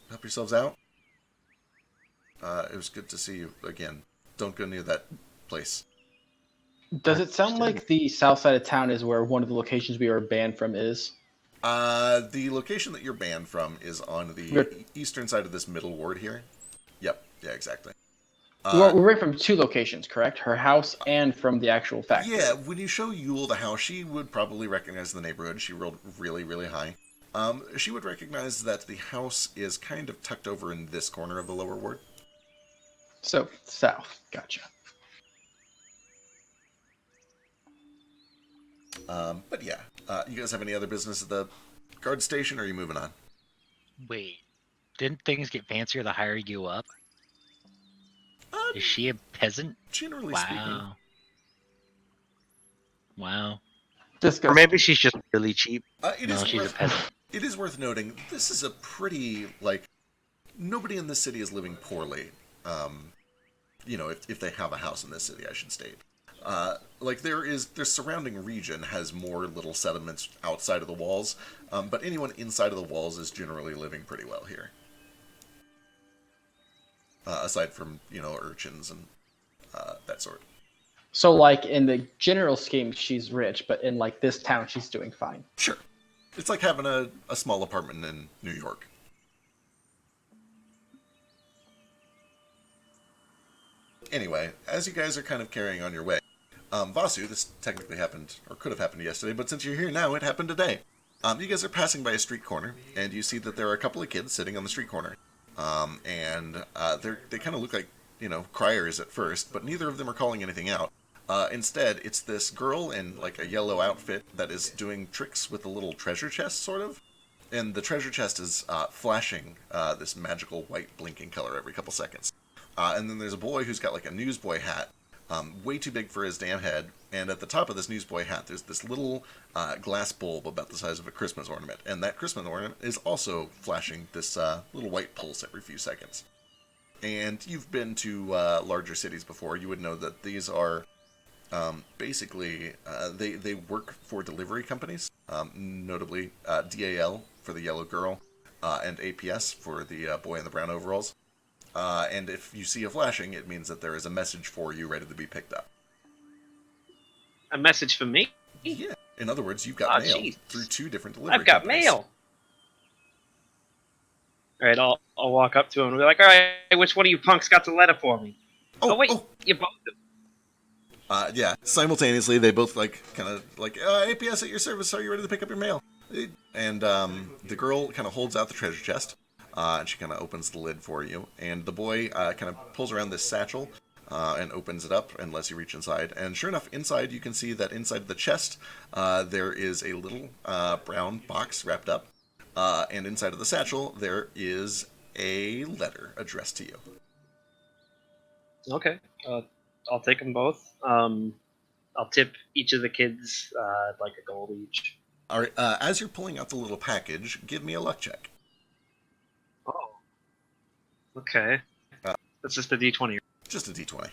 Help yourselves out. It was good to see you again. Don't go near that place. Does it sound like the south side of town is where one of the locations we were banned from is? The location that you're banned from is on the eastern side of this middle ward here. Yep, yeah, exactly. We're right from two locations, correct? Her house and from the actual factory. Yeah, when you show Yule the house, she would probably recognize the neighborhood. She rolled really, really high. She would recognize that the house is kind of tucked over in this corner of the lower ward. So, south. Gotcha. But yeah, you guys have any other business at the guard station, or are you moving on? Wait, didn't things get fancier the higher you go up? Is she a peasant? Generally speaking. Wow. Wow. Or maybe she's just really cheap. She's a peasant. It is worth noting, this is a pretty, nobody in this city is living poorly. If they have a house in this city, I should state. Their surrounding region has more little settlements outside of the walls, but anyone inside of the walls is generally living pretty well here. Aside from, urchins and that sort. So, in the general scheme, she's rich, but in, this town, she's doing fine. Sure. It's like having a small apartment in New York. Anyway, as you guys are kind of carrying on your way, Vasu, this technically happened, or could have happened yesterday, but since you're here now, it happened today. You guys are passing by a street corner, and you see that there are a couple of kids sitting on the street corner. They kind of look like, criers at first, but neither of them are calling anything out. Instead, it's this girl in, a yellow outfit that is doing tricks with a little treasure chest, sort of. And the treasure chest is flashing this magical white blinking color every couple seconds. And then there's a boy who's got, a newsboy hat, way too big for his damn head. And at the top of this newsboy hat, there's this little glass bulb about the size of a Christmas ornament. And that Christmas ornament is also flashing this little white pulse every few seconds. And you've been to larger cities before. You would know that these are basically, they work for delivery companies, notably DAL for the yellow girl, and APS for the boy in the brown overalls. And if you see a flashing, it means that there is a message for you ready to be picked up. A message for me? Yeah. In other words, you've got mail geez. through two different delivery I've got companies. mail. All right, I'll walk up to him and be like, all right, which one of you punks got the letter for me? Oh wait, you both. Yeah. Simultaneously, they both APS at your service. Are you ready to pick up your mail? And the girl kind of holds out the treasure chest, and she kind of opens the lid for you. And the boy kind of pulls around this satchel and opens it up and lets you reach inside. And sure enough, inside you can see that inside the chest there is a little brown box wrapped up. And inside of the satchel, there is a letter addressed to you. Okay. I'll take them both. I'll tip each of the kids like a gold each. All right. As you're pulling out the little package, give me a luck check. Oh. Okay. Uh, That's just a D20. Just a d20.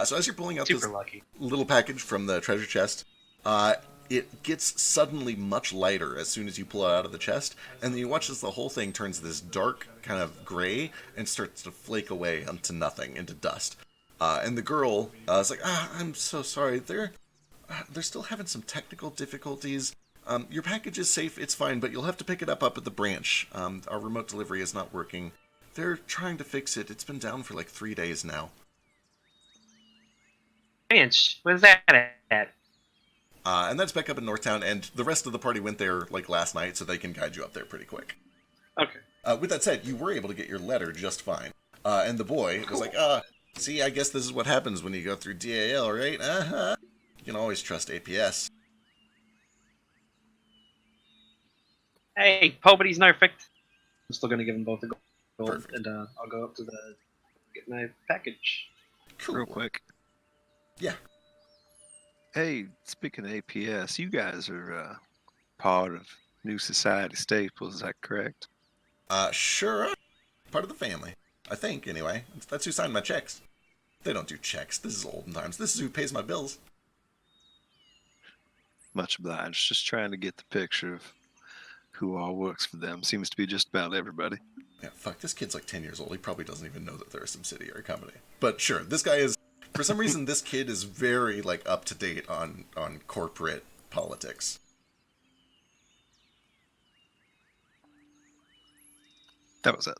So as you're pulling out Super this lucky. little package from the treasure chest, it gets suddenly much lighter as soon as you pull it out of the chest, and then you watch as the whole thing turns this dark kind of gray and starts to flake away into nothing, into dust. And the girl is like, I'm so sorry. They're still having some technical difficulties. Your package is safe, it's fine, but you'll have to pick it up at the branch. Our remote delivery is not working. They're trying to fix it. It's been down for like 3 days now. Branch? Where's that at? And that's back up in Northtown, and the rest of the party went there like last night, so they can guide you up there pretty quick. Okay. With that said, you were able to get your letter just fine. And the boy was like, see, I guess this is what happens when you go through DAL, right? Uh-huh. You can always trust APS. Hey, nobody's perfect. I'm still gonna give them both a gold, Perfect. and I'll go up to get my package. Cool. Real quick. Yeah. Hey, speaking of APS, you guys are part of New Society Staples, is that correct? Sure. Part of the family. I think, anyway. That's who signed my checks. They don't do checks. This is olden times. This is who pays my bills. Much obliged. Just trying to get the picture of who all works for them. Seems to be just about everybody. Yeah, fuck, this kid's like 10 years old. He probably doesn't even know that they're a subsidiary company. But sure, this guy is... For some reason, this kid is very, like, up-to-date on corporate politics. That was it.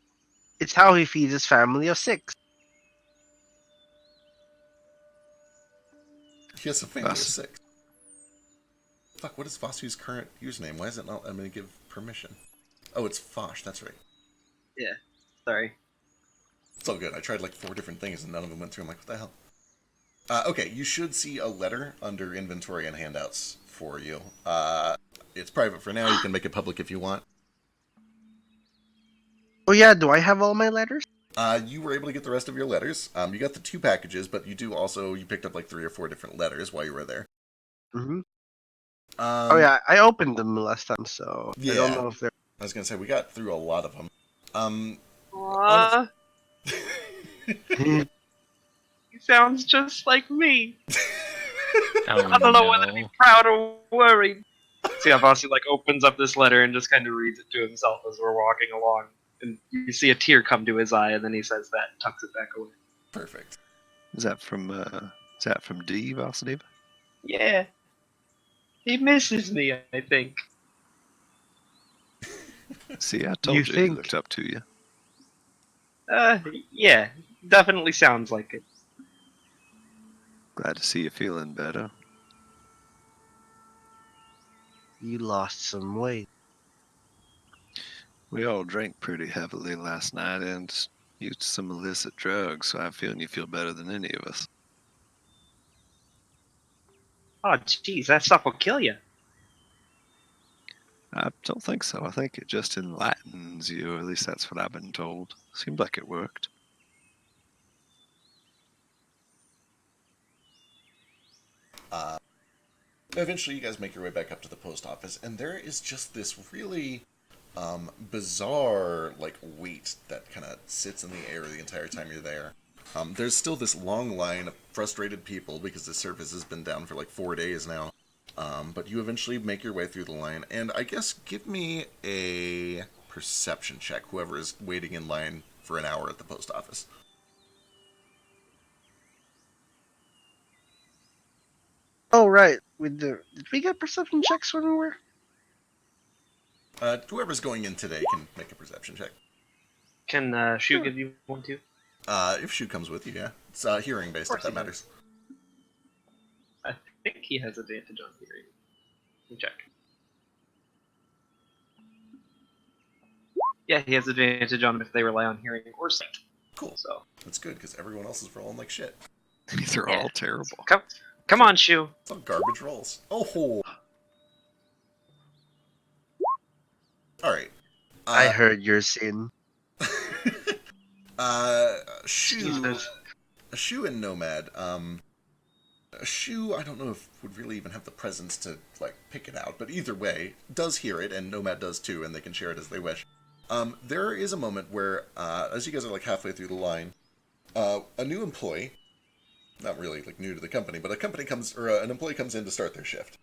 It's how he feeds his family of 6. He has a family of Us. 6. Fuck, what is Vasu's current username? Why is it not... I'm going to give permission. Oh, it's Fosh, that's right. Sorry. It's all good. I tried like 4 different things and none of them went through. I'm like, what the hell? Okay, you should see a letter under inventory and handouts for you. It's private for now. You can make it public if you want. Oh yeah, do I have all my letters? You were able to get the rest of your letters. You got the 2 packages, but you picked up like 3 or 4 different letters while you were there. Mm-hmm. Oh yeah, I opened them last time, so Yeah. I don't know if they're... I was gonna say, we got through a lot of them. Aww, he sounds just like me. I don't know whether to be proud or worried. See how Vasu like opens up this letter and just kind of reads it to himself as we're walking along, and you see a tear come to his eye, and then he says that and tucks it back away. Perfect. Is that from D, Vasudeva? Yeah, he misses me, I think. See, I told you he think- looked up to you. Yeah, definitely sounds like it. Glad to see you feeling better. You lost some weight. We all drank pretty heavily last night and used some illicit drugs, so I'm feeling you feel better than any of us. Oh, jeez, that stuff will kill you. I don't think so. I think it just enlightens you, or at least that's what I've been told. Seemed like it worked. Eventually, you guys make your way back up to the post office, and there is just this really bizarre like weight that kind of sits in the air the entire time you're there. There's still this long line of frustrated people because the service has been down for like 4 days now. But you eventually make your way through the line, and I guess give me a perception check, whoever is waiting in line for an hour at the post office. Oh right, did we get perception checks when we were? Whoever's going in today can make a perception check. Can Shu give you one too? If Shu comes with you, yeah. It's hearing based, if that matters. I think he has advantage on hearing. Let me check. Yeah, he has advantage on them if they rely on hearing or sight. Cool. So That's good, because everyone else is rolling like shit. These are Yeah. all terrible. come on, Shu. It's all garbage rolls. Oh! Alright. I heard your sin. Shoe and Nomad. Shoe, I don't know if would really even have the presence to like pick it out, but either way, does hear it, and Nomad does too, and they can share it as they wish. There is a moment where, as you guys are like halfway through the line, a new employee, not really like new to the company, but an employee comes in to start their shift,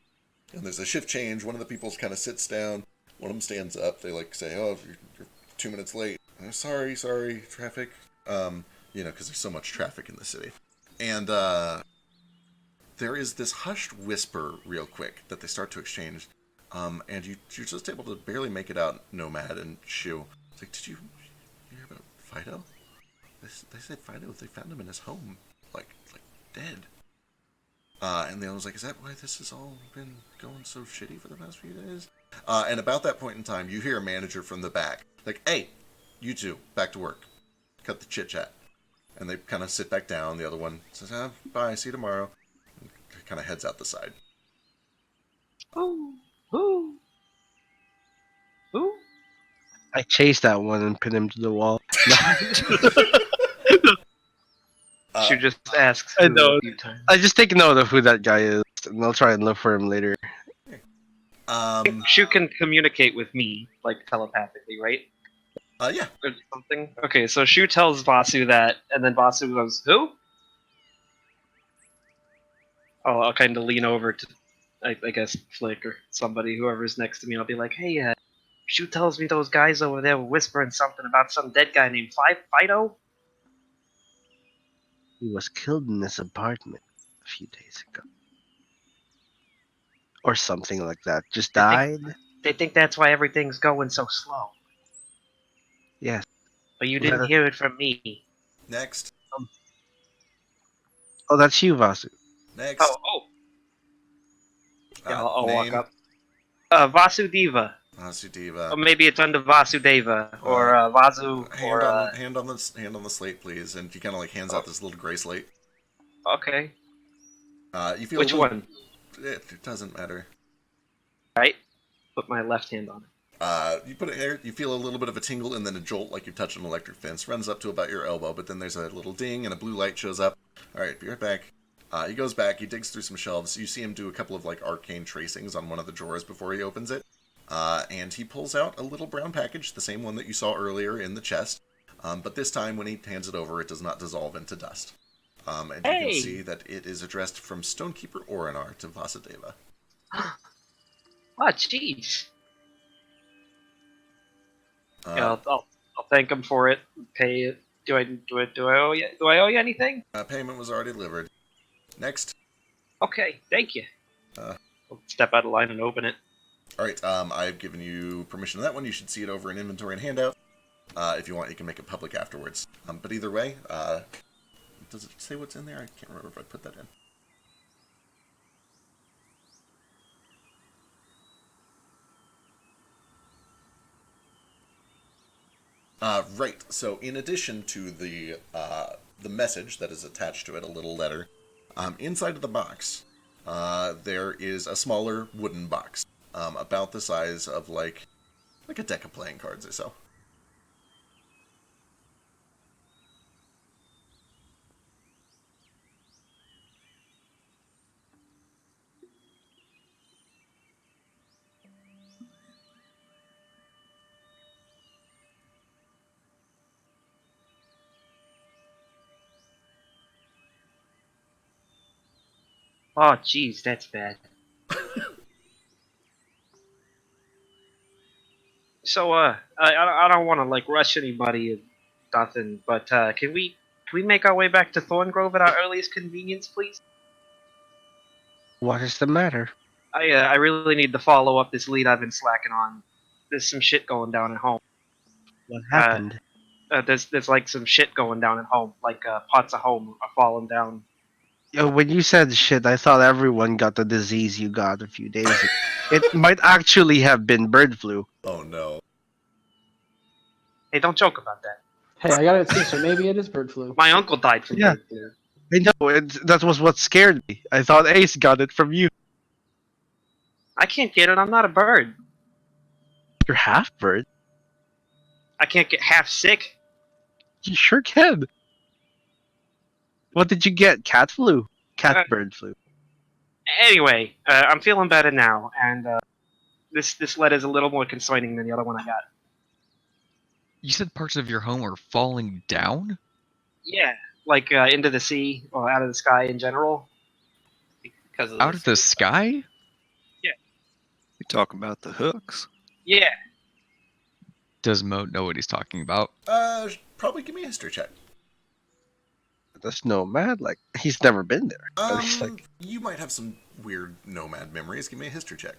and there's a shift change. One of the people kind of sits down, one of them stands up. They like say, "Oh, you're 2 minutes late." Sorry, traffic. Because there's so much traffic in the city, and there is this hushed whisper real quick that they start to exchange, and you're just able to barely make it out, Nomad and Shu. It's like, did you hear about Fido? They said Fido, they found him in his home, like dead. And the other was like, is that why this has all been going so shitty for the past few days? And about that point in time, you hear a manager from the back, like, hey, you two, back to work. Cut the chit-chat. And they kind of sit back down. The other one says, bye, see you tomorrow. Kind of heads out the side. Ooh. I chased that one and pinned him to the wall. She just asks I who know. a few times. I just take note of who that guy is, and I'll try and look for him later. Shu can communicate with me, like telepathically, right? Yeah. Or something. Okay, so Shu tells Vasu that, and then Vasu goes, "Who?" Oh, I'll kind of lean over to, I guess, Flick or somebody, whoever's next to me. I'll be like, "Hey, Shu tells me those guys over there were whispering something about some dead guy named Fido." He was killed in this apartment a few days ago. Or something like that. Just died? They think that's why everything's going so slow. Yes. But you didn't hear it from me. Next. Oh, that's you, Vasu. Next. Oh. Yeah, I'll walk name? up. Vasudeva. Vasudeva. Or maybe it's under Vasudeva or Vasu Hand on the slate, please. And he kind of like hands out this little gray slate. Okay. You feel Which one? It doesn't matter. Right. Put my left hand on it. You put it here. You feel a little bit of a tingle and then a jolt, like you touch an electric fence. Runs up to about your elbow, but then there's a little ding and a blue light shows up. All right, be right back. He goes back. He digs through some shelves. You see him do a couple of like arcane tracings on one of the drawers before he opens it. And he pulls out a little brown package, the same one that you saw earlier in the chest. But this time, when he hands it over, it does not dissolve into dust. And you can see that it is addressed from Stonekeeper Orinar to Vasudeva. Oh, jeez. Yeah, I'll thank him for it. Pay it. Do I owe you? Do I owe you anything? Payment was already delivered. Next. Okay, thank you. I'll step out of line and open it. All right. I've given you permission on that one. You should see it over in inventory and handout. If you want, you can make it public afterwards. But either way, does it say what's in there? I can't remember if I put that in. Right. So, in addition to the message that is attached to it, a little letter, inside of the box, there is a smaller wooden box, about the size of like a deck of playing cards or so. Oh, jeez, that's bad. So, I don't want to like rush anybody and nothing, but can we make our way back to Thorngrove at our earliest convenience, please? What is the matter? I really need to follow up this lead I've been slacking on. There's some shit going down at home. What happened? There's like some shit going down at home, like pots of home are falling down. Yo, when you said shit, I thought everyone got the disease you got a few days ago. It might actually have been bird flu. Oh no. Hey, don't joke about that. Hey, I got it too, so maybe it is bird flu. My uncle died from bird flu. I know, that was what scared me. I thought Ace got it from you. I can't get it. I'm not a bird. You're half bird. I can't get half sick. You sure can. What did you get? Cat flu? Bird flu. Anyway, I'm feeling better now, and this letter is a little more concerning than the other one I got. You said parts of your home are falling down? Yeah, like into the sea or out of the sky in general. Because of Out of the sky? You talking about the hooks? Yeah. Does Mo know what he's talking about? Probably give me a history check. This nomad, like, he's never been there. But he's like, You might have some weird nomad memories. Give me a history check.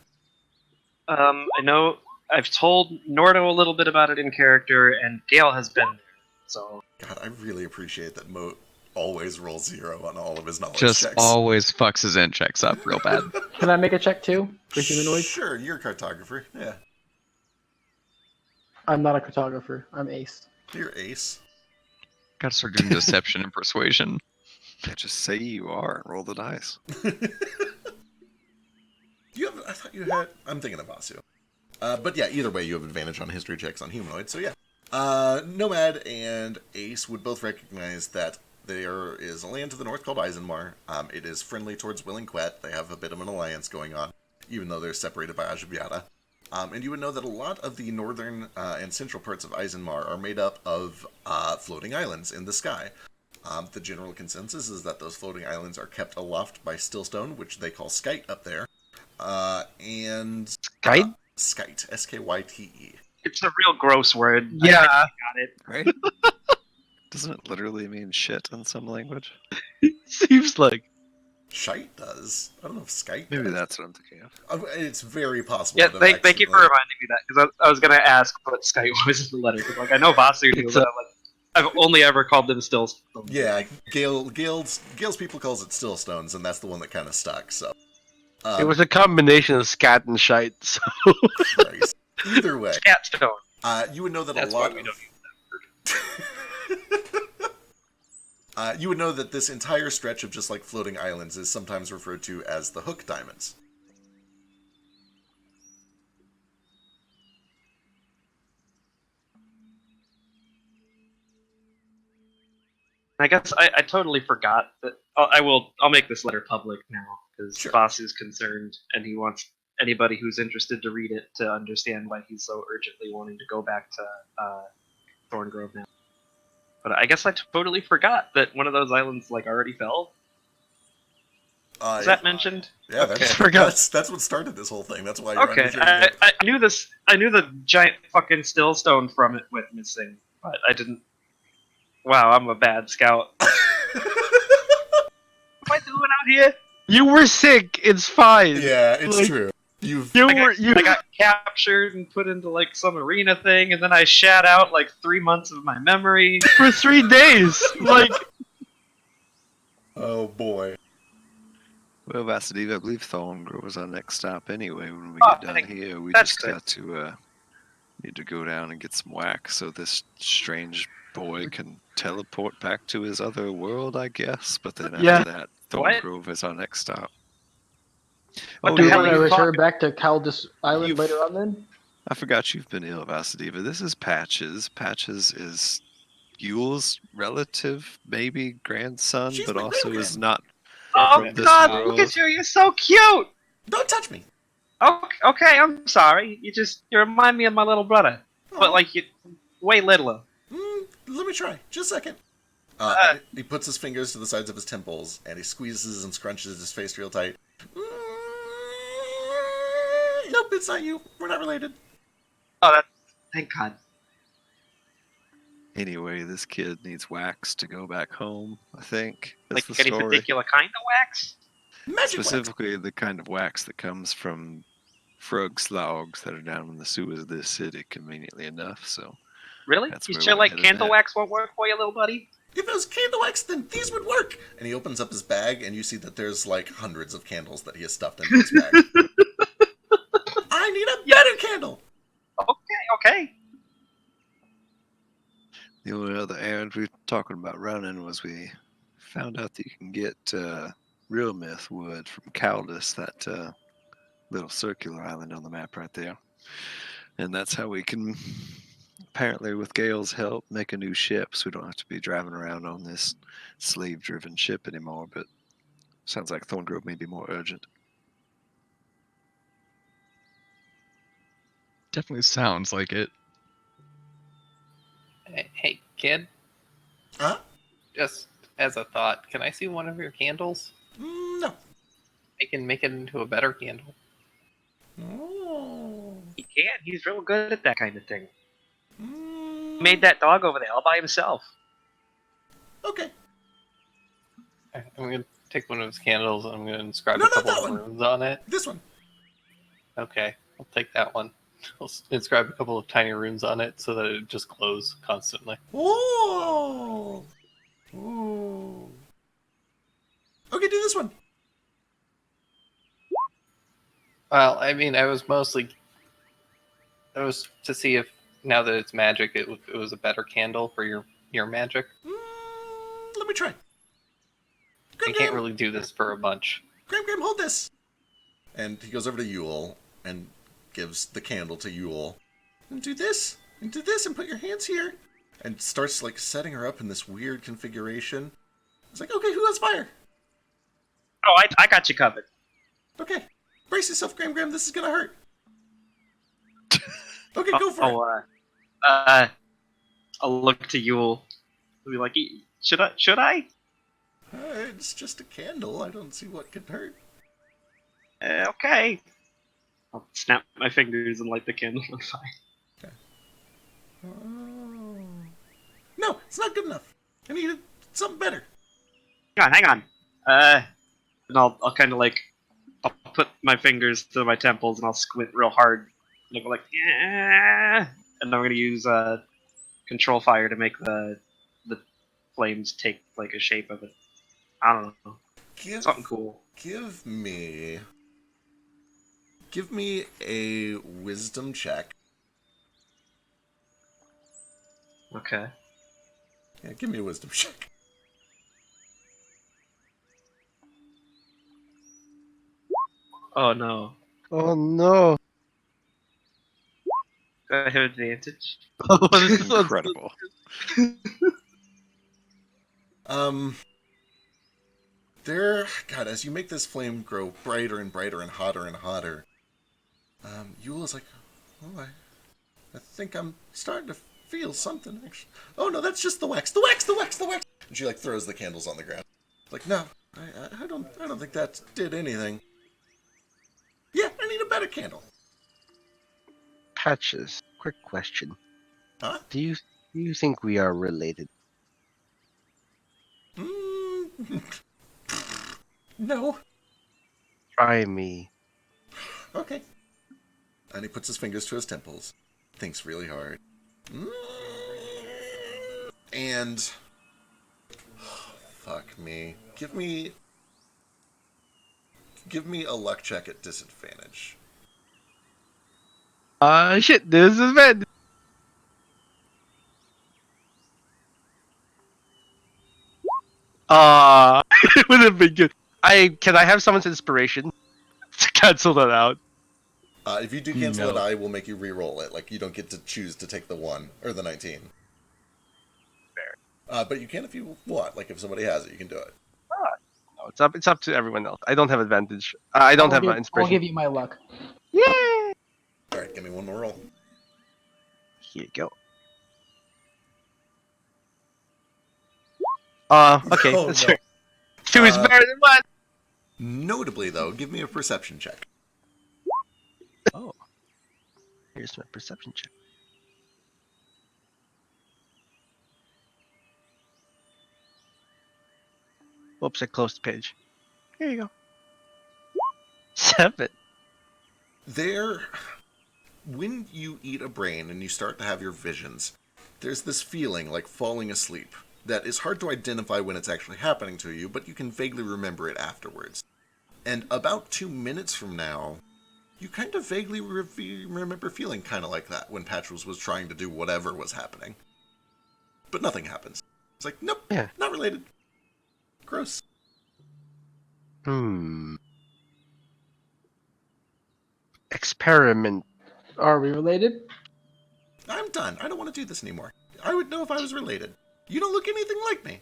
I know I've told Nordo a little bit about it in character, and Gale has been there. So God, I really appreciate that Mo always rolls 0 on all of his knowledge Just checks. always fucks his int checks up real bad. Can I make a check too for humanoids? Sure, you're a cartographer. Yeah, I'm not a cartographer. I'm Ace. you're ace. Gotta start doing deception and persuasion. Yeah, just say you are and roll the dice. You have. I thought you had. I'm thinking of Vasu. But yeah, either way, you have advantage on history checks on humanoids. So yeah, Nomad and Ace would both recognize that there is a land to the north called Eisenmar. It is friendly towards Willingquet. They have a bit of an alliance going on, even though they're separated by Ajabiata. And you would know that a lot of the northern and central parts of Eisenmar are made up of floating islands in the sky. The general consensus is that those floating islands are kept aloft by stillstone, which they call skite up there. And Skite? Skite, S-K-Y-T-E. it's a real gross word. Yeah. I got it. Right? Doesn't it literally mean shit in some language? Seems like. Shite does. I don't know if skite Maybe does. that's what I'm thinking of. It's very possible. Yeah, that thank you for reminding me that, because I was gonna ask what Skype was in the letter. Because like I know Vasu knew, It's but I've only ever called them still. Yeah, Gale's people calls it stillstones, and that's the one that kind of stuck. So It was a combination of scat and shite. So. Christ. Either way, Scatstone. you would know that That's a lot why we of don't use you would know that this entire stretch of just like floating islands is sometimes referred to as the Hook Diamonds. I guess I totally forgot that. I'll make this letter public now because Sure. Vasu's concerned and he wants anybody who's interested to read it to understand why he's so urgently wanting to go back to Thorngrove now. But I guess I totally forgot that one of those islands like already fell. Is that mentioned? Yeah, that's, Okay. that's what started this whole thing. That's why you're Okay, understanding it. I knew this. I knew the giant fucking stillstone from it went missing, but I didn't. Wow, I'm a bad scout. What am I doing out here? You were sick. It's fine. Yeah, it's Like, true. You I got captured and put into like some arena thing, and then I shat out like 3 months of my memory. for 3 days. Like, Oh boy. Well, Vasudeva, I believe Thorngrove was our next stop anyway. When we Oh, get down thank- here, we that's just good. got to need to go down and get some wax so this strange boy can teleport back to his other world, I guess. But then after Yeah. that, What? Thorngrove is our next stop. What Oh, the yeah, hell When are I you return talking- back to Caldus Island You've- later on then? I forgot you've been ill, Vasudeva. This is Patches. Patches is Yule's relative, maybe grandson, She's but my also great-grand. is not. Oh From this God! world. Look at you! You're so cute. Don't touch me. Okay, I'm sorry. You remind me of my little brother, Oh. but like you, way littler. Let me try. Just a second. He puts his fingers to the sides of his temples, and he squeezes and scrunches his face real tight. Nope, it's not you. We're not related. Oh, thank God. Anyway, this kid needs wax to go back home, I think. That's Like the any story. particular kind of wax? Magic wax. Specifically, the kind of wax that comes from frog slogs that are down in the sewers of this city, conveniently enough. So, Really? That's You where sure we're like headed candle at. wax won't work for you, little buddy? If it was candle wax, then these would work. And he opens up his bag, and you see that there's like hundreds of candles that he has stuffed into his bag. I need a better candle. Okay. the only other errand we were talking about running was we found out that you can get real myth wood from Caldus, that little circular island on the map right there. And that's how we can apparently, with Gale's help, make a new ship so we don't have to be driving around on this slave-driven ship anymore. But sounds like Thorngrove may be more urgent. Definitely sounds like it. Hey, kid. Huh? Just as a thought, can I see one of your candles? No. I can make it into a better candle. Oh. He can. He's real good at that kind of thing. Mm. He made that dog over there all by himself. Okay. I'm gonna take one of his candles and I'm gonna inscribe No, a not couple that of one. runes on it. This one. Okay, I'll take that one. I'll inscribe a couple of tiny runes on it so that it just glows constantly. Oh. Oh. Okay, do this one. Well, I mean, I was to see if now that it's magic, it was a better candle for your magic. Let me try. I Grim, can't Grim. really do this for a bunch. Grim, Grim, hold this. And he goes over to Yule and gives the candle to Yule. And do this. And do this and put your hands here. And starts like setting her up in this weird configuration. It's like, okay, who has fire? Oh, I got you covered. Okay. Brace yourself, Graham Graham, this is gonna hurt. Okay, go for it. I'll look to Yule. I'll be like, should I? It's just a candle. I don't see what can hurt. Okay. I'll snap my fingers and light the candle on fire. Okay. Oh. No, it's not good enough. I needed something better. Hang on. And I'll kind of like, I'll put my fingers to my temples and I'll squint real hard. And I'll go like, yeah. And I'm gonna use control fire to make the flames take like a shape of it. I don't know. Something cool. Give me a wisdom check. Okay. Yeah, give me a wisdom check. Oh no. Oh no. Do I have advantage? Incredible. God, as you make this flame grow brighter and brighter and hotter, Yule is like, oh, I think I'm starting to feel something, actually. Oh no, that's just the wax. The wax! And she like throws the candles on the ground. Like, no, I don't think that did anything. Yeah, I need a better candle. Patches, quick question. Huh? Do you think we are related? No. Try me. Okay. And he puts his fingers to his temples. Thinks really hard. And... fuck me. Give me a luck check at disadvantage. Shit, this is bad. It would have been good. Can I have someone's inspiration to cancel that out? If you do cancel No. it, I will make you re-roll it. Like, you don't get to choose to take the 1 or the 19. Fair. But you can if you want. Like, if somebody has it, you can do it. No, it's up to everyone else. I don't have advantage. I don't have inspiration. I'll give you my luck. Yay! Alright, give me one more roll. Here you go. Okay. Oh, That's no. fair. 2 is better than 1. Notably, though, give me a perception check. Oh. Here's my perception check. Whoops, I closed the page. Here you go. 7. When you eat a brain and you start to have your visions, there's this feeling like falling asleep that is hard to identify when it's actually happening to you, but you can vaguely remember it afterwards. And about 2 minutes from now, you kind of vaguely remember feeling kind of like that when Patros was trying to do whatever was happening. But nothing happens. It's like, nope, Yeah. not related. Gross. Experiment. Are we related? I'm done. I don't want to do this anymore. I would know if I was related. You don't look anything like me.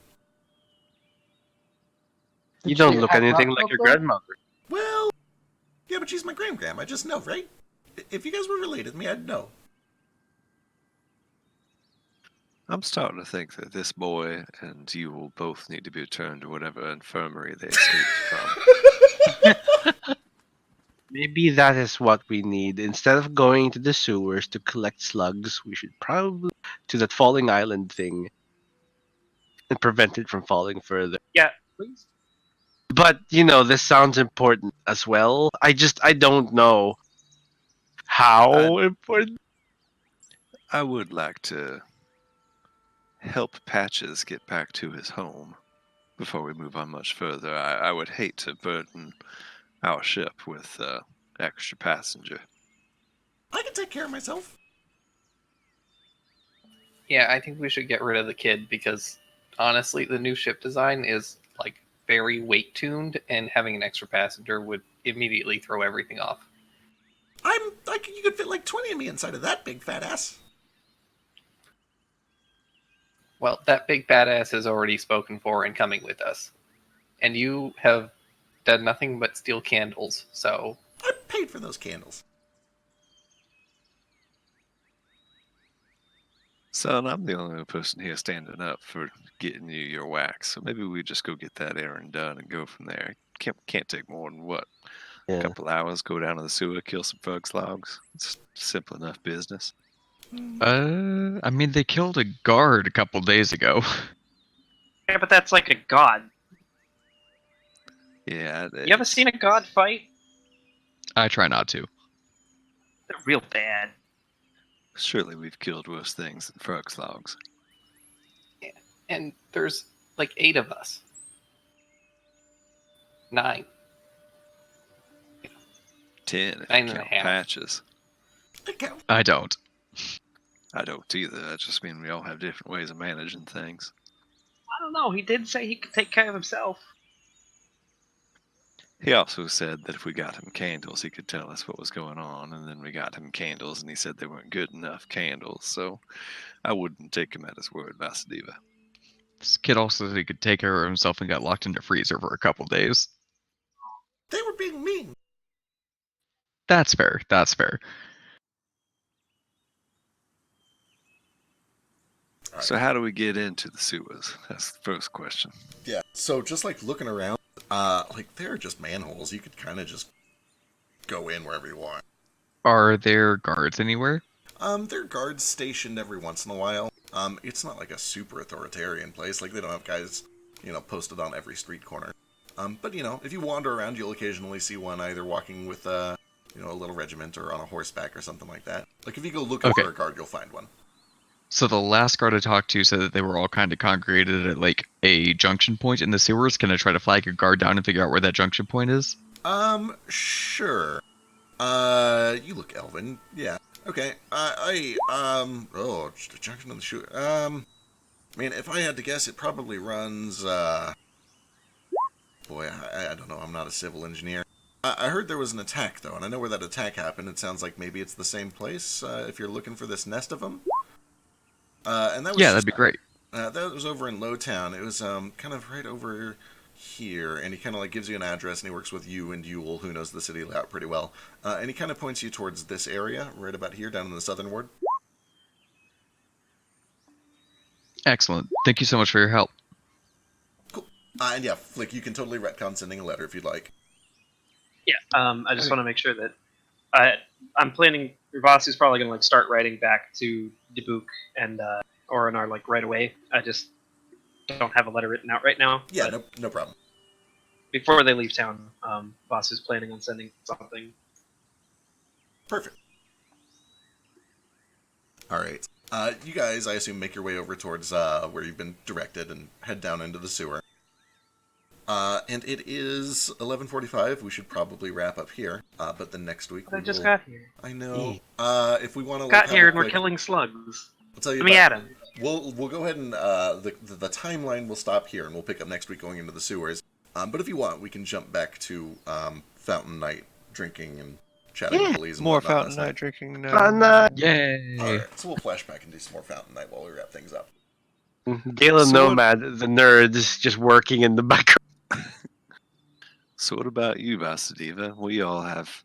You don't you look have anything rock like your salt, though? grandmother. Well, yeah, but she's my gram. I just know, right? If you guys were related to me, I'd know. I'm starting to think that this boy and you will both need to be returned to whatever infirmary they escaped from. Maybe that is what we need. Instead of going to the sewers to collect slugs, we should probably to that falling island thing and prevent it from falling further. Yeah, please. But this sounds important as well. I don't know how important. I would like to help Patches get back to his home before we move on much further. I would hate to burden our ship with extra passenger. I can take care of myself. Yeah, I think we should get rid of the kid because honestly, the new ship design is like very weight tuned, and having an extra passenger would immediately throw everything off. You could fit like 20 of me inside of that big fat ass. Well, that big badass is already spoken for and coming with us. And you have done nothing but steal candles, so... I paid for those candles. Son, I'm the only person here standing up for getting you your wax, so maybe we just go get that errand done and go from there. Can't take more than what? Yeah. A couple hours, go down to the sewer, kill some frog slogs. It's simple enough business. I mean, they killed a guard a couple days ago. Yeah, but that's like a god. Yeah. You ever seen a god fight? I try not to. They're real bad. Surely we've killed worse things than frog slogs. Yeah. And there's like 8 of us. 9. 10 if you 9 and a count half. Patches. I count. I don't. I don't either. I just mean we all have different ways of managing things. I don't know. He did say he could take care of himself. He also said that if we got him candles, he could tell us what was going on, and then we got him candles, and he said they weren't good enough candles, so I wouldn't take him at his word, Vasudeva. This kid also said he could take care of himself and got locked in a freezer for a couple days. They were being mean. That's fair. That's fair. Right. So how do we get into the sewers? That's the first question. Yeah, so just like looking around, there are just manholes. You could kind of just go in wherever you want. Are there guards anywhere? There are guards stationed every once in a while. It's not like a super authoritarian place. Like, they don't have guys, posted on every street corner. But, if you wander around, you'll occasionally see one either walking with, a little regiment or on a horseback or something like that. Like, if you go looking for a guard, you'll find one. So the last guard I talked to said that they were all kind of congregated at like a junction point in the sewers. Can I try to flag a guard down and figure out where that junction point is? Sure. You look elven. Yeah. Okay. Just a junction on the shoe. I mean, if I had to guess, it probably runs, boy, I don't know. I'm not a civil engineer. I heard there was an attack, though, and I know where that attack happened. It sounds like maybe it's the same place, if you're looking for this nest of them. And that was Yeah, that'd be great. That was over in Lowtown. It was kind of right over here, and he kind of like gives you an address, and he works with you and Yule, who knows the city layout pretty well. And he kind of points you towards this area, right about here, down in the southern ward. Excellent. Thank you so much for your help. Cool. And yeah, Flick, you can totally retcon sending a letter if you'd like. Yeah. I just want to make sure that I'm planning. Rivasi's probably going to start writing back to Dubuque and Orinar right away. I just don't have a letter written out right now. Yeah, no problem. Before they leave town, Voss is planning on sending something. Perfect. All right. You guys, I assume, make your way over towards where you've been directed and head down into the sewer. And it is 11:45. We should probably wrap up here. But the next week I just got here. I know. If we want to Got here and we're killing slugs. I'll tell you. Let me at him. We'll go ahead and the timeline will stop here, and we'll pick up next week going into the sewers. But if you want, we can jump back to Fountain Night, drinking and chatting Yeah. with Elise and More whatnot Fountain last Night drinking now. Fun, Yay! Alright, so we'll flash back and do some more Fountain Night while we wrap things up. Galen So what- Nomad, the nerd, is just working in the background. So what about you, Vasudeva? We all have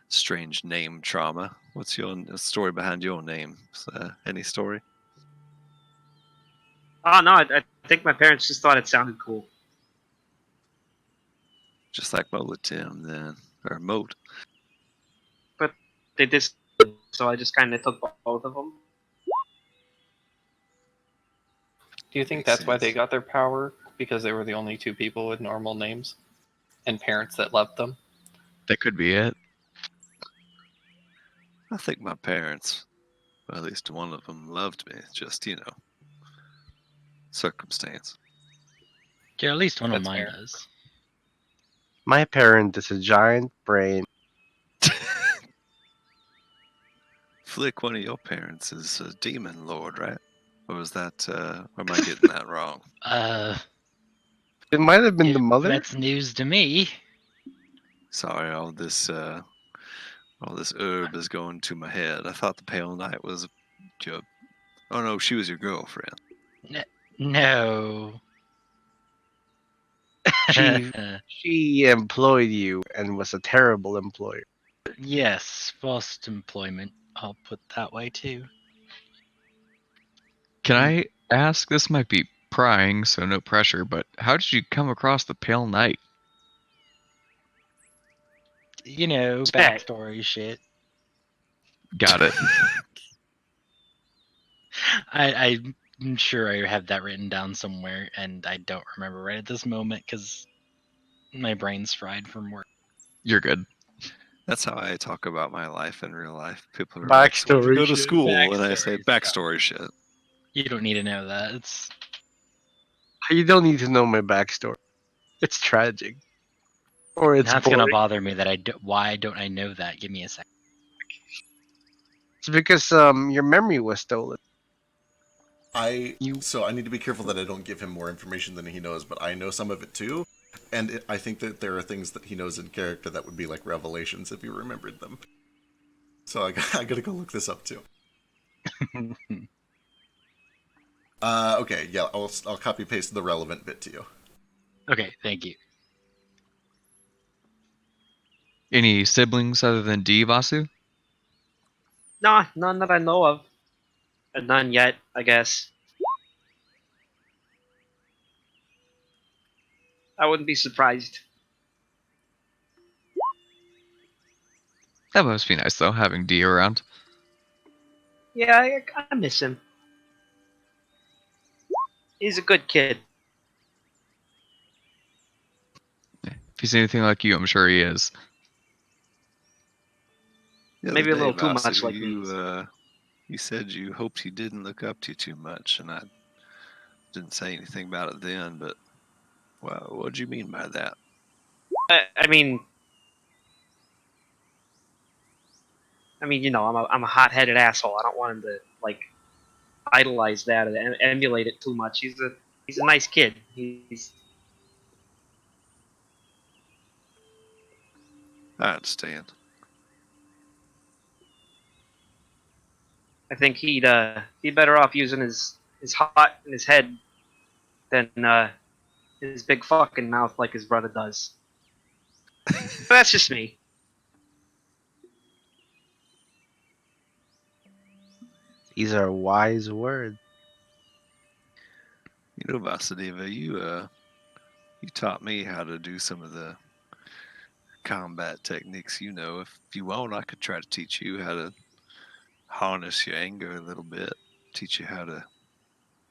strange name trauma. What's your story behind your name? Any story? Oh no, I think my parents just thought it sounded cool. Just like Molatim then, or Moat. They did, so I just kind of took both of them. Do you think Makes that's why they sense. got their power? Because they were the only two people with normal names and parents that loved them? That could be it. I think my parents, well, at least one of them, loved me. Just, circumstance. Yeah, at least one of That's mine fair. does. My parent is a giant brain. Flick, one of your parents is a demon lord, right? Or was that, or am I getting that wrong? It might have been the mother. That's news to me. Sorry, all this herb is going to my head. I thought the Pale Knight was your... Oh no, she was your girlfriend. No. She employed you and was a terrible employer. Yes, forced employment. I'll put that way too. Can I ask? This might be prying, so no pressure. But how did you come across the Pale Knight? You know, Spec. backstory shit. Got it. I'm sure I have that written down somewhere, and I don't remember right at this moment because my brain's fried from work. You're good. That's how I talk about my life in real life. People are like, so where'd you Backstory go to shit. school? And I say, Backstory backstory shit. You don't need to know that. It's You don't need to know my backstory. It's tragic. Or it's not boring. gonna bother me that I do, why don't I know that? Give me a second. It's because your memory was stolen. So I need to be careful that I don't give him more information than he knows, but I know some of it too. And I think that there are things that he knows in character that would be like revelations if he remembered them. So I gotta go look this up too. Okay, yeah, I'll copy paste the relevant bit to you. Okay, thank you. Any siblings other than D, Vasu? Nah, none that I know of. None yet, I guess. I wouldn't be surprised. That must be nice though, having D around. Yeah, I miss him. He's a good kid. If he's anything like you, I'm sure he is. The Maybe other a little day, too Vasu, much like me. You said you hoped he didn't look up to you too much, and I didn't say anything about it then, but well, what do you mean by that? I mean, I'm a hot-headed asshole. I don't want him to like idolize that and emulate it too much. He's a nice kid. I understand. I think he'd be better off using his heart and his head than his big fucking mouth like his brother does. But that's just me. These are wise words. You know, Vasudeva, you taught me how to do some of the combat techniques. If you want, I could try to teach you how to harness your anger a little bit. Teach you how to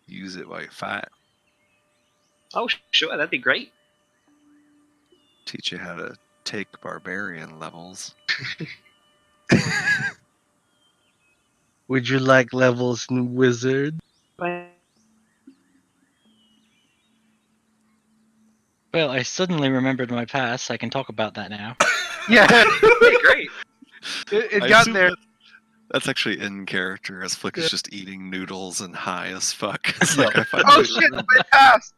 use it while you fight. Oh, sure, that'd be great. Teach you how to take barbarian levels. Would you like levels in Wizard? Well, I suddenly remembered my past. I can talk about that now. Yeah, Hey, great. it I got assume there. That's actually in character, as Flick is just eating noodles and high as fuck. It's Yep. like I find Oh it- shit, my past!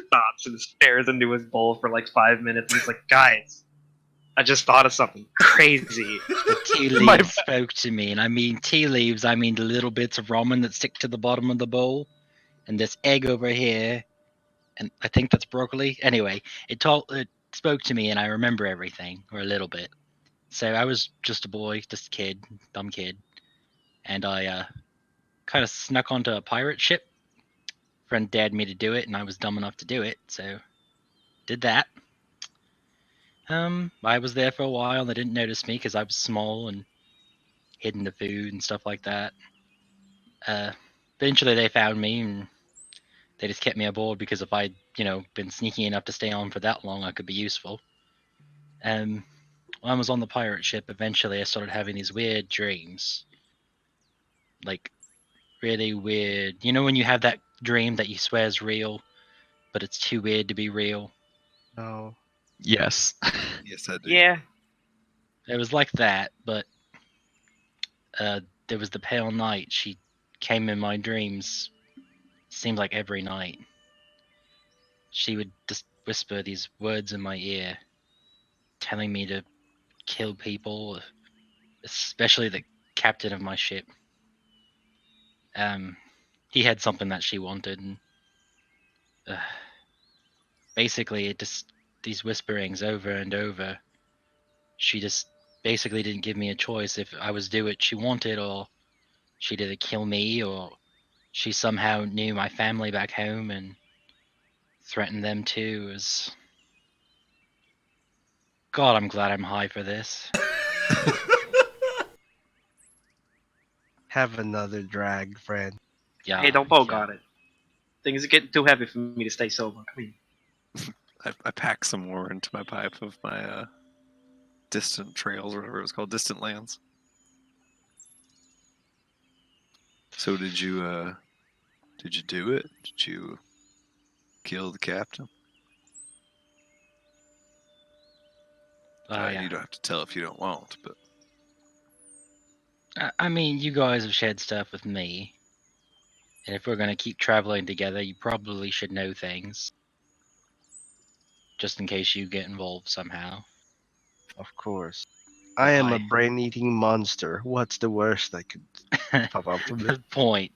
Stops and stares into his bowl for like 5 minutes. And he's like, guys, I just thought of something crazy. The tea My- leaves spoke to me, and I mean tea leaves. I mean the little bits of ramen that stick to the bottom of the bowl, and this egg over here, and I think that's broccoli. Anyway, it spoke to me, and I remember everything, or a little bit. So I was just a boy, just a kid, dumb kid, and I kind of snuck onto a pirate ship. Friend dared me to do it, and I was dumb enough to do it, so did that. I was there for a while. They didn't notice me because I was small and hidden the food and stuff like that. Eventually, they found me, and they just kept me aboard because if I'd, been sneaky enough to stay on for that long, I could be useful. When I was on the pirate ship, eventually I started having these weird dreams. Like, really weird. You know when you have that dream that you swear is real, but it's too weird to be real? No. Yes. Yes, I do. Yeah. It was like that, but there was the pale night. She came in my dreams, seemed like every night. She would just whisper these words in my ear, telling me to kill people, especially the captain of my ship. He had something that she wanted, and basically it just these whisperings over and over. She just basically didn't give me a choice if I was do what she wanted, or she'd either kill me, or she somehow knew my family back home and threatened them too. As God, I'm glad I'm high for this. Have another drag, friend. Yeah. Hey, don't poke on it. Things are getting too heavy for me to stay sober. Come here. I pack some more into my pipe of my distant trails, or whatever it was called, distant lands. So did you do it? Did you kill the captain? Yeah. You don't have to tell if you don't want, but I mean, you guys have shared stuff with me, and if we're gonna keep traveling together, you probably should know things, just in case you get involved somehow. Of course. I am a I- brain-eating monster. What's the worst that could pop up from this? Point.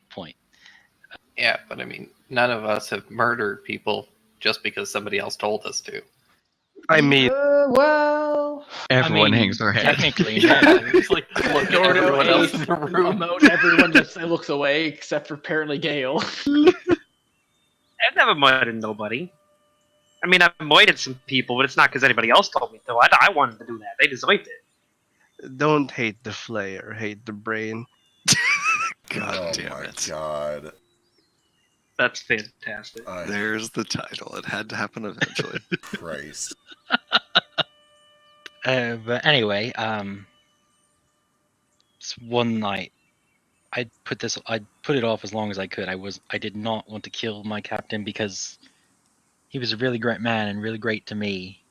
Yeah, but I mean, none of us have murdered people just because somebody else told us to. I mean, Well, Everyone I mean, hangs their head. technically, Yeah, no. just like look at Gordo, everyone else Ace, in the room. Moat, everyone just looks away except for apparently Gale. I've never murdered nobody. I mean, I've murdered some people, but it's not because anybody else told me to. I wanted to do that. They deserved it. don't hate the flayer, hate the brain. God oh damn my it. god. That's fantastic. There's the title. It had to happen eventually. Christ. But anyway, one night I put it off as long as I could. I did not want to kill my captain because he was a really great man and really great to me.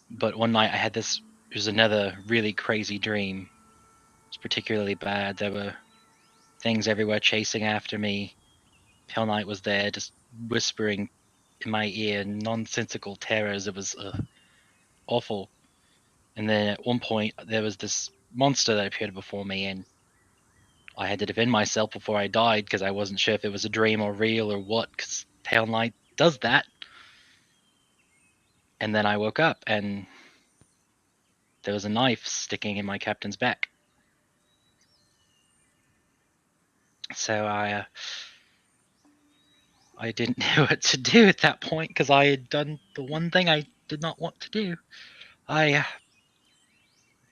But one night I had this. It was another really crazy dream. It was particularly bad. There were things everywhere chasing after me. Pale Knight was there, just whispering in my ear nonsensical terrors. It was awful. And then at one point there was this monster that appeared before me, and I had to defend myself before I died because I wasn't sure if it was a dream or real or what. Because Pale Knight does that. And then I woke up and there was a knife sticking in my captain's back. So I didn't know what to do at that point because I had done the one thing I did not want to do.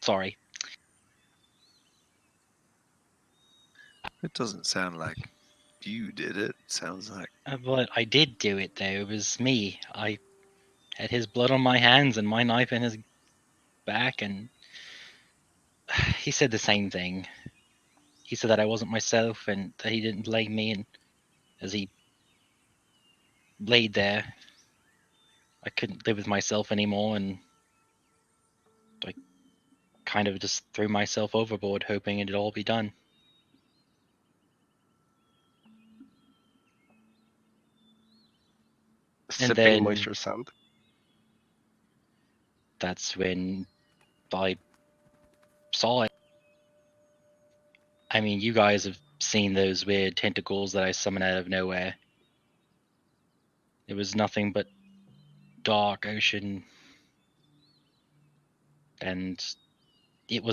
Sorry. It doesn't sound like you did it. It sounds like But I did do it though. It was me. I had his blood on my hands and my knife in his back, and he said the same thing. He said that I wasn't myself and that he didn't blame me, and as he laid there, I couldn't live with myself anymore, and I kind of just threw myself overboard, hoping it'd all be done. Sipping then- moisture sound. That's when I saw it. I mean, you guys have seen those weird tentacles that I summon out of nowhere. It was nothing but dark ocean, and it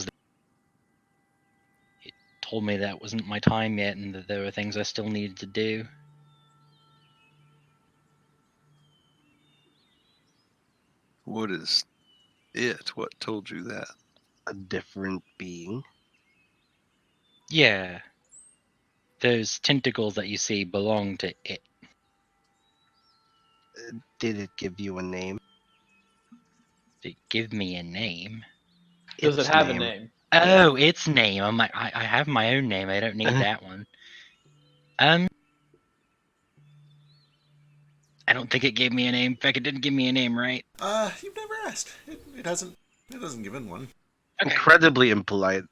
told me that wasn't my time yet, and that there were things I still needed to do. What is it? What told you that? A different being. Yeah, those tentacles that you see belong to it. Did it give you a name? Did it give me a name? Does it Its have a name. name? Oh, its name. I'm like, I have my own name. I don't need that one. I don't think it gave me a name. In fact, it didn't give me a name, right? You've never asked. It hasn't given one. Okay. Incredibly impolite.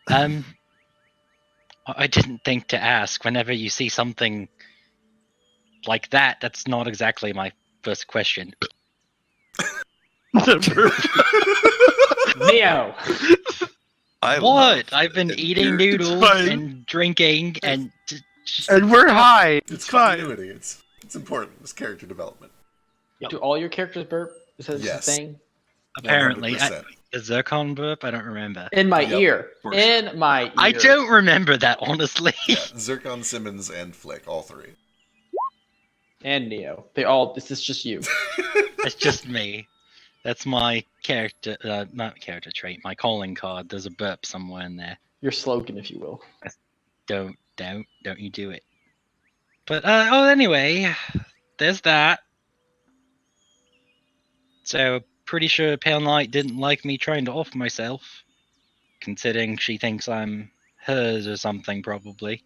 I didn't think to ask. Whenever you see something like that, that's not exactly my first question. Neo. I What? love I've been it. eating You're- noodles fine. and drinking and. And we're high. It's continuity. It's important. It's character development. Yep. Do all your characters burp? Is that Yes. a thing? Apparently, 100%. the zircon burp. I don't remember. In my Yep. ear. For In my ear. I don't remember that, honestly. Yeah, Zircon, Simmons, and Flick, all three. And Neo. They all. This is just you. It's just me. That's my character, not character trait. My calling card. There's a burp somewhere in there. Your slogan, if you will. Don't you do it. But anyway, there's that. So pretty sure Pale Knight didn't like me trying to off myself, considering she thinks I'm hers or something, probably.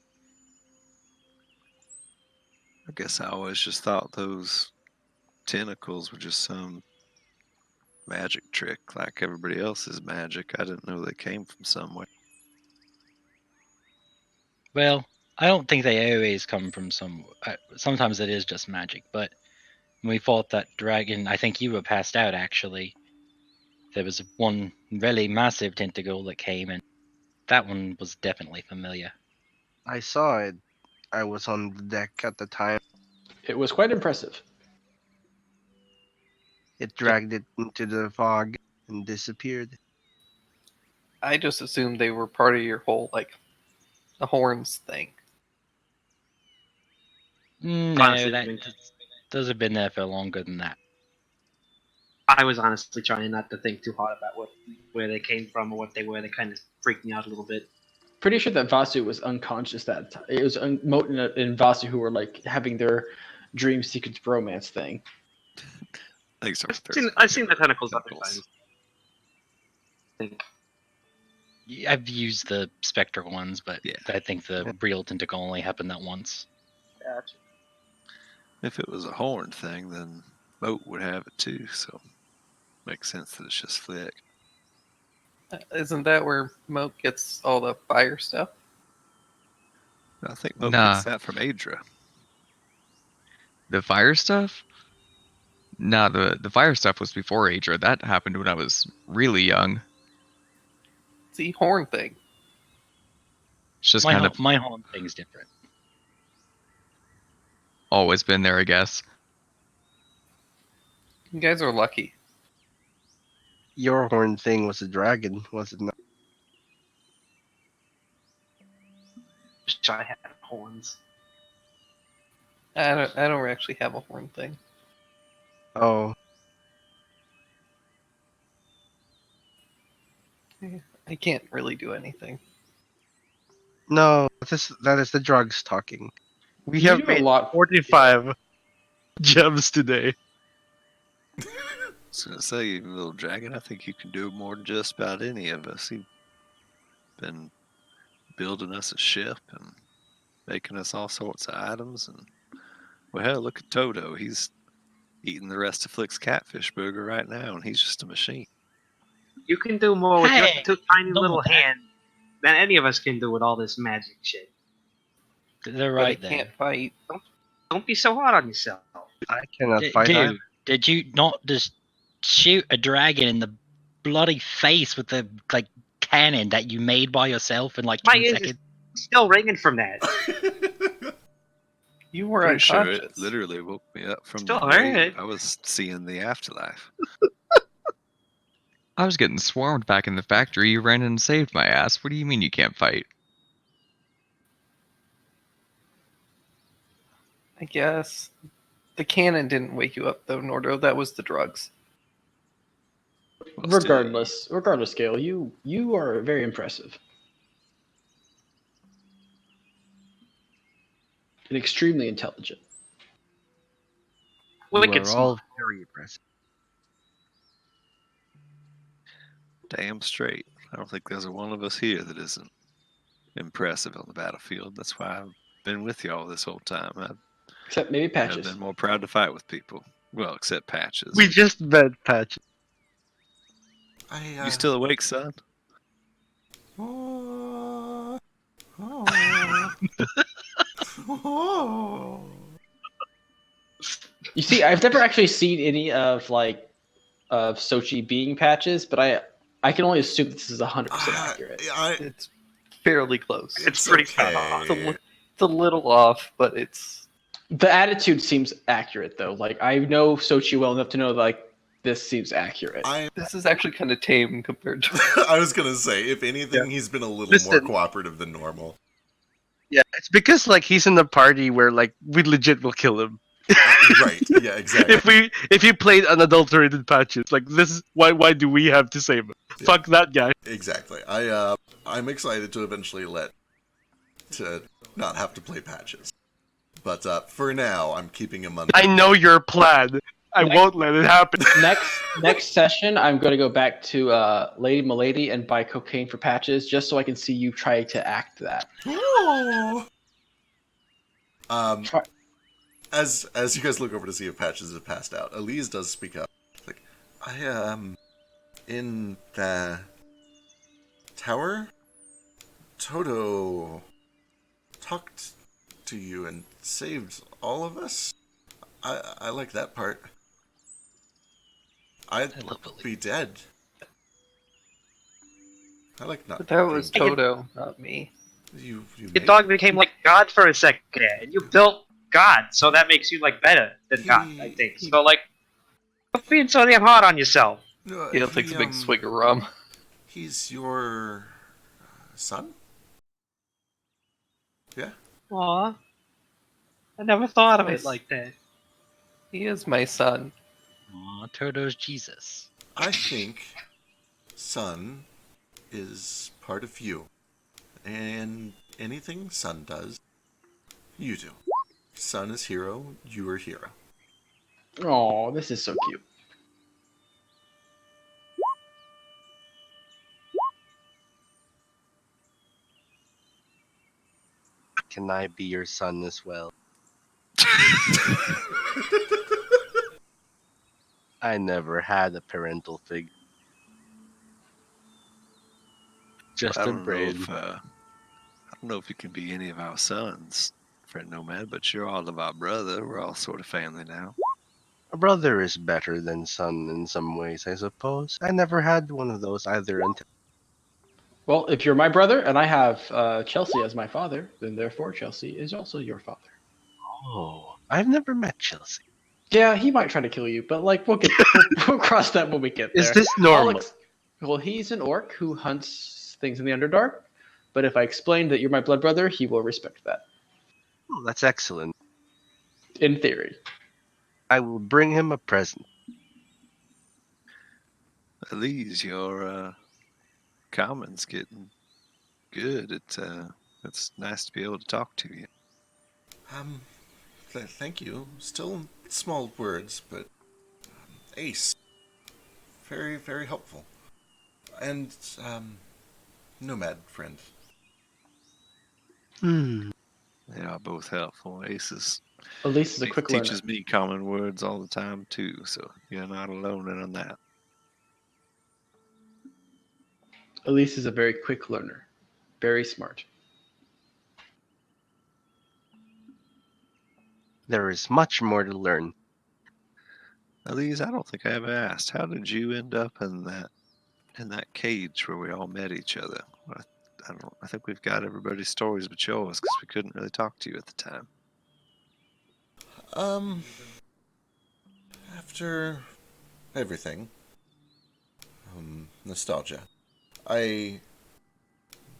I guess I always just thought those tentacles were just some magic trick, like everybody else's magic. I didn't know they came from somewhere. Well, I don't think they always come from some. Sometimes it is just magic, but when we fought that dragon, I think you were passed out actually. There was one really massive tentacle that came, and that one was definitely familiar. I saw it. I was on the deck at the time. It was quite impressive. It dragged it into the fog and disappeared. I just assumed they were part of your whole, like, the horns thing. No, Honestly, those have been there for longer than that. I was honestly trying not to think too hard about where they came from or what they were. They kind of freaked me out a little bit. Pretty sure that Vasu was unconscious that time. It was Moten and Vasu who were like having their dream sequence bromance thing. Thanks, I've seen the tentacles other times. I think. I've used the spectral ones, but Yeah. I think the real tentacle only happened that once. Gotcha. If it was a horn thing, then Moat would have it too, so makes sense that it's just Flick. Isn't that where Moat gets all the fire stuff? I think Moat Nah. gets that from Adra. The fire stuff? Nah, the fire stuff was before Adra. That happened when I was really young. See, horn thing. It's just kind of My horn thing's different. always been there, I guess. You guys are lucky. Your horn thing was a dragon, was it not? Wish I had horns. I don't actually have a horn thing. Oh, I can't really do anything. no, that is the drugs talking. We You have do a made lot. 45 gems today. I was gonna say, you little dragon, I think you can do more than just about any of us. You've been building us a ship and making us all sorts of items, and well, hell, look at Toto. He's eating the rest of Flick's catfish burger right now, and he's just a machine. You can do more with your Hey, two tiny don't little that. hands than any of us can do with all this magic shit. They're But I right there. can't fight. Don't be so hard on yourself. I cannot fight either. Dude, did you not just shoot a dragon in the bloody face with the like cannon that you made by yourself in like My 10 ears seconds. is still ringing from that. You were Pretty sure it unconscious. literally woke me up from Still the hurt. grave. I was seeing the afterlife. I was getting swarmed back in the factory. You ran in and saved my ass. What do you mean you can't fight? I guess. The cannon didn't wake you up, though, Nordo. That was the drugs. Well, still, Regardless, Gale, you are very impressive and extremely intelligent. You Wicked are smart. all very impressive. damn straight. I don't think there's one of us here that isn't impressive on the battlefield. That's why I've been with you all this whole time. I've Except maybe never Patches. been more proud to fight with people. Well, except Patches. We just met Patch. You still awake, son? You see, I've never actually seen any of Sochi being Patches, but I can only assume this is 100% accurate. It's fairly close. It's pretty okay. tough. It's a little off, but it's. The attitude seems accurate, though. Like, I know Sochi well enough to know, like, this seems accurate. This is actually kind of tame compared to. I was gonna say, if anything, he's been a little more Listen. cooperative than normal. Yeah, it's because like he's in the party where like we legit will kill him. Right? Yeah, exactly. If he played unadulterated Patches, like this is why do we have to save him? Yeah. Fuck that guy. Exactly. I'm excited to eventually to not have to play Patches, but for now, I'm keeping him under. I know your plan. I won't let it happen. Next session, I'm going to go back to Lady Milady and buy cocaine for Patches, just so I can see you try to act that. Try- As you guys look over to see if Patches has passed out, Elise does speak up. Like, I in the tower, Toto talked to you and saved all of us. I like that part. I'd be dead. I like not. But that was being- Toto, not me. You Your made- dog became like God for a second, and you built God, so that makes you like better than God, I think. So like, stop being so damn hard on yourself. He'll take a big swig of rum. He's your son? Yeah? Aw, I never thought of Nice. it like that. He is my son. Aw, Toto's Jesus. I think son is part of you. And anything son does, you do. Son is hero, you are hero. Oh, this is so cute. Can I be your son as well? I never had a parental figure. Just I a don't know brain. if I don't know if you can be any of our sons, friend Nomad, but you're all of our brother. We're all sort of family now. A brother is better than son in some ways, I suppose. I never had one of those either until. Well, if you're my brother and I have Chelsea as my father, then therefore Chelsea is also your father. Oh, I've never met Chelsea. Yeah, he might try to kill you, but like we'll cross that when we get there. Is this normal? Well, he's an orc who hunts things in the Underdark, but if I explain that you're my blood brother, he will respect that. Oh, that's excellent. In theory. I will bring him a present. At least your common's getting good. It's nice to be able to talk to you. Thank you. Still small words, but Ace. Very, very helpful. And, Nomad friend. They are both helpful. Ace Elise is a quick learner. teaches me common words all the time too, so you're not alone in that. Elise is a very quick learner. Very smart. There is much more to learn. Elise, I don't think I ever asked. How did you end up in that in that cage where we all met each other. I think we've got everybody's stories but yours because we couldn't really talk to you at the time. After everything, nostalgia. I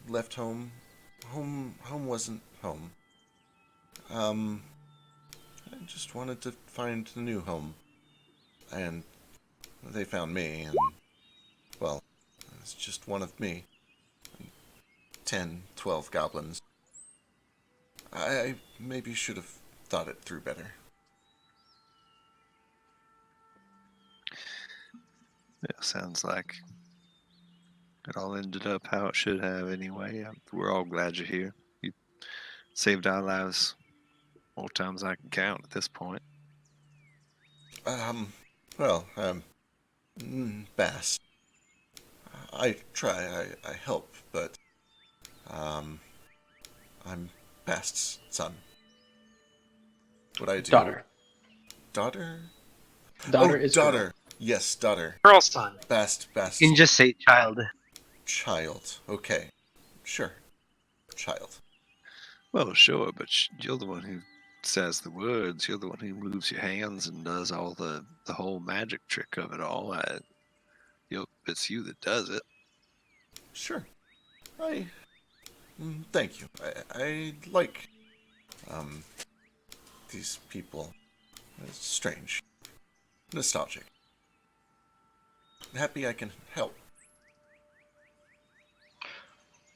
left home. Home wasn't home. I just wanted to find a new home. And they found me, and, well, it's just one of me. 10, 12 goblins. I maybe should have thought it through better. Yeah, sounds like it all ended up how it should have anyway. We're all glad you're here. You saved our lives more times I can count at this point. Well, Bass. I try, I help, but, I'm Bast's son. What I do... Daughter. Daughter? Daughter is daughter. girl. Yes, daughter. Girl son. Bast. You can just say child. Child. Okay. Sure. Child. Well, sure, but you're the one who says the words. You're the one who moves your hands and does all the whole magic trick of it all. It's you that does it. Sure. Thank you. I like, these people. It's strange. Nostalgic. Happy I can help.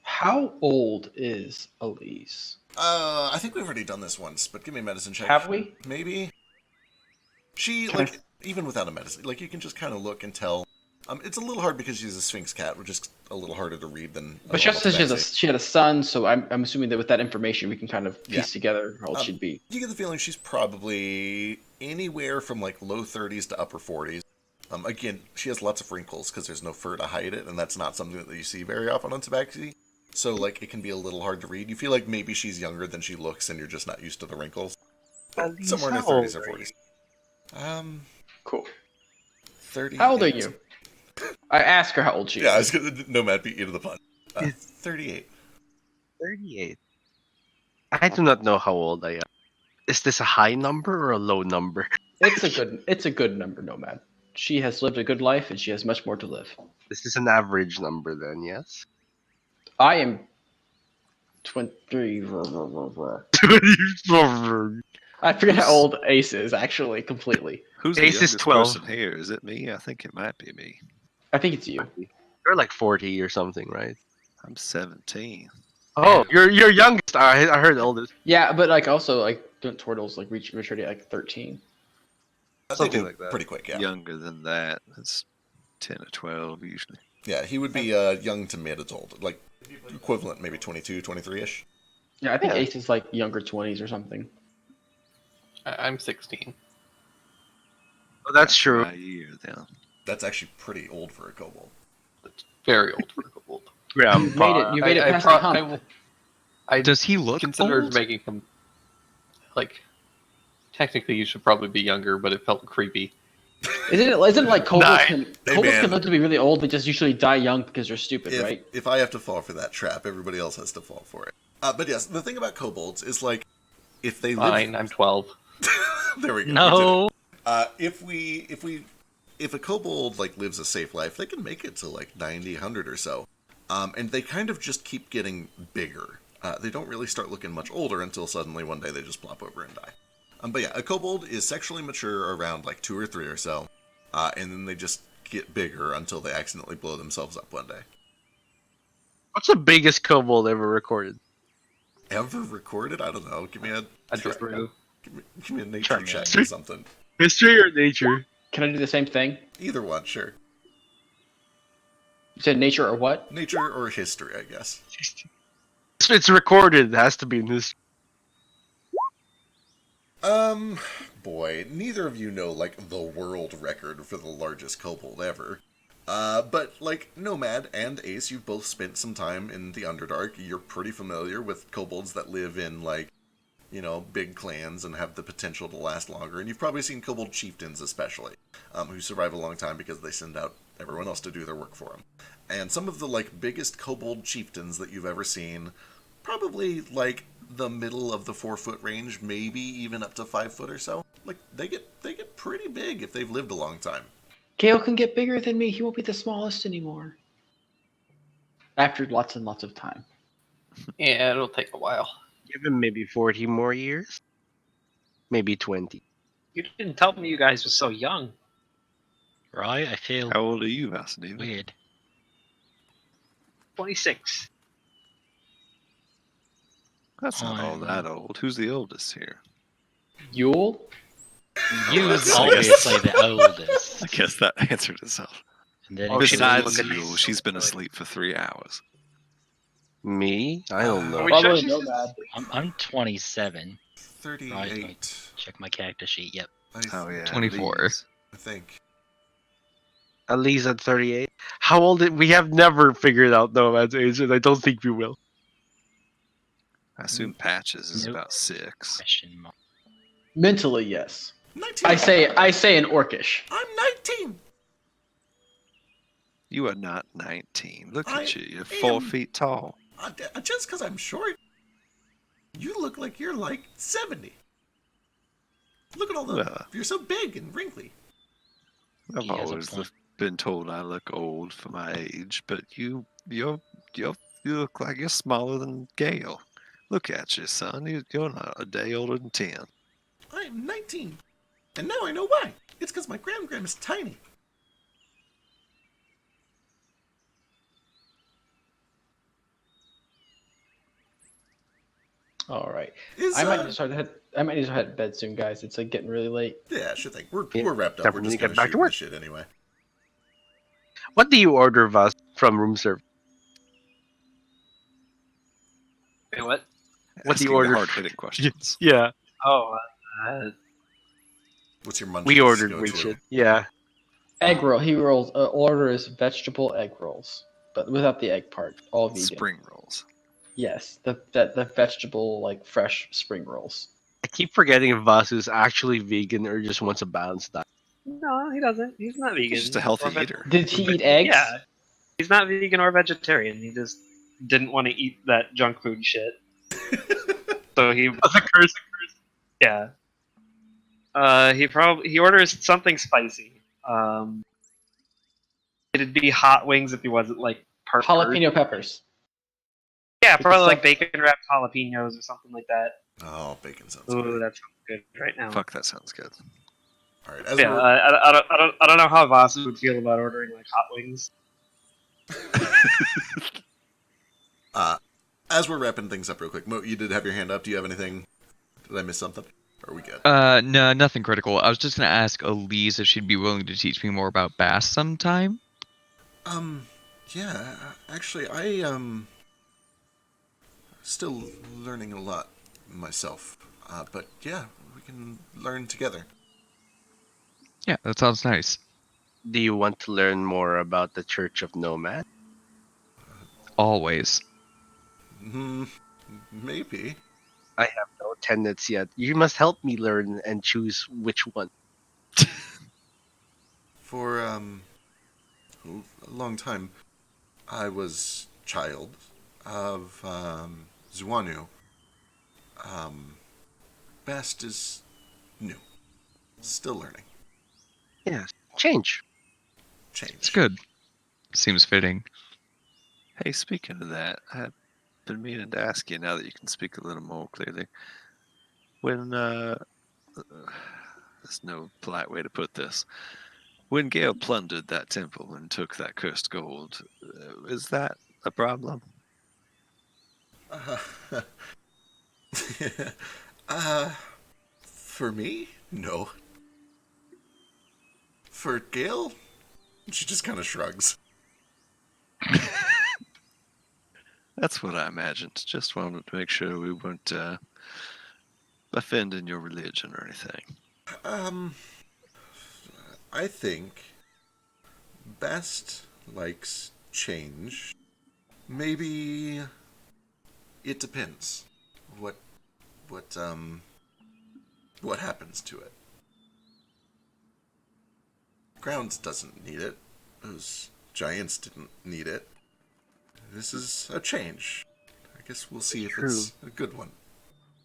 How old is Elise? I think we've already done this once, but give me a medicine check. Have we? Maybe. She, Can even without a medicine, you can just kind of look and tell. It's a little hard because she's a Sphinx cat, which is a little harder to read than... But she also says she had a son, so I'm assuming that with that information we can kind of piece Yeah. together how old she'd be. You get the feeling she's probably anywhere from low 30s to upper 40s. Again, she has lots of wrinkles because there's no fur to hide it, and that's not something that you see very often on Tabaxi. So, it can be a little hard to read. You feel like maybe she's younger than she looks, and you're just not used to the wrinkles. Somewhere in her 30s or 40s. Cool. 30. How old are you? I ask her how old she is. Yeah, I was gonna Nomad beat you to the punch. 38. 38. I do not know how old I am. Is this a high number or a low number? It's a good number, Nomad. She has lived a good life and she has much more to live. This is an average number then, yes? I am 23. I forget how old Ace is, actually, completely. Who's Ace the is youngest 12. person here? Is it me? I think it might be me. I think it's you. You're like 40 or something, right? I'm 17. Oh, you're youngest. I heard oldest. Yeah, but also don't turtles reach maturity at 13? Something They do like that. pretty quick, yeah. Younger than that. It's 10 or 12 usually. Yeah, he would be young to mid-adult. Equivalent, maybe 22, 23-ish. Yeah, I think Yeah. Ace is younger 20s or something. I'm 16. Oh, that's true. My year then. That's actually pretty old for a kobold. That's very old for a kobold. Grandpa. You made it past the hump. I Does he look considered old? making him technically you should probably be younger, but it felt creepy. Isn't it like kobolds can man. live to be really old? They just usually die young because they're stupid, right? If I have to fall for that trap, everybody else has to fall for it. But yes, the thing about kobolds is if they Fine, live... I'm 12. There we go. No. If a kobold lives a safe life, they can make it to 90, 100 or so. And they kind of just keep getting bigger. They don't really start looking much older until suddenly one day they just plop over and die. But yeah, a kobold is sexually mature around 2 or 3 or so, and then they just get bigger until they accidentally blow themselves up one day. What's the biggest kobold ever recorded? Ever recorded? I don't know. Give me A Draco. give me a nature Turn check in. or something. History or nature? Can I do the same thing? Either one, sure. You said nature or what? Nature or history, I guess. If it's recorded, it has to be in this. Boy, neither of you know, the world record for the largest kobold ever. But, Nomad and Ace, you've both spent some time in the Underdark. You're pretty familiar with kobolds that live in, big clans and have the potential to last longer. And you've probably seen kobold chieftains, especially, who survive a long time because they send out everyone else to do their work for them. And some of the biggest kobold chieftains that you've ever seen, probably the middle of the 4-foot range, maybe even up to 5 foot or so. They get pretty big if they've lived a long time. Gale can get bigger than me. He won't be the smallest anymore. After lots and lots of time. Yeah, it'll take a while. Give him maybe 40 more years. Maybe 20. You didn't tell me you guys were so young. Right? I feel How old are you, Vasudeva? weird. 26. That's not all I'm- that old. Who's the oldest here? Yule? You that's- obviously the oldest. I guess that answered itself. And then Oh, if she you doesn't Besides look at you, me. she's been asleep for 3 hours. Me? I don't Are know. we sure Probably she's no just bad. asleep? I'm 27. 38, Check my character sheet. Yep. Oh yeah, 24. these. I think. At least at 38. How old? We have never figured out Nomad's age, and I don't think we will. I assume Patches is Nope. about 6. Question mark. Mentally, yes. 19. I say in Orcish. I'm 19. You are not 19. Look I at you. You're 4 am. feet tall. Just because I'm short, you look like you're 70. Look at all the. Well. You're so big and wrinkly. I've He has a always point. been told I look old for my age, but you look like you're smaller than Gale. Look at you, son. You're not a day older than 10. I am 19. And now I know why. It's because my gram is tiny. All right. Is, I might need to head to bed soon, guys. It's getting really late. Yeah, sure thing. We're Yeah, wrapped up. time We're for me just to gonna get back to shoot work. the shit anyway. What do you order, Vas, from room service? Wait, what? What do you Asking the order? hard-hitting questions. Yeah, Oh, What's your munchies we ordered go weird to? shit. Yeah. Egg roll. He rolls. Orders vegetable egg rolls, but without the egg part. All vegan. Spring rolls. Yes, the vegetable fresh spring rolls. I keep forgetting if Vasu's actually vegan or just wants a balanced diet. no, he doesn't. He's not vegan. He's just a healthy Or veg- eater. Did he eat eggs? Yeah. He's not vegan or vegetarian. He just didn't want to eat that junk food shit. So he. That's a curse. Yeah. He orders something spicy. It'd be hot wings if he wasn't part Jalapeno peppers. Yeah, With probably the bacon wrapped jalapenos or something like that. Oh, bacon sounds Ooh, good. that sounds good right now. Fuck, that sounds good. All right, as Yeah, we're I don't know how Vasu would feel about ordering hot wings. as we're wrapping things up real quick, Mo, you did have your hand up. Do you have anything? Did I miss something? Or are we good? No, nothing critical. I was just gonna ask Elise if she'd be willing to teach me more about bass sometime. Yeah, actually, I still learning a lot myself. But yeah, we can learn together. Yeah, that sounds nice. Do you want to learn more about the Church of Nomad? Always. Maybe. I have no tenets yet. You must help me learn and choose which one. For a long time, I was child of Zuanu. Best is new. Still learning. Yeah, change. Change. It's good. Seems fitting. Hey, speaking of that, I've been meaning to ask you now that you can speak a little more clearly. When, there's no polite way to put this. When Gale plundered that temple and took that cursed gold, is that a problem? For me? No. For Gale? She just kind of shrugs. That's what I imagined. Just wanted to make sure we weren't offending your religion or anything. I think Best likes change. Maybe it depends. what happens to it? Ground doesn't need it. Those giants didn't need it. This is a change. I guess we'll see if it's a good one.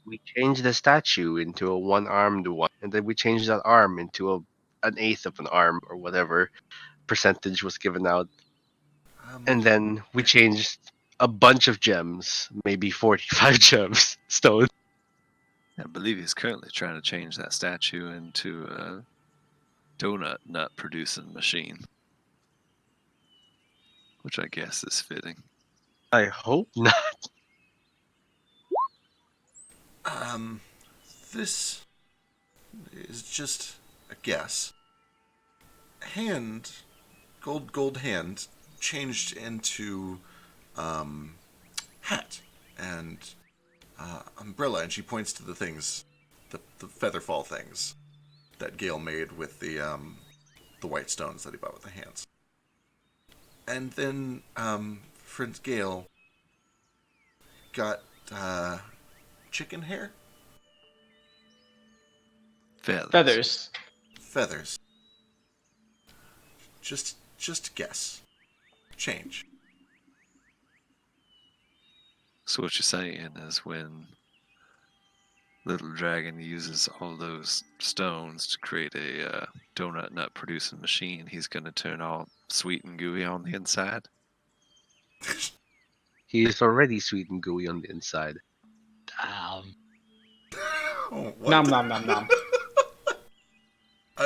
We changed the statue into a one-armed one, and then we changed that arm into an eighth of an arm, or whatever percentage was given out. And then we changed a bunch of gems, maybe 45 gems, stone. I believe he's currently trying to change that statue into a donut nut producing machine, which I guess is fitting. I hope not. This is just a guess. Gold hand changed into hat and umbrella, and she points to the things, the featherfall things that Gale made with the white stones that he bought with the hands. And then friend Gale got chicken hair? Feathers. Feathers. Just guess. Change. So what you're saying is when Little Dragon uses all those stones to create a donut nut producing machine, he's going to turn all sweet and gooey on the inside? He is already sweet and gooey on the inside. Oh, what? Nom nom nom nom.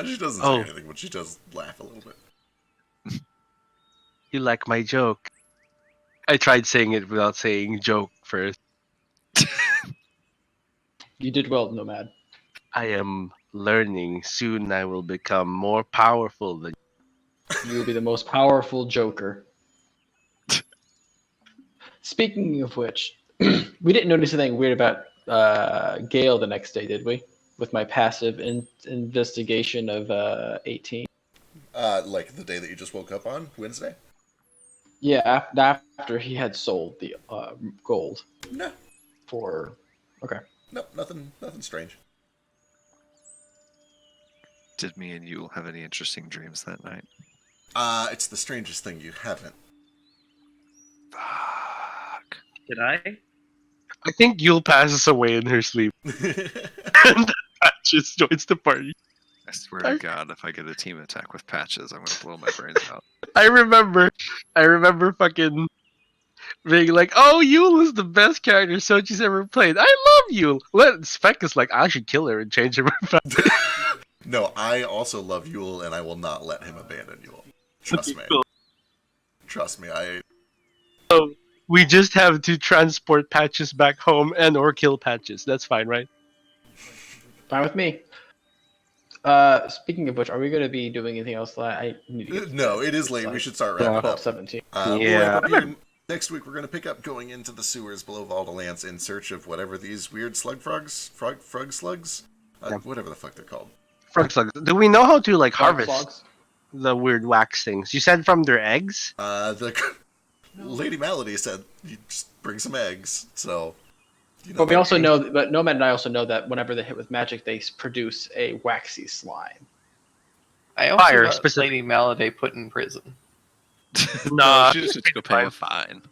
She doesn't say anything, but she does laugh a little bit. You like my joke? I tried saying it without saying joke first. You did well, Nomad. I am learning. Soon I will become more powerful than You will be the most powerful Joker. Speaking of which, we didn't notice anything weird about Gale the next day, did we? With my passive investigation of 18. Like the day that you just woke up on, Wednesday? Yeah, after he had sold the gold. No. Okay. No, nothing strange. Did me and you have any interesting dreams that night? It's the strangest thing you haven't. Fuck. Did I? I think Yule passes away in her sleep. And Patches joins the party. I swear to God, if I get a team attack with Patches, I'm gonna blow my brains out. I remember fucking being like, "Oh, Yule is the best character Sochi's ever played. I love Yule." Spec is like, "I should kill her and change her." No, I also love Yule, and I will not let him abandon Yule. Trust me. Cool. Trust me, So we just have to transport Patches back home or kill Patches. That's fine, right? Fine with me. Speaking of which, are we going to be doing anything else? I need to get No, it is late. We should start wrapping up. 12:17. We'll Yeah. wrap up here. Next week, we're going to pick up going into the sewers below Valdalance in search of whatever these weird frog slugs? Whatever the fuck they're called. Frog slugs. Do we know how to harvest Flogs? the weird wax things? You said from their eggs? Lady Malady said you just bring some eggs, so... But we also know, but Nomad and I also know that whenever they hit with magic, they produce a waxy slime. I also Fire, got specific- Lady Maladay put in prison. Nah. She just go pay a fine.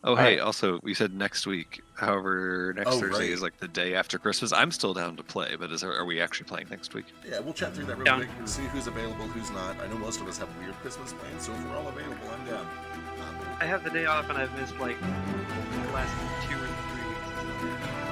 Oh, hey, also, we said next week. However, next Thursday is like the day after Christmas. I'm still down to play, but are we actually playing next week? Yeah, we'll chat through that real quick, see who's available, who's not. I know most of us have weird Christmas plans, so if we're all available, I'm down. I have the day off and I've missed like the last 2 or 3 weeks.